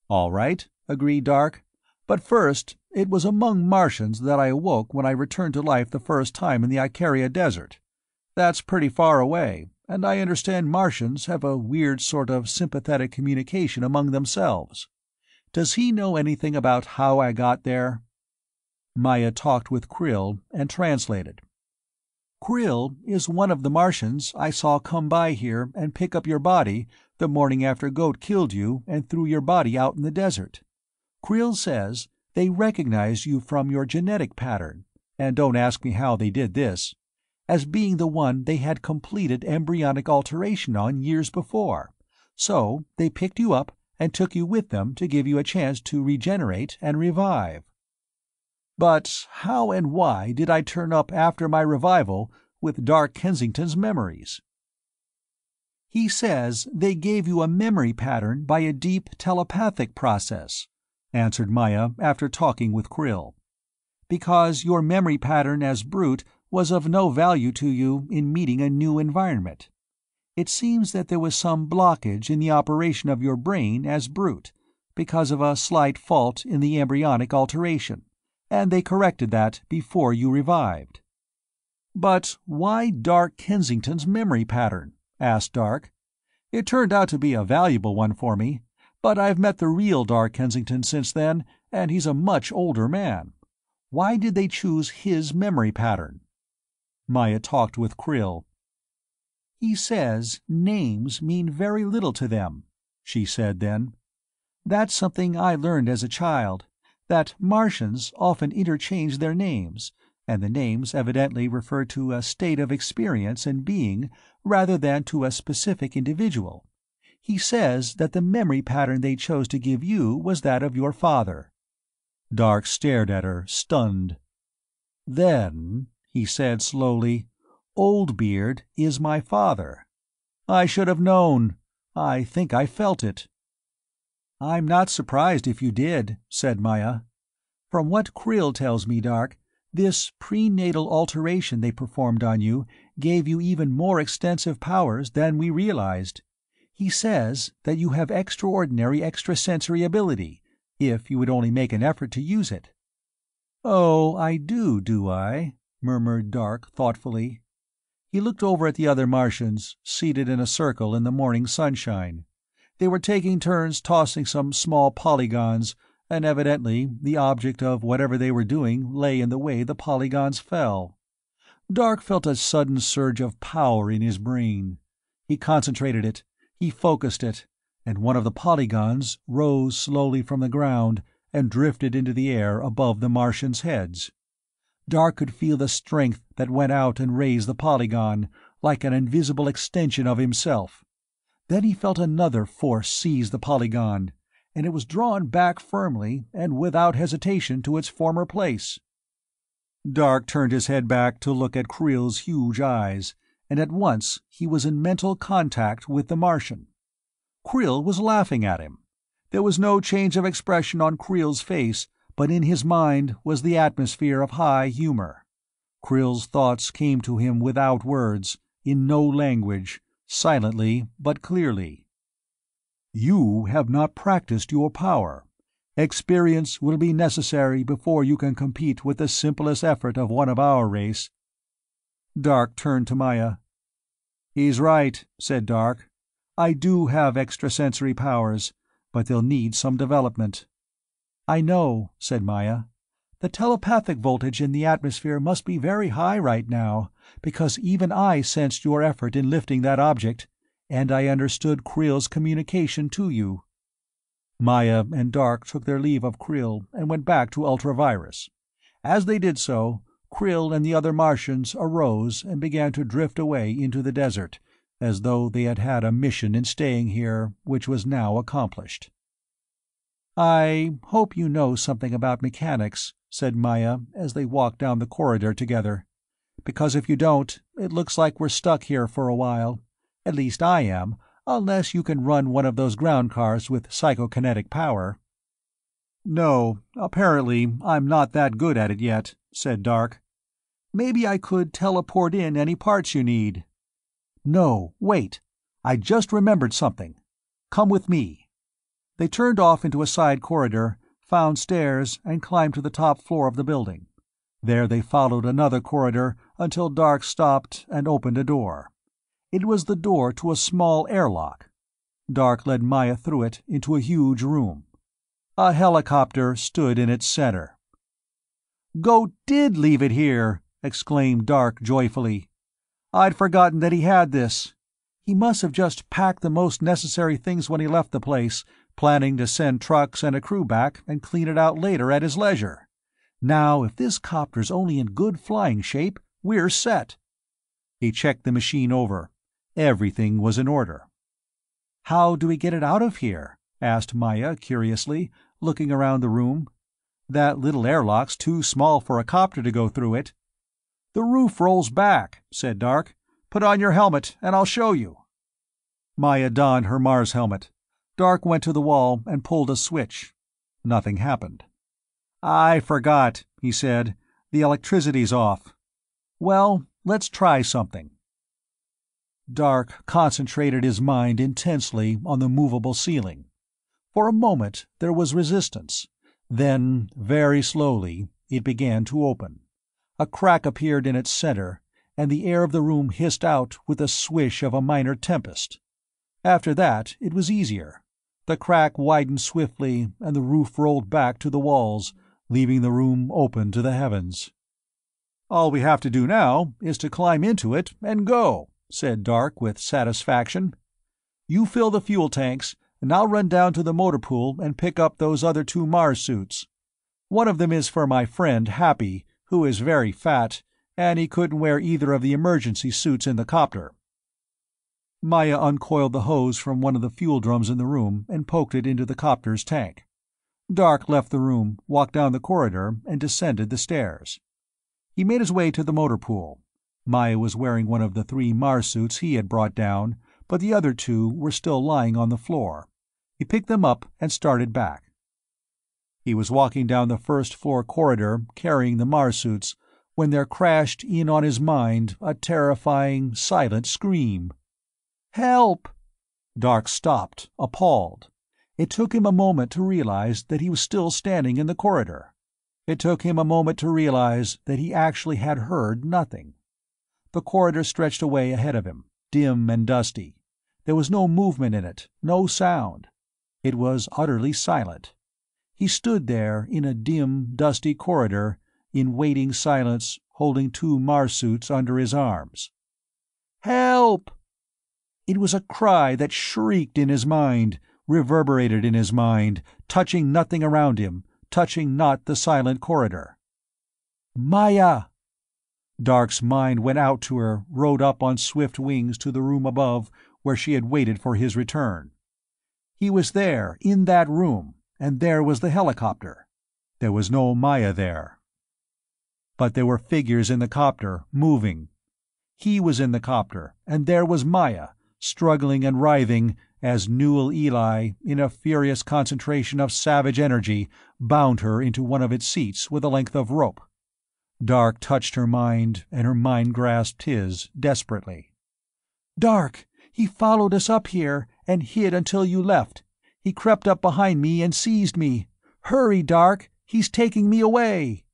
"All right," agreed Dark. "But first, it was among Martians that I awoke when I returned to life the first time in the Icaria Desert. That's pretty far away, and I understand Martians have a weird sort of sympathetic communication among themselves. Does he know anything about how I got there?" Maya talked with Krill and translated. "Krill is one of the Martians I saw come by here and pick up your body the morning after Goat killed you and threw your body out in the desert. Krill says they recognized you from your genetic pattern, and don't ask me how they did this, as being the one they had completed embryonic alteration on years before, so they picked you up and took you with them to give you a chance to regenerate and revive." "But how and why did I turn up after my revival with Dark Kensington's memories?" He says they gave you a memory pattern by a deep telepathic process, answered Maya after talking with Krill. Because your memory pattern as Brute was of no value to you in meeting a new environment. It seems that there was some blockage in the operation of your brain as Brute, because of a slight fault in the embryonic alteration, and they corrected that before you revived. "But why Dark Kensington's memory pattern?" asked Dark. "It turned out to be a valuable one for me, but I've met the real Dark Kensington since then, and he's a much older man. Why did they choose his memory pattern?" Maya talked with Krill. "He says names mean very little to them," she said then. "That's something I learned as a child, that Martians often interchange their names, and the names evidently refer to a state of experience and being rather than to a specific individual. He says that the memory pattern they chose to give you was that of your father." Dark stared at her, stunned. "Then," he said slowly, "Oldbeard is my father. I should have known. I think I felt it." "I'm not surprised if you did," said Maya. "From what Krill tells me, Dark, this prenatal alteration they performed on you gave you even more extensive powers than we realized. He says that you have extraordinary extrasensory ability, if you would only make an effort to use it." "Oh, I do I?" murmured Dark thoughtfully. He looked over at the other Martians, seated in a circle in the morning sunshine. They were taking turns tossing some small polygons, and evidently the object of whatever they were doing lay in the way the polygons fell. Dark felt a sudden surge of power in his brain. He concentrated it, he focused it, and one of the polygons rose slowly from the ground and drifted into the air above the Martians' heads. Dark could feel the strength that went out and raised the polygon, like an invisible extension of himself. Then he felt another force seize the polygon, and it was drawn back firmly and without hesitation to its former place. Dark turned his head back to look at Krill's huge eyes, and at once he was in mental contact with the Martian. Krill was laughing at him. There was no change of expression on Krill's face, but in his mind was the atmosphere of high humor. Krill's thoughts came to him without words, in no language, silently but clearly. "You have not practiced your power. Experience will be necessary before you can compete with the simplest effort of one of our race." Dark turned to Maya. "He's right," said Dark. "I do have extrasensory powers, but they'll need some development." "I know," said Maya. "The telepathic voltage in the atmosphere must be very high right now, because even I sensed your effort in lifting that object, and I understood Krill's communication to you." Maya and Dark took their leave of Krill and went back to Ultravirus. As they did so, Krill and the other Martians arose and began to drift away into the desert, as though they had had a mission in staying here which was now accomplished. "I hope you know something about mechanics," said Maya as they walked down the corridor together. "Because if you don't, it looks like we're stuck here for a while. At least I am, unless you can run one of those ground cars with psychokinetic power." "No, apparently I'm not that good at it yet," said Dark. "Maybe I could teleport in any parts you need." "No, wait. I just remembered something. Come with me." They turned off into a side corridor, found stairs, and climbed to the top floor of the building. There they followed another corridor until Dark stopped and opened a door. It was the door to a small airlock. Dark led Maya through it into a huge room. A helicopter stood in its center. "Go did leave it here!" exclaimed Dark joyfully. "I'd forgotten that he had this. He must have just packed the most necessary things when he left the place, planning to send trucks and a crew back and clean it out later at his leisure. Now, if this copter's only in good flying shape, we're set." He checked the machine over. Everything was in order. "How do we get it out of here?" asked Maya curiously, looking around the room. "That little airlock's too small for a copter to go through it." "The roof rolls back," said Dark. "Put on your helmet and I'll show you." Maya donned her Mars helmet. Dark went to the wall and pulled a switch. Nothing happened. "I forgot," he said. "The electricity's off. Well, let's try something." Dark concentrated his mind intensely on the movable ceiling. For a moment there was resistance. Then, very slowly, it began to open. A crack appeared in its center, and the air of the room hissed out with the swish of a minor tempest. After that, it was easier. The crack widened swiftly, and the roof rolled back to the walls, leaving the room open to the heavens. "All we have to do now is to climb into it and go," said Dark with satisfaction. "You fill the fuel tanks, and I'll run down to the motor pool and pick up those other 2 Mars suits. One of them is for my friend Happy, who is very fat, and he couldn't wear either of the emergency suits in the copter." Maya uncoiled the hose from one of the fuel drums in the room and poked it into the copter's tank. Dark left the room, walked down the corridor, and descended the stairs. He made his way to the motor pool. Maya was wearing one of the 3 Mars suits he had brought down, but the other 2 were still lying on the floor. He picked them up and started back. He was walking down the first-floor corridor, carrying the Mars suits, when there crashed in on his mind a terrifying, silent scream. "Help!" Dark stopped, appalled. It took him a moment to realize that he was still standing in the corridor. It took him a moment to realize that he actually had heard nothing. The corridor stretched away ahead of him, dim and dusty. There was no movement in it, no sound. It was utterly silent. He stood there in a dim, dusty corridor, in waiting silence, holding 2 Mars suits under his arms. "Help!" It was a cry that shrieked in his mind, reverberated in his mind, touching nothing around him, touching not the silent corridor. "Maya!" Dark's mind went out to her, rode up on swift wings to the room above where she had waited for his return. He was there, in that room, and there was the helicopter. There was no Maya there. But there were figures in the copter, moving. He was in the copter, and there was Maya, struggling and writhing, as Newell Ely, in a furious concentration of savage energy, bound her into one of its seats with a length of rope. Dark touched her mind, and her mind grasped his, desperately. "Dark, he followed us up here, and hid until you left. He crept up behind me and seized me. Hurry, Dark, he's taking me away."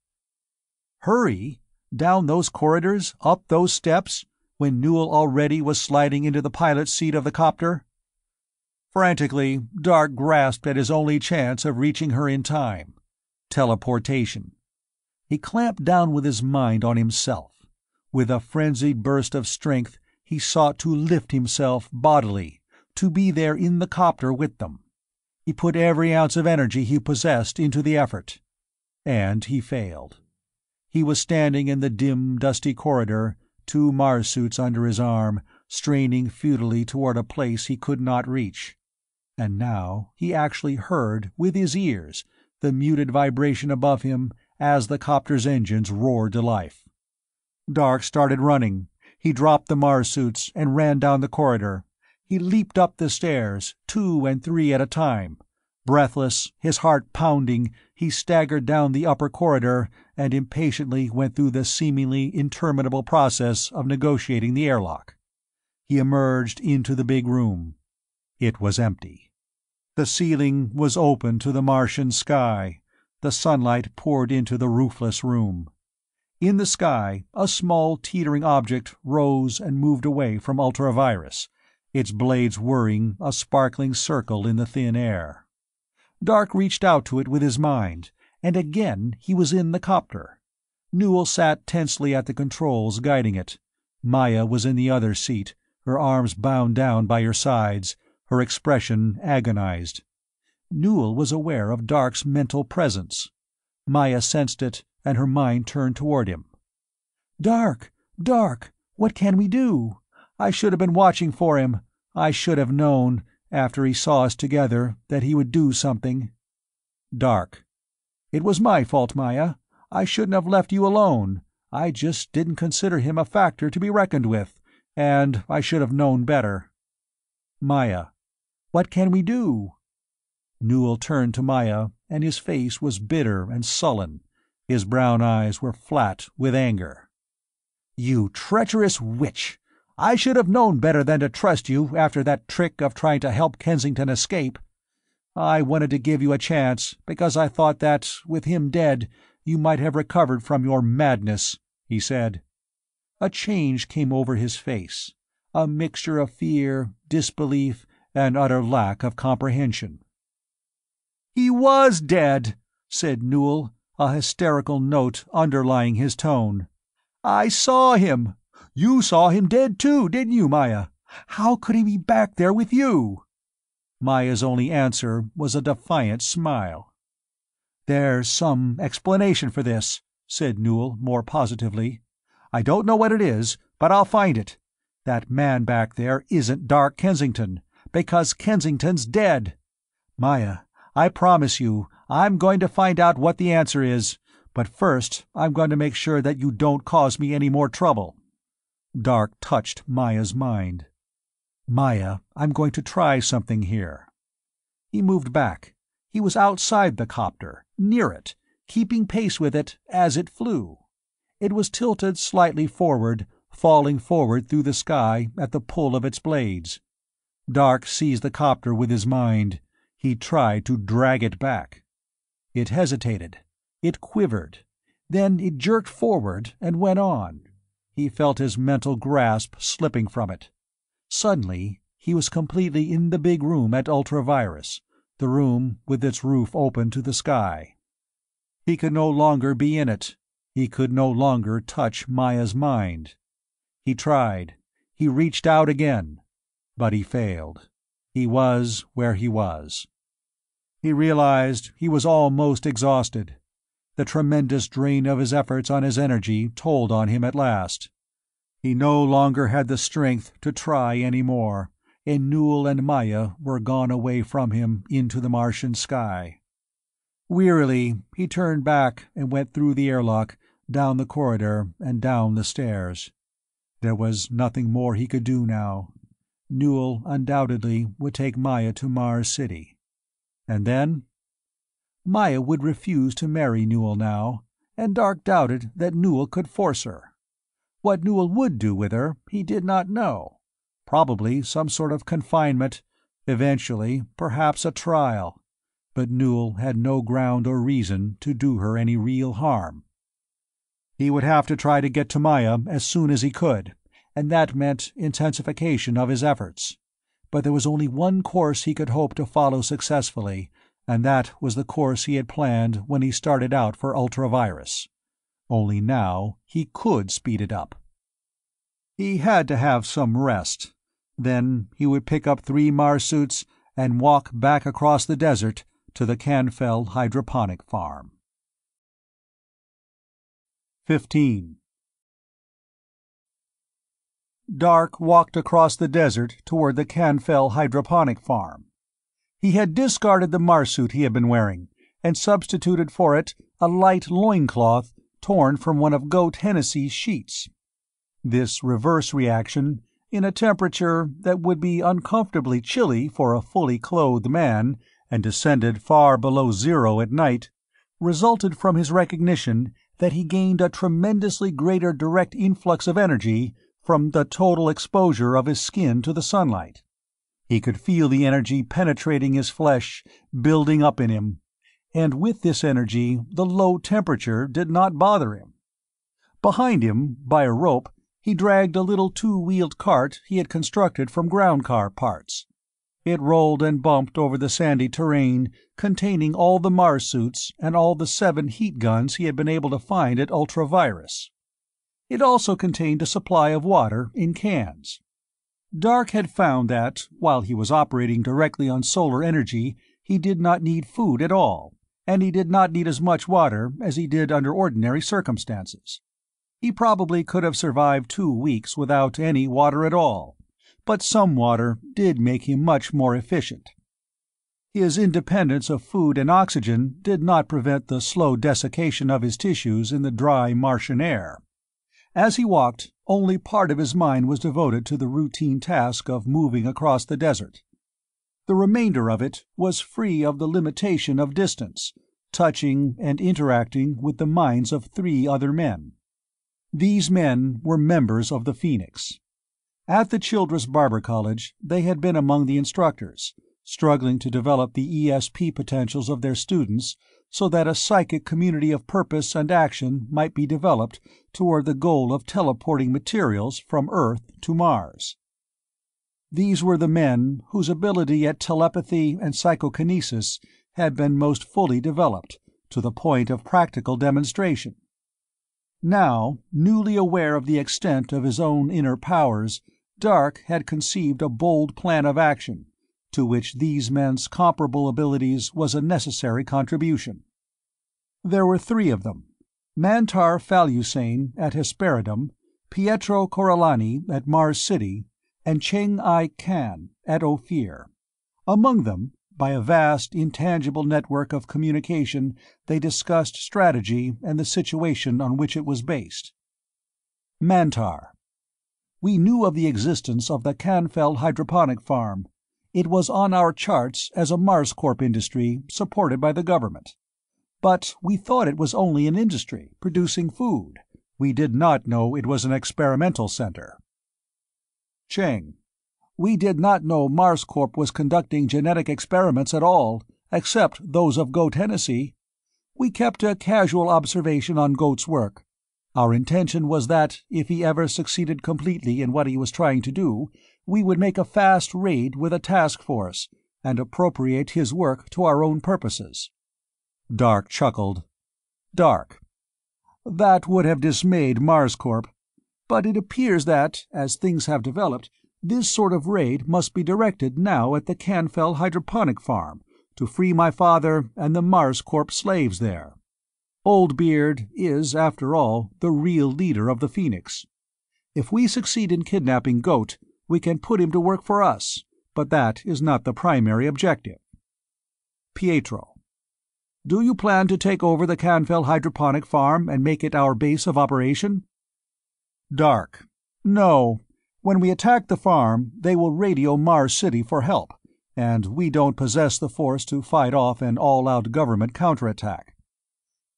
Hurry? Down those corridors, up those steps, when Newell already was sliding into the pilot's seat of the copter? Frantically, Dark grasped at his only chance of reaching her in time: teleportation. He clamped down with his mind on himself. With a frenzied burst of strength, he sought to lift himself bodily, to be there in the copter with them. He put every ounce of energy he possessed into the effort. And he failed. He was standing in the dim, dusty corridor, 2 Mars suits under his arm, straining futilely toward a place he could not reach. And now he actually heard, with his ears, the muted vibration above him as the copter's engines roared to life. Dark started running. He dropped the Mars suits and ran down the corridor. He leaped up the stairs, 2 and 3 at a time. Breathless, his heart pounding, he staggered down the upper corridor and impatiently went through the seemingly interminable process of negotiating the airlock. He emerged into the big room. It was empty. The ceiling was open to the Martian sky. The sunlight poured into the roofless room. In the sky, a small teetering object rose and moved away from Ultravirus, its blades whirring a sparkling circle in the thin air. Dark reached out to it with his mind, and again he was in the copter. Newell sat tensely at the controls, guiding it. Maya was in the other seat, her arms bound down by her sides, her expression agonized. Newell was aware of Dark's mental presence. Maya sensed it, and her mind turned toward him. "Dark! Dark! What can we do? I should have been watching for him. I should have known, after he saw us together, that he would do something." Dark: "It was my fault, Maya. I shouldn't have left you alone. I just didn't consider him a factor to be reckoned with, and I should have known better." "Maya, what can we do?" Newell turned to Maya, and his face was bitter and sullen. His brown eyes were flat with anger. "You treacherous witch! I should have known better than to trust you after that trick of trying to help Kensington escape. I wanted to give you a chance, because I thought that, with him dead, you might have recovered from your madness," he said. A change came over his face, a mixture of fear, disbelief, and utter lack of comprehension. "He was dead," said Newell, a hysterical note underlying his tone. "I saw him. You saw him dead too, didn't you, Maya? How could he be back there with you?" Maya's only answer was a defiant smile. "There's some explanation for this," said Newell more positively. "I don't know what it is, but I'll find it. That man back there isn't Dark Kensington, because Kensington's dead. Maya, I promise you, I'm going to find out what the answer is, but first I'm going to make sure that you don't cause me any more trouble." Dark touched Maya's mind. "Maya, I'm going to try something here." He moved back. He was outside the copter, near it, keeping pace with it as it flew. It was tilted slightly forward, falling forward through the sky at the pull of its blades. Dark seized the copter with his mind. He tried to drag it back. It hesitated. It quivered. Then it jerked forward and went on. He felt his mental grasp slipping from it. Suddenly, he was completely in the big room at Ultravirus, the room with its roof open to the sky. He could no longer be in it. He could no longer touch Maya's mind. He tried. He reached out again. But he failed. He was where he was. He realized he was almost exhausted. The tremendous drain of his efforts on his energy told on him at last. He no longer had the strength to try any more, and Newell and Maya were gone away from him into the Martian sky. Wearily, he turned back and went through the airlock, down the corridor, and down the stairs. There was nothing more he could do now. Newell undoubtedly would take Maya to Mars City. And then? Maya would refuse to marry Newell now, and Dark doubted that Newell could force her. What Newell would do with her, he did not know. Probably some sort of confinement, eventually perhaps a trial, but Newell had no ground or reason to do her any real harm. He would have to try to get to Maya as soon as he could, and that meant intensification of his efforts. But there was only one course he could hope to follow successfully, and that was the course he had planned when he started out for Ultravirus. Only now he could speed it up. He had to have some rest. Then he would pick up 3 Mars suits and walk back across the desert to the Canfell hydroponic farm. 15. Dark walked across the desert toward the Canfell hydroponic farm. He had discarded the Marsuit he had been wearing, and substituted for it a light loincloth torn from one of Goat Hennessy's sheets. This reverse reaction, in a temperature that would be uncomfortably chilly for a fully clothed man, and descended far below zero at night, resulted from his recognition that he gained a tremendously greater direct influx of energy from the total exposure of his skin to the sunlight. He could feel the energy penetrating his flesh, building up in him, and with this energy the low temperature did not bother him. Behind him, by a rope, he dragged a little 2-wheeled cart he had constructed from ground-car parts. It rolled and bumped over the sandy terrain containing all the Mars suits and all the 7 heat guns he had been able to find at Ultravirus. It also contained a supply of water in cans. Dark had found that, while he was operating directly on solar energy, he did not need food at all, and he did not need as much water as he did under ordinary circumstances. He probably could have survived 2 weeks without any water at all, but some water did make him much more efficient. His independence of food and oxygen did not prevent the slow desiccation of his tissues in the dry Martian air. As he walked, only part of his mind was devoted to the routine task of moving across the desert. The remainder of it was free of the limitation of distance, touching and interacting with the minds of 3 other men. These men were members of the Phoenix. At the Childress Barber College, they had been among the instructors, struggling to develop the ESP potentials of their students so that a psychic community of purpose and action might be developed toward the goal of teleporting materials from Earth to Mars. These were the men whose ability at telepathy and psychokinesis had been most fully developed, to the point of practical demonstration. Now, newly aware of the extent of his own inner powers, Dark had conceived a bold plan of action, to which these men's comparable abilities was a necessary contribution. There were 3 of them: Mantar Phalusane at Hesperidum, Pietro Corellani at Mars City, and Cheng-I Kan at Ophir. Among them, by a vast, intangible network of communication, they discussed strategy and the situation on which it was based. Mantar: We knew of the existence of the Canfell hydroponic farm. It was on our charts as a Marscorp industry supported by the government. But we thought it was only an industry, producing food. We did not know it was an experimental center. Cheng: We did not know Marscorp was conducting genetic experiments at all, except those of Goat Hennessy. We kept a casual observation on Goat's work. Our intention was that, if he ever succeeded completely in what he was trying to do, we would make a fast raid with a task force, and appropriate his work to our own purposes. Dark chuckled. Dark: That would have dismayed Marscorp. But it appears that, as things have developed, this sort of raid must be directed now at the Canfell hydroponic farm, to free my father and the Marscorp slaves there. Old Beard is, after all, the real leader of the Phoenix. If we succeed in kidnapping Goat, we can put him to work for us, but that is not the primary objective. Pietro: Do you plan to take over the Canfell hydroponic farm and make it our base of operation? Dark: No. When we attack the farm, they will radio Mars City for help, and we don't possess the force to fight off an all-out government counterattack.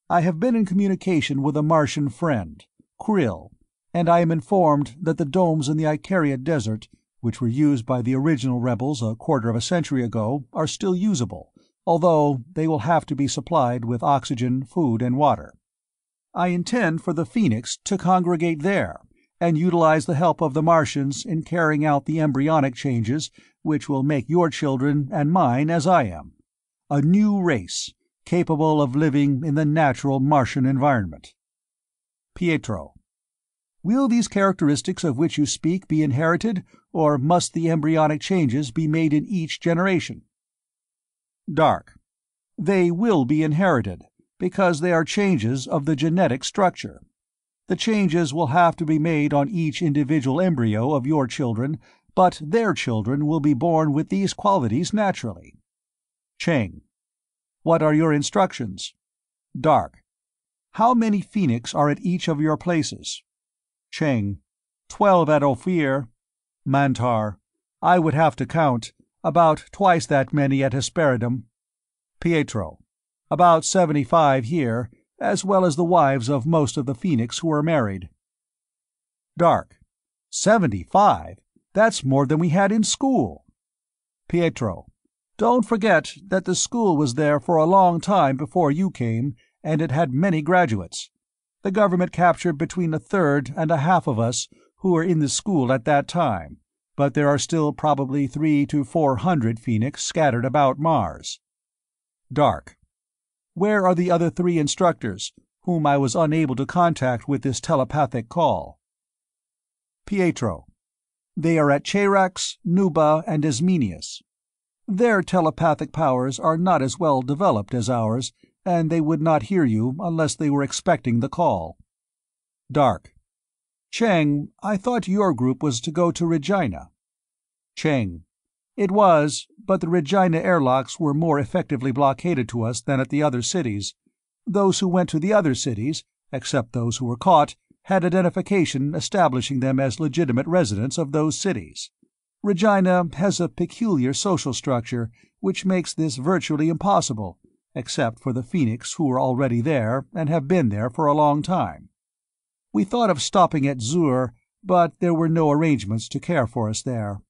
I have been in communication with a Martian friend, Krill, and I am informed that the domes in the Icaria Desert, which were used by the original rebels a quarter of a century ago, are still usable, although they will have to be supplied with oxygen, food, and water. I intend for the Phoenix to congregate there, and utilize the help of the Martians in carrying out the embryonic changes which will make your children and mine as I am. A new race, capable of living in the natural Martian environment. Pietro: Will these characteristics of which you speak be inherited, or must the embryonic changes be made in each generation? Dark: They will be inherited, because they are changes of the genetic structure. The changes will have to be made on each individual embryo of your children, but their children will be born with these qualities naturally. Cheng: What are your instructions? Dark: How many Phoenix are at each of your places? Cheng: 12 at Ophir. Mantar: I would have to count. About twice that many at Hesperidum. Pietro: About 75 here, as well as the wives of most of the Phoenix who are married. Dark: 75? That's more than we had in school. Pietro: Don't forget that the school was there for a long time before you came, and it had many graduates. The government captured between a third and a half of us who were in the school at that time, but there are still probably 300 to 400 Phoenix scattered about Mars. Dark: Where are the other 3 instructors, whom I was unable to contact with this telepathic call? Pietro: They are at Cherax, Nuba, and Ismenius. Their telepathic powers are not as well developed as ours, and they would not hear you unless they were expecting the call. Dark: Cheng, I thought your group was to go to Regina. Cheng: It was, but the Regina airlocks were more effectively blockaded to us than at the other cities. Those who went to the other cities, except those who were caught, had identification establishing them as legitimate residents of those cities. Regina has a peculiar social structure which makes this virtually impossible, except for the Phoenix who are already there and have been there for a long time. We thought of stopping at Zur, but there were no arrangements to care for us there.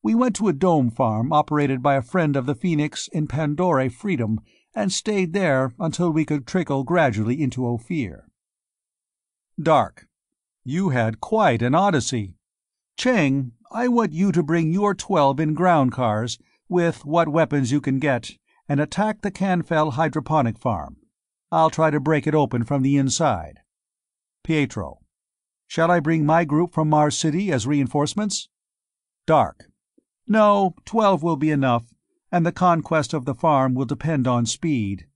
We went to a dome farm operated by a friend of the Phoenix in Pandora Freedom and stayed there until we could trickle gradually into Ophir. Dark. You had quite an odyssey. Cheng, I want you to bring your 12 in ground cars, with what weapons you can get, and attack the Canfell hydroponic farm. I'll try to break it open from the inside. Pietro. Shall I bring my group from Mars City as reinforcements? Dark. No, 12 will be enough, and the conquest of the farm will depend on speed.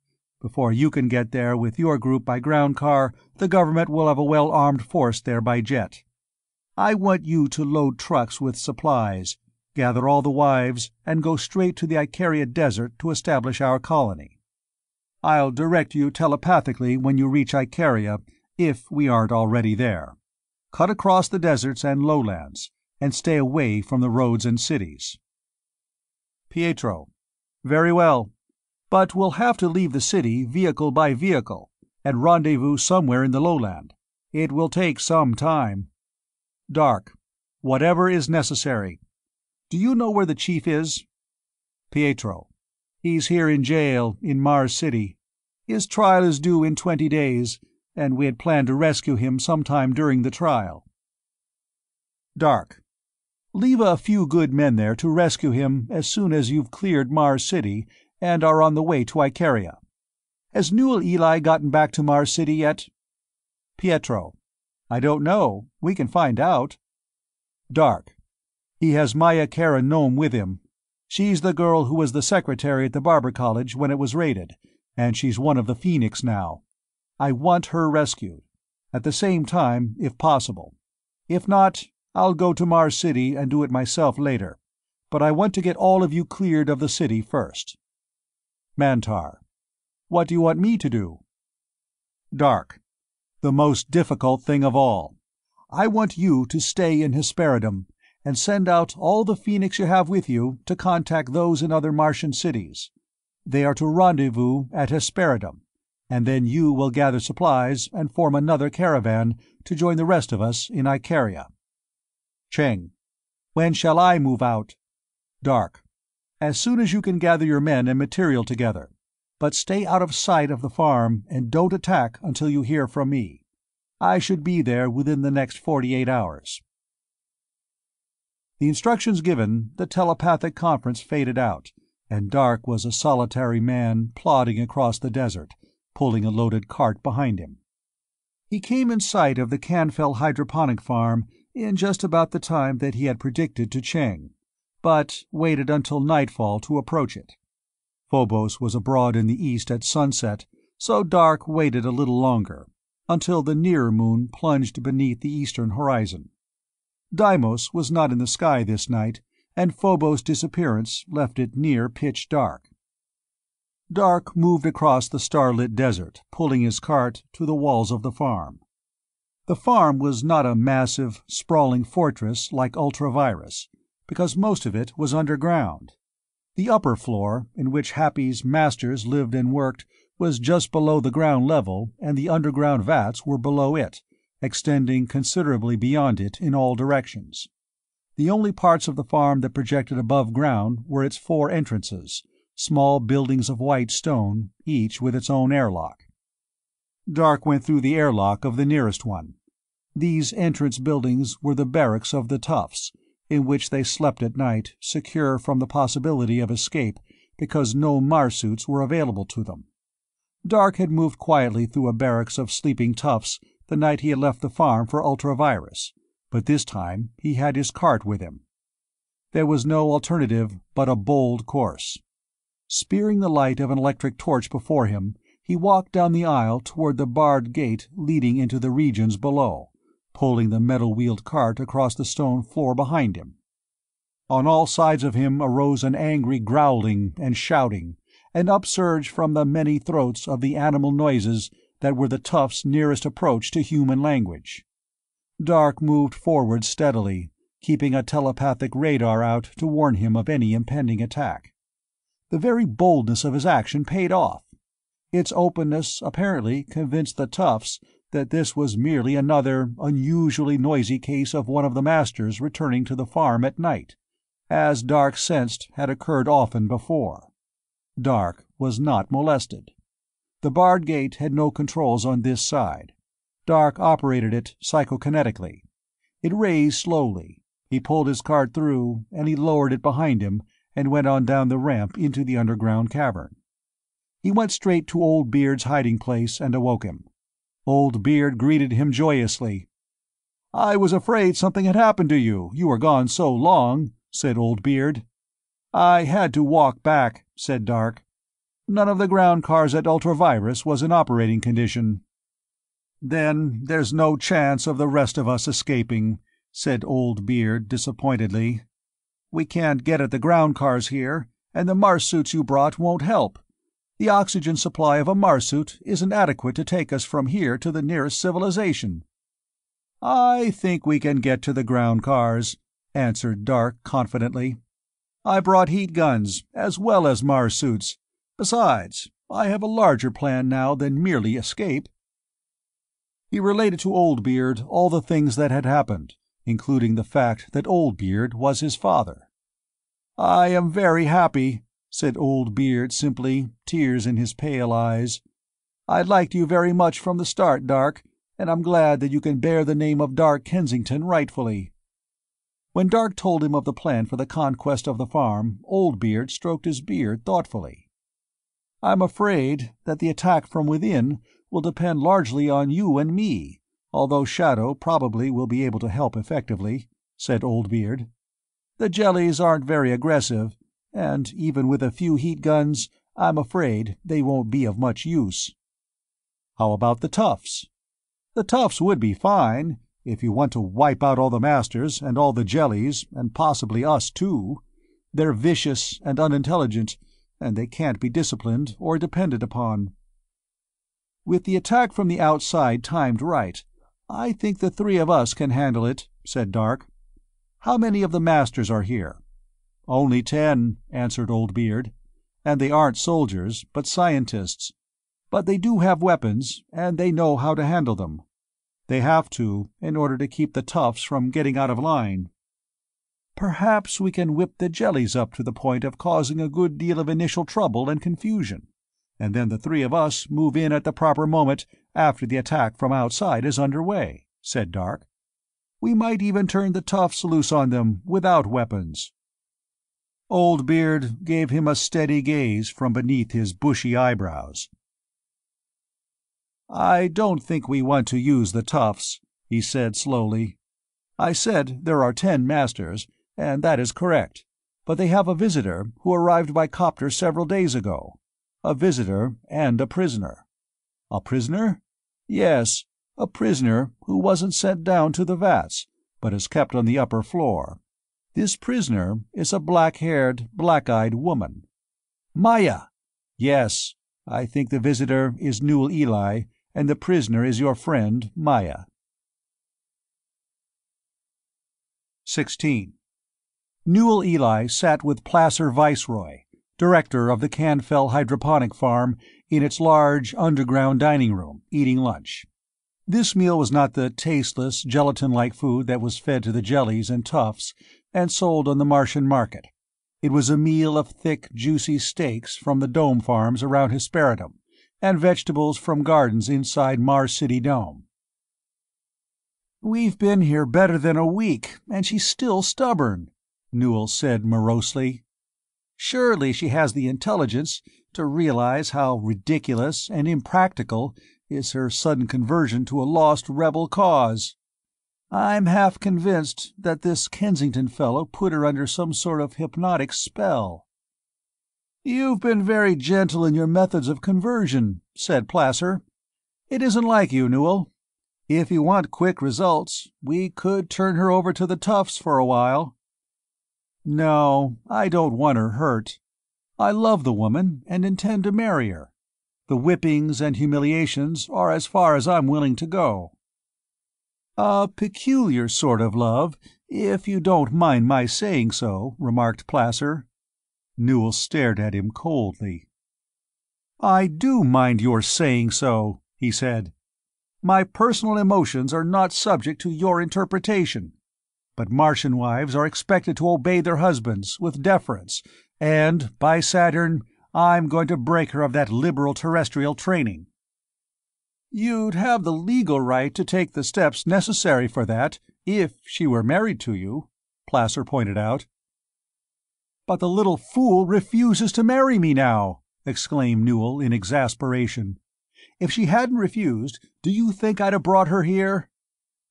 Before you can get there with your group by ground car, the government will have a well-armed force there by jet. I want you to load trucks with supplies, gather all the wives, and go straight to the Icaria Desert to establish our colony. I'll direct you telepathically when you reach Icaria, if we aren't already there. Cut across the deserts and lowlands, and stay away from the roads and cities. Pietro. Very well. But we'll have to leave the city vehicle by vehicle, and rendezvous somewhere in the lowland. It will take some time. Dark. Whatever is necessary. Do you know where the chief is? Pietro. He's here in jail, in Mars City. His trial is due in 20 days, and we had planned to rescue him sometime during the trial. Dark. Leave a few good men there to rescue him as soon as you've cleared Mars City and are on the way to Icaria. Has Newell Eli gotten back to Mars City yet? Pietro. I don't know. We can find out. Dark. He has Maya Kara Nome with him. She's the girl who was the secretary at the Barber College when it was raided, and she's one of the Phoenix now. I want her rescued. At the same time, if possible. If not, I'll go to Mars City and do it myself later, but I want to get all of you cleared of the city first. Mantar. What do you want me to do? Dark. The most difficult thing of all. I want you to stay in Hesperidum, and send out all the Phoenix you have with you to contact those in other Martian cities. They are to rendezvous at Hesperidum, and then you will gather supplies and form another caravan to join the rest of us in Icaria. Cheng. When shall I move out? Dark. As soon as you can gather your men and material together. But stay out of sight of the farm and don't attack until you hear from me. I should be there within the next 48 hours. The instructions given, the telepathic conference faded out, and Dark was a solitary man plodding across the desert, pulling a loaded cart behind him. He came in sight of the Canfell hydroponic farm in just about the time that he had predicted to Cheng, but waited until nightfall to approach it. Phobos was abroad in the east at sunset, so Dark waited a little longer, until the nearer moon plunged beneath the eastern horizon. Deimos was not in the sky this night, and Phobos' disappearance left it near pitch dark. Dark moved across the starlit desert, pulling his cart to the walls of the farm. The farm was not a massive, sprawling fortress like Ultravirus, because most of it was underground. The upper floor, in which Happy's masters lived and worked, was just below the ground level, and the underground vats were below it, extending considerably beyond it in all directions. The only parts of the farm that projected above ground were its 4 entrances, small buildings of white stone, each with its own airlock. Dark went through the airlock of the nearest one. These entrance buildings were the barracks of the toughs, in which they slept at night, secure from the possibility of escape because no Marsuits were available to them. Dark had moved quietly through a barracks of sleeping toughs the night he had left the farm for Ultravirus, but this time he had his cart with him. There was no alternative but a bold course. Spearing the light of an electric torch before him, he walked down the aisle toward the barred gate leading into the regions below, pulling the metal-wheeled cart across the stone floor behind him. On all sides of him arose an angry growling and shouting, an upsurge from the many throats of the animal noises that were the toughs' nearest approach to human language. Dark moved forward steadily, keeping a telepathic radar out to warn him of any impending attack. The very boldness of his action paid off. Its openness apparently convinced the toughs that this was merely another unusually noisy case of one of the masters returning to the farm at night, as Dark sensed had occurred often before. Dark was not molested. The barred gate had no controls on this side. Dark operated it psychokinetically. It raised slowly. He pulled his cart through, and he lowered it behind him and went on down the ramp into the underground cavern. He went straight to Old Beard's hiding place and awoke him. Old Beard greeted him joyously. "I was afraid something had happened to you, you were gone so long," said Old Beard. "I had to walk back," said Dark. "None of the ground cars at Ultravirus was in operating condition." "Then there's no chance of the rest of us escaping," said Old Beard disappointedly. "We can't get at the ground cars here, and the Marsuits you brought won't help. The oxygen supply of a Marsuit isn't adequate to take us from here to the nearest civilization." "I think we can get to the ground cars," answered Dark confidently. "I brought heat guns, as well as Marsuits. Besides, I have a larger plan now than merely escape." He related to Old Beard all the things that had happened, including the fact that Old Beard was his father. "I am very happy," said Old Beard simply, tears in his pale eyes. "I liked you very much from the start, Dark, and I'm glad that you can bear the name of Dark Kensington rightfully." When Dark told him of the plan for the conquest of the farm, Old Beard stroked his beard thoughtfully. "I'm afraid that the attack from within will depend largely on you and me, although Shadow probably will be able to help effectively," said Old Beard. "The jellies aren't very aggressive, and even with a few heat guns, I'm afraid they won't be of much use." "How about the toughs?" "The toughs would be fine, if you want to wipe out all the masters and all the jellies, and possibly us too. They're vicious and unintelligent, and they can't be disciplined or depended upon." "With the attack from the outside timed right, I think the three of us can handle it," said Dark. "How many of the masters are here?" "Only 10," answered Old Beard. "And they aren't soldiers, but scientists. But they do have weapons, and they know how to handle them. They have to, in order to keep the toughs from getting out of line." "Perhaps we can whip the jellies up to the point of causing a good deal of initial trouble and confusion, and then the three of us move in at the proper moment after the attack from outside is under way," said Dark. "We might even turn the toughs loose on them without weapons." Old Beard gave him a steady gaze from beneath his bushy eyebrows. "I don't think we want to use the toughs," he said slowly. "I said there are 10 masters, and that is correct, but they have a visitor who arrived by copter several days ago. A visitor and a prisoner." "A prisoner?" "Yes, a prisoner who wasn't sent down to the vats, but is kept on the upper floor. This prisoner is a black-haired, black-eyed woman." "Maya!" "Yes, I think the visitor is Newell Ely, and the prisoner is your friend, Maya." 16. Newell Ely sat with Placer Viceroy, director of the Canfell hydroponic farm, in its large, underground dining room, eating lunch. This meal was not the tasteless, gelatin-like food that was fed to the jellies and toughs and sold on the Martian market. It was a meal of thick, juicy steaks from the dome farms around Hesperidum, and vegetables from gardens inside Mars City Dome. "We've been here better than a week, and she's still stubborn," Newell said morosely. "Surely she has the intelligence to realize how ridiculous and impractical is her sudden conversion to a lost rebel cause. I'm half convinced that this Kensington fellow put her under some sort of hypnotic spell." "You've been very gentle in your methods of conversion," said Placer. "It isn't like you, Newell. If you want quick results, we could turn her over to the toughs for a while." "No, I don't want her hurt. I love the woman and intend to marry her. The whippings and humiliations are as far as I'm willing to go." "A peculiar sort of love, if you don't mind my saying so," remarked Placer. Newell stared at him coldly. "I do mind your saying so," he said. "My personal emotions are not subject to your interpretation. But Martian wives are expected to obey their husbands, with deference, and, by Saturn, I'm going to break her of that liberal terrestrial training." "You'd have the legal right to take the steps necessary for that, if she were married to you," Placer pointed out. "But the little fool refuses to marry me now!" exclaimed Newell in exasperation. "If she hadn't refused, do you think I'd have brought her here?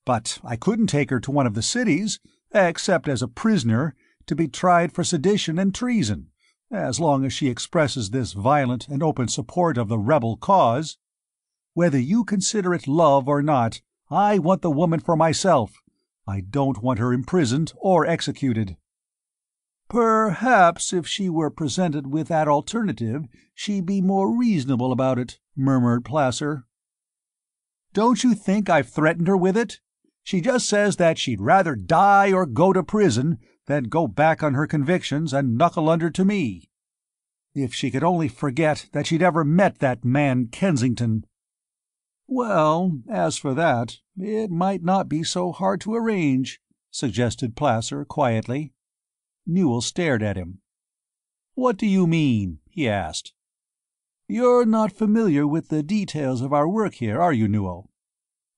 But I couldn't take her to one of the cities, except as a prisoner, to be tried for sedition and treason, as long as she expresses this violent and open support of the rebel cause. Whether you consider it love or not, I want the woman for myself. I don't want her imprisoned or executed." "Perhaps if she were presented with that alternative, she'd be more reasonable about it," murmured Placer. "Don't you think I've threatened her with it? She just says that she'd rather die or go to prison than go back on her convictions and knuckle under to me. If she could only forget that she'd ever met that man Kensington." "Well, as for that, it might not be so hard to arrange," suggested Placer quietly. Newell stared at him. "What do you mean?" he asked. "You're not familiar with the details of our work here, are you, Newell?"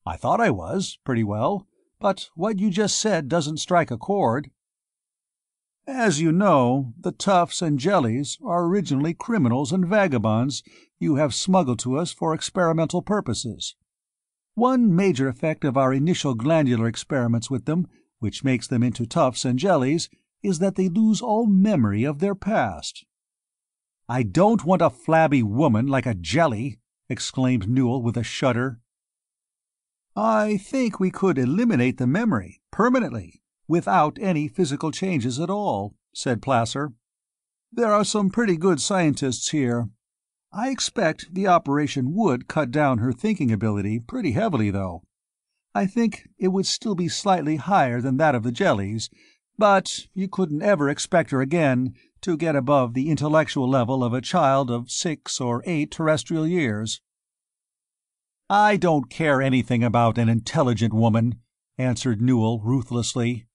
"I thought I was, pretty well, but what you just said doesn't strike a chord." "As you know, the Toughs and Jellies are originally criminals and vagabonds you have smuggled to us for experimental purposes. One major effect of our initial glandular experiments with them, which makes them into Toughs and Jellies, is that they lose all memory of their past." "I don't want a flabby woman like a jelly!" exclaimed Newell with a shudder. "I think we could eliminate the memory, permanently, without any physical changes at all," said Placer. "There are some pretty good scientists here. I expect the operation would cut down her thinking ability pretty heavily, though. I think it would still be slightly higher than that of the jellies, but you couldn't ever expect her again to get above the intellectual level of a child of 6 or 8 terrestrial years." "I don't care anything about an intelligent woman," answered Newell ruthlessly.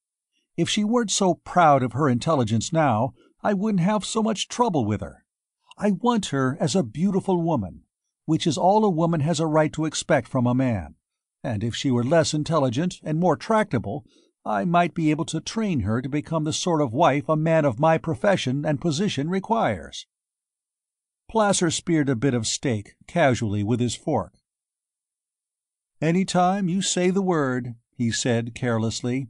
"If she weren't so proud of her intelligence now, I wouldn't have so much trouble with her. I want her as a beautiful woman, which is all a woman has a right to expect from a man, and if she were less intelligent and more tractable, I might be able to train her to become the sort of wife a man of my profession and position requires." Placer speared a bit of steak casually with his fork. "Any time you say the word," he said carelessly.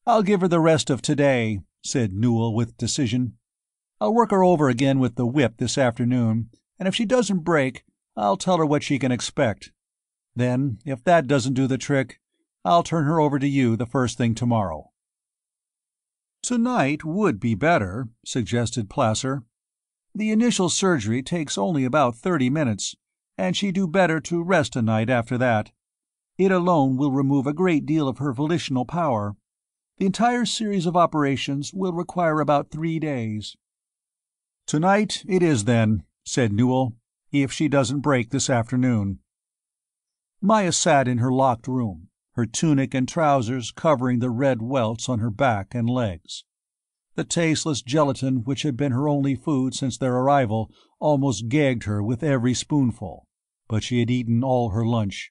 "I'll give her the rest of today," said Newell with decision. "I'll work her over again with the whip this afternoon, and if she doesn't break, I'll tell her what she can expect. Then, if that doesn't do the trick, I'll turn her over to you the first thing tomorrow." "Tonight would be better," suggested Placer. "The initial surgery takes only about 30 minutes, and she'd do better to rest a night after that. It alone will remove a great deal of her volitional power. The entire series of operations will require about 3 days." "Tonight it is, then," said Newell, "if she doesn't break this afternoon." Maya sat in her locked room, her tunic and trousers covering the red welts on her back and legs. The tasteless gelatin which had been her only food since their arrival almost gagged her with every spoonful, but she had eaten all her lunch.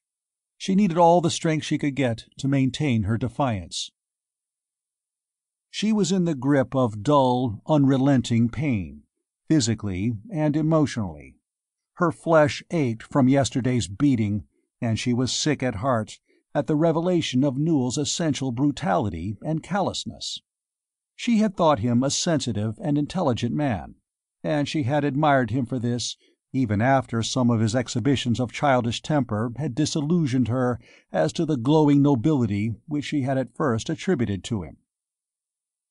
She needed all the strength she could get to maintain her defiance. She was in the grip of dull, unrelenting pain, physically and emotionally. Her flesh ached from yesterday's beating, and she was sick at heart at the revelation of Newell's essential brutality and callousness. She had thought him a sensitive and intelligent man, and she had admired him for this, even after some of his exhibitions of childish temper had disillusioned her as to the glowing nobility which she had at first attributed to him.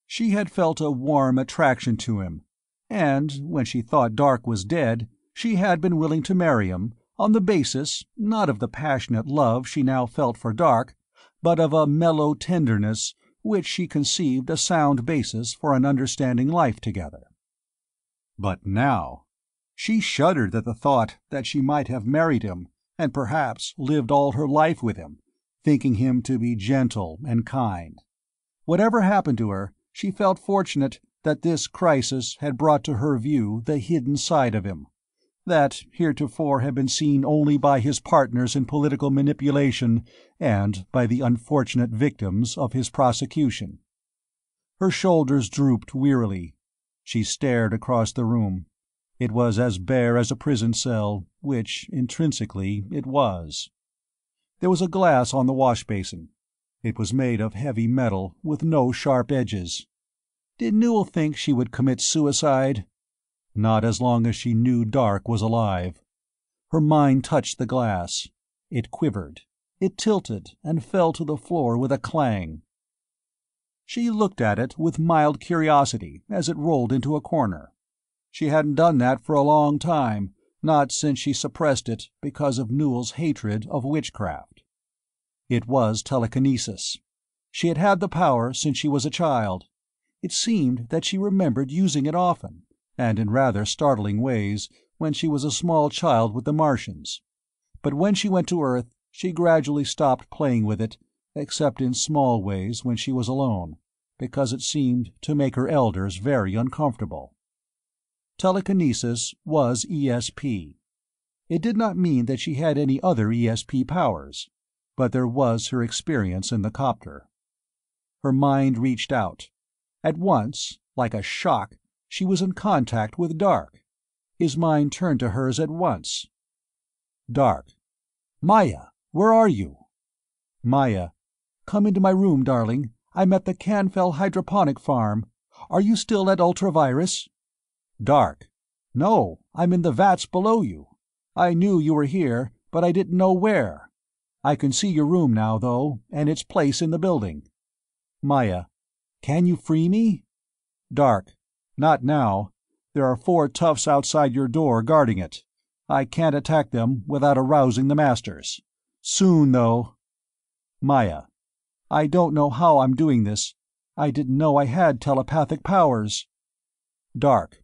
She had felt a warm attraction to him, and, when she thought Dark was dead, she had been willing to marry him, on the basis, not of the passionate love she now felt for Dark, but of a mellow tenderness which she conceived a sound basis for an understanding life together. But now she shuddered at the thought that she might have married him and perhaps lived all her life with him, thinking him to be gentle and kind. Whatever happened to her, she felt fortunate that this crisis had brought to her view the hidden side of him, that heretofore had been seen only by his partners in political manipulation and by the unfortunate victims of his prosecution. Her shoulders drooped wearily. She stared across the room. It was as bare as a prison cell, which, intrinsically, it was. There was a glass on the wash-basin. It was made of heavy metal, with no sharp edges. Did Newell think she would commit suicide? Not as long as she knew Dark was alive. Her mind touched the glass. It quivered. It tilted and fell to the floor with a clang. She looked at it with mild curiosity as it rolled into a corner. She hadn't done that for a long time, not since she suppressed it because of Newell's hatred of witchcraft. It was telekinesis. She had had the power since she was a child. It seemed that she remembered using it often, and in rather startling ways, when she was a small child with the Martians. But when she went to Earth, she gradually stopped playing with it, except in small ways when she was alone, because it seemed to make her elders very uncomfortable. Telekinesis was ESP. It did not mean that she had any other ESP powers, but there was her experience in the copter. Her mind reached out. At once, like a shock, she was in contact with Dark. His mind turned to hers at once. Dark. Maya, where are you? Maya. Come into my room, darling. I'm at the Canfell hydroponic farm. Are you still at Ultravirus? Dark. No, I'm in the vats below you. I knew you were here, but I didn't know where. I can see your room now, though, and its place in the building. Maya. Can you free me? Dark. Not now. There are 4 toughs outside your door guarding it. I can't attack them without arousing the masters. Soon, though. Maya. I don't know how I'm doing this. I didn't know I had telepathic powers. Dark.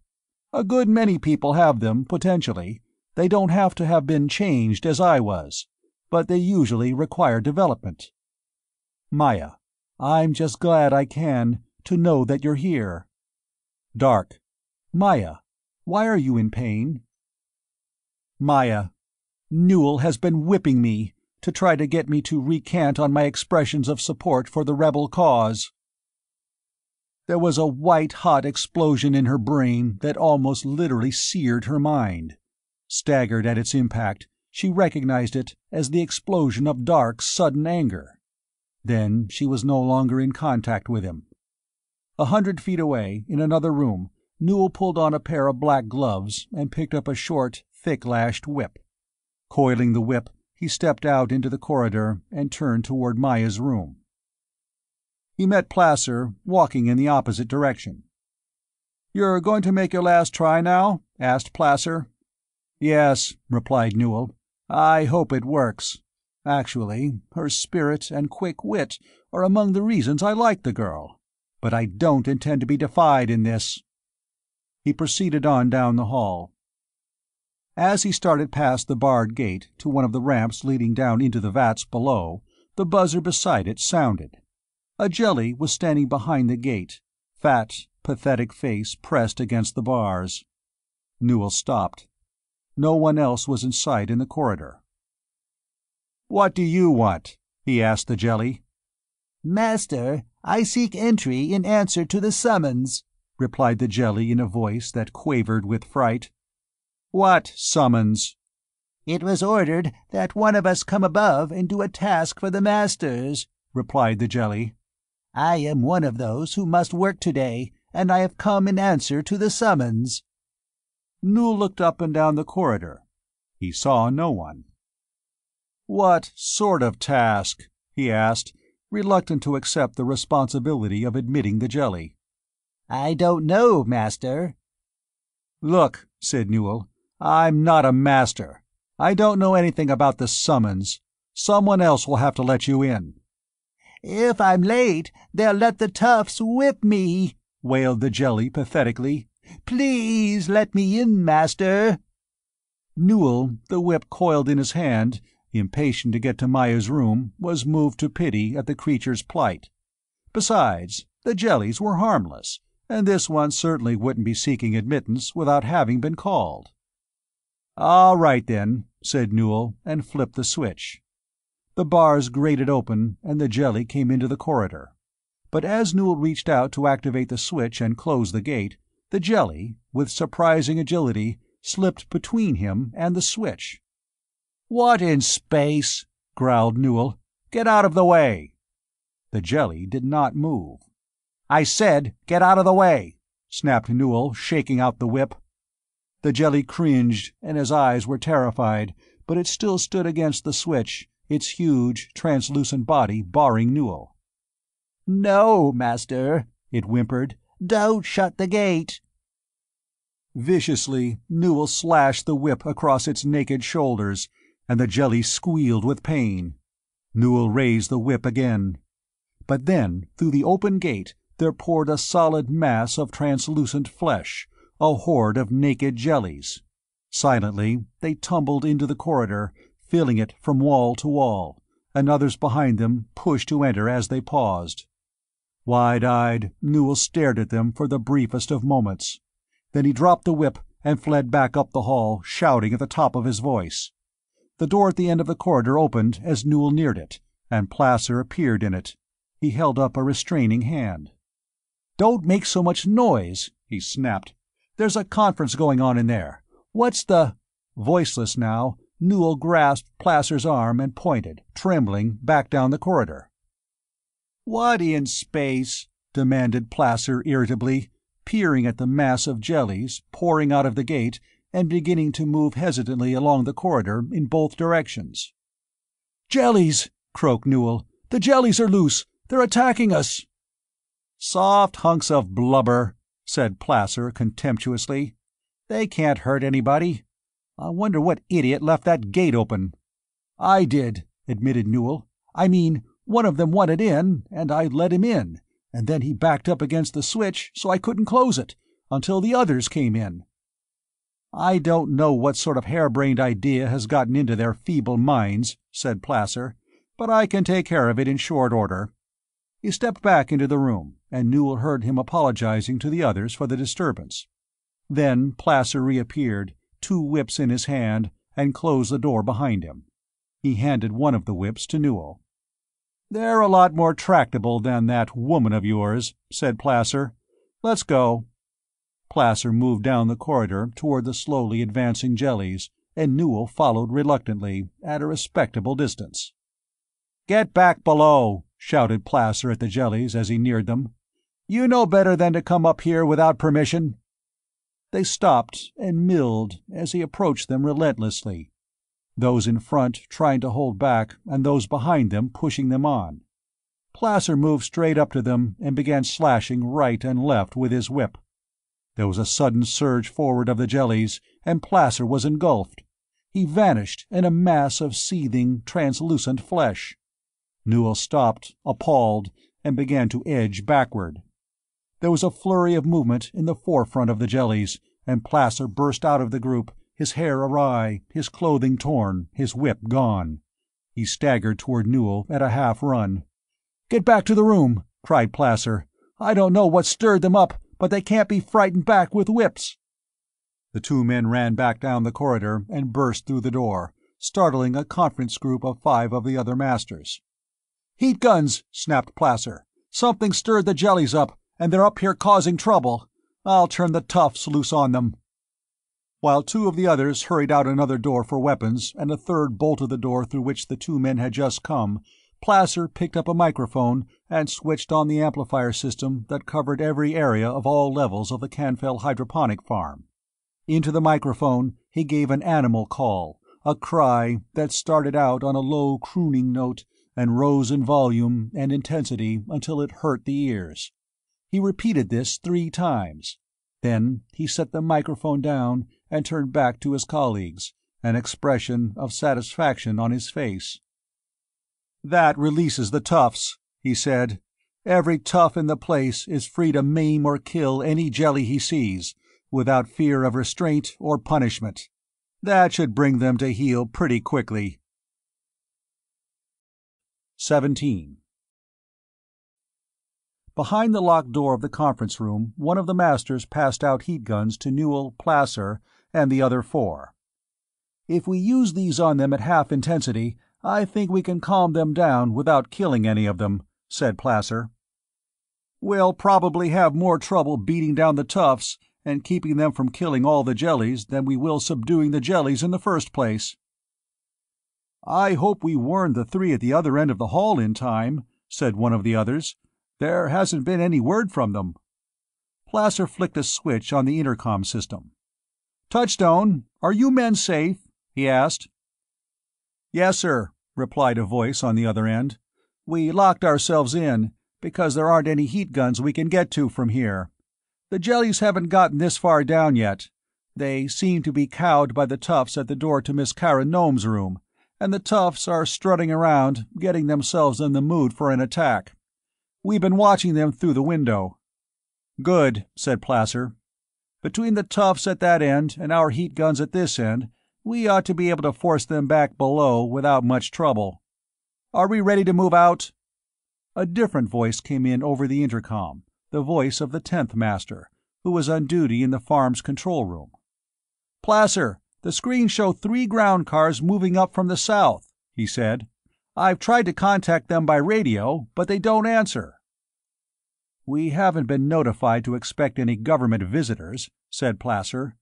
A good many people have them, potentially. They don't have to have been changed as I was, but they usually require development. Maya. I'm just glad I can, to know that you're here. Dark. Maya, why are you in pain? Maya. Newell has been whipping me, to try to get me to recant on my expressions of support for the rebel cause. There was a white-hot explosion in her brain that almost literally seared her mind. Staggered at its impact, she recognized it as the explosion of Dark's sudden anger. Then she was no longer in contact with him. 100 feet away, in another room, Newell pulled on a pair of black gloves and picked up a short, thick-lashed whip. Coiling the whip, he stepped out into the corridor and turned toward Maya's room. He met Placer, walking in the opposite direction. "You're going to make your last try now?" asked Placer. "Yes," replied Newell. "I hope it works. Actually, her spirit and quick wit are among the reasons I like the girl. But I don't intend to be defied in this." He proceeded on down the hall. As he started past the barred gate to one of the ramps leading down into the vats below, the buzzer beside it sounded. A jelly was standing behind the gate, fat, pathetic face pressed against the bars. Newell stopped. No one else was in sight in the corridor. "What do you want?" he asked the jelly. "Master, I seek entry in answer to the summons," replied the jelly in a voice that quavered with fright. "What summons?" "It was ordered that one of us come above and do a task for the masters," replied the jelly. "I am one of those who must work today, and I have come in answer to the summons." Newell looked up and down the corridor. He saw no one. "What sort of task?" he asked, reluctant to accept the responsibility of admitting the jelly. "I don't know, master." "Look," said Newell, "I'm not a master. I don't know anything about the summons. Someone else will have to let you in." If I'm late, they'll let the toughs whip me," wailed the jelly pathetically. "Please let me in, master." Newell, the whip coiled in his hand, impatient to get to Maya's room, was moved to pity at the creature's plight. Besides, the jellies were harmless, and this one certainly wouldn't be seeking admittance without having been called. "All right, then," said Newell, and flipped the switch. The bars grated open, and the jelly came into the corridor. But as Newell reached out to activate the switch and close the gate, the jelly, with surprising agility, slipped between him and the switch. "What in space?" growled Newell. "Get out of the way!" The jelly did not move. "I said get out of the way!" snapped Newell, shaking out the whip. The jelly cringed, and his eyes were terrified, but it still stood against the switch, its huge, translucent body barring Newell. "No, master," it whimpered. "Don't shut the gate." Viciously, Newell slashed the whip across its naked shoulders, and the jelly squealed with pain. Newell raised the whip again. But then, through the open gate, there poured a solid mass of translucent flesh, a horde of naked jellies. Silently, they tumbled into the corridor, filling it from wall to wall, and others behind them pushed to enter as they paused. Wide-eyed, Newell stared at them for the briefest of moments. Then he dropped the whip and fled back up the hall, shouting at the top of his voice. The door at the end of the corridor opened as Newell neared it, and Placer appeared in it. He held up a restraining hand. "Don't make so much noise," he snapped. "There's a conference going on in there. What's the—" Voiceless now, Newell grasped Placer's arm and pointed, trembling, back down the corridor. "What in space?" demanded Placer irritably, peering at the mass of jellies pouring out of the gate and beginning to move hesitantly along the corridor in both directions. "Jellies!" croaked Newell. "The jellies are loose! They're attacking us!" "Soft hunks of blubber," said Placer contemptuously. "They can't hurt anybody. I wonder what idiot left that gate open." "I did," admitted Newell. "I mean, one of them wanted in, and I let him in, and then he backed up against the switch so I couldn't close it, until the others came in." "I don't know what sort of harebrained idea has gotten into their feeble minds," said Placer, "but I can take care of it in short order." He stepped back into the room, and Newell heard him apologizing to the others for the disturbance. Then Placer reappeared, 2 whips in his hand, and closed the door behind him. He handed one of the whips to Newell. "They're a lot more tractable than that woman of yours," said Placer. "Let's go." Placer moved down the corridor toward the slowly advancing jellies, and Newell followed reluctantly, at a respectable distance. "Get back below!" shouted Placer at the jellies as he neared them. "You know better than to come up here without permission." They stopped and milled as he approached them relentlessly, those in front trying to hold back and those behind them pushing them on. Placer moved straight up to them and began slashing right and left with his whip. There was a sudden surge forward of the jellies, and Placer was engulfed. He vanished in a mass of seething, translucent flesh. Newell stopped, appalled, and began to edge backward. There was a flurry of movement in the forefront of the jellies, and Placer burst out of the group, his hair awry, his clothing torn, his whip gone. He staggered toward Newell at a half-run. "Get back to the room!" cried Placer. "I don't know what stirred them up, but they can't be frightened back with whips." The 2 men ran back down the corridor and burst through the door, startling a conference group of 5 of the other masters. "Heat guns!" snapped Placer. "Something stirred the jellies up, and they're up here causing trouble. I'll turn the toughs loose on them." While 2 of the others hurried out another door for weapons, and a third bolted the door through which the 2 men had just come, Placer picked up a microphone and switched on the amplifier system that covered every area of all levels of the Canfell hydroponic farm. Into the microphone he gave an animal call, a cry that started out on a low crooning note and rose in volume and intensity until it hurt the ears. He repeated this 3 times. Then he set the microphone down and turned back to his colleagues, an expression of satisfaction on his face. "That releases the toughs," he said. "Every tough in the place is free to maim or kill any jelly he sees, without fear of restraint or punishment. That should bring them to heel pretty quickly." 17. Behind the locked door of the conference room, one of the masters passed out heat guns to Newell, Placer, and the other four. "If we use these on them at half intensity, I think we can calm them down without killing any of them," said Placer. "We'll probably have more trouble beating down the toughs and keeping them from killing all the jellies than we will subduing the jellies in the first place." "I hope we warned the three at the other end of the hall in time," said one of the others. "There hasn't been any word from them." Placer flicked a switch on the intercom system. "Touchstone, are you men safe?" he asked. "Yes, sir," replied a voice on the other end. "We locked ourselves in, because there aren't any heat guns we can get to from here. The jellies haven't gotten this far down yet. They seem to be cowed by the toughs at the door to Miss Kara Nome's room, and the toughs are strutting around, getting themselves in the mood for an attack. We've been watching them through the window." "Good," said Placer. "Between the toughs at that end and our heat guns at this end, we ought to be able to force them back below without much trouble. Are we ready to move out?" A different voice came in over the intercom, the voice of the 10th Master, who was on duty in the farm's control room. "Placer, the screens show 3 ground cars moving up from the south," he said. "I've tried to contact them by radio, but they don't answer." "We haven't been notified to expect any government visitors," said Placer.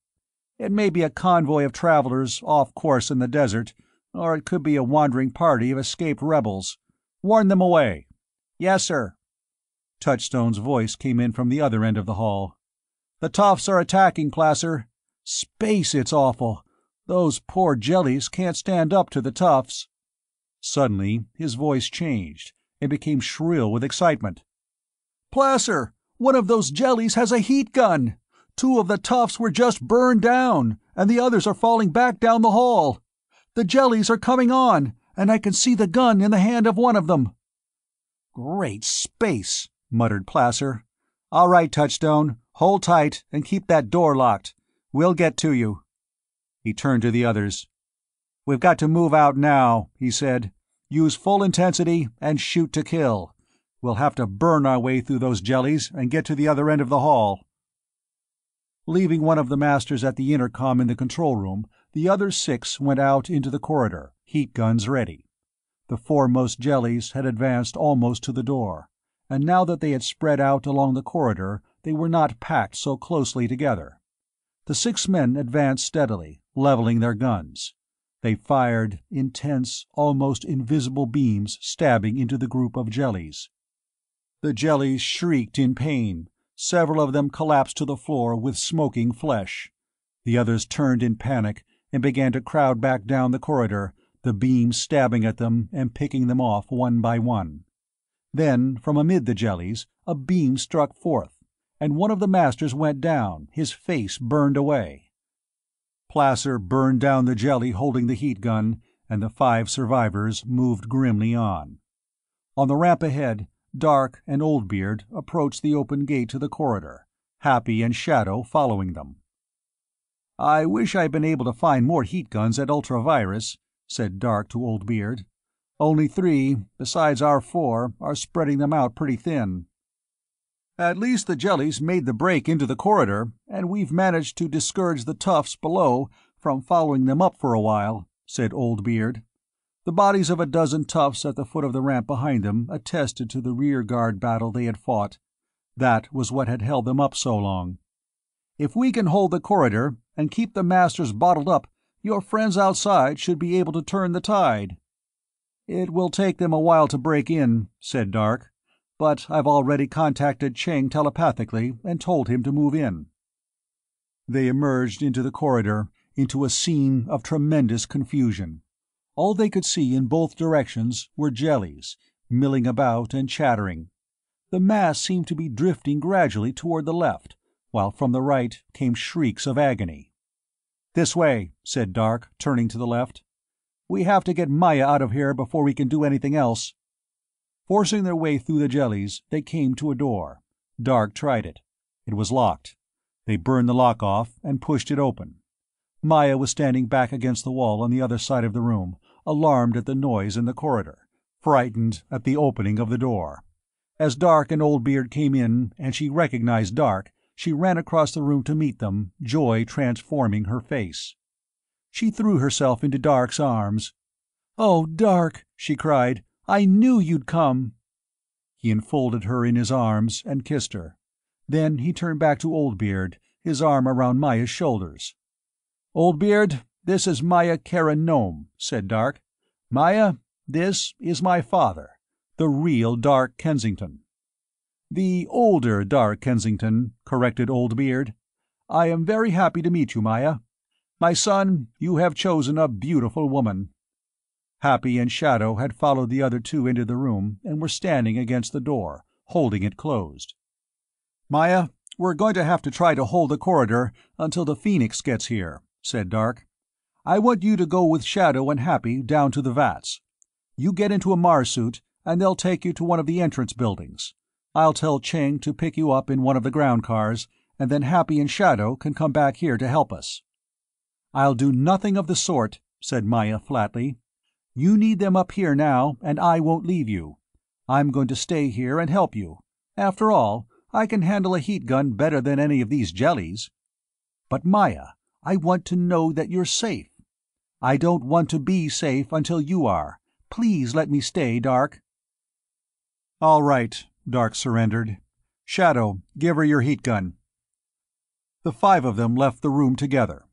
"It may be a convoy of travelers off course in the desert, or it could be a wandering party of escaped rebels. Warn them away." "Yes, sir." Touchstone's voice came in from the other end of the hall. "The toughs are attacking, Placer. Space, it's awful. Those poor jellies can't stand up to the toughs." Suddenly his voice changed, and became shrill with excitement. "Placer, one of those jellies has a heat gun! 2 of the toughs were just burned down, and the others are falling back down the hall. The jellies are coming on, and I can see the gun in the hand of one of them." "Great space," muttered Placer. "All right, Touchstone, hold tight and keep that door locked. We'll get to you." He turned to the others. "We've got to move out now," he said. "Use full intensity and shoot to kill. We'll have to burn our way through those jellies and get to the other end of the hall." Leaving one of the masters at the intercom in the control room, the other 6 went out into the corridor, heat guns ready. The foremost jellies had advanced almost to the door, and now that they had spread out along the corridor, they were not packed so closely together. The 6 men advanced steadily, leveling their guns. They fired, intense, almost invisible beams stabbing into the group of jellies. The jellies shrieked in pain. Several of them collapsed to the floor with smoking flesh. The others turned in panic and began to crowd back down the corridor, the beams stabbing at them and picking them off one by one. Then, from amid the jellies, a beam struck forth, and one of the masters went down, his face burned away. Placer burned down the jelly holding the heat gun, and the 5 survivors moved grimly on. On the ramp ahead, Dark and Oldbeard approached the open gate to the corridor, Happy and Shadow following them. "I wish I'd been able to find more heat guns at Ultravirus," said Dark to Oldbeard. "Only 3, besides our 4, are spreading them out pretty thin." "At least the jellies made the break into the corridor, and we've managed to discourage the toughs below from following them up for a while," said Oldbeard. The bodies of a dozen toughs at the foot of the ramp behind them attested to the rear-guard battle they had fought. That was what had held them up so long. "If we can hold the corridor and keep the masters bottled up, your friends outside should be able to turn the tide." "It will take them a while to break in," said Dark, "but I've already contacted Cheng telepathically and told him to move in." They emerged into the corridor, into a scene of tremendous confusion. All they could see in both directions were jellies, milling about and chattering. The mass seemed to be drifting gradually toward the left, while from the right came shrieks of agony. "This way," said Dark, turning to the left. "We have to get Maya out of here before we can do anything else." Forcing their way through the jellies, they came to a door. Dark tried it. It was locked. They burned the lock off and pushed it open. Maya was standing back against the wall on the other side of the room, alarmed at the noise in the corridor, frightened at the opening of the door. As Dark and Oldbeard came in and she recognized Dark, she ran across the room to meet them, joy transforming her face. She threw herself into Dark's arms. "Oh, Dark," she cried, "I knew you'd come." He enfolded her in his arms and kissed her. Then he turned back to Oldbeard, his arm around Maya's shoulders. "Oldbeard, this is Maya Karen Nome," said Dark. "Maya, this is my father, the real Dark Kensington." "The older Dark Kensington," corrected Oldbeard. "I am very happy to meet you, Maya. My son, you have chosen a beautiful woman." Happy and Shadow had followed the other two into the room and were standing against the door, holding it closed. "Maya, we're going to have to try to hold the corridor until the Phoenix gets here," said Dark. "I want you to go with Shadow and Happy down to the vats. You get into a Mars suit, and they'll take you to one of the entrance buildings. I'll tell Cheng to pick you up in one of the ground cars, and then Happy and Shadow can come back here to help us." "I'll do nothing of the sort," said Maya flatly. "You need them up here now, and I won't leave you. I'm going to stay here and help you. After all, I can handle a heat gun better than any of these jellies." "But Maya, I want to know that you're safe." "I don't want to be safe until you are. Please let me stay, Dark." "All right," Dark surrendered. "Shadow, give her your heat gun." The five of them left the room together.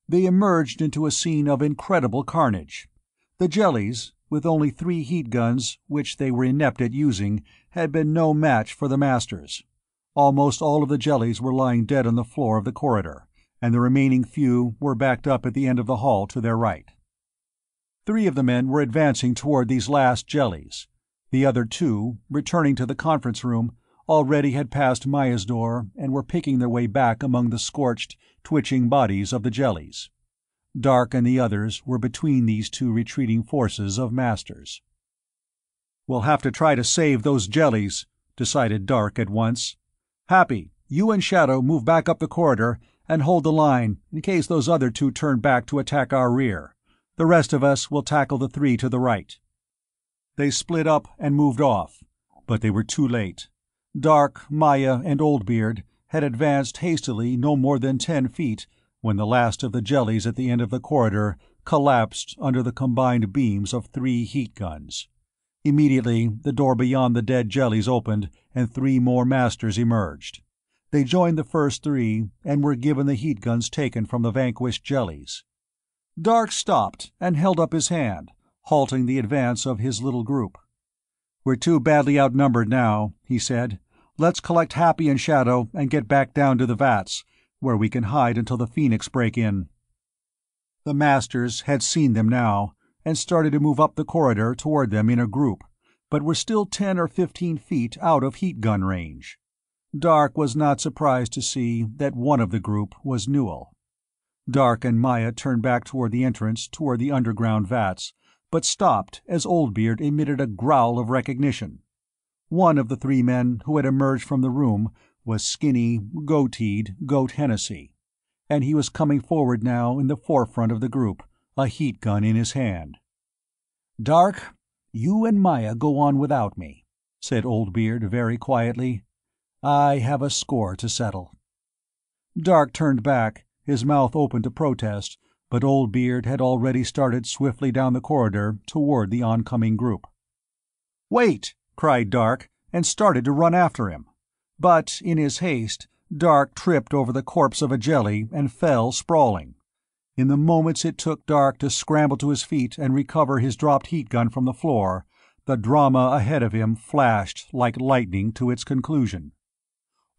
They emerged into a scene of incredible carnage. The jellies, with only 3 heat guns which they were inept at using, had been no match for the masters. Almost all of the jellies were lying dead on the floor of the corridor, and the remaining few were backed up at the end of the hall to their right. 3 of the men were advancing toward these last jellies. The other 2, returning to the conference room, already had passed Maya's door and were picking their way back among the scorched, twitching bodies of the jellies. Dark and the others were between these 2 retreating forces of masters. "We'll have to try to save those jellies," decided Dark at once. "Happy, you and Shadow move back up the corridor and hold the line in case those other 2 turn back to attack our rear. The rest of us will tackle the 3 to the right." They split up and moved off, but they were too late. Dark, Maya, and Oldbeard had advanced hastily no more than 10 feet when the last of the jellies at the end of the corridor collapsed under the combined beams of 3 heat guns. Immediately, the door beyond the dead jellies opened, and 3 more masters emerged. They joined the first 3, and were given the heat guns taken from the vanquished jellies. Dark stopped and held up his hand, halting the advance of his little group. "We're too badly outnumbered now," he said. "Let's collect Happy and Shadow and get back down to the vats, where we can hide until the Phoenix break in." The masters had seen them now, and started to move up the corridor toward them in a group, but were still 10 or 15 feet out of heat gun range. Dark was not surprised to see that one of the group was Newell. Dark and Maya turned back toward the entrance toward the underground vats, but stopped as Oldbeard emitted a growl of recognition. One of the 3 men who had emerged from the room was skinny, goateed Goat Hennessy, and he was coming forward now in the forefront of the group, a heat gun in his hand. "Dark, you and Maya go on without me," said Oldbeard very quietly. "I have a score to settle." Dark turned back, his mouth open to protest, but Oldbeard had already started swiftly down the corridor toward the oncoming group. "Wait!" cried Dark, and started to run after him. But in his haste, Dark tripped over the corpse of a jelly and fell sprawling. In the moments it took Dark to scramble to his feet and recover his dropped heat gun from the floor, the drama ahead of him flashed like lightning to its conclusion.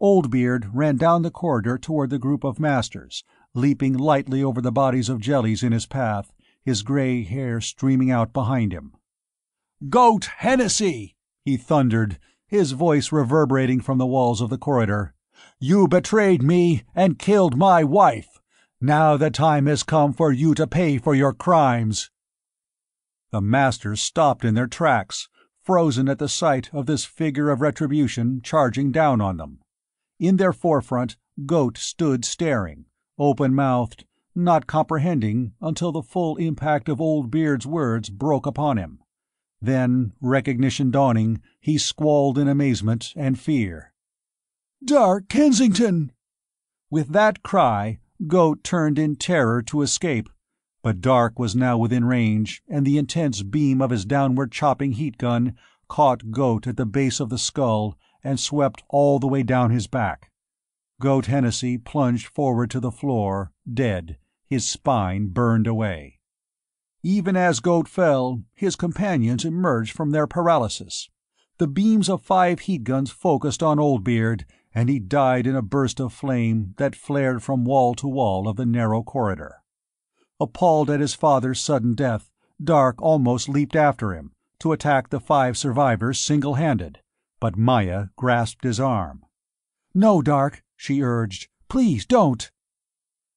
Oldbeard ran down the corridor toward the group of masters, leaping lightly over the bodies of jellies in his path, his gray hair streaming out behind him. "Goat Hennessy!" he thundered, his voice reverberating from the walls of the corridor. "You betrayed me and killed my wife. Now the time has come for you to pay for your crimes." The masters stopped in their tracks, frozen at the sight of this figure of retribution charging down on them. In their forefront, Goat stood staring, open-mouthed, not comprehending until the full impact of old Beard's words broke upon him. Then, recognition dawning, he squalled in amazement and fear. "Dark Kensington!" With that cry, Goat turned in terror to escape, but Dark was now within range, and the intense beam of his downward chopping heat gun caught Goat at the base of the skull and swept all the way down his back. Goat Hennessy plunged forward to the floor, dead, his spine burned away. Even as Goat fell, his companions emerged from their paralysis. The beams of 5 heat guns focused on Old Beard, and he died in a burst of flame that flared from wall to wall of the narrow corridor. Appalled at his father's sudden death, Dark almost leaped after him, to attack the 5 survivors single-handed, but Maya grasped his arm. "No, Dark," she urged. "Please don't."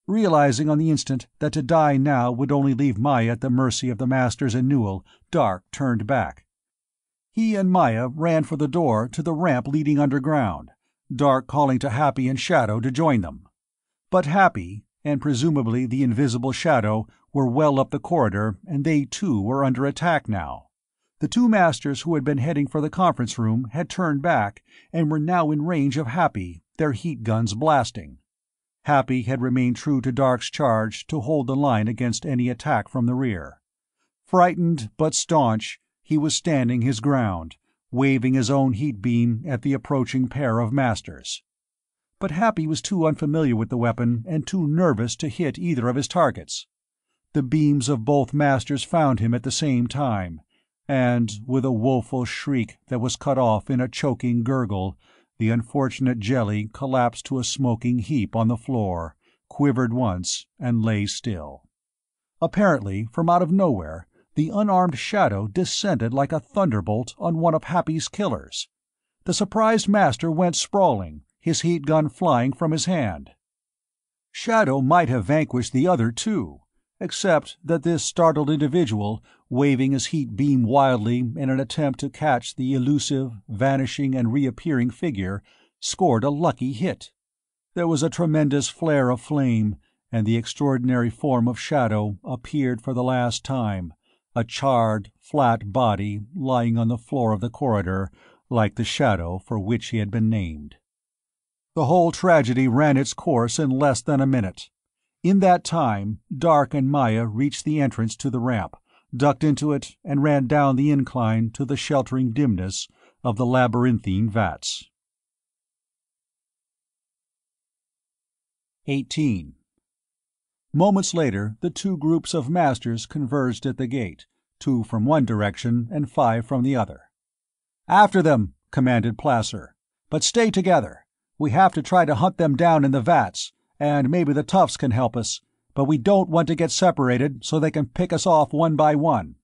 Realizing on the instant that to die now would only leave Maya at the mercy of the Masters and Newell, Dark turned back. He and Maya ran for the door to the ramp leading underground, Dark calling to Happy and Shadow to join them. But Happy, and presumably the invisible Shadow, were well up the corridor, and they too were under attack now. The 2 Masters who had been heading for the conference room had turned back, and were now in range of Happy, their heat guns blasting. Happy had remained true to Dark's charge to hold the line against any attack from the rear. Frightened but staunch, he was standing his ground, waving his own heat beam at the approaching pair of Masters. But Happy was too unfamiliar with the weapon and too nervous to hit either of his targets. The beams of both Masters found him at the same time, and, with a woeful shriek that was cut off in a choking gurgle, the unfortunate jelly collapsed to a smoking heap on the floor, quivered once, and lay still. Apparently, from out of nowhere, the unarmed Shadow descended like a thunderbolt on one of Happy's killers. The surprised Master went sprawling, his heat gun flying from his hand. Shadow might have vanquished the other too, except that this startled individual, waving his heat beam wildly in an attempt to catch the elusive, vanishing and reappearing figure, scored a lucky hit. There was a tremendous flare of flame, and the extraordinary form of Shadow appeared for the last time, a charred, flat body lying on the floor of the corridor, like the Shadow for which he had been named. The whole tragedy ran its course in less than a minute. In that time, Dark and Maya reached the entrance to the ramp, ducked into it, and ran down the incline to the sheltering dimness of the labyrinthine vats. 18. Moments later, the 2 groups of Masters converged at the gate, 2 from one direction and 5 from the other. "After them," commanded Placer. "But stay together. We have to try to hunt them down in the vats, and maybe the toughs can help us, but we don't want to get separated so they can pick us off one by one."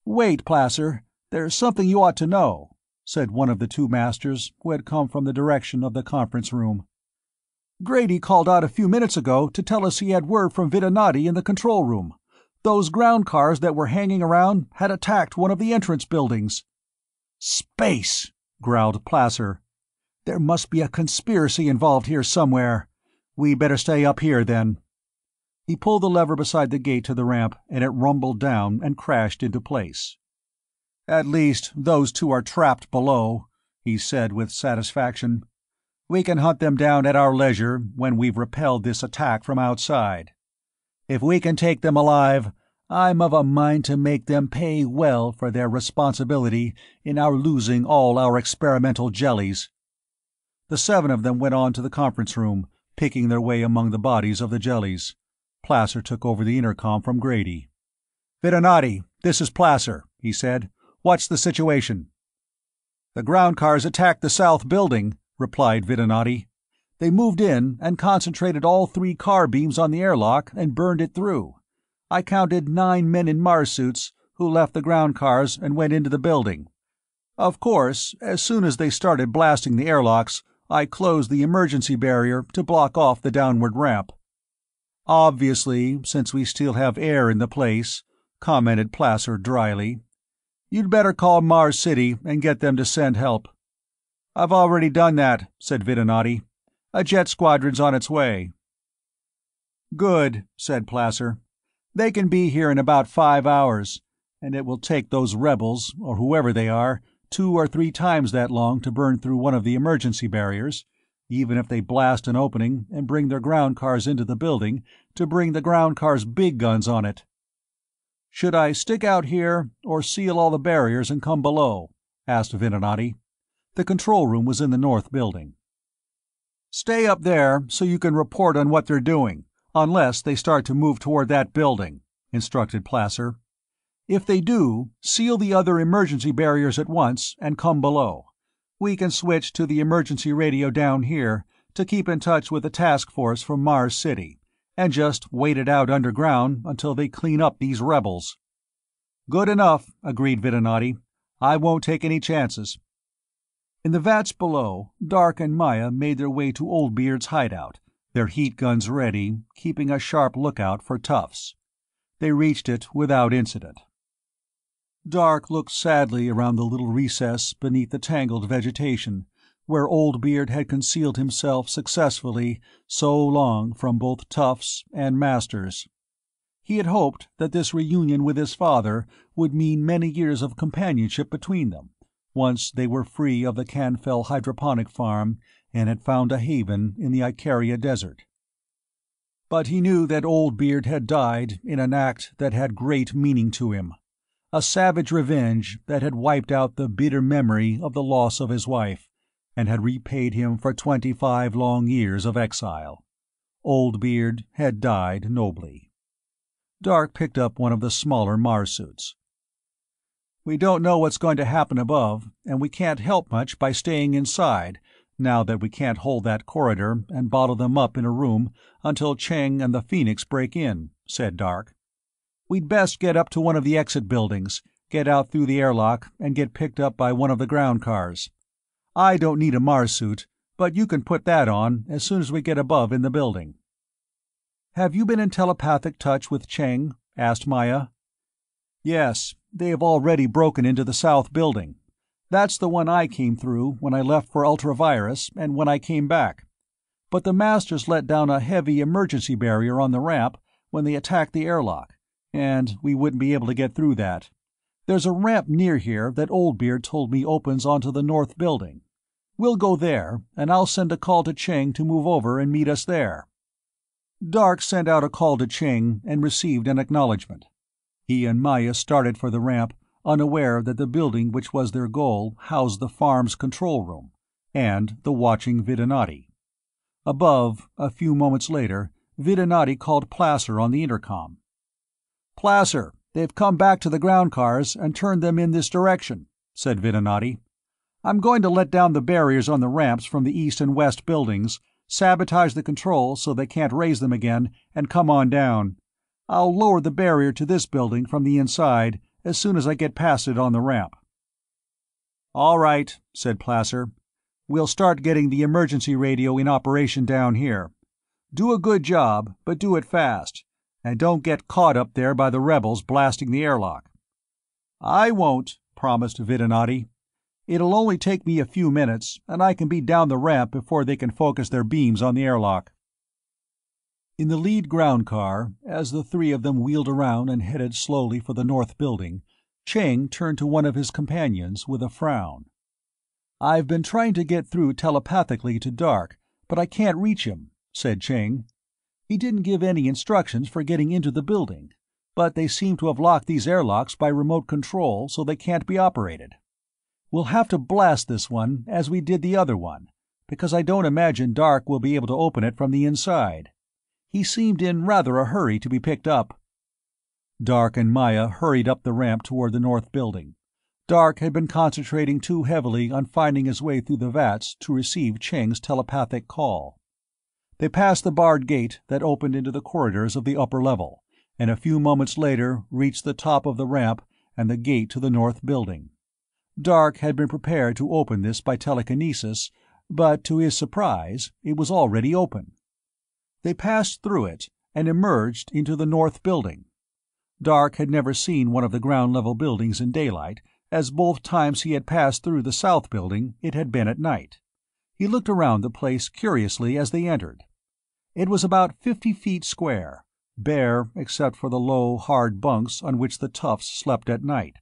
"Wait, Placer, there's something you ought to know," said one of the 2 Masters, who had come from the direction of the conference room. "Grady called out a few minutes ago to tell us he had word from Videnati in the control room. Those ground cars that were hanging around had attacked one of the entrance buildings." "Space!" growled Placer. "There must be a conspiracy involved here somewhere. We better stay up here, then." He pulled the lever beside the gate to the ramp, and it rumbled down and crashed into place. "At least those 2 are trapped below," he said with satisfaction. "We can hunt them down at our leisure when we've repelled this attack from outside. If we can take them alive, I'm of a mind to make them pay well for their responsibility in our losing all our experimental jellies." The 7 of them went on to the conference room, picking their way among the bodies of the jellies. Placer took over the intercom from Grady. "Videnati, this is Placer," he said. "What's the situation?" "The ground cars attacked the south building," replied Videnati. "They moved in and concentrated all 3 car beams on the airlock and burned it through. I counted 9 men in Mars suits who left the ground cars and went into the building. Of course, as soon as they started blasting the airlocks, I closed the emergency barrier to block off the downward ramp." "Obviously, since we still have air in the place," commented Placer dryly. You'd better call Mars City and get them to send help." "I've already done that," said Vidinati. "A jet squadron's on its way." "Good," said Placer. "They can be here in about 5 hours, and it will take those rebels, or whoever they are, 2 or 3 times that long to burn through one of the emergency barriers, even if they blast an opening and bring their ground cars into the building to bring the ground cars' big guns on it." "Should I stick out here, or seal all the barriers and come below?" asked Vidinati. The control room was in the north building. "Stay up there so you can report on what they're doing, unless they start to move toward that building," instructed Placer. "If they do, seal the other emergency barriers at once and come below. We can switch to the emergency radio down here to keep in touch with the task force from Mars City, and just wait it out underground until they clean up these rebels." "Good enough," agreed Vidinati. "I won't take any chances." In the vats below, Dark and Maya made their way to Oldbeard's hideout, their heat guns ready, keeping a sharp lookout for toughs. They reached it without incident. Dark looked sadly around the little recess beneath the tangled vegetation, where Oldbeard had concealed himself successfully so long from both toughs and masters. He had hoped that this reunion with his father would mean many years of companionship between them, once they were free of the Canfell hydroponic farm and had found a haven in the Icaria desert. But he knew that Oldbeard had died in an act that had great meaning to him, a savage revenge that had wiped out the bitter memory of the loss of his wife, and had repaid him for 25 long years of exile. Oldbeard had died nobly. Dark picked up one of the smaller Mars suits. "We don't know what's going to happen above, and we can't help much by staying inside, now that we can't hold that corridor and bottle them up in a room until Cheng and the Phoenix break in," said Dark. "We'd best get up to one of the exit buildings, get out through the airlock, and get picked up by one of the ground cars. I don't need a Mars suit, but you can put that on as soon as we get above in the building." "Have you been in telepathic touch with Cheng?" asked Maya. "Yes, they have already broken into the south building. That's the one I came through when I left for Ultravirus and when I came back. But the Masters let down a heavy emergency barrier on the ramp when they attacked the airlock, and we wouldn't be able to get through that. There's a ramp near here that Oldbeard told me opens onto the north building. We'll go there, and I'll send a call to Cheng to move over and meet us there." Dark sent out a call to Cheng and received an acknowledgement. He and Maya started for the ramp, unaware that the building which was their goal housed the farm's control room, and the watching Vidinati. Above, a few moments later, Vidinati called Placer on the intercom. "Placer, they've come back to the ground cars and turned them in this direction," said Vidinati. "I'm going to let down the barriers on the ramps from the east and west buildings, sabotage the controls so they can't raise them again, and come on down. I'll lower the barrier to this building from the inside as soon as I get past it on the ramp." "All right," said Placer. "We'll start getting the emergency radio in operation down here. Do a good job, but do it fast, and don't get caught up there by the rebels blasting the airlock." "I won't," promised Vidinati. "It'll only take me a few minutes, and I can be down the ramp before they can focus their beams on the airlock." In the lead ground car, as the three of them wheeled around and headed slowly for the north building, Cheng turned to one of his companions with a frown. "I've been trying to get through telepathically to Dark, but I can't reach him," said Cheng. "He didn't give any instructions for getting into the building, but they seem to have locked these airlocks by remote control so they can't be operated. We'll have to blast this one as we did the other one, because I don't imagine Dark will be able to open it from the inside. He seemed in rather a hurry to be picked up." Dark and Maya hurried up the ramp toward the north building. Dark had been concentrating too heavily on finding his way through the vats to receive Cheng's telepathic call. They passed the barred gate that opened into the corridors of the upper level, and a few moments later reached the top of the ramp and the gate to the north building. Dark had been prepared to open this by telekinesis, but to his surprise it was already open. They passed through it and emerged into the north building. Dark had never seen one of the ground-level buildings in daylight, as both times he had passed through the south building it had been at night. He looked around the place curiously as they entered. It was about 50 feet square, bare except for the low, hard bunks on which the toughs slept at night.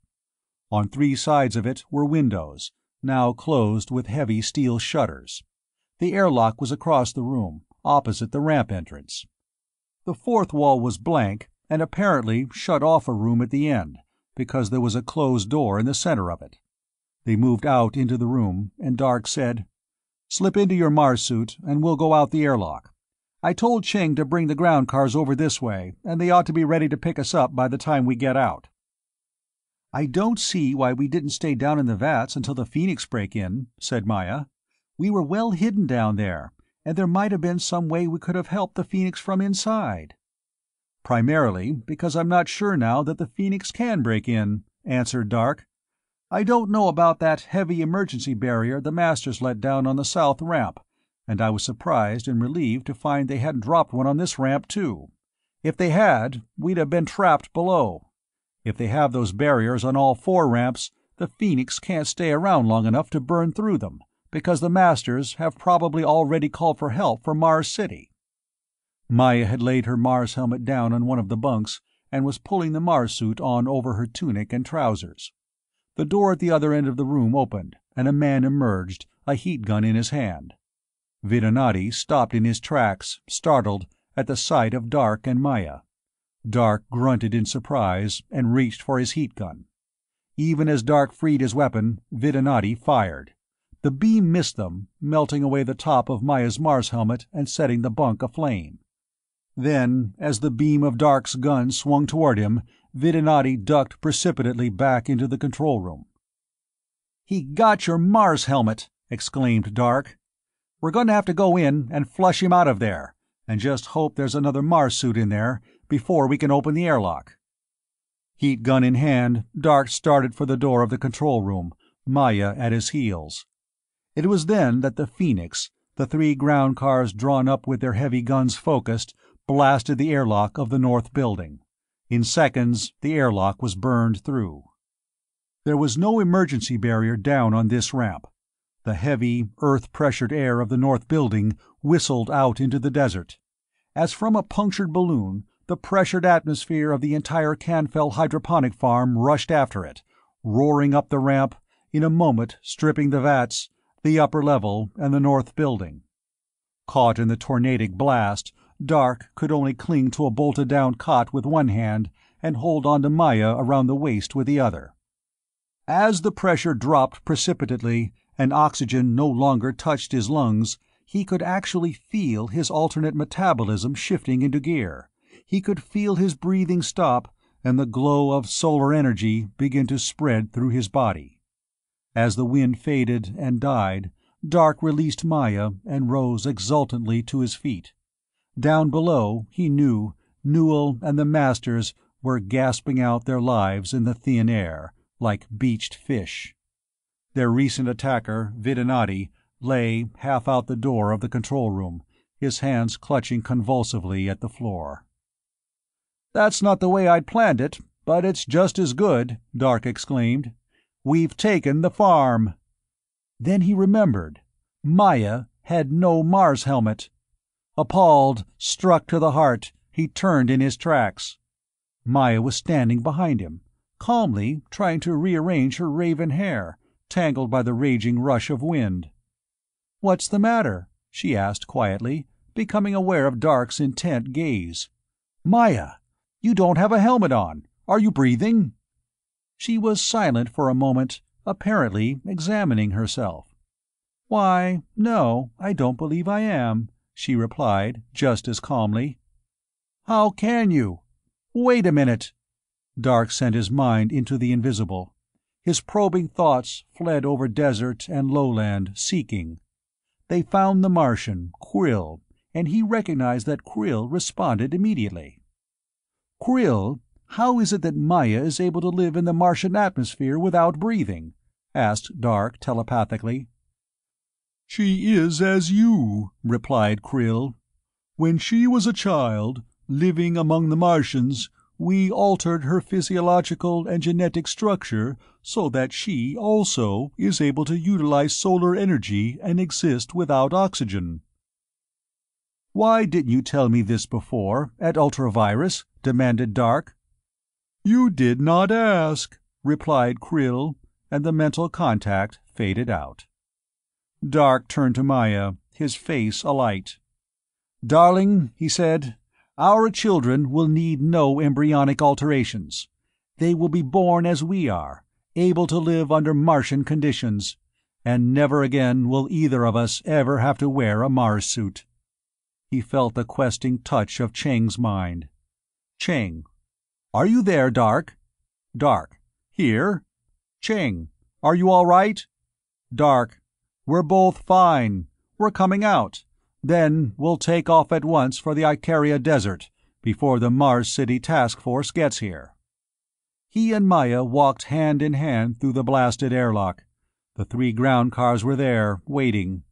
On 3 sides of it were windows, now closed with heavy steel shutters. The airlock was across the room, opposite the ramp entrance. The fourth wall was blank, and apparently shut off a room at the end, because there was a closed door in the center of it. They moved out into the room, and Dark said, "Slip into your Mars suit, and we'll go out the airlock. I told Ching to bring the ground cars over this way, and they ought to be ready to pick us up by the time we get out." "I don't see why we didn't stay down in the vats until the Phoenix break in," said Maya. "We were well hidden down there, and there might have been some way we could have helped the Phoenix from inside." "Primarily because I'm not sure now that the Phoenix can break in," answered Dark. "I don't know about that heavy emergency barrier the Masters let down on the south ramp, and I was surprised and relieved to find they hadn't dropped one on this ramp, too. If they had, we'd have been trapped below. If they have those barriers on all 4 ramps, the Phoenix can't stay around long enough to burn through them, because the Masters have probably already called for help from Mars City." Maya had laid her Mars helmet down on one of the bunks and was pulling the Mars suit on over her tunic and trousers. The door at the other end of the room opened, and a man emerged, a heat gun in his hand. Vidonati stopped in his tracks, startled, at the sight of Dark and Maya. Dark grunted in surprise and reached for his heat gun. Even as Dark freed his weapon, Vidonati fired. The beam missed them, melting away the top of Maya's Mars helmet and setting the bunk aflame. Then, as the beam of Dark's gun swung toward him, Vidonati ducked precipitately back into the control room. "He got your Mars helmet!" exclaimed Dark. "We're going to have to go in and flush him out of there, and just hope there's another Mars suit in there before we can open the airlock." Heat gun in hand, Dark started for the door of the control room, Maya at his heels. It was then that the Phoenix, the 3 ground cars drawn up with their heavy guns focused, blasted the airlock of the north building. In seconds, the airlock was burned through. There was no emergency barrier down on this ramp. The heavy, earth-pressured air of the north building whistled out into the desert. As from a punctured balloon, the pressured atmosphere of the entire Canfell hydroponic farm rushed after it, roaring up the ramp, in a moment stripping the vats, the upper level, and the north building. Caught in the tornadic blast, Dark could only cling to a bolted-down cot with one hand and hold on to Maya around the waist with the other. As the pressure dropped precipitately and oxygen no longer touched his lungs, he could actually feel his alternate metabolism shifting into gear. He could feel his breathing stop and the glow of solar energy begin to spread through his body. As the wind faded and died, Dark released Maya and rose exultantly to his feet. Down below, he knew, Newell and the Masters were gasping out their lives in the thin air, like beached fish. Their recent attacker, Vidonati, lay half out the door of the control room, his hands clutching convulsively at the floor. "That's not the way I'd planned it, but it's just as good," Dark exclaimed. "We've taken the farm." Then he remembered. Maya had no Mars helmet. Appalled, struck to the heart, he turned in his tracks. Maya was standing behind him, calmly trying to rearrange her raven hair, tangled by the raging rush of wind. "What's the matter?" she asked quietly, becoming aware of Dark's intent gaze. "Maya, you don't have a helmet on. Are you breathing?" She was silent for a moment, apparently examining herself. "Why, no, I don't believe I am," she replied, just as calmly. "How can you? Wait a minute." Dark sent his mind into the invisible. His probing thoughts fled over desert and lowland, seeking. They found the Martian, Krill, and he recognized that Krill responded immediately. "Krill, how is it that Maya is able to live in the Martian atmosphere without breathing?" asked Dark telepathically. "She is as you," replied Krill. "When she was a child, living among the Martians, We altered her physiological and genetic structure so that she, also, is able to utilize solar energy and exist without oxygen." "Why didn't you tell me this before, at Ultravirus?" demanded Dark. "You did not ask," replied Krill, and the mental contact faded out. Dark turned to Maya, his face alight. "Darling," he said, "our children will need no embryonic alterations. They will be born as we are, able to live under Martian conditions, and never again will either of us ever have to wear a Mars suit." He felt the questing touch of Cheng's mind. Cheng. "Are you there, Dark?" Dark. "Here." Cheng. "Are you all right?" Dark. "We're both fine. We're coming out. Then we'll take off at once for the Icaria Desert, before the Mars City Task Force gets here." He and Maya walked hand in hand through the blasted airlock. The 3 ground cars were there, waiting.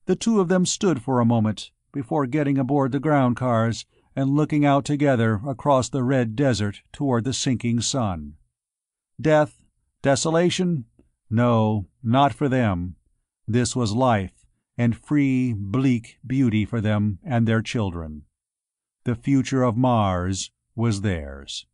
The two of them stood for a moment, before getting aboard the ground cars and looking out together across the red desert toward the sinking sun. Death? Desolation? No, not for them. This was life, and free, bleak beauty for them and their children. The future of Mars was theirs.